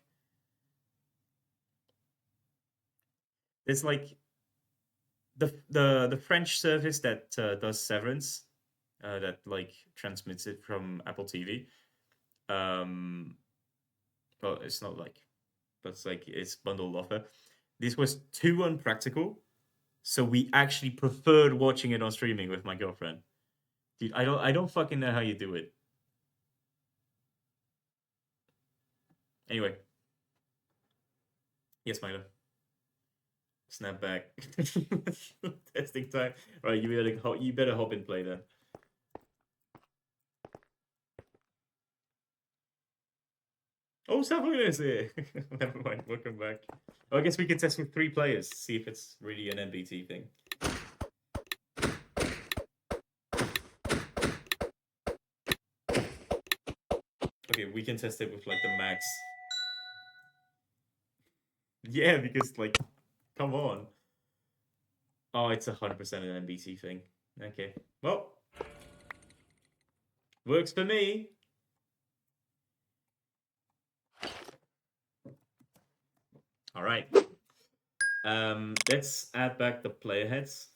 There's like the French service that does Severance, that like transmits it from Apple TV. Well, it's not like, but it's like it's bundled offer. This was too unpractical, so we actually preferred watching it on streaming with my girlfriend. Dude, I don't fucking know how you do it. Anyway, yes, Milo. Snap back. Testing time. Right, you better hop and play then. Oh, Sapling is here. Never mind. Welcome back. Well, I guess we can test with 3 players. See if it's really an MBT thing. Okay, we can test it with like the max. Yeah, because like, come on. Oh, it's 100% an MBT thing. Okay. Well, works for me. All right. Let's add back the player heads.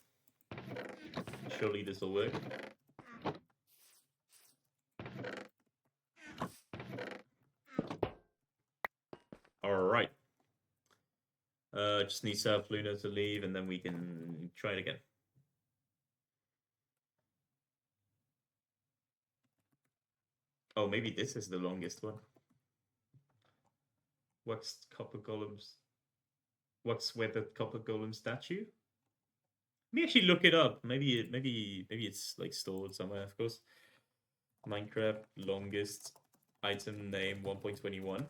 Surely this will work. All right. Just need South Luna to leave, and then we can try it again. Oh, maybe this is the longest one. Waxed copper golems. Wax weathered copper golem statue. Let me actually look it up. Maybe it's like stored somewhere. Of course. Minecraft longest item name 1.21.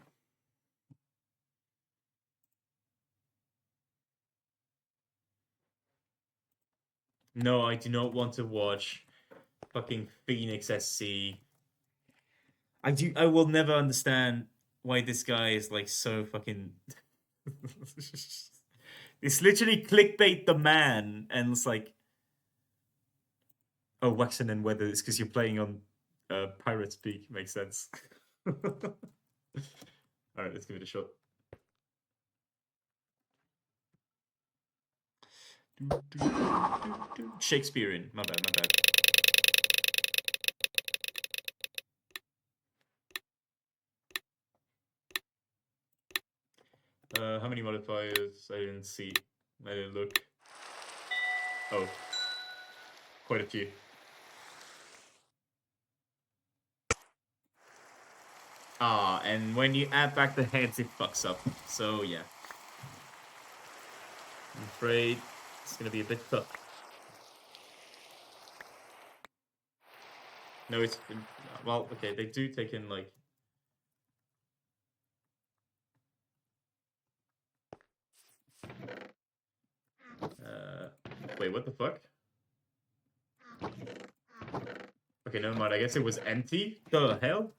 No, I do not want to watch Fucking Phoenix SC. I will never understand why this guy is like so fucking. It's literally clickbait the man, and it's like, oh, waxing and weather. It's because you're playing on Pirates Peak. Makes sense. All right, let's give it a shot. Shakespearean. My bad. My bad. How many modifiers? I didn't see. I didn't look. Oh, quite a few. Ah, and when you add back the heads, it fucks up. So yeah, I'm afraid it's gonna be a bit tough. No, it's well, okay. They do take in like. Wait, what the fuck? Okay, never mind. I guess it was empty. The hell?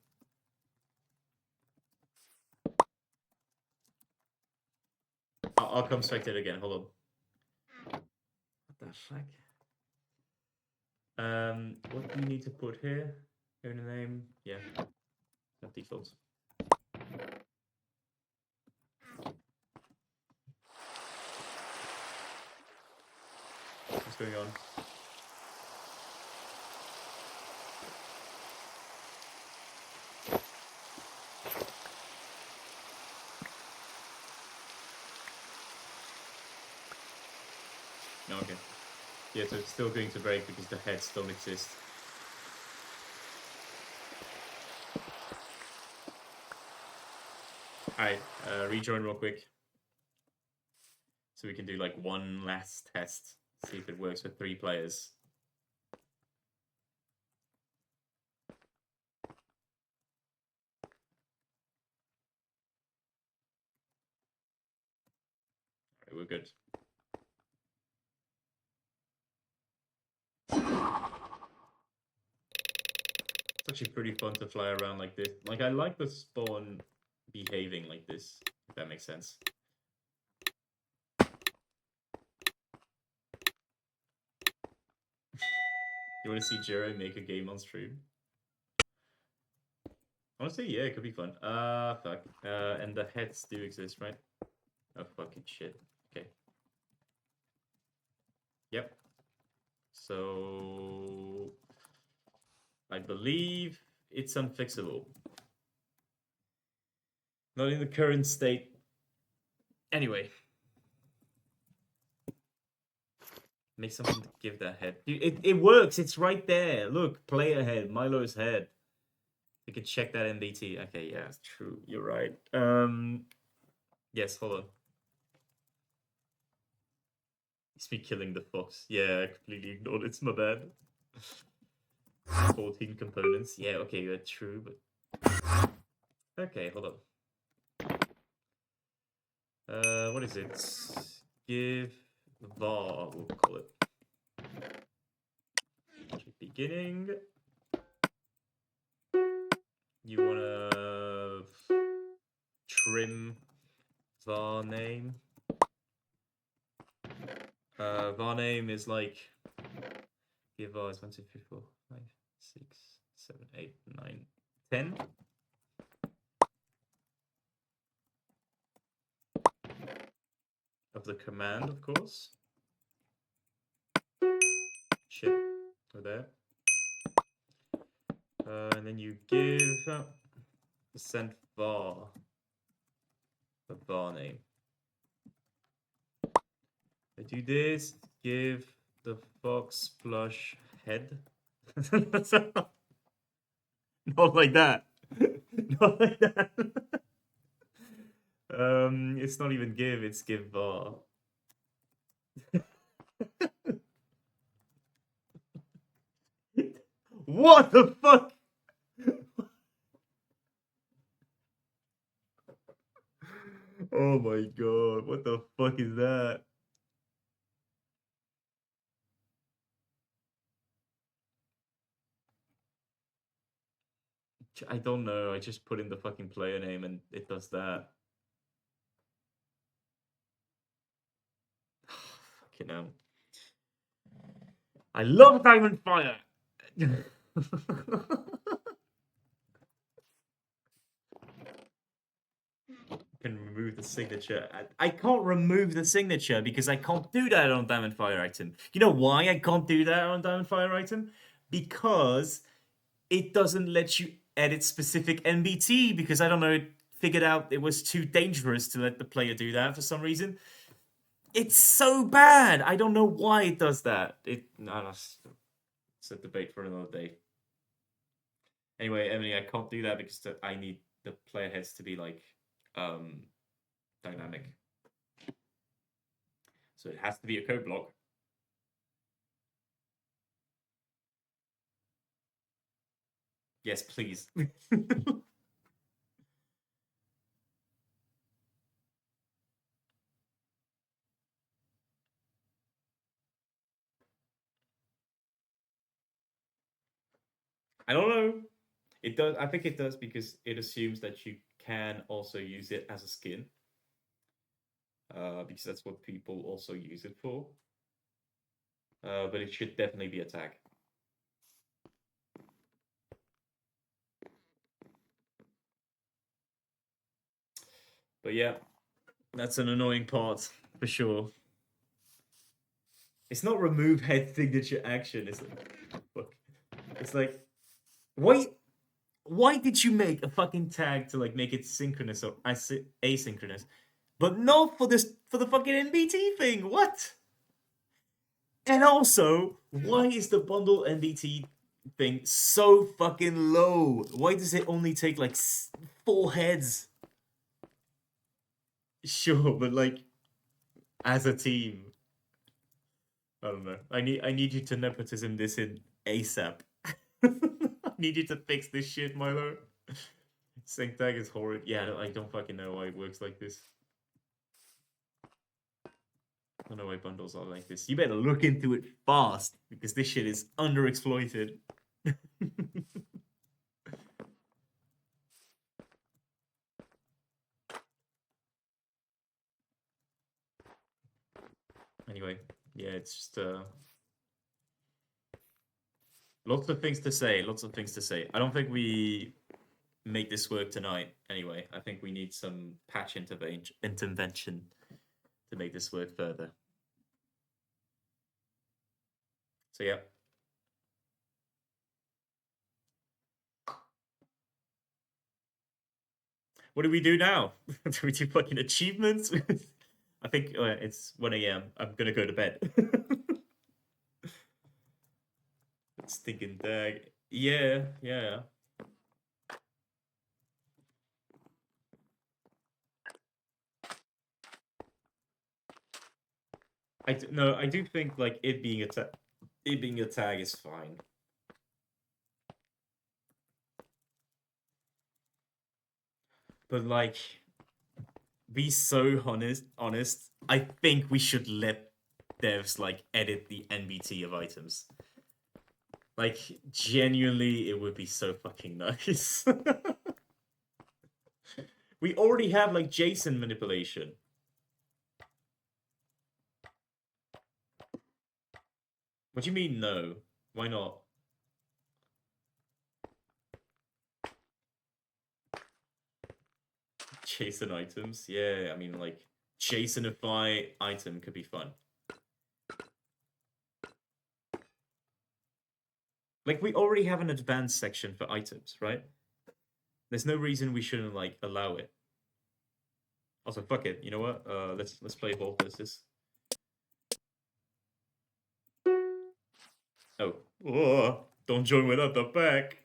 I'll come straight to it again. Hold on. What the fuck? What do you need to put here? Owner name? Yeah. Not default. What's going on? No, okay. Yeah, so it's still going to break because the heads don't exist. Alright, rejoin real quick. So we can do like one last test. See if it works with 3 players. Alright, we're good. It's actually pretty fun to fly around like this. Like, I like the spawn behaving like this, if that makes sense. You want to see Jero make a game on stream? Honestly, yeah, it could be fun. Fuck. And the heads do exist, right? Oh, fucking shit. Okay. Yep. So... I believe it's unfixable. Not in the current state. Anyway. Make something to give that head. It works. It's right there. Look, player head, Milo's head. You can check that MBT. Okay, yeah, it's true. You're right. Yes, hold on. It's me killing the fox. Yeah, I completely ignored it. It's my bad. 14 components. Yeah, okay, that's true, but... Okay, hold on. What is it? Give var, we'll call it. Beginning. You wanna trim var name. Var name is like give var is 1, 2, 3, 4, 5, 6, 7, 8, 9, 10. Of the command, of course. Ship over there. And then you give percent var the var name. I do this, give the TheFoxPlush head. Not like that. Not like that. It's not even give, it's give var. What the fuck? Oh my god, what the fuck is that? I don't know. I just put in the fucking player name and it does that. Fucking hell. I love Diamond Fire! Can remove the signature. I can't remove the signature because I can't do that on Diamond Fire item. You know why I can't do that on Diamond Fire item? Because it doesn't let you edit specific NBT because I don't know, it figured out it was too dangerous to let the player do that for some reason. It's so bad. I don't know why it does that. No, it's a debate for another day. Anyway, Emily, I can't do that because I need the player heads to be like dynamic. So it has to be a code block. Yes, please. I don't know. It does. I think it does because it assumes that you can also use it as a skin. Because that's what people also use it for. But it should definitely be a tag. But yeah, that's an annoying part for sure. It's not remove head signature action. It's like, fuck. It's like, why did you make a fucking tag to like make it synchronous or asynchronous, but not for the fucking NBT thing? What? And also, why is the bundle NBT thing so fucking low? Why does it only take like 4 heads? Sure, but like as a team, I don't know. I need you to nepotism this in ASAP. I need you to fix this shit, Milo. Sync tag is horrid. Yeah, I don't fucking know why it works like this. I don't know why bundles are like this. You better look into it fast because this shit is underexploited. Anyway, yeah, it's just lots of things to say. Lots of things to say. I don't think we make this work tonight. Anyway, I think we need some patch intervention to make this work further. So yeah. What do we do now? Do we do fucking achievements? I think it's 1 a.m. I'm gonna go to bed. Stinking dag. Yeah, yeah. No, I do think like it being a tag is fine. But like, be so honest. I think we should let devs like edit the NBT of items. Like, genuinely, it would be so fucking nice. We already have like JSON manipulation. What do you mean no? Why not? JSON items? Yeah, I mean like JSONify item could be fun. Like we already have an advanced section for items, right? There's no reason we shouldn't like allow it. Also, fuck it. You know what? Let's play Vault versus. Oh, don't join without the back.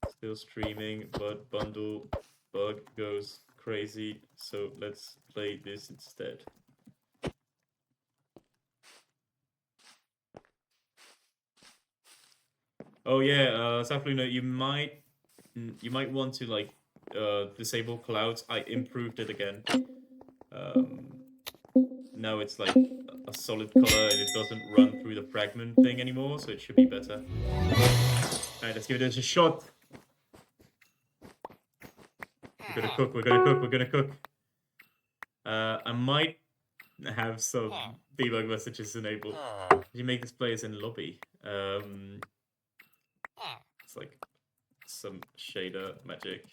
Still streaming, but bundle bug goes crazy. So let's play this instead. Oh yeah, Safluna, you might want to like disable clouds, I improved it again. Now it's like a solid color and it doesn't run through the fragment thing anymore, so it should be better. Alright, let's give this a shot. We're gonna cook, we're gonna cook, we're gonna cook. I might have some debug messages enabled. You make this players in lobby. It's like some shader magic.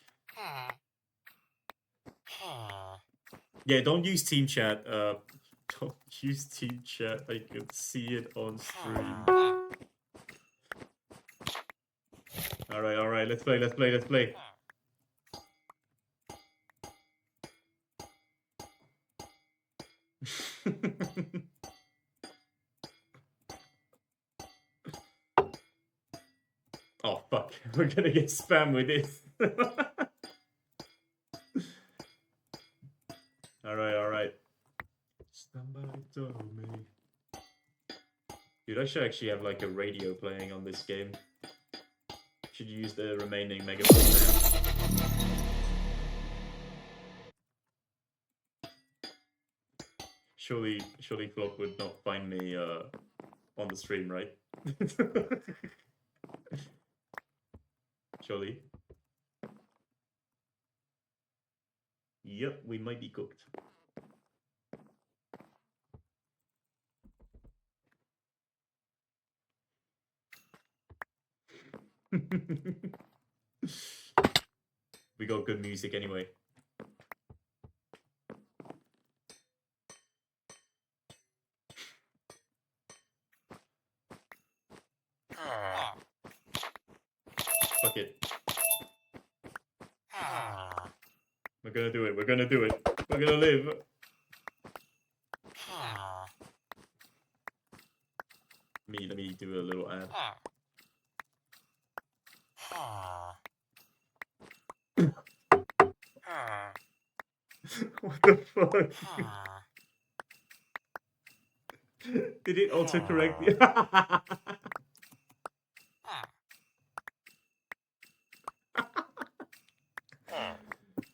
Yeah, don't use team chat. Don't use team chat. I can see it on stream. Alright, let's play, let's play, let's play. Oh fuck, we're gonna get spam with this. Alright. Somebody told me. Dude, I should actually have like a radio playing on this game. Should use the remaining megaphone. Surely Flop would not find me on the stream, right? Surely. Yep, we might be cooked. We got good music anyway. Fuck it. We're gonna do it, we're gonna do it. We're gonna live. Let me do a little ad. What the fuck? Did it autocorrect me?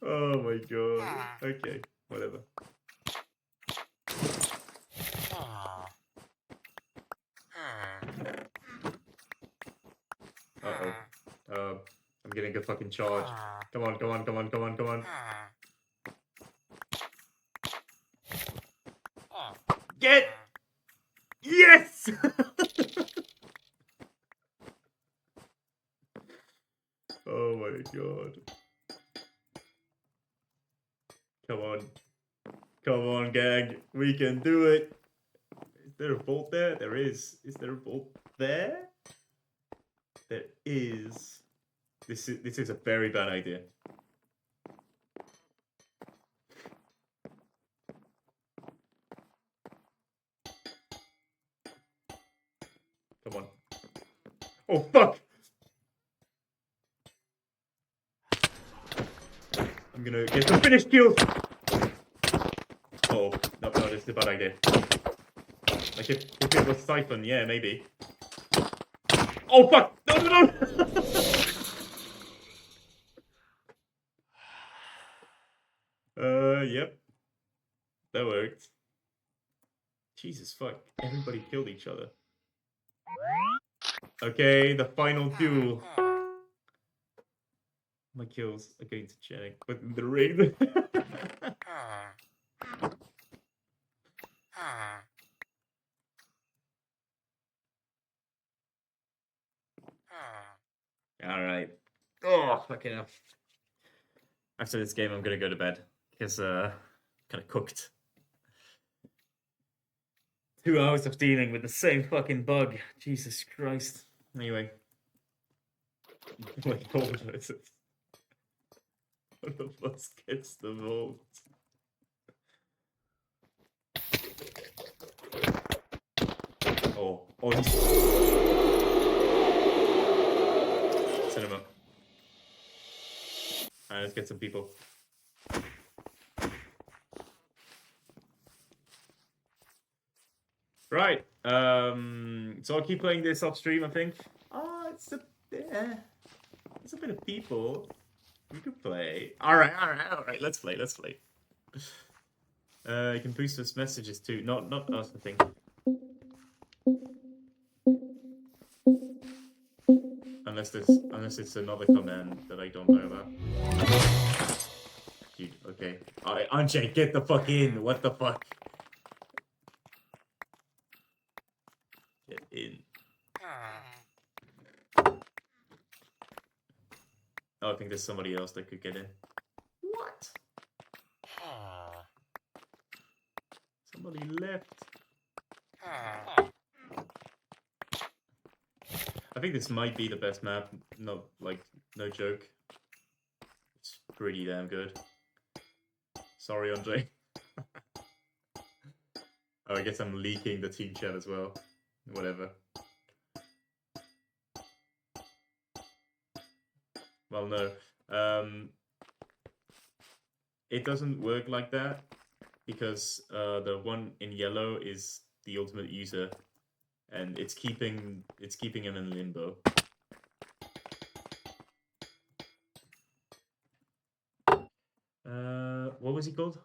Oh my god. Okay, whatever. Uh-oh. I'm getting a fucking charge. Come on, come on, come on, come on, come on. Get! Yes! Oh my god. Come on. Come on, gang. We can do it. Is there a bolt there? There is. Is there a bolt there? There is. This is a very bad idea. Come on. Oh fuck! I'm gonna get some finished kills! Oh, no, this is a bad idea. Like if it was Siphon, yeah, maybe. Oh fuck! No, no, no! Yep. That worked. Jesus fuck. Everybody killed each other. Okay, the final duel. My kills are going to check with the ring. Alright. Oh, fucking hell. After this game, I'm gonna go to bed. Because, kind of cooked. 2 hours of dealing with the same fucking bug. Jesus Christ. Anyway. What is it? What the fuck gets the vault? Oh, he's... Cinema. Alright, let's get some people. Right. So I'll keep playing this off stream, I think. Oh, it's a bit of people. We could play. Alright, let's play. You can boost us messages too. Not us, I think. Unless it's another command that I don't know about. Dude, okay. Alright, Anjay, get the fuck in. What the fuck? Get in. Oh, I think there's somebody else that could get in. What? Somebody left. I think this might be the best map. No, like, no joke. It's pretty damn good. Sorry, Andre. Oh, I guess I'm leaking the team chat as well. Whatever. Well, no. It doesn't work like that because the one in yellow is the ultimate user, and it's keeping him in limbo. What was he called?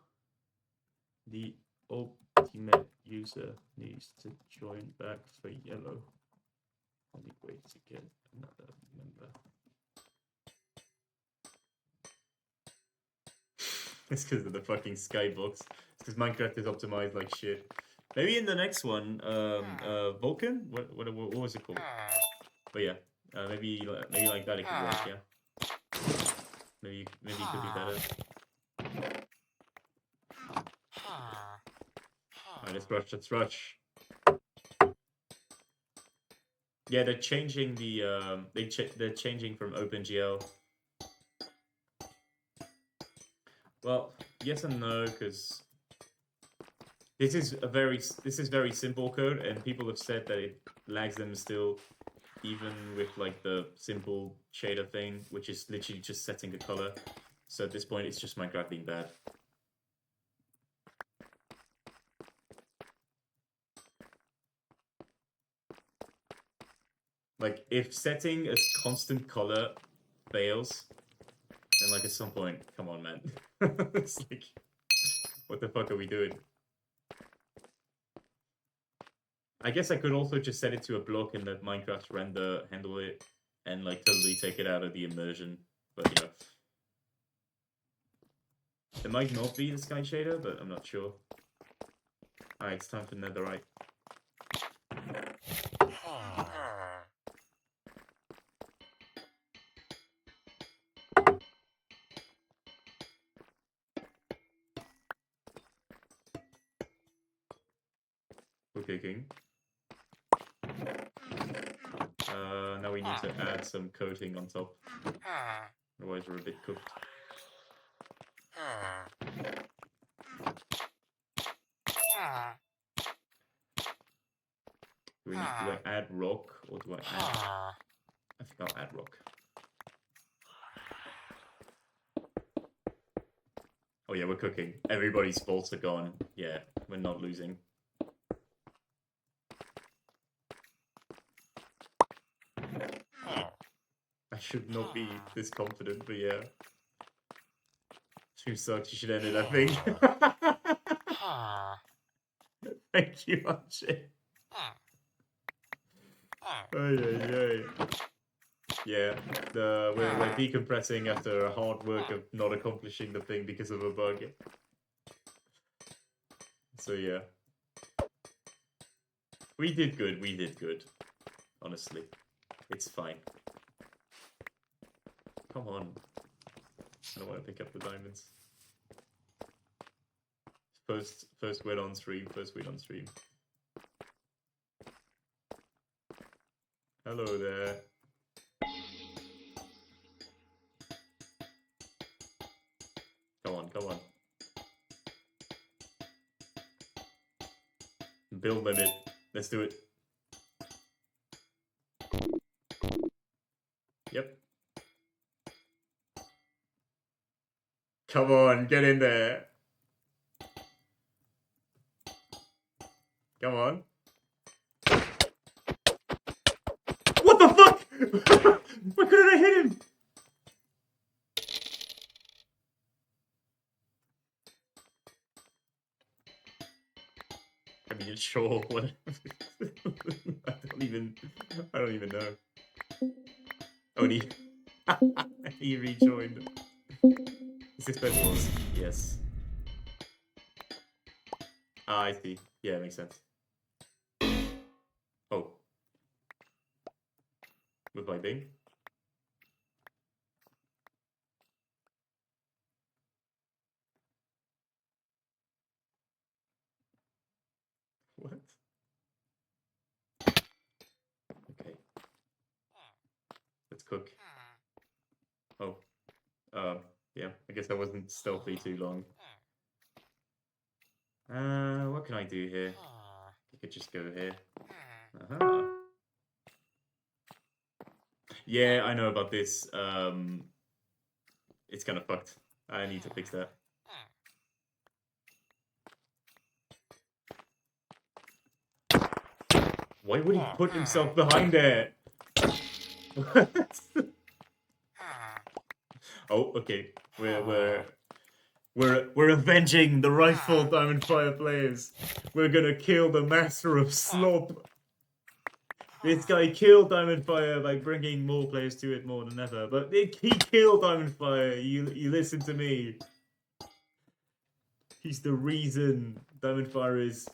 The ultimate user needs to join back for yellow. Let me wait to get another member. It's because of the fucking skybox. It's because Minecraft is optimized like shit. Maybe in the next one, Vulcan? What was it called? But yeah, maybe like that it could work. Yeah. Maybe it could be better. Alright, let's rush. Yeah, they're changing the they're changing from OpenGL. Well, yes and no, because this is very simple code, and people have said that it lags them still, even with like the simple shader thing, which is literally just setting a color. So at this point, it's just Minecraft being bad. Like, if setting a constant color fails, then like at some point, come on, man. It's like, what the fuck are we doing? I guess I could also just set it to a block and let Minecraft render handle it and like totally take it out of the immersion. But you know, it might not be the sky shader, but I'm not sure. Alright, it's time for netherite. We're cooking. Now we need to add some coating on top. Otherwise we're a bit cooked. Do I add rock or do I add... I think I'll add rock. Oh yeah, we're cooking. Everybody's bolts are gone. Yeah, we're not losing. I should not be this confident, but yeah. Stream sucks, you should end it, I think. Thank you, Archie. Yeah, we're decompressing after a hard work of not accomplishing the thing because of a bug. So yeah. We did good. Honestly. It's fine. Come on. I don't want to pick up the diamonds. First win on stream. Hello there. Come on. Build limit. Let's do it. Yep. Come on, get in there. Come on. What the fuck? Why couldn't I hit him? I mean, sure, whatever. I don't even know. Oh, and he rejoined. Is this Bedwars? Yes. Ah, I see. Yeah, makes sense. Oh. With my Bing? What? Okay. Let's cook. Oh. Yeah. I guess I wasn't stealthy too long. What can I do here? I could just go here. Uh-huh. Yeah, I know about this. It's kind of fucked. I need to fix that. Why would he put himself behind there? What? Oh, okay. We're avenging the rightful Diamond Fire players. We're gonna kill the master of slop. This guy killed Diamond Fire by bringing more players to it more than ever. But he killed Diamond Fire. You listen to me. He's the reason Diamond Fire is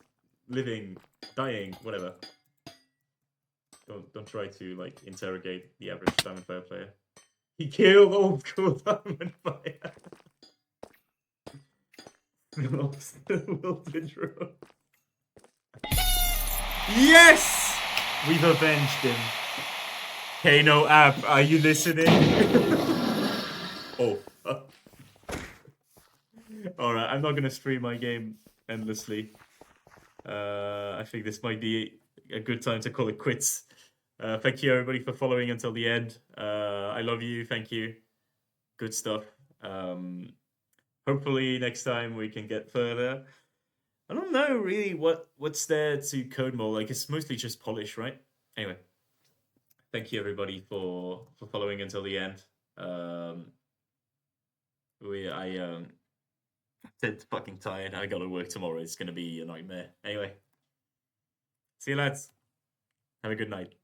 living, dying, whatever. Don't try to like interrogate the average Diamond Fire player. He killed old school Diamond Fire. Yes! We've avenged him. Kano app, are you listening? Oh. Alright, I'm not gonna stream my game endlessly. I think this might be a good time to call it quits. Thank you everybody for following until the end. I love you, thank you. Good stuff. Hopefully next time we can get further. I don't know really what's there to code more. Like it's mostly just polish, right? Anyway, thank you everybody for following until the end. I'm dead fucking tired. I gotta work tomorrow. It's gonna be a nightmare. Anyway, see you lads. Have a good night.